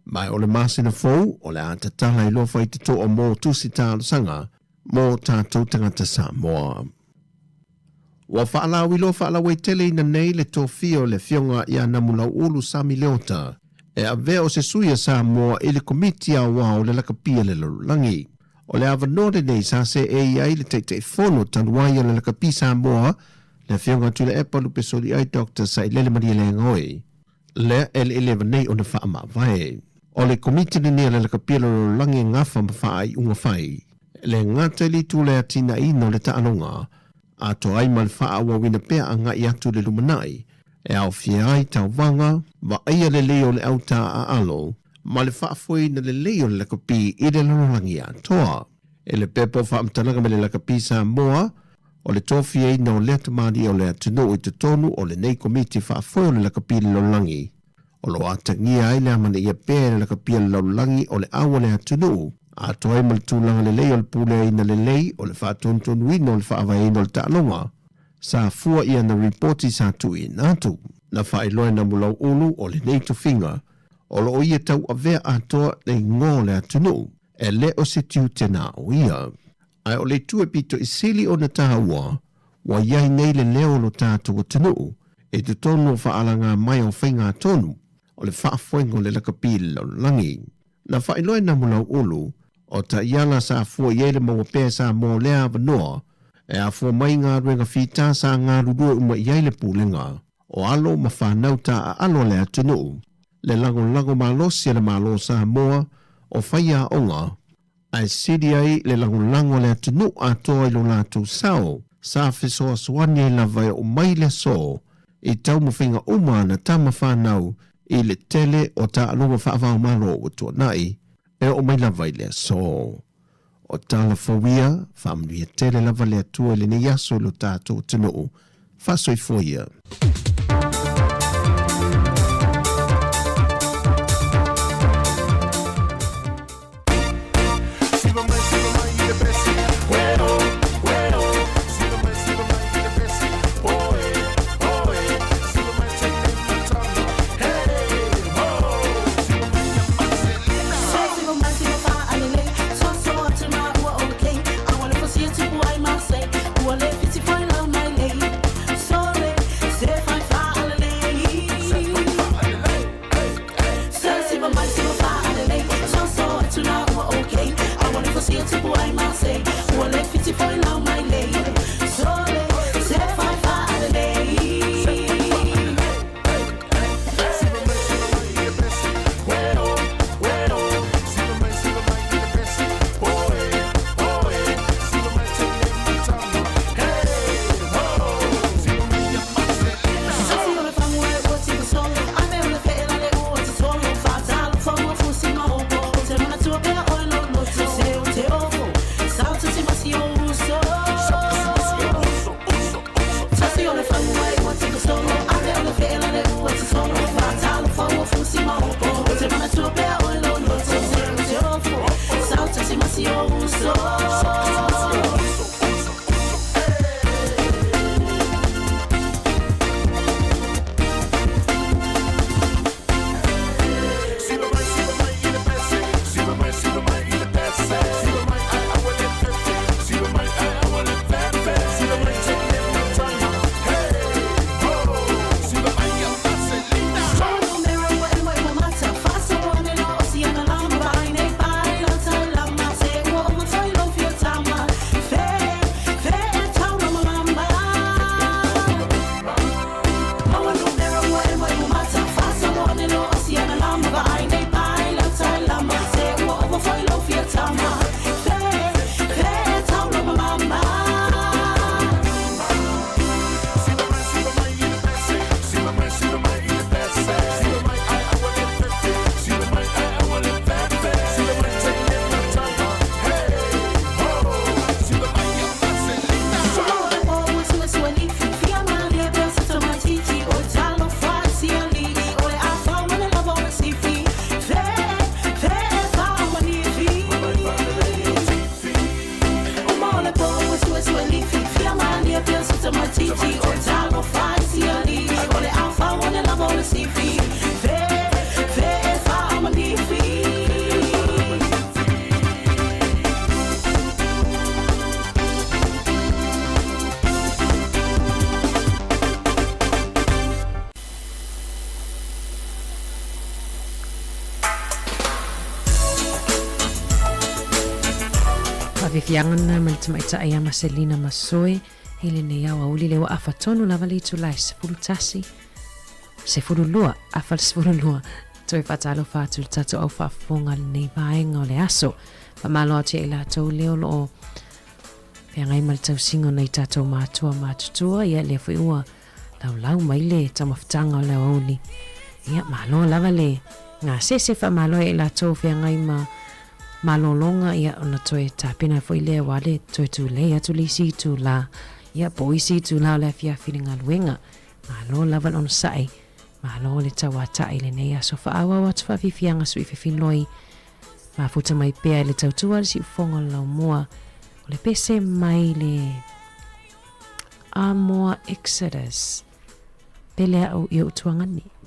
Mai o le masina fou, o le atatala I lofa I te to o mō tusi tāla sanga, mō tātou tangata Sāmoa. Wa whaalau I lofa ala tele ina nei le tōwhia o le fionga I a namulau ulu Sami Leota, e a veo se suia Sāmoa I le komiti a wao le lakapia le lalulangi. O le avanore nei sa se e iai le te fono tanuai o le lakapi Sāmoa le whionga tu le epa lupe soli ai Dr. Sailele Maria le ngoi. Le ele nei o na wha ama vai. O le komiti ni le lakapi le langi ngafa ma wha ai unga whai. Le ngata li tu le atina ino le taanonga. A to ai ma le wha awa wina pea anga I atu le lumanai. E au fia ai tau wanga, wa aia le leo le auta a alo. Ma le whaafoi na le leo le lakapi I le lololangi a toa. E le pepo whaamtanaga me le lakapi Sāmoa, o le tofi e na o le atamari o le atunu I te tonu o le nei komiti whaafoi o le lakapi le lololangi. O lo atangia ai le amana ia pēr le lakapi le lololangi o le awa le atunu. A toa ma le tūlanga le leo le pule ina le lei o le whaatontonu ina o le whaawai ina o le ta'alonga. Sa fua ia na reporti sa tu I nātu. Na whaeloe na mulau ulu o le nei tofinga. O lo ia tau a vea atoa nei ngō le atunu, e le o se tiu tena o ia. Ai o le tu e pito I sili o na tāua, wa iai nei le leo lo tātou atunu, e te tonu o whaalanga mai o whainga tonu, o le whaafuengo le lakapili lo langi. Na whaeloe na mulau ulu, o ta iala sa fua iele maua pēr sa mō lea vanoa, e a fua mai ngā ruenga whita sa ngā rurua uma iele pūlenga, o alo ma whanau ta a alo le atunu. Le lango malosi le malo Sāmoa o whaia onga. Ai sidi ai le lango le atunu atoa I lo lātou sao. Sa whisoa suani e lawai o mai le so. I tau mawhinga uma na tama whanau I le tele o ta alunga whaavao malo o tua nai. E o mai lawai le so. O tala whawia, whaamnuia tele lava le atua le ne yaso lo tātou tunu. Whasoi fōia. Sorry, say if I fiangana ma le tamaita ia Marcelina Masoe ile ne ia uli le wa afatonu lava le tulai se furulua afal furulua toi fatalo fatu tato au fafonga nei vaenga o le aso pa malo te ila tau leo lo fiangai mal tau singo nei tato matutua ia le fuiua lau mai le tamaftanga o le auli ia malo lava le ngā sese fa malo ila tau fiangai malolonga ia ona toi tapina foi le wale toi tu le atu li si tu la ia poisi tu la le fia feeling alwenga malo lava on sai malo le tawata ile nei aso fa awa wat fa fianga sui finloi ma futa mai pea le tautua si fonga la moa le pese mai le Sāmoa Exodus pele au i utuangani. Oh,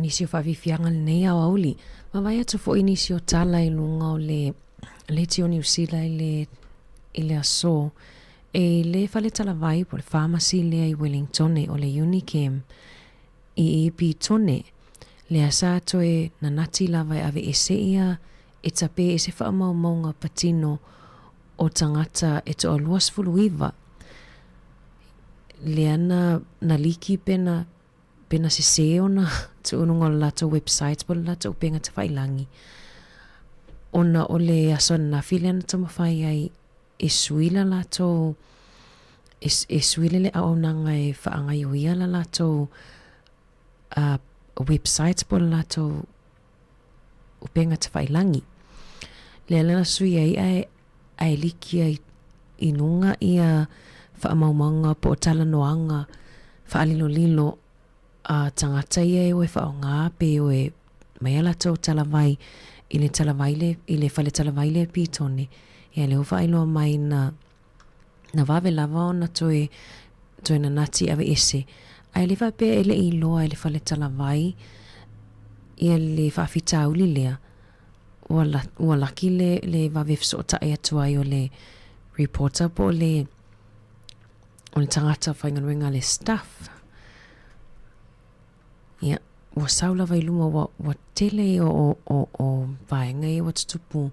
nisi o whawhiwhianga le nei au auli. Ma vai atu fo nisi o tala I lunga o le tio New Zealand I le aso. E le whale tala vai po le pharmacy lea I Wellington o le Unicam I epi tone. Le asa toe na nati lava e ave ese ia e tape e se whaamaunga patino o tangata e to aluas fuluiva. Le ana na liki pena se seo na tu ununga lato websites po lato penga te whailangi. Ona o le aso na file ana tamawhai ai e suila lato e suile le aonanga e whaangai uia la lato websites po lato upenga te whailangi. Le alana sui ai liki ai inunga ia whaamaumanga po tala noanga whaalilo lilo a tangata ia e oe whaonga pe oe mai ala tau talavai I le whale talavai le pitone ia le uwha ailoa mai na vave lava o na toe na nati ave ese ai le vape ele iloa le whale talavai ia le whawhita uli lea ua laki le vave fsota e atuai o le reporter po le tangata whainganuenga le staff ia ua saula vailuma ua tele o vaenga e wa tutupu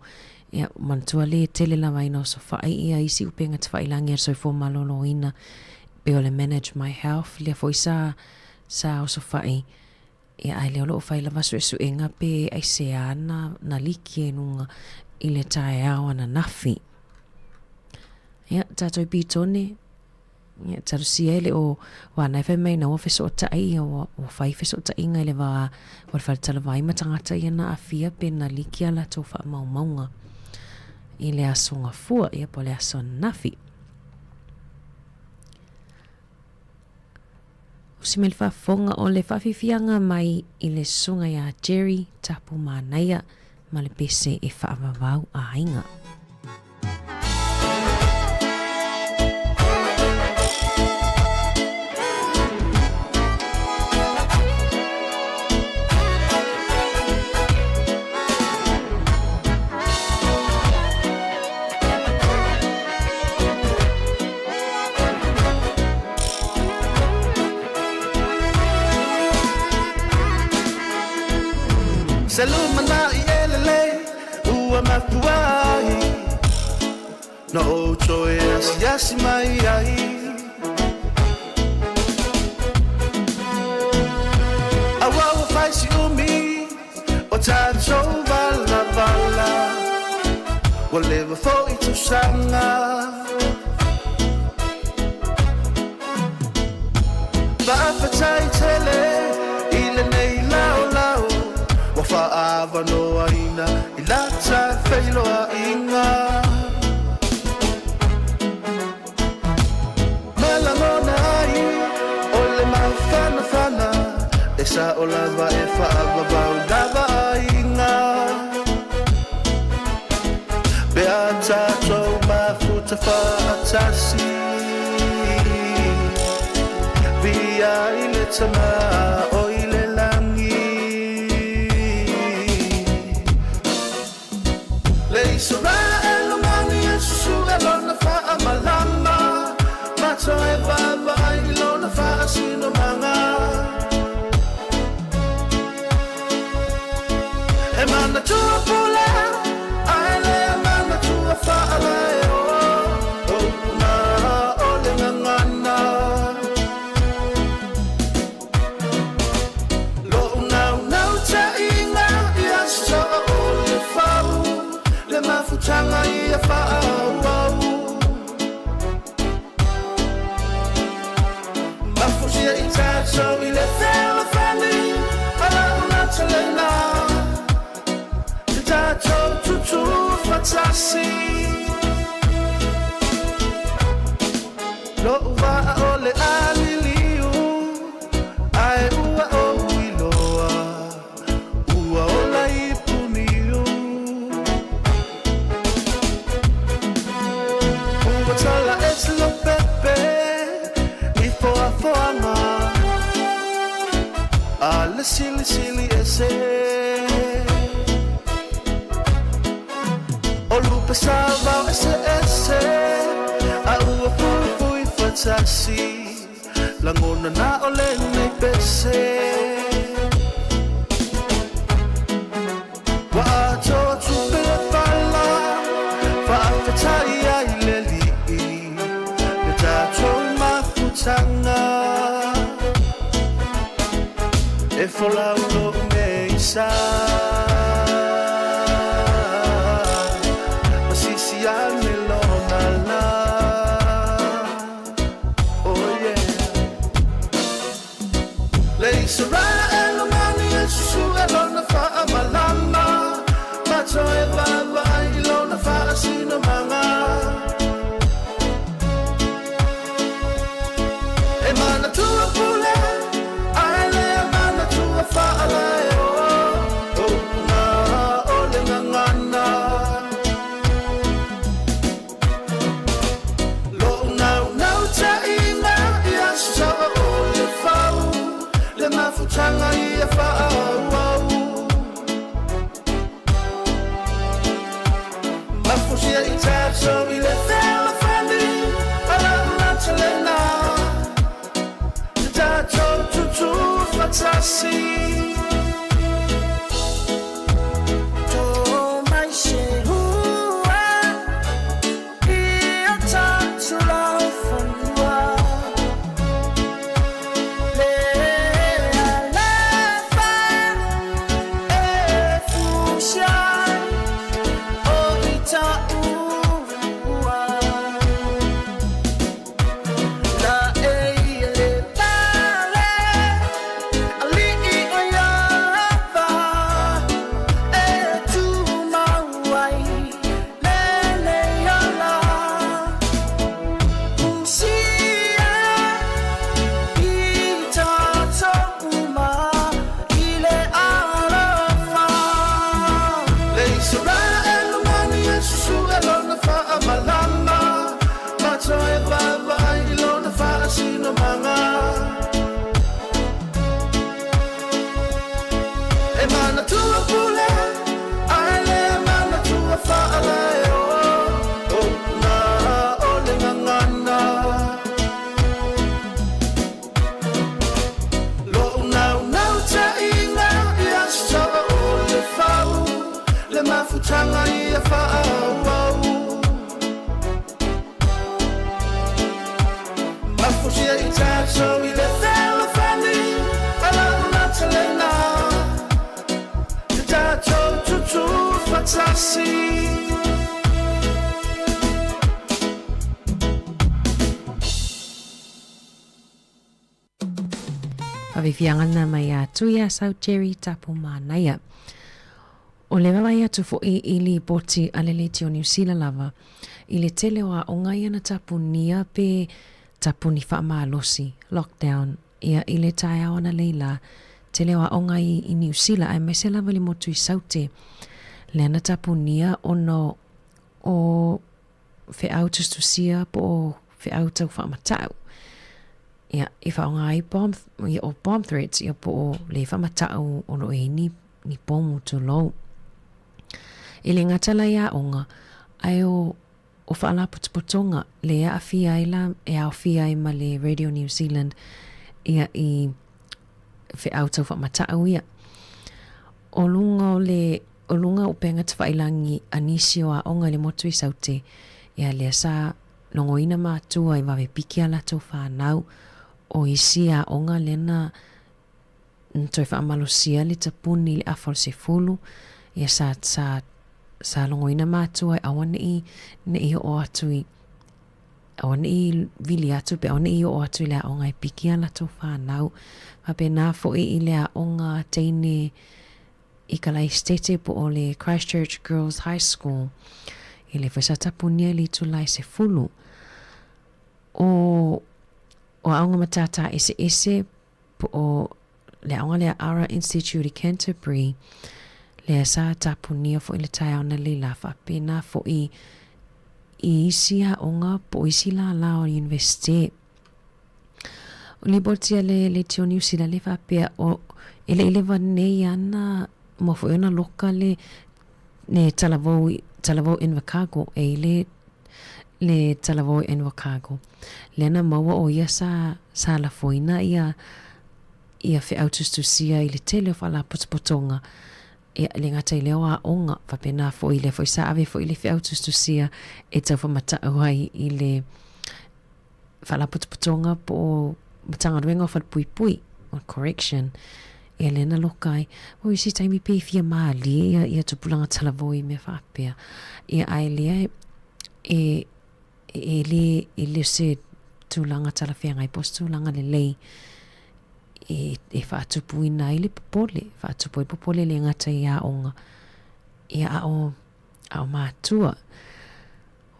ia mantua le tele la vaina o so whaai ia isi upenga te whailangi ar soi malolo ina pe o le manage my health le foi sa o so whaai ia ai leo lo whai lava su enga pe ai se ana na liki e nunga I le tae au ana nafi ia tatoi pitone ia tarusi ele o wana e mai na o feso tai o fai feso tai inga le va o fa tala vai matangata ia na afia pe na liki ala to fa maunga I le asonga fua ia po le ason nafi o si melfa fonga o le fafifianga mai I le sunga ya Jerry tapu manaia ma le pese e whaavavau a inga. Salud mana yelele ua makuai no ocho yasi mai ai awa fai si umi o tacho vala whatever for it to sanga ba fatai tele ile nei lao Whaava no aina I lata whailoa inga Malangona ai O le mawhana E sa o lava e whaava vau lava inga Bea tātou mafuta whaatasi Via I le tama o I le langi Sura elo mani esu elo na fa malama Mato e baba ilo na fa sino manga E mana tua pula Aile mana tua fa alai o na ole ngangana Lo unau ta inga Ia so ole fau Le mafutanga ia whaau Mafusia I tato I le whela whani Ala una talena Te tato tutu fatasi Lo uwa o le aliliu Ai ua o iloa Ua o la ipuniu Tala es lo pepe I foa foanga Ala sili ese o lupe salva ese a ua pui fatasi langona na ole nei pese wa to tu pe pala fa fatai ai le li le ta to ma futanga e fola uno meisa masisi ane lona la oh yeah leisa ra elomani esu elona fa amalama mato e baba ilona fa asino manga e mana tua pule Tanga ia whaau Mafusia I tato I le whela whani Ala unatalena Te tato tutu fatasi To mai se hua Ia tato lau whanua Tanga ia whaau Mafusia I tato I le whela whani Ala unatalena Te tato tutu fatasi Whawhiwhiangana mai a tuia sau Jerry tapu mānaia. O le wawai atu fo I li poti alele ti o New Zealand lava, I le tele o a ongai ana tapu nia pe tapu ni whaamalosi, lockdown, ia I le tae au ana leila, tele o a ongai I New Zealand, ai mese lava li motu I saute, le ana tapu nia ono o fe au tustusia po o fe au tau whaamatau. Ia, I whaongai bomb threats, ia po o le whaamatau ono e ni pomu tu lou. I le ngatala ia onga, ai o whaala putuputonga, le a awhia ila, e a awhia ima le Radio New Zealand, ia I whi autau whaamatau ia. O lunga o penga te whailangi anisi o a onga le motu I saute, ia le sa longoina mātua I wawe piki ala tau whanau, o isi a onga lena ntoi whaamalosia le tapuni le afol se fulu, ia sa longoina mātua awane I o atu awane I vili atu pe awane I o atu le a onga I piki ala tau whanau, ma pe nā fo I le a onga teine I kalai stete po o le Christchurch Girls High School, I le whasa tapuni li tulai se fulu. O aonga matata ese po o le aonga le Ara Institute I Canterbury, le sa tapunia fo I le tai aona le lafa pena fo I isi a onga po isi la o universite. O li botia le teo New Zealand le whapea o Ele vanei ana mofo ona loka le ne talavou Invercargill le talavou Invercargill. Lena maua o ia sa la foina ia fe autostusia i le tele o whala potopotonga. Ia le ngata i leo a onga whapena fo i le fo i sa ave fo i le fe autostusia e tau whamata auai i le whala potopotonga po matanga ruenga o whalpui on correction. Ia lena lokai, o isi taimi pe fia maali ia tupulanga talavoi me whapea. Ia ai lea le se tūlanga talawhia ngai pos tūlanga le lei e whaatupui na i le popole, whaatupui popole le ngata i a onga. Ia ao mātua.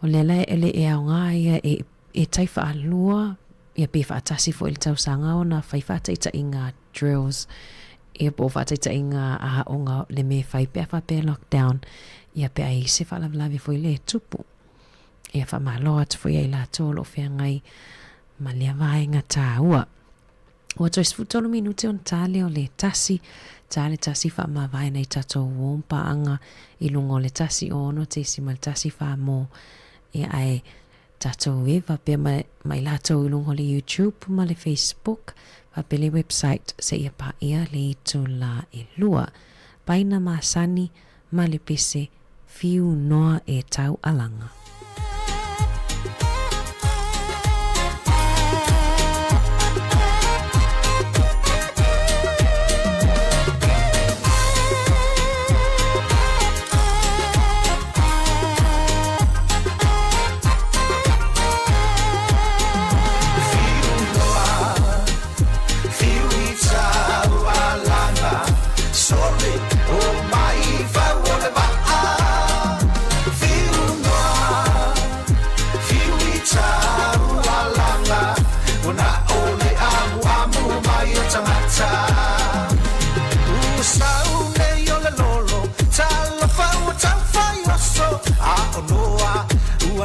O le lai ele e ao ngā ia e tai whaalua, ia pe whaatasi fo ili tausanga o na whai whaataita i ngā drills. Ia po whaataita i ngā aha onga le me whai pia whapea lockdown. Ia pe ai se whaalavi fo i le tupu. Ia whamaloa atu fo i ai la tōlo whea ngai ma lea vaenga tā ua. Ua tois futolo minute on tale o le tasi. Tale tasi wha ma vaena i tato wompa anga i lungo le tasi ono te si mal tasi wha mo. Ia ai tato weva pia mai lato i lungo le YouTube ma le Facebook. Pa pe le website se ia pa ia le itu la e lua. Paina masani ma le pese fiu noa e tau alanga.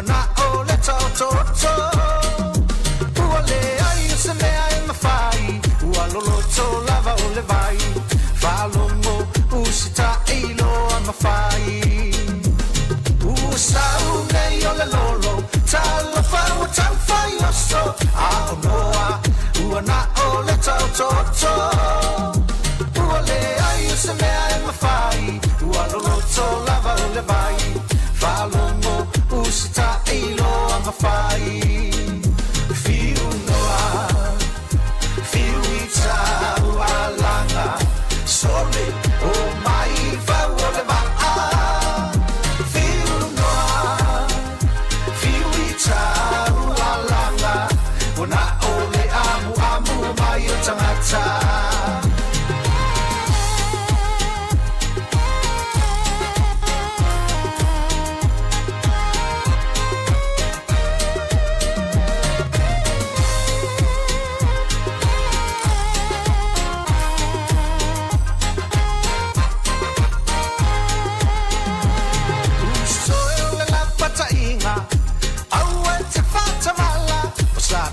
Na o le toto ua le ai se mea e mawhai ua lolo to lava o le vai whalongo usita ilo a mawhai usau nei o le lolo tala whau tau whai oso a o noa ua na o le toto ua le ai se mea e mawhai ua lolo to lava o le vai whalongo usita ilo a mawhai Fiu noa Fiu i tau a langa Sole o mai whau o le maa Fiu noa Fiu i tau a langa O na o le amu mai o tangata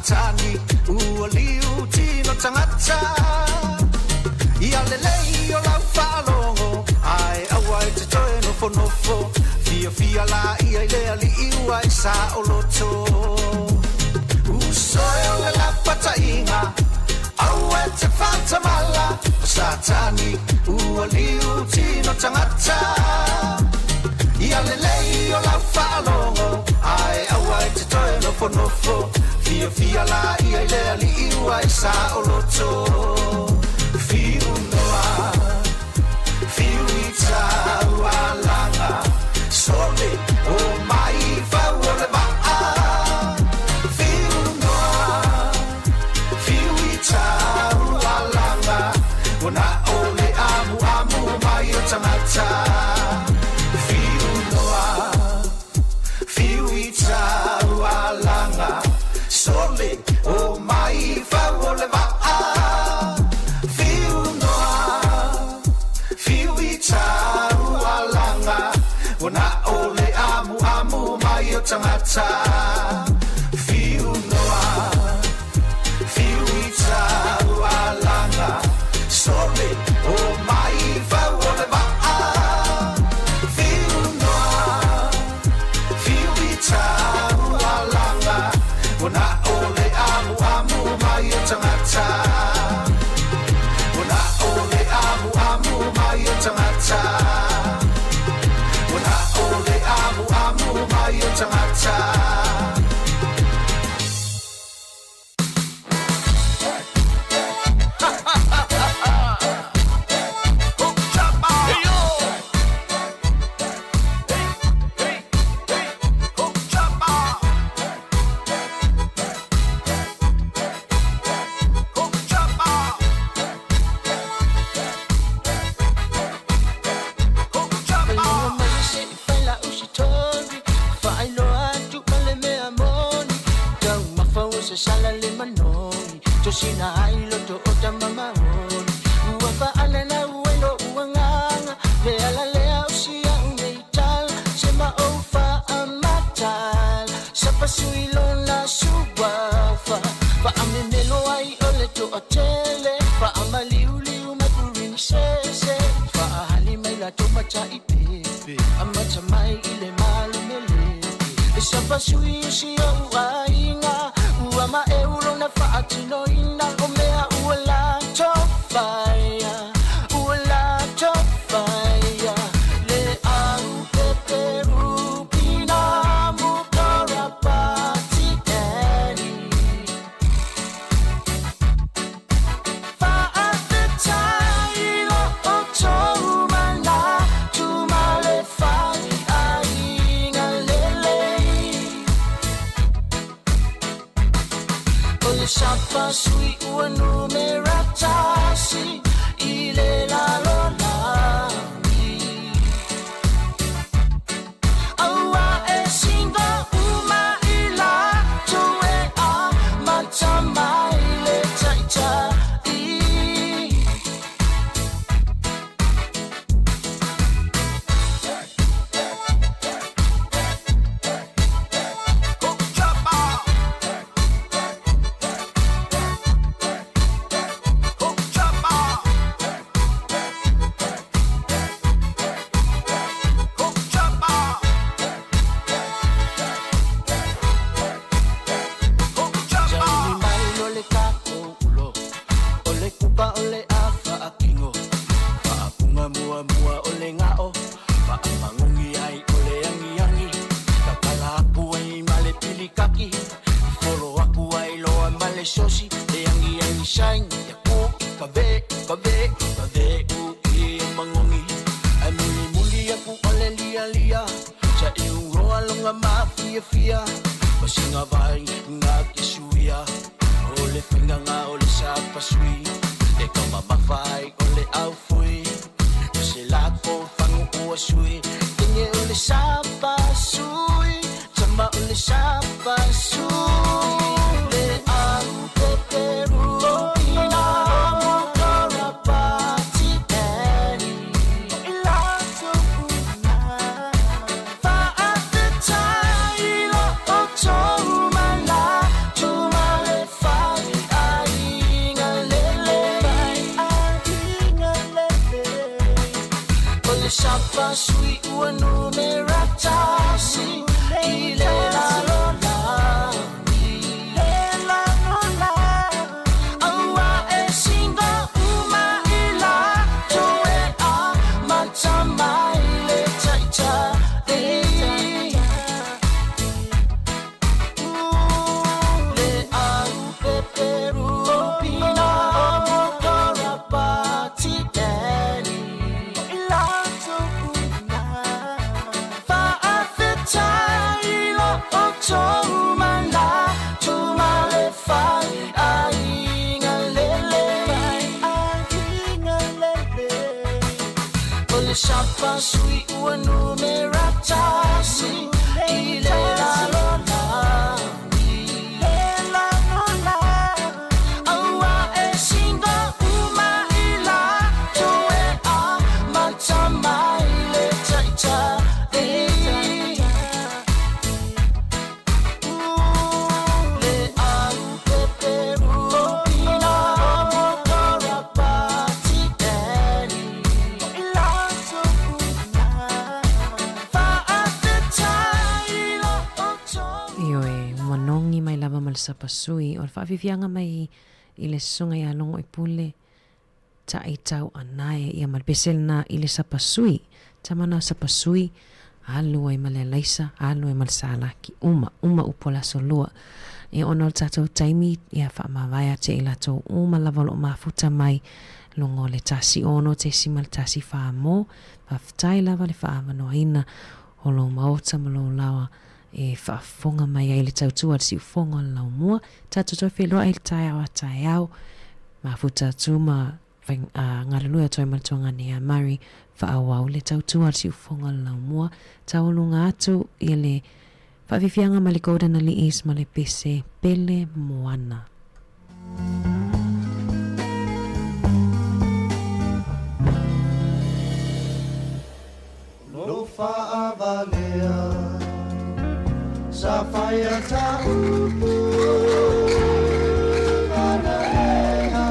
Tani ua liu tino tangata Ia lelei o lau whalongo Ai awai te toe nofo Fia la ia i lea li iwa i sa o loto Usoe o le la patainga Aue te whatamala Satani ua liu tino tangata Ia lelei o lau whalongo Ai awai te toe nofo Fia la ia i lea li iwa i sa o loto Fiu noa Fiu i tau a langa Sole o mai whau o le maa Fiu noa Fiu i tau a langa O na o le amu mai o tangata Fiu noa Fiu i tau a langa Sole o mai whau o le maa Fiu noa Fiu i tau a langa O na o le amu mai o tangata Fiu noa Fiu i tau a langa Sole sina ai loto o tamama ua faale na uelo uanganga le ala lea usia uneital sema o fa amatal sapa suilo na suwafa fa amemelo ai ole to atele fa amaliuliu mapurin sese fa ahali mai la to macha ipepe amacha mai ile malumele sapa suisia uainga uama eulo na fa atino ina omea uala tofaya uala tofaya le au peperu pina mukara pati eni fa atetailo otomana tumale fai ainga lele ole sapa sui ua numeratasi ile la lolami aua e singa uma ila tue a matamai le taita Sapa sui ua numeratasi ile la lolami la lola aua e singa uma ila tue a matamai le taita le au peperu pina mokora pati eni Manongi mai lava mal sapasui o whaawiwianga mai i le sunga i alongo i pule ta i tau anae i amal besel na i le sapasui ta mana sapasui alu ai male laisa alu ai mal salaki uma upola solua e ono tatou taimi i a whaamawaya te i lato uma lava lo mafuta mai longo le tasi ono te simal tasi whaamo whaftai lava le whaamanoa ina o lo maota malo lawa e whaafonga mai ai le tautua le siu fonga lau mua tato toi wheloa ai le tai au a tai au mafuta tuma ngalulua toi maltonga ni a mari whaawau le tautua le siu fonga lau mua taulunga atu i le whaawiwianga ma le Golden Alice ma le pese pele moana. no fa'avalea sa whaia taupu ana ea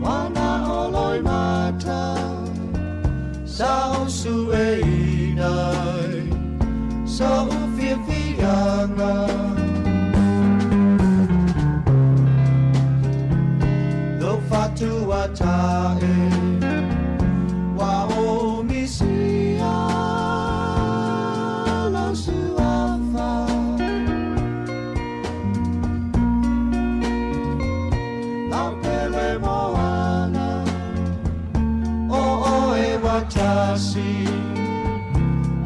wana oloi mata sa osu e inai sa uwhiwhianga Fatua tae wa o misia la suafa la pele moana o e watasi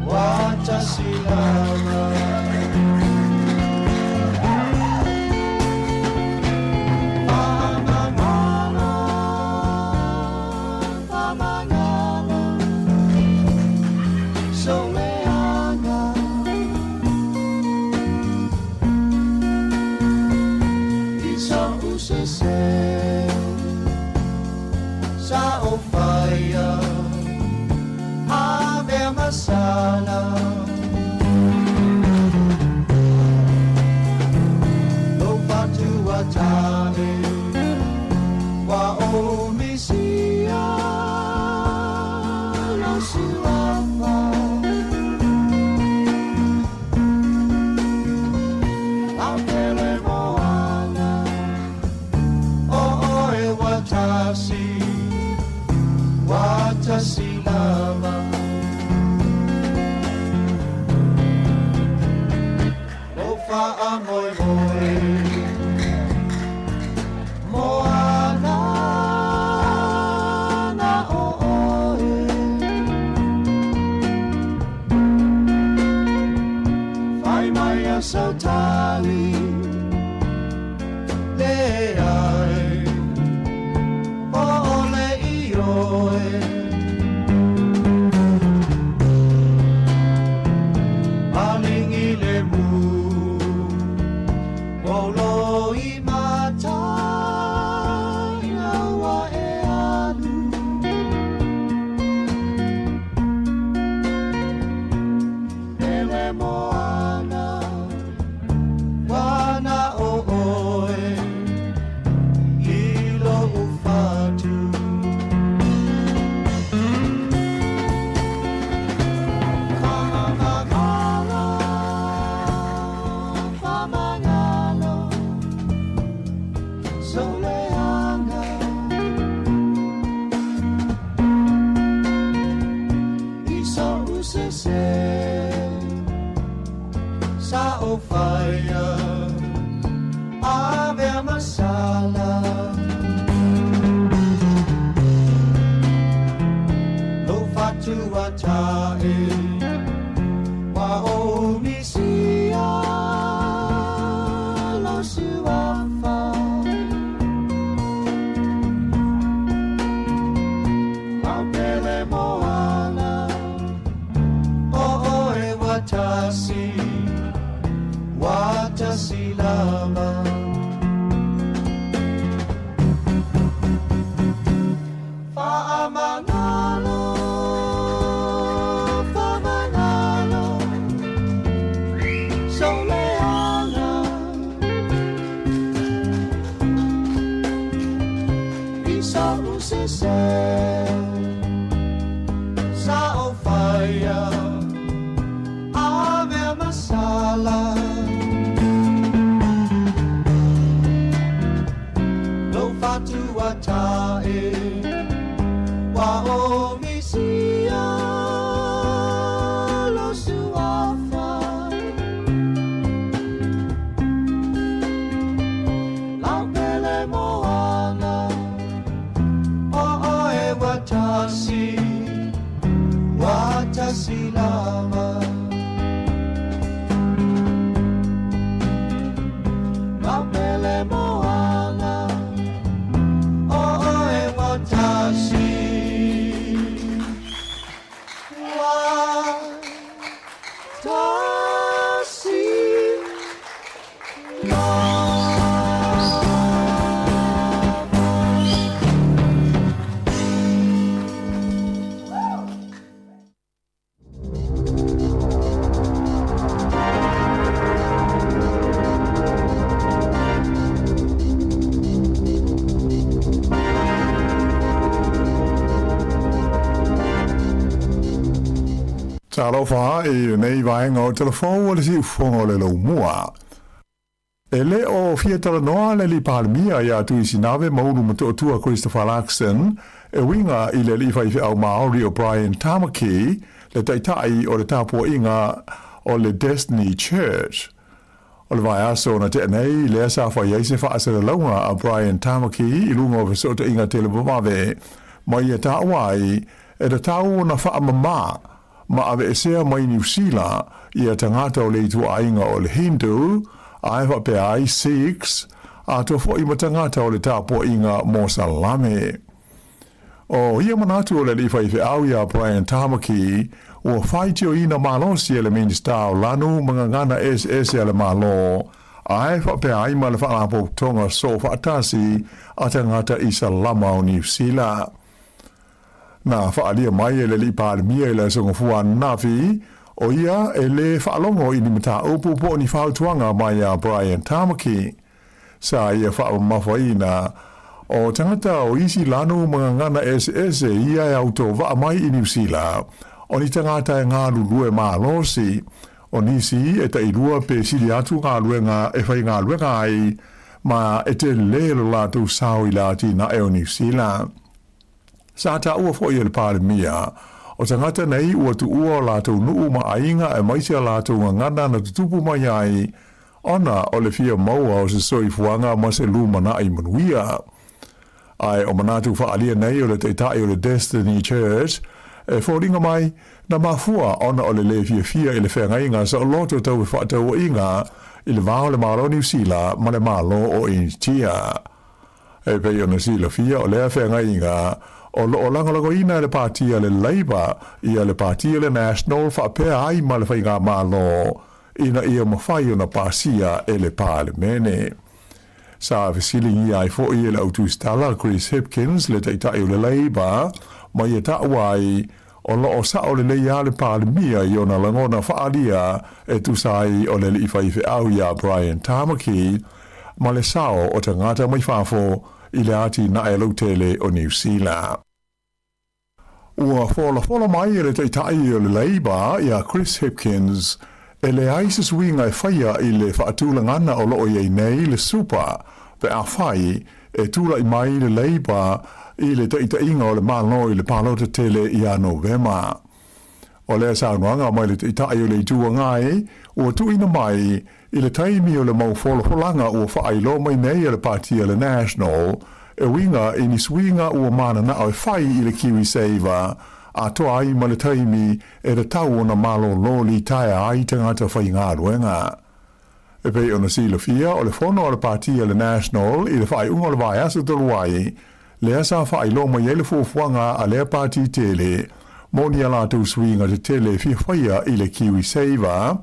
lama sa o fire ave masala lo fatu atave wa o misia la suama apele moana o e watasi Watasi lama O fa'a moi moi Moana na o oe Whai mai a sautali Le ai O ole i oe Sa o fire ave masala lo fatu atae wa o misia lo suafa apele moana o e watasi Watasi lama Fa'amanalo Fa'amanalo Soleana Isa usese Sa o fire Ave masala Fatu atae wa o misia lo suafa la pele moana o e watasi lama la pele moana Watasi, watasi, Talofa e nei vaenga o telefon o le si ufonga o le lau mua. E le o fia tala noa le li palmia ia tu isi nave maunu mato tua Christopher Laxton e winga i le li fai au Maori o Brian Tamaki le taitai o le tapo inga o le Destiny Church. O le vai aso na te nei le asa fai eise fa asa le launga a Brian Tamaki i lunga o vesota inga tele bamave mai e ta wai e le tau na fa mama ma ave esea mai New Zealand i a tangata o le itu ainga o le Hindu a ewa pe ai 6 a to fo i matangata o le tapo inga mo salame. O ia manatu o le li fai au ia Brian Tamaki o whaitio ina malo si ele minista o lanu mga ngana SS ele malo a ewa pe ai ma le whalapo tonga so whaatasi a tangata i salama o New Zealand. Na whaalia mai ele li pālimia ele songa fua nafi, o ia ele whaalongo i ni mata upu po ni whautuanga mai a Brian Tamaki. Sa ia whaamawhaina, o tangata o isi lanu mga ngana SS ia e auto wa mai i New Zealand, o ni tangata e ngā lulue mā losi, o nisi e ta irua pe sili atu ngā luenga e whai ngā luenga ai, ma e te lelo lātu sao i lāti na e o New Zealand. Sa ta ua fo i le pālimia, o tangata nei ua tu ua lātou nuu ma ainga e maisia lātou ngana na tutupu mai ai, ona o le fia maua o se soifuanga ma se lumana i manuia. Ai o manatu whaalia nei o le teitai o le Destiny Church, e fōringa mai na mafua ona o le le fia i le whengainga sa o loto tau e whaatau o inga i le vāo le malo New Zealand ma le malo o Intia. E pei o na sila fia o lea whengainga, o lo langalago ina le partia le Labour ia le partia le National whapea ai ma le whainga malo ina ia mawhai o na pasia e le Parlemene. Sa visilingi ai fo i le autustala Chris Hipkins le teitai o le Labour ma ia ta'wai o lo o sa o le leia le Parlemia i o na langona whaalia e tusai o le li whaife au ia Brian Tamaki ma le sao o tangata mai whafo i le ati na e lautele o New Zealand. Ua fola mai e le teitai o le Labour ia Chris Hipkins e le aisis winga e whaia i le whaatulangana o loo iei nei le super pe a whai e tula i mai le Labour i le teitai o le malo i le palota tele i a Novema. O le saunoanga mai le teitai o le itua ngai ua tuina mai i le taimi o le mau folanga ua whailo mai nei e le partia le National e winga i ni swinga ua mana na o whai i le Kiwi Saver a toa ai ma le taimi e le tau o na malo loli taia ai tangata whai ngā ruenga. E pei o na sila fia o le fono o le partia le National i le whai unga o le vai asa toluai le asa whailo mai e le fufuanga a le parti tele moni ala tu swinga te tele fia whaia i le Kiwi Saver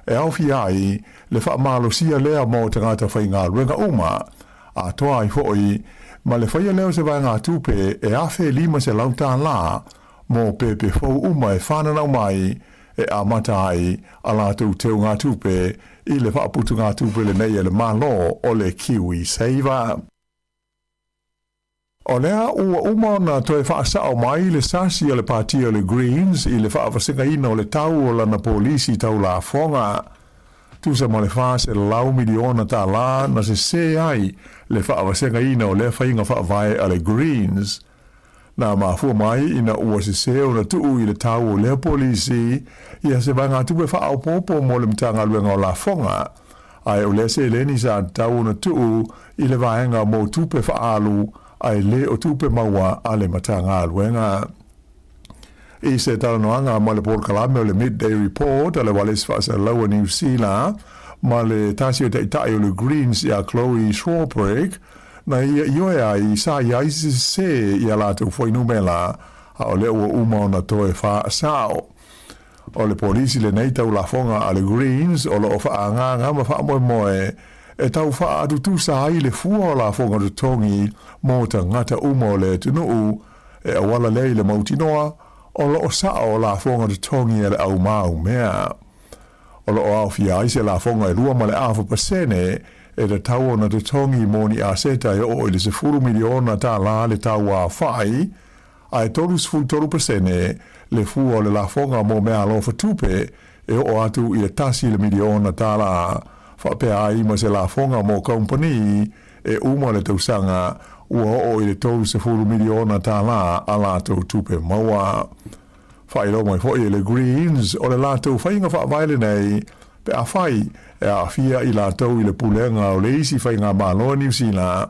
e au fi ai le wha malo sia lea mo tangata whai ngā ruenga uma a toa ai hoi ma le whaia leo se vai ngā tupe e awhe lima se lauta la mo pepe fau uma e whananau mai e a mata ai a lātou teo ngā tupe i le whaaputu ngā tupe le nei e le malo o le Kiwi Saver. O lea ua uma na toe whaasa o mai le sasi o le partia o le Greens i le whaawasinga ina o le tau o lana polisi tau la fonga. Tusa ma le whaase le lau miliona ta la na se ai le whaawasinga ina o le whainga whaavai a le Greens. Na mafua mai ina ua se o na tuu i le tau o le polisi ia se vai ngā tupe whaau popo mo le mtanga luenga o la fonga. Ai o le se leni sa tau na tuu i le vaenga mo tupe whaalu ai le o tupe maua a le matanga luenga. I se talanoanga ma le Port Kalame o le Midday Report a le Wallace Fasa Laua New Zealand ma le tasi o teitai o le Greens ia Chloe Swarbrick na ia ioe ai sa ia isi se ia lātou whainumela a o le ua uma o na toe wha sao. O le polisi le nei tau la fonga a le Greens o le o wha nganga ma wha moe moe e tau wha atutu sa ai le fua o la fonga tu tongi mo ta ngata uma o le tunuu e awala lei le mautinoa o lo o sao o la fonga tu tongi e le au mau mea. O lo o au fia ai se la fonga e rua ma le afu pasene e le tau o na tu tongi moni a seta e o le se furu miliona ta la le tau a whai ai tolu sful tolu persene le fu o le la fonga mo me alo fa tupe e o atu i le tasi le miliona tala fa pe ai ma se la fonga mo company e uma le tausanga ua o i le tolu se fulu miliona tala ala tau tupe maua fa ilo mai fo i le Greens o le la tau whainga fa vaile nei pe a whai e a fia i la tau i le pulenga o le isi whainga malo New Zealand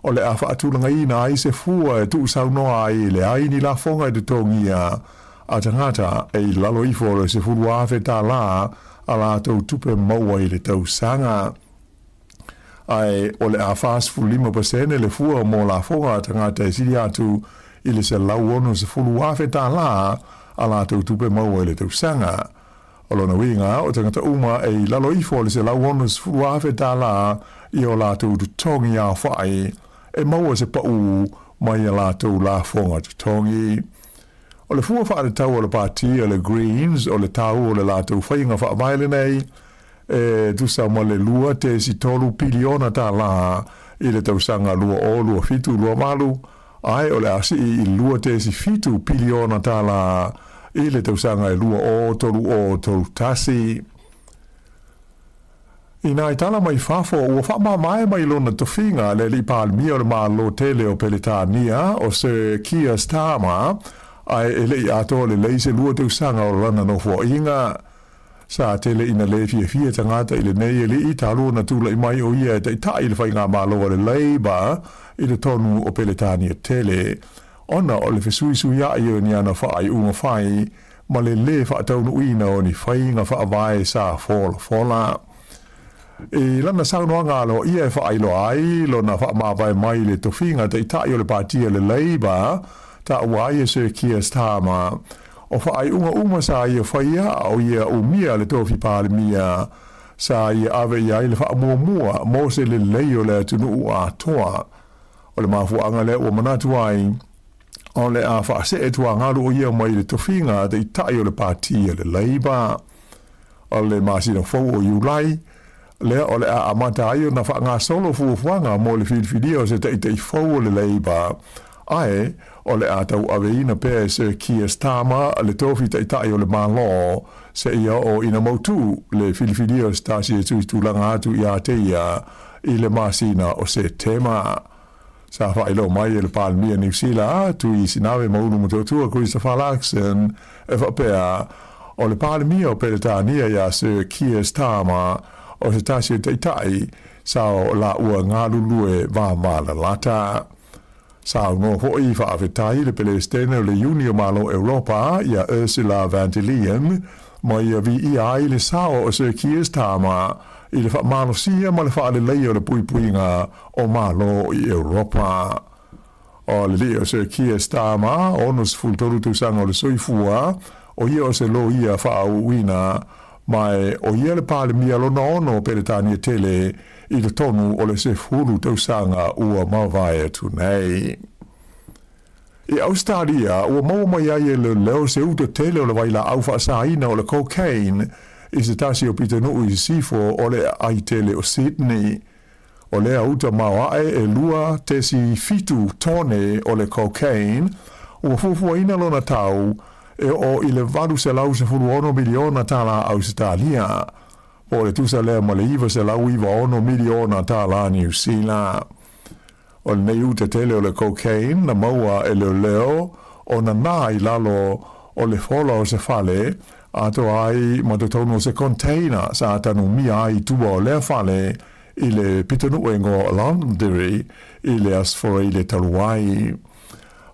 o le a whaatulanga ina ai se fua e tu sau noa ai le aini la fonga i te tongia a tangata e i lalo ifo le se fulu afe ta la a la tau tupe maua i le tau sanga ai o le a fast fu 5% le fua mo la fonga a tangata e siri atu i le se lau ono se fulu afe ta la a la tau tupe maua i le tau sanga o lona winga o tangata uma e i lalo ifo le se lau ono se fulu afe ta la i o la tau tu tongi a whai e maua se pau mai a la tau la fonga tu tongi. O le fua wha tau o le parti o le Greens o le tau o le la tau whainga wha maile nei e tu sa mo le lua te si tolu piliona ta la i le tau sanga lua o lua fitu lua malu ai o le asi i lua te si fitu piliona ta la i le tau sanga i lua o tolu tasi. Ina i tala mai fafo ua wha mai lona tofinga le li palmia o le malo tele o Peletania o se Kia Sāmoa ai ele i ato le leise lua te usanga o lana no fua inga sa tele ina le fia tangata ile nei ele i talo na tula i mai o ia te ta ile whainga malo o le leiba i le tonu o Peletania tele ona o le fesui ia i o ni ana whaai unga whai ma le whaataunu uina o ni whainga whaavae sa fola e lana saunoa ngalo ia e whaailo ai lo na whaamawai mai le tofinga te itai o le partia le leiba ta uai e se Kia Sāmoa o whaai unga sa ia whaia o ia umia le tofi pālemia sa ia ave ia i le whaamua mo se le leio le tunu ua toa o le mafuanga le ua manatu ai o le a whaase e tua ngaru o ia mai le tofinga te itai o le partia le leiba o le masina fau o iulai le o le a amata ai na fa nga solo fuanga mo le filfidio se te fo le leiba ai o le atau aveina pe se Kia Sāmoa le tofi te tai o le malo se ia o ina motu le filfidio stasi tu langa atu ia te ia i le masina o se tema sa fa ilo mai le palmia New Zealand tu i sinawe maunu mototu Christopher Laxon e fa pea o le palmia o Peletania ia se Kia Sāmoa o se tasi te tai sa o la ua ngā lulue vā mala lata. Sa o no hoi wha awhetai le Palestina le Unio Malo Europa ia Ursula von der Leyen ma ia vi i ai le sao o se Kia Sāmoa i le wha malo sia ma le wha le leo le puipuinga o malo i Europa. O le leo se Kia Sāmoa onus fultoru tu sanga o le soifua o ia o se lo ia wha au wina mai o ia le palemia lona ono Peletania tele i le tonu o le se fulu tausanga ua mawai atu nei. I Australia, ua mau mai ai le leo se uta tele o le waila au whaasaina o le cocaine i se tasi o pitanu i sifo o le ai tele o Sydney. O le auta mawae e lua tesi fitu tone o le cocaine ua fufuaina lona tau e o i le valu se lau se fulu ono miliona tala Australia. O le tusa lea ma le iwa se lau iwa ono miliona tala New Zealand. O le nei uta tele o le cocaine na maua e leo o na nai lalo o le fola o se fale ato ai ma te tono se container sa atanu mia ai tua o le fale i le pitanu engo Londonderry i le asfora i le taluai.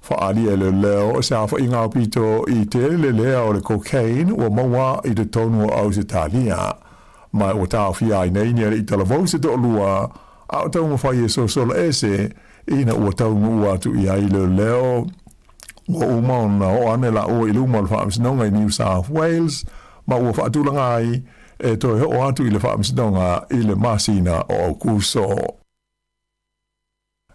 Whaari e leo se awha i ngā pito i te lea o le cocaine o maua i te tonu o Ausitalia. Mai o tau fia i nei nere i talavau se to lua a o tau mawhai e so sola ese ina ua tau ngua atu i ai leo o umauna o anela o i luma le whaamsinonga i New South Wales ma ua whaatulanga ai e toi o atu i le whaamsinonga i le masina o Aukuso.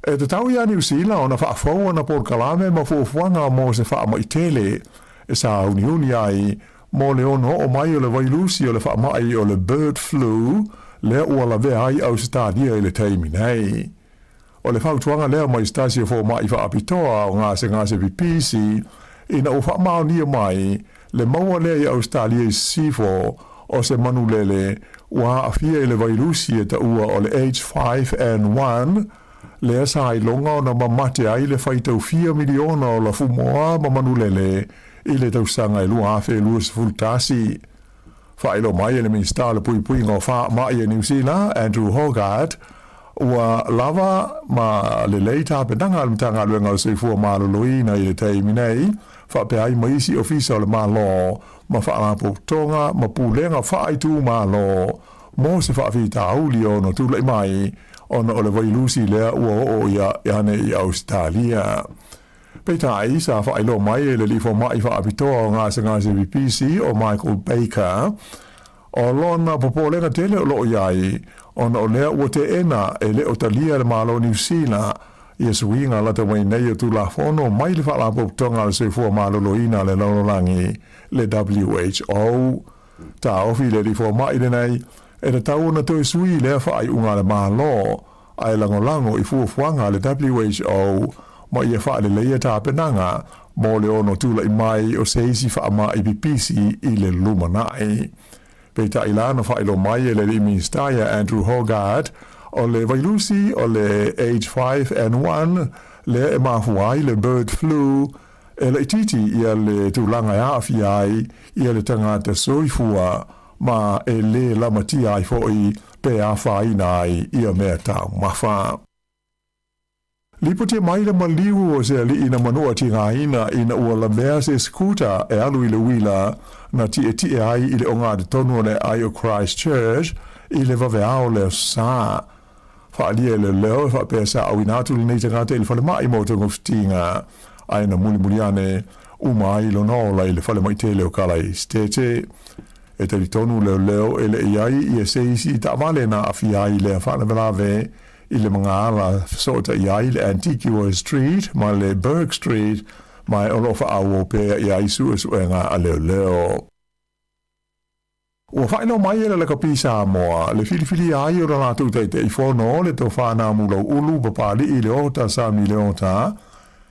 E te tau ia New Zealand o na whaafau na porkalame ma fuafuanga mo se whaama i tele e sa uniuni ai mo le ono o mai o le vailusi o le whaamai o le bird flu le ua la vea ai au se tādia i le teimi nei. o le whautuanga lea mai stasi o fō mai wha apitoa o ngā se pipisi, ina o wha mao nia mai, le maua lea i Australia sifo o se manu lele, wa afia i le vairusi e ta ua o le age 5 lea sa i longa o na mamate ai le whaitau 4 miliona o la fumoa ma manu lele, i le tausanga i lua awhi lua se fultasi. Whaelo mai e le minsta le pui ngā wha mai e New Zealand, Andrew Hogarth, ua lava ma le leita penanga al mtanga luenga o seifua maloloina i le teimi nei, whape ai maisi ofisa o le malo, ma whaalapo tonga, ma pūlenga whaaitu malo, mo se whaafita auli o no tūlai mai, ona o le vailusi lea ua o ia ane i Australia. Peita ai sa whaelo mai e le lifo mai whaapitoa o ngā se VPC o Michael Baker, o lona popolenga tele o loo iai, ona o lea ua te ena e le o talia le malo New Zealand, ia suinga lata mai nei o tula fono mai le whaalapo tonga le seifua malo loina le laulangi le WHO. Ta ofi le lifo mai le nei, e le tau na toi sui lea whaai unga le malo, ai langolango i fuafuanga le WHO, ma ia wha le leia tā penanga, mo le ono tula i mai o seisi wha ama i pipisi i le lumanai. Peita ilana wha ilo mai e le ministaia Andrew Hogarth, o le vailusi o le age 5 le e mahuai le bird flu, e le ititi ia le tūlanga e awhi ai, ia le tangata soifua, ma e le lamati ai foi pe a whaina ai ia mea tau mawha. Lipo te mai le maliu o se ali ina manua ti ngā ina ua la mea se skuta e alu i le wila na ti e ai i le onga de tonu ne ai o Christchurch i le vaveao le sā. Whaalia le leo e whapesa au inatu le nei te ngāte i le whale mai mo te ngoftinga ai na muli ane umai lo nola i le whale mai te leo kalai stete. E te tonu leo e le iai i e seisi ta vale na afi ai le whana velave i le mga ala sota iai le Antigua Street, ma le Burke Street, mai olofa awo pe iai suenga a leo. Ua whaino mai e le kapi Sāmoa, le filifili ai o rana tūtai te i whono le tō whāna mulau ulu papali i le ota Sami le ota,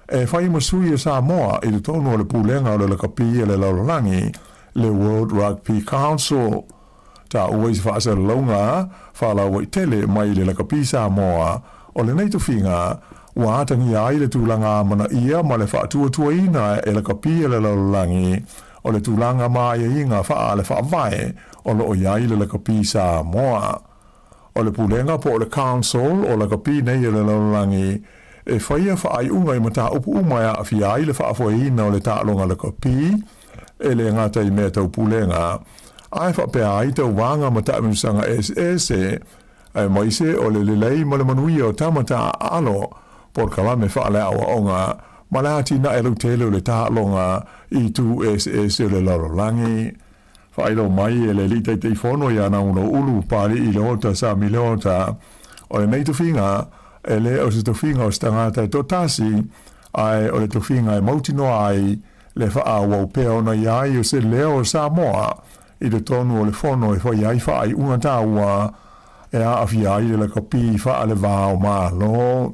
e whai masui e Sāmoa i le tono le pūlenga o le kapi e le laurangi, le World Rugby Council. Ta uwais whaasa launga, whala wai tele mai le kapi Sāmoa, o le neitu whinga, ua atangi ai le tūlanga mana ia ma le whaatua ina e le kapi e le laurangi, o le tūlanga mai e inga wha le whaavae, o le o iai le kapi Sāmoa. O le pūlenga po o le council o le kapi nei e le laurangi, e whaia whaai unga i mata upu umaya a fi ai le whaafoina o le tālonga le kapi, e le ngata i mea tau pūlenga, ai whapea ai tau wanga mata amisanga SS e maise o le lelei ma le manuia o tamata alo por kalame whaale awa onga ma le ati na elu tele o le tālonga i tu SS o le larolangi. Whaelo mai e le litai te whono i ana uno ulu pari i le ota sa mi le ota o le nei tuwhinga e le o se tuwhinga o stangata e totasi ai o le tuwhinga e mautino ai le wha pea ona iai o se leo o Sāmoa i le tonu o le whono e whai ai whai unga tāua e a awhi ai le kapi wha le vāo mālo.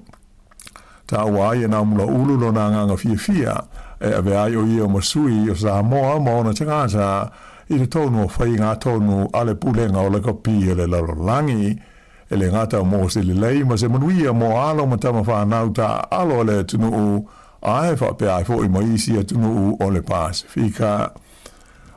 Tāua ai e nā mula ulu lo nā nganga fia e ave ai o ia o masui o Sāmoa ma ona tangata i le tonu o whai ngā tonu a le pulenga o le kapi e le larolangi e le ngata o mō se le lei ma se manuia mō alo ma tama whanau tā alo le tunu ai whapea ai fo i maisi a tunu o le Pasifika.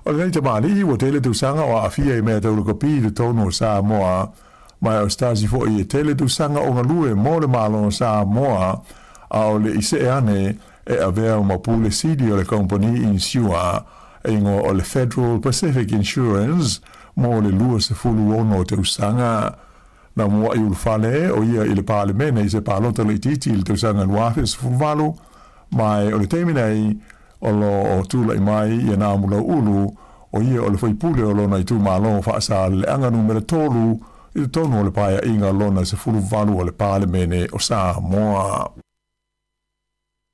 O le nei te mali o tele tu sanga o afia i mea tau le kapi le tonu o Sāmoa mai o stasi fo i tele tu sanga o ngalue mo le malo o Sāmoa a o le ise ane e avea o mapule sidi o le company insua e ingo o le Federal Pacific Insurance mo le lua se fulu ono o te usanga. Na mua i ulfale o ia i le palemene i se palota le titi i le te usanga luafe se fulvalu mai o le teminei o lo o tula i mai i nā mula ulu o ia o le whaipule o lona i tū mālo whaasa le anga numere tolu i le tonu o le paia inga lona se fulu valu o le palemene o Sāmoa.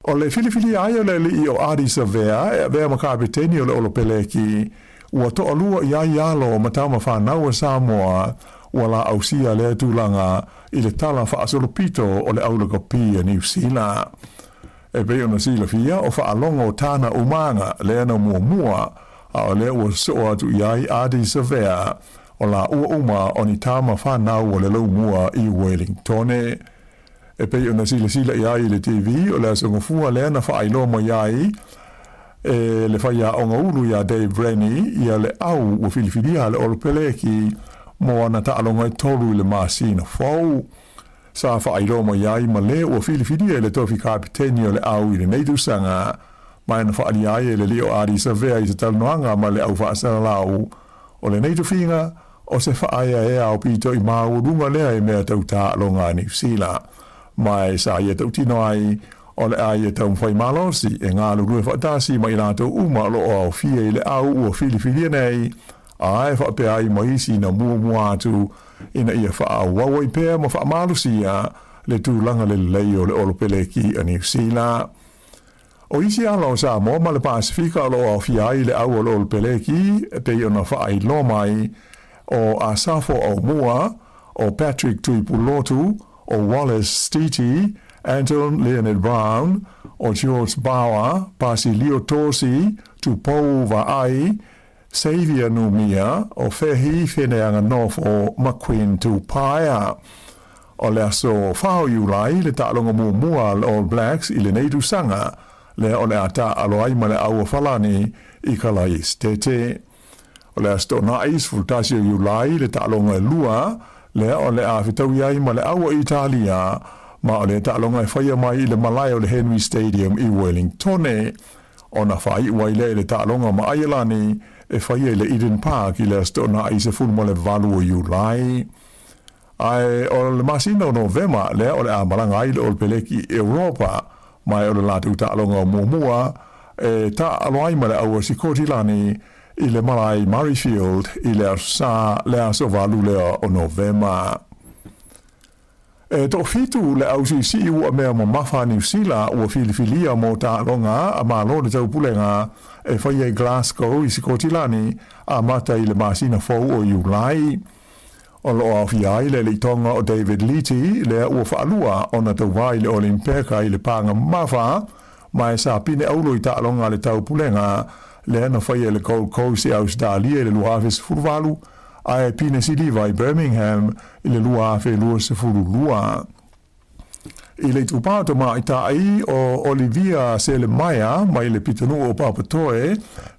O le filifili ai o le li o Addis Abeba e vea makapeteni o le olo peleki ua to alua i ai alo o matama whanau o Sāmoa wala au sia le tūlanga i le tala whaasolopito o le aulaka pia New Zealand. E pe ona sila fia o whaalongo tāna umanga le ana mua a o le ua soa atu iai adi savea o la ua uma o ni tāma whanau o le lau mua i Wellington. E pe ona sila iai le TV o le asongofua le ana whaailoma iai e le whaia o ngaulu ia Dave Rennie ia le au o Filifidia le Olopeleki mo ana taalonga i tolu le masina fau. Sa whaailomo iai ma le o Filifidia le tofi kapiteni o le au i le neidusanga mai na whaari ai le leo ari sa vea i se talnoanga ma le au whaasana lau o le neidufinga o se whaaia e au pito i mau runga lea e mea tau taalonga New Zealand. Mai sa ia tau tino ai o le ai e tau mwhai malosi e ngā lurue whaatasi mai nā tau uma lo o au fia i le au ua Filifidia nei a e whaapea ai maisi na mua atu ina ia whaawawai pēr ma whaamalusia le tūlanga le lei o le Olopeleki a New Zealand. O isi alo Sāmoa ma le Pasifika lo au fia ai le au o le Olopeleki pe ona whaai lo mai o Asafo au mua o Patrick Tuipulotu o Wallace Stiti Anton Leonard Brown o George Bauer, Basilio Tosi, Tupou Va'ai, Xavier Numia o Fehi Wheneanga North o McQueen Tupaia. O le aso whao iulai le ta'alonga mua le All Blacks i le neidu sanga le o le ata aloai ma le aua whalani i kalais tete. O le asto na is fultasio iulai le ta'alonga lua le o le awhitau iai ma le aua Italia ma o le ta'alonga e whaia mai i le malai o le Henry Stadium i Wellington. O na whai wai le ta'alonga ma Aialani e whaia i le Eden Park i le astona i se fulma le valu o Iulai. Ai o le masina o Novema le o le amaranga i le Olopeleki Europa mai o le latu ta'alonga o mua e ta'aloai ma le aua Sikotilani i le malai Murrayfield i le aso valu lea o Novema. E to fitu le au si ua mea mo mafa New Zealand ua Filifilia mo ta'alonga a malo le taupulenga e whaia i Glasgow i Sikotilani a mata i le masina fau o Iulai. O lo au fiai le tonga o David Leety le ua whaalua o na tauwai le Olimpeka i le panga mafa mai sa pine aulo i ta'alonga le taupulenga le ana whaia le Gold Coast i Australia le luaves furvalu ai pine sidiva i Birmingham i le luafe lua se furulua. I le tupato ma i tai o Olivia Selemaia mai le pitanu o Papatoe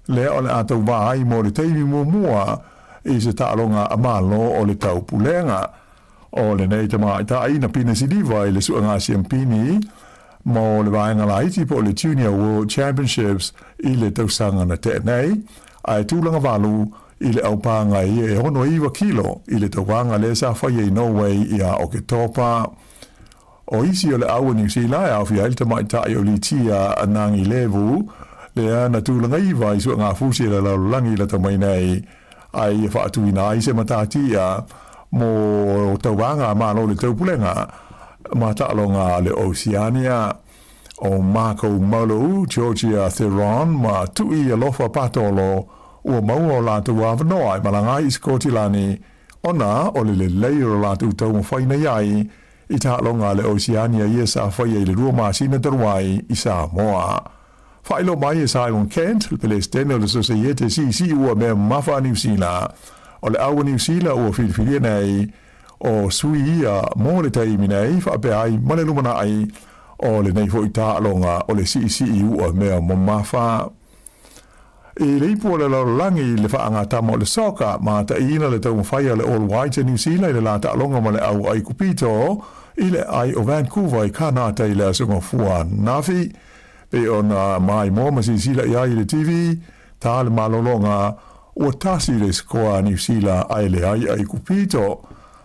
le o le atau vai mo le teimi mua i se ta'alonga amalo o le taupulenga. O le nei ma i tai na pine sidiva i le suanga siampini mo le vaenga laiti po le Junior World Championships i le tausanga na tenei ai tūlanga valu i le aupanga i e hono iwa kilo i le tawanga le sa whaia i Norway i a o ke topa. O isi o le awa New Zealand au fia ilta mai tai o li tia anangi levu le ana tūlanga iwa i sua ngā fusi le laulangi la tamai nei ai e whaatu ina i se matatia mo tawanga malo le taupulenga ma ta'alonga le Oceania. O Marco Molo, Georgia Theron ma tui alofa patolo ua maua o lātou awanoa i malanga i Skotilani ona o le leiro lātou tau mawhaina iai i ta'alonga le Oceania i e sa whaia i le rua māsina taruai i Sāmoa. Whailo mai e Simon Kent, le pelestene o le Societe si ua mea mafa New Zealand. O le awa New Zealand ua Filifilia nei o sui ia mō le taimi nei whaapea ai male lumana ai o le nei fo i ta'alonga o le si ua mea mafa. E leipo le laulangi le whaanga tamo le soka ma ta ina le tau mawhaia le All White New Zealand le la ta'alonga ma le au ai kupito i le ai o Vancouver i kanata i le asunga fua nafi. Pe ona mai mō masisila i ai le TV ta le malolonga ua tasi le skoa New Zealand ai le ai kupito.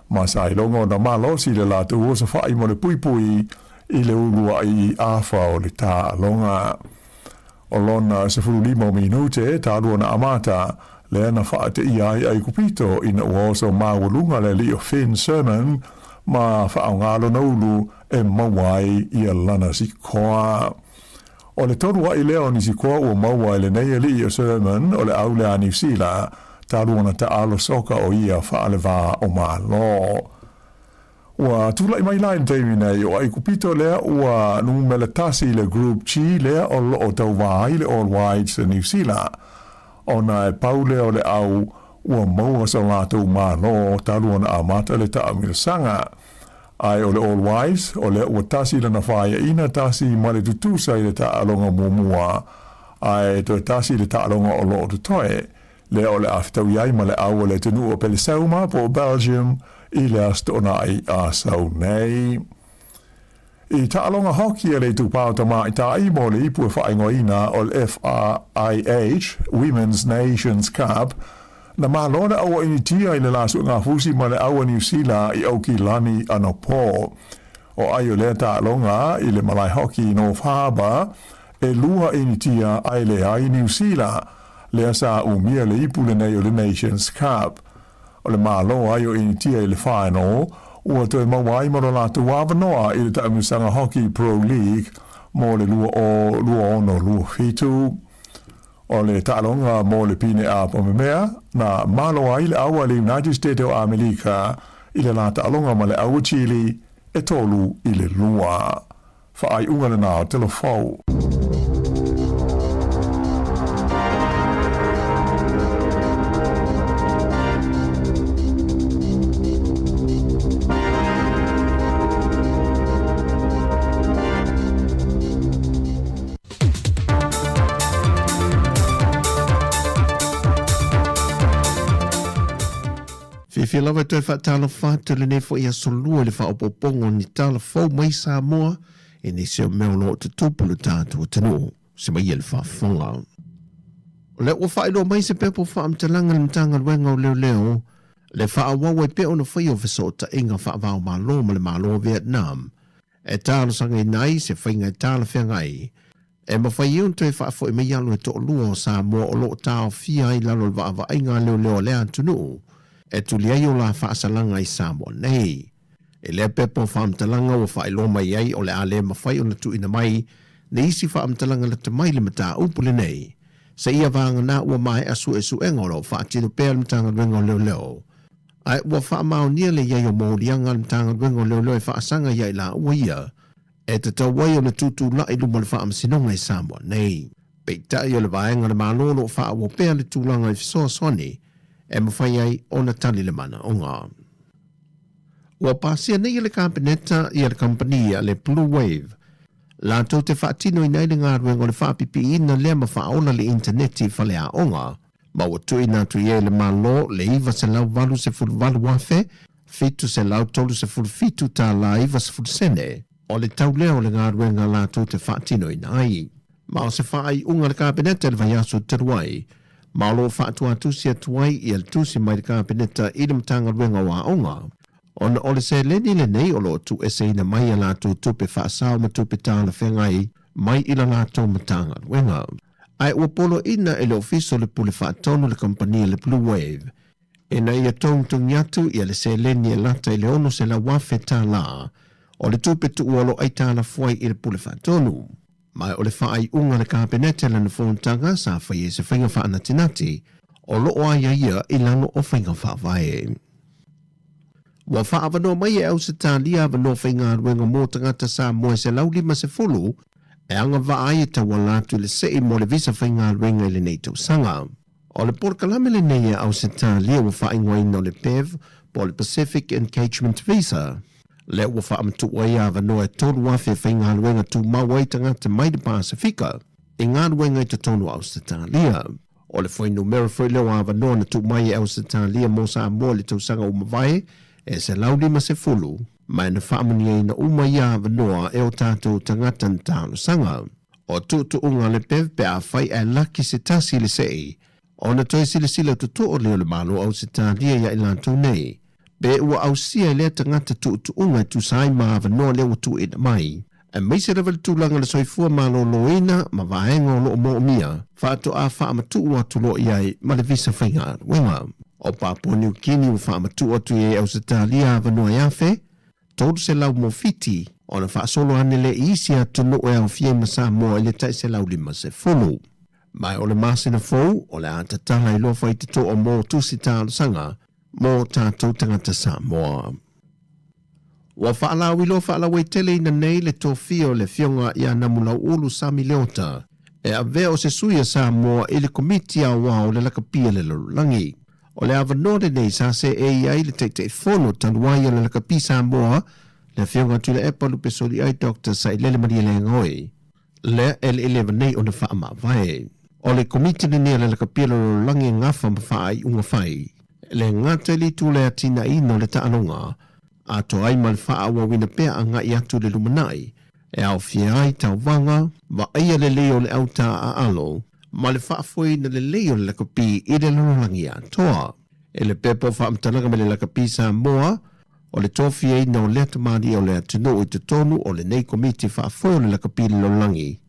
Ma sa ilonga na malosi le la tu osa whai mo le pui i le ulua i awha o le ta'alonga. O lona se fululimo minute ta luona amata le ana whaate i ai kupito ina uoso mawalunga le li o Finn Sermon ma whaongalo na ulu e mawai i a lana si koa. O le toru i leo ni si koa ua mawai le nei li o Sermon o le aule a New Zealand taluana ta alo soka o ia whaaleva o malo. Ua tula i mai lai teimi nei o ai kupito lea ua numele tasi le group chi lea o lo o tau vai le All Whites New Zealand. O na e paule o le au ua maua sa lātou malo taluana a mata le ta amilasanga. Ai o le All Whites o le ua tasi lana whaia ina tasi ma le tutusa i le ta alonga muamua. Ai to tasi le ta alonga o lo o tutoe. Le o le aftau iai ma le au le tunu o Pelisauma po Belgium i le astona ai a sau nei. I taalonga hoki e le tupau tama i ta i mo le ipu e whaingoina o le FIH, Women's Nations Cup, na malona awa initia i le lasu ngā fusi ma le awa New Zealand i auki lani ano po. O ai o le taalonga i le malai hoki i North Harbour, e lua initia ai le ai New Zealand, le asa umia le ipu le nei o le Nations Cup. O le malo ai o initia i le final, ua toi mawai maro lātu wawanoa i le taamisanga Hockey Pro League mo le lua ono lua fitu. O le taalonga mo le pine a pomemea, na malo ai le awa le United States o Amerika i le la taalonga ma le awa Chile e tolu i le lua. Whaai unga le nao telefou. Fia lava toi whaatala whātu le nefo ia solua le whaopopongo ni tala fau mai Sāmoa e ne seo meo lo te tupulu tātua tano se mai ele whaafonga. Le ua whaelo mai se pepo whaamtalanga le mtanga luenga o leo le whaawawa i peo na whaio viso ta inga whaavao malo ma le malo Vietnam e tālo sanga i nai se whainga i tāla whiangai e mawhaiun toi whaafo i mei alu e to lua o Sāmoa o lo tāo fia i lalo le waava inga leo le antunu e tuli ai o la whaasalanga i Sāmoa nei. E lea pepo whaamtalanga o whaelo mai ai o le ale mawhai o na tuina mai ne isi whaamtalanga le tamai le mata upule nei. Sa ia vanga na ua mai asu e su engoro whaatino pēr mtanga rengo leo. Ai ua whaamao nia le iai o mōrianga mtanga rengo leo e whaasanga iai la ua ia. E te tau wai o na tutu la i luma le whaamsinonga i Sāmoa nei. Peitai o le vaenga le malolo whaawo pēr le tūlanga i fisoa soni e mawhai ai o na tali le mana o ngā. Ua pāsia nei le kāpeneta i le kampania le Blue Wave. La tau te whaatino i nei le ngā ruengo le whaapipi ina lea ma whaona le interneti whale a onga. Ma ua tui nā tui e le malo le iwa se lau walu se fulu walu wafe, fitu se lau tolu se fulu fitu tā la iwa se fulu sene. O le tau leo le ngā ruenga la tau te whaatino i nei. Ma o se whaai unga le kāpeneta le vaiasu te ruai. Ma lo whaatua tusi atuai i al tusi mai le kāpeneta i le mtanga ruenga wa onga. Ona ole se leni le nei o lo tu ese ina mai a lātou tupe whaasao ma tupe tāna whengai mai i la lātou matanga ruenga. Ai ua polo ina e le ofiso le pule whaatonu le kompania le Blue Wave. E na ia tongtongi atu i le se leni e lata i le ono se la wafe tā la o le tupe tu uolo ai tāna fuai i le pule whaatonu. Mai o le whaai unga le kāpenete lana whontanga sa whai e se whainga whaanatinati o lo o aia ia i lano o whainga whaavae. Wa whaavano mai e au se tālia avano whainga ruenga mō tangata Sāmoa se lau lima se fulu e anga vaai e tawa lātu le sei mo le visa whainga ruenga le nei tau sanga. O le porkalame le nei e au se tālia wa whaingoina o le PEV po le Pacific Engagement Visa. Le ua whaamatu wai avano e tonu wafe whainga ruenga tu mawai tangata mai de Pasifika e ngā ruenga i te tonu au se tālia. O le whai numero whai leo avano na tu mai e au se tālia mo Sāmoa le tau sanga umawai e se laulima se fulu, mai na whaamuni na uma ia vanoa e o tātou tangata na tāno sanga. O tūtu unga le pev pe a whai e laki se tasi le sei, o na toi sile sila tutu o leo le malo au se tālia ia ilantou nei. Pe ua au sia lea tangata tūtu unga tu sai maa vanoa leo tu ina mai. E meise rewa le tūlanga le soifua malo loina ma vaenga o loo mo mia, whaato a whaamatu ua tu lo iai ma le visa whainga wenga. O Papua New Guinea u whaamatu atu e au se tālia avanua iafe, tōru se lau mo fiti, o na whaasolo ane le isi atu no e au fie ma Sāmoa le tai se lau lima se fulu. Mai o le masina fou o le atatala I lofa I te to o mō tusi tālo sanga mō tātou tangata Samoa. Wa whaalau I lofa ala tele ina nei le tōwhia o le fionga I a namulau ulu Sami Leota e a vea o se suia Samoa I le komiti a wā o le lakapia le lalulangi. O le avanore nei sa se e iai le teitei fono tanuai o le lakapi Samoa le fionga tu le epa lupe soli ai Dr. Sailele Maria le ngoi. Le ele nei o na wha ama vai. O le komiti ni le lakapia le lalulangi ngafa mawha ai unga fai. Le ngata li tu le atina ino le taanonga a to ai mal wha awa wina pea anga I atu le lumanai e au fia ai tau wanga wa aia le leo le auta a alo ma le wha foi na le leo le lakapi I le lalulangi a toa. E le pepo wha amtanaga me le lakapi Samoa o le tofi e na o le atamani o le atino I te tonu o le nei komiti wha foi o le lakapi le lalulangi.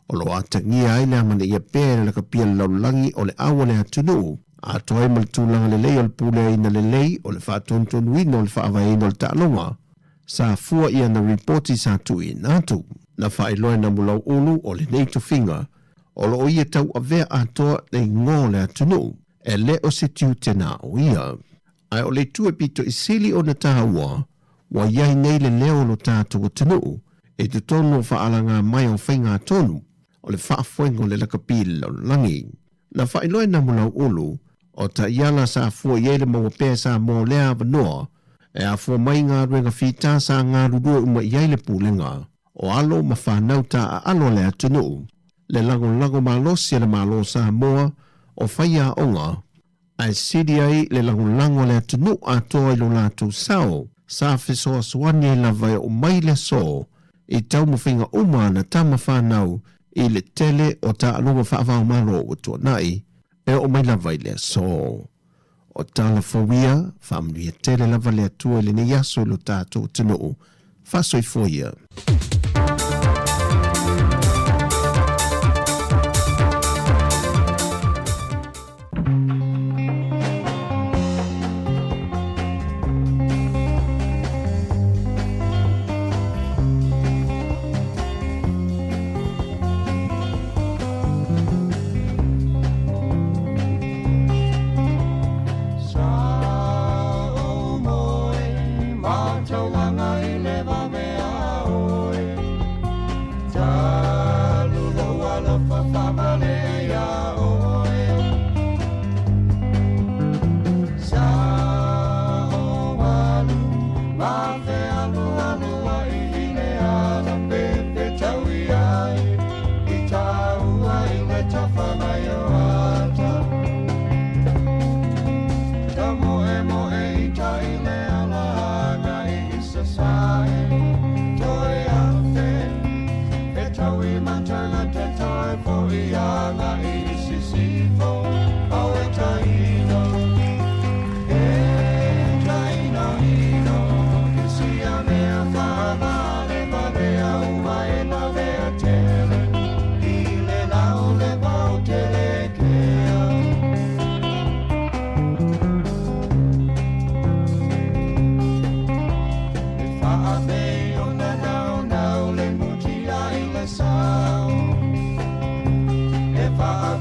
O lo atangia ai le amana ia pea le lakapi le lalulangi o le awa le atino a toa mal tūlanga le lei o le pule ina le lei o le whātontonu ina o le whaawai ina o le ta'alonga. Sa fua ia na reporti sa tui nātu. Na whaeloe na mulau ulu o le nei tofinga. O lo ia tau a vea atoa nei ngō le atunu. E le o se tiu tena o ia. Ai o le tue pito I sili o na tāua. Wa iai nei le leo lo tātou atunu. E te tonu o whaalanga mai o whainga tonu. O le whaafuengo le lakapili lo langi. Na whaeloe na mulau ulu. O ta iala sa fua iele maua pēr sa mō lea vanoa, e a fua mai ngā ruenga whita sa ngā rurua uma iele pūlenga, o alo ma whanau ta a alo lea tunu. Le lango malosi le malo sa moa, o whaia onga, ai sidi ai le lango lea tunu a toa ilo lātu sao, sa whisoa suani e lawai o mai le so, I tau mawhinga uma na tama whanau, I le tele o ta alunga whaavau malo o tua nai, e o mai lava I lea so. O tala fawia, whamria tele lava lea tua le ne yaso lo tātou tino, whasoi foia. If I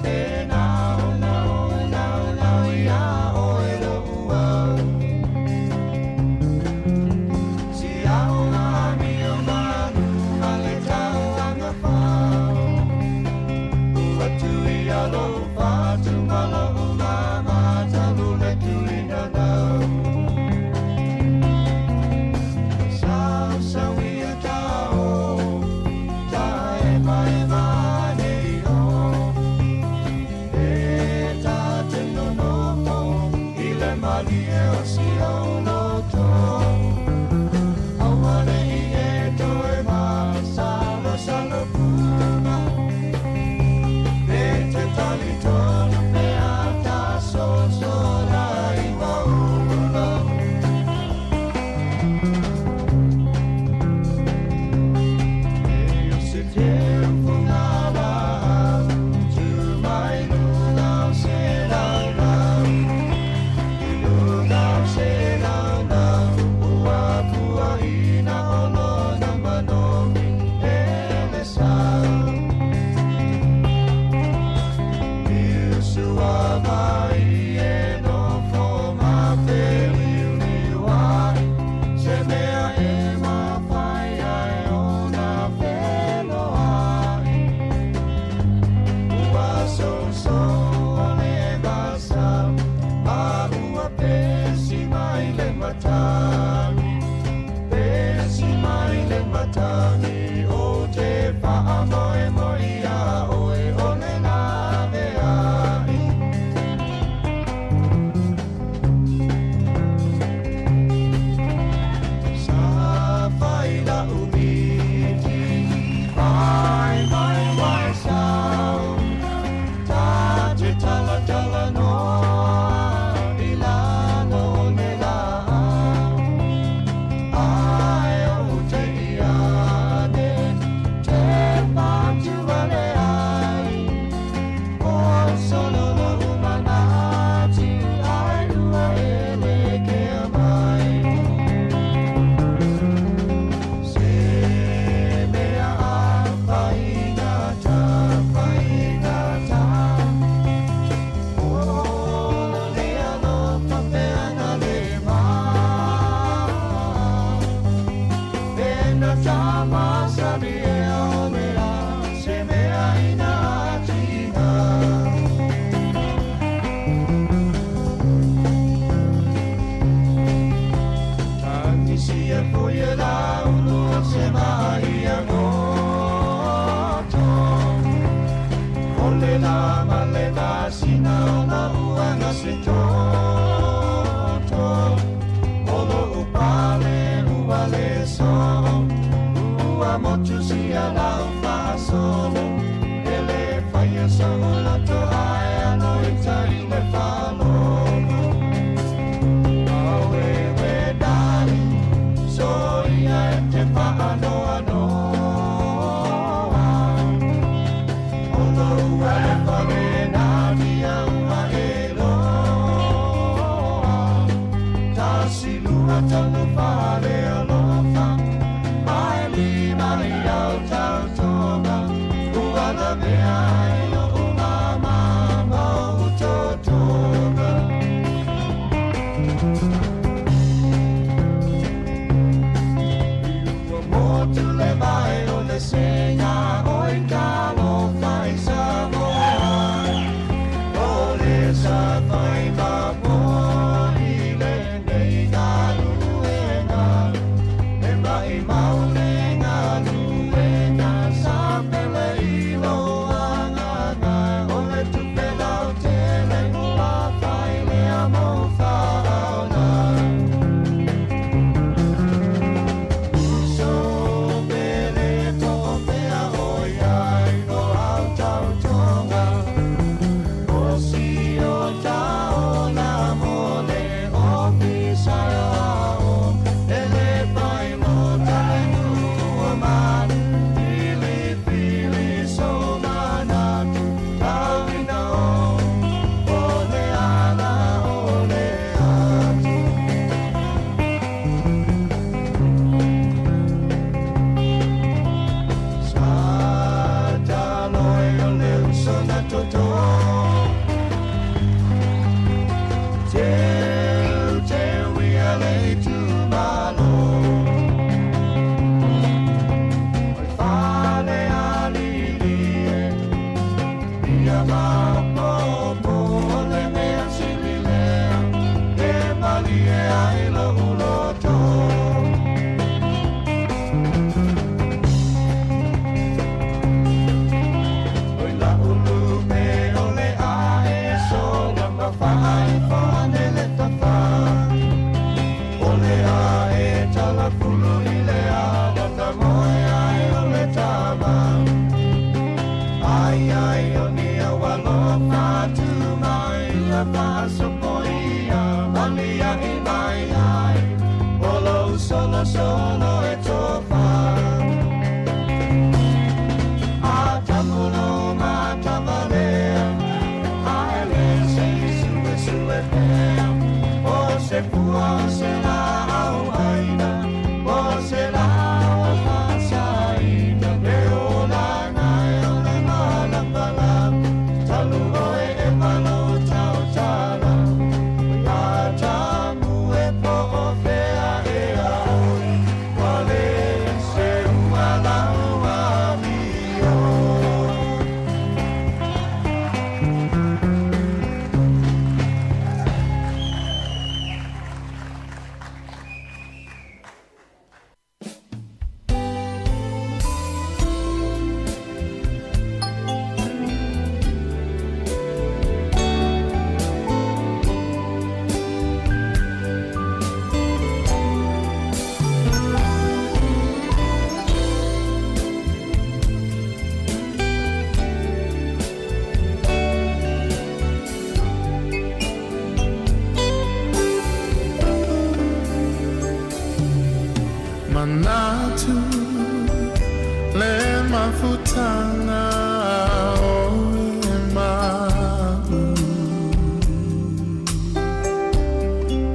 Manatu le mafutana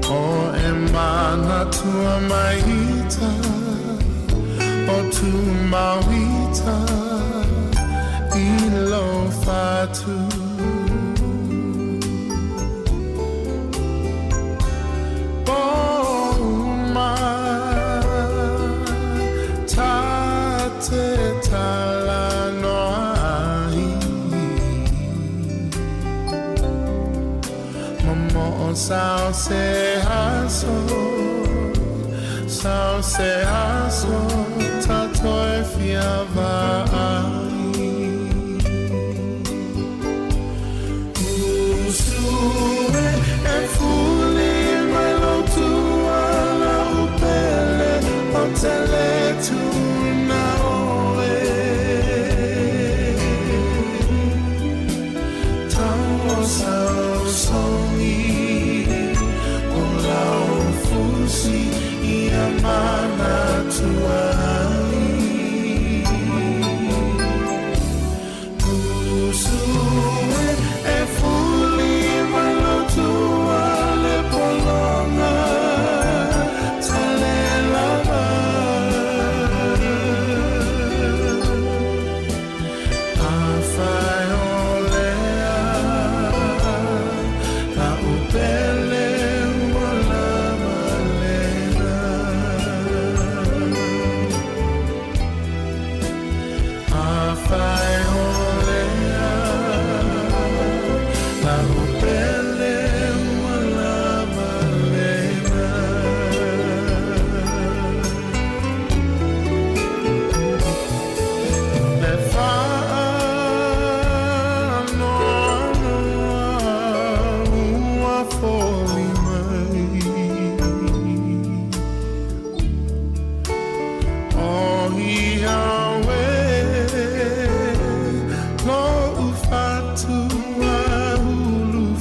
o emana tua maita o tu mawita ilo fatu Sao se haso, tatoi fiava ai. Ufatu wa hulu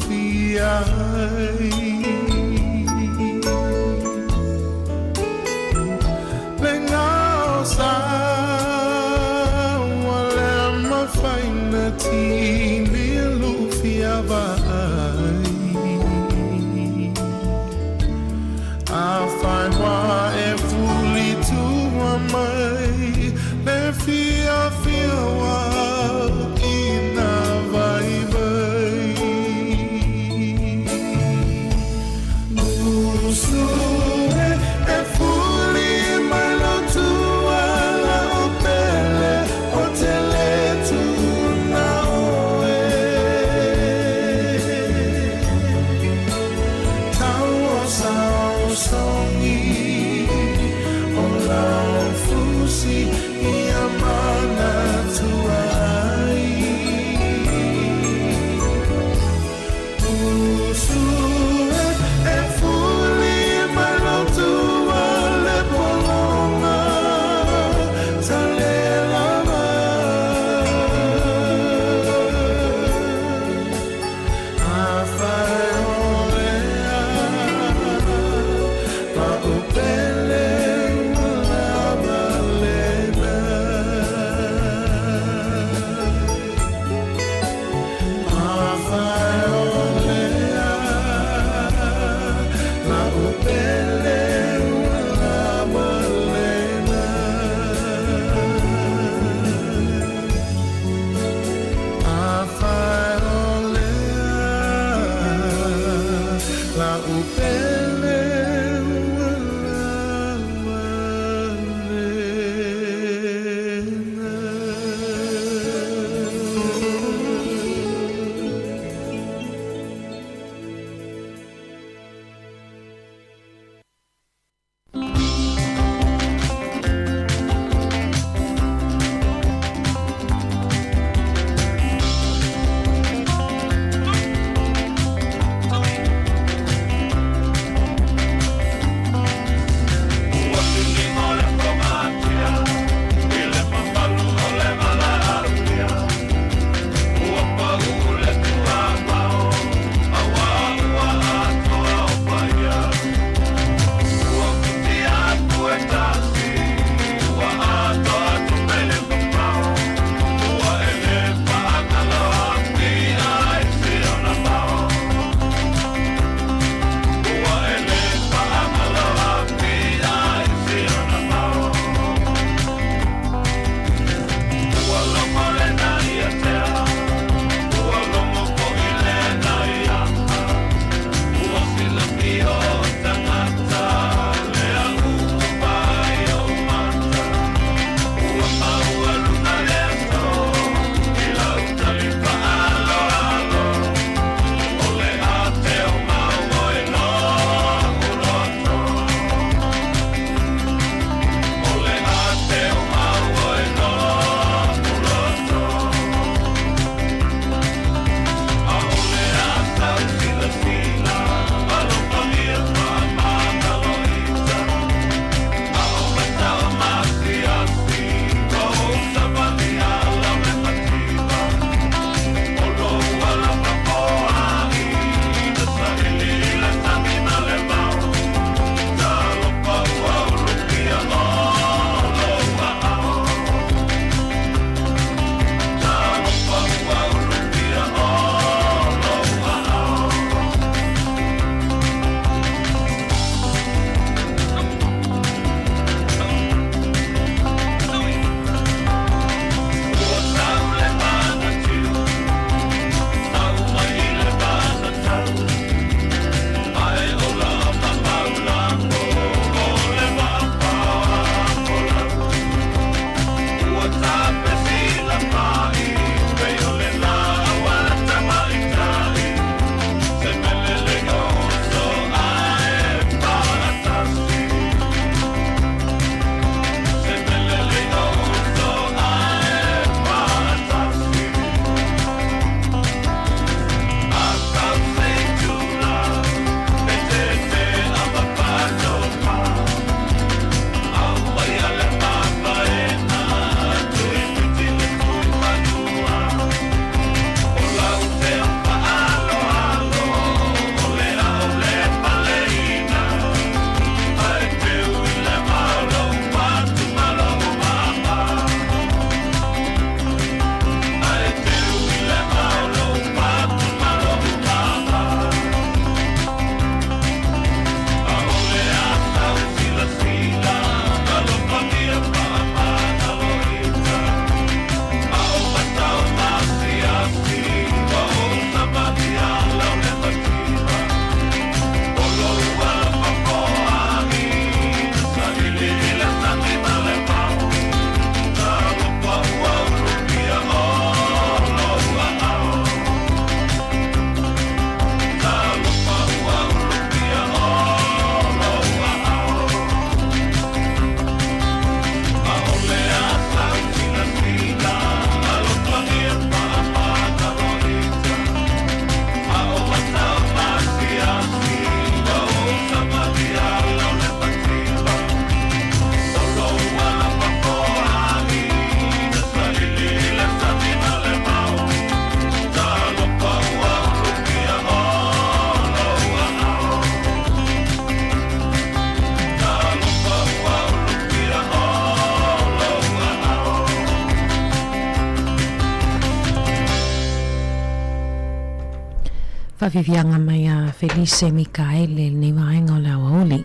Whawhiwianga mai a Felice Mikaele nei vaenga o le awaoli.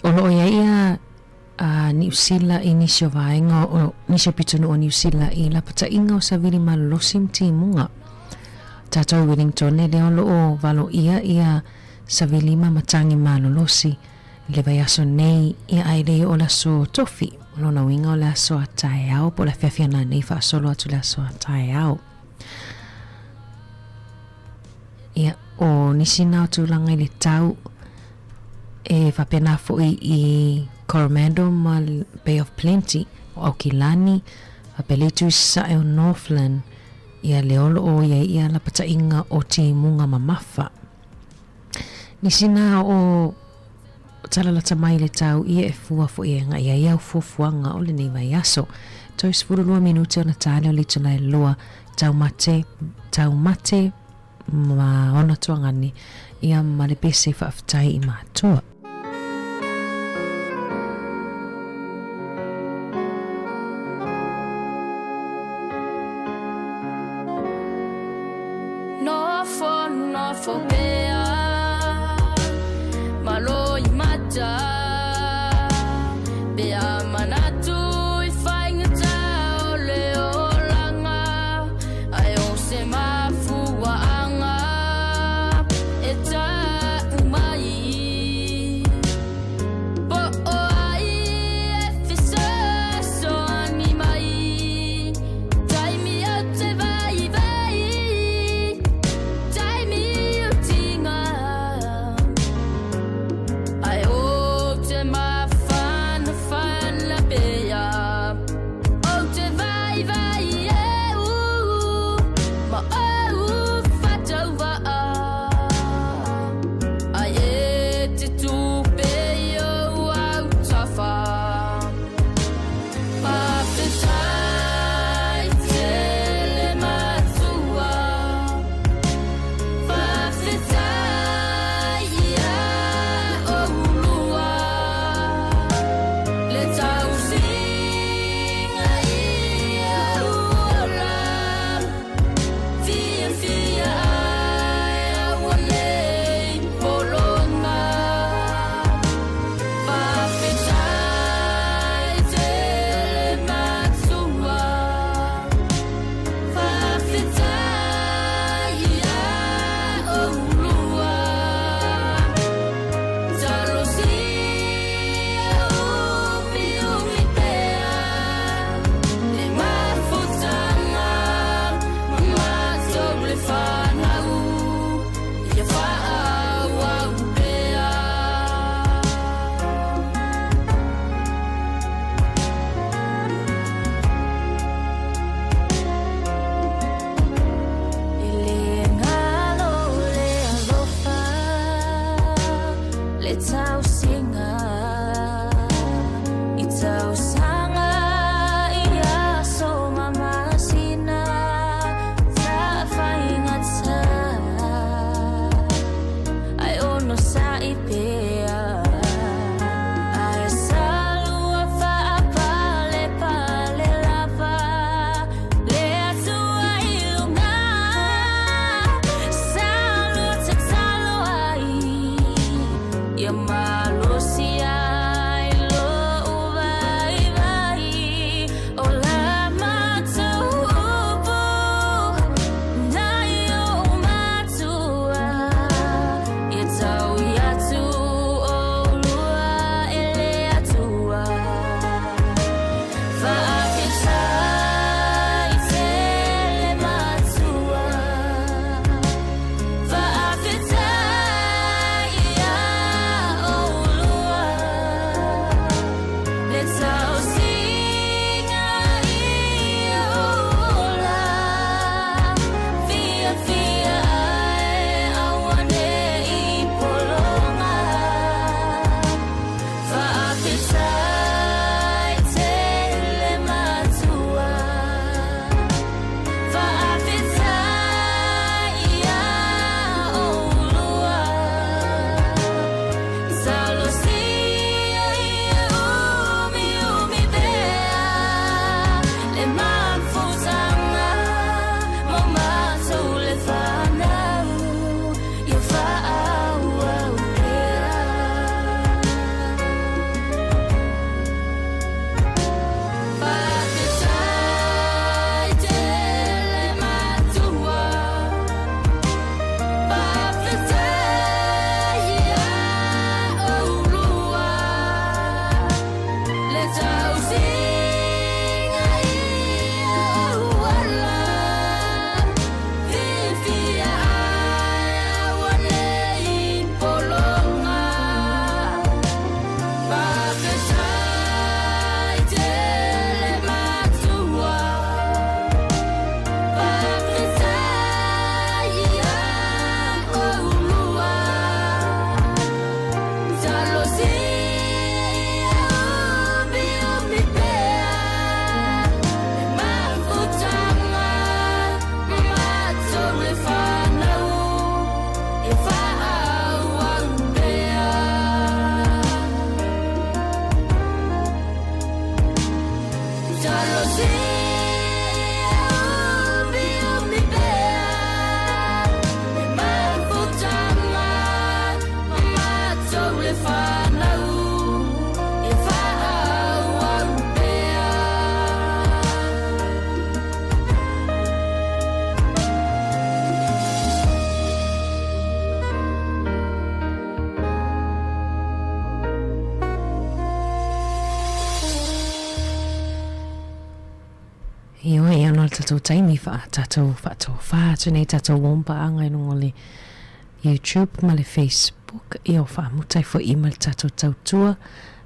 O loo ia New Zealand I nisio vaenga o nisio pitunu o New Zealand I la pata inga o savili malolosi mtimunga. Tatou Wellington e leo loo valo ia savili matangi malolosi. Le vai aso nei ia aile o la so tofi. Lona winga o la so atae au po la whiawhiana nei wha solo atu la so atae au. Ia o nisina o tūlanga I le tau e whapena fui I Coromandel ma Bay of Plenty o Aukilani whapeletu sa o Northland ia leolo o ia la pata inga o ti munga mamafa. Nisina o talalata mai le tau ia e fua fui e nga ia au fuafuanga o le nei vai aso. Tau 12 minute o na tale o litu lai loa tau mate ma ona tuangani ia malepese whaafitai I mātua. Nofo bea maloi mata bea manatu I whaingata o leo langa ai o se mafua anga e ta umai po o ai e fisa so ani mai taimi au te vai taimi au tinga ai o te mafana fana bea o te vai e ma o fatau va ai e te tupe o au tafa ma fetai te le matua fa fetai ia o lua le tau singa ia uola fia ai awalei polona fa fetai te le matua fa fetai ia o lua talo sia umi pea le mafutanga matou le whanau ia whaau pea ele ngalo le alofa le tau singa I tau sanga ia so mamasina ta whaingata ai ono sa I pea ai salua whaapale pale lava le atua I lunga salua te talo ai ia malosi ai lo vai o la matou upu nai o matua ia tau iatu o lua ele atua whaafetai te le matua whaafetai ia o lua le tau singa ia ola fia ai awane I polonga whaafetai te le matua whaafetai ia o lua talo sia ia umi pea le mafutanga ma matou le wha tātou taimi tātou tūnei tātou wompa anga ngole YouTube ma le Facebook ia o whaamutai fo email tātou tautua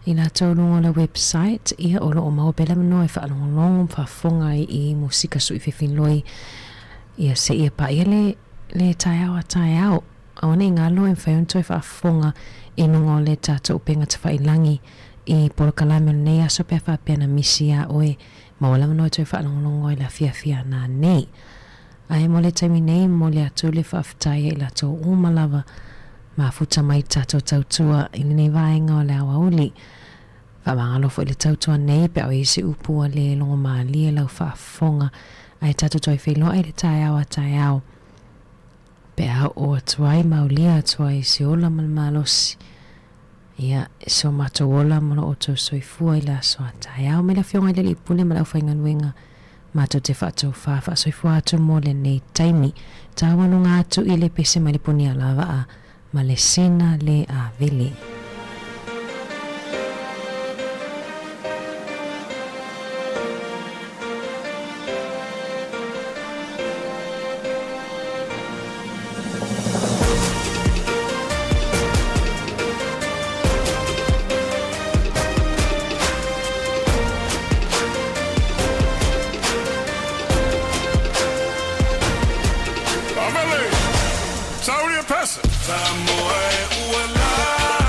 i nā tōrungo le website ia o lo o mau bela manoa e whaalongolongo whaafonga i musika sui whiwhinloi ia se ia pa ia le tai au awane ngā loa e whaiunto e whaafonga i nungo le tātou penga te whailangi i polokalame nei aso pe whaapena misi a oe mawala manoa toi whaalongolongo i la fia nā nei ai mo le taimi nei mo le atu le whaafitai i la tō umalawa ma futa mai tātou tautua i nei vaenga o le awa uli whamangalofu i le tautua nei pe au isi upua le longo maali e lau whaafonga ai tātou toi wheloa i le tai au pe au o atuai maulia atuai si ola malmalosi ia so mato ola mono o tō soifua i la soa tai au me la fionga i le lipule ma lau whainganuenga mato te whaatou wha soifua atu mo le nei taimi tāwanunga atu i le pese ma le poni a lava a ma le sena le a vele. Sāmoa e ua la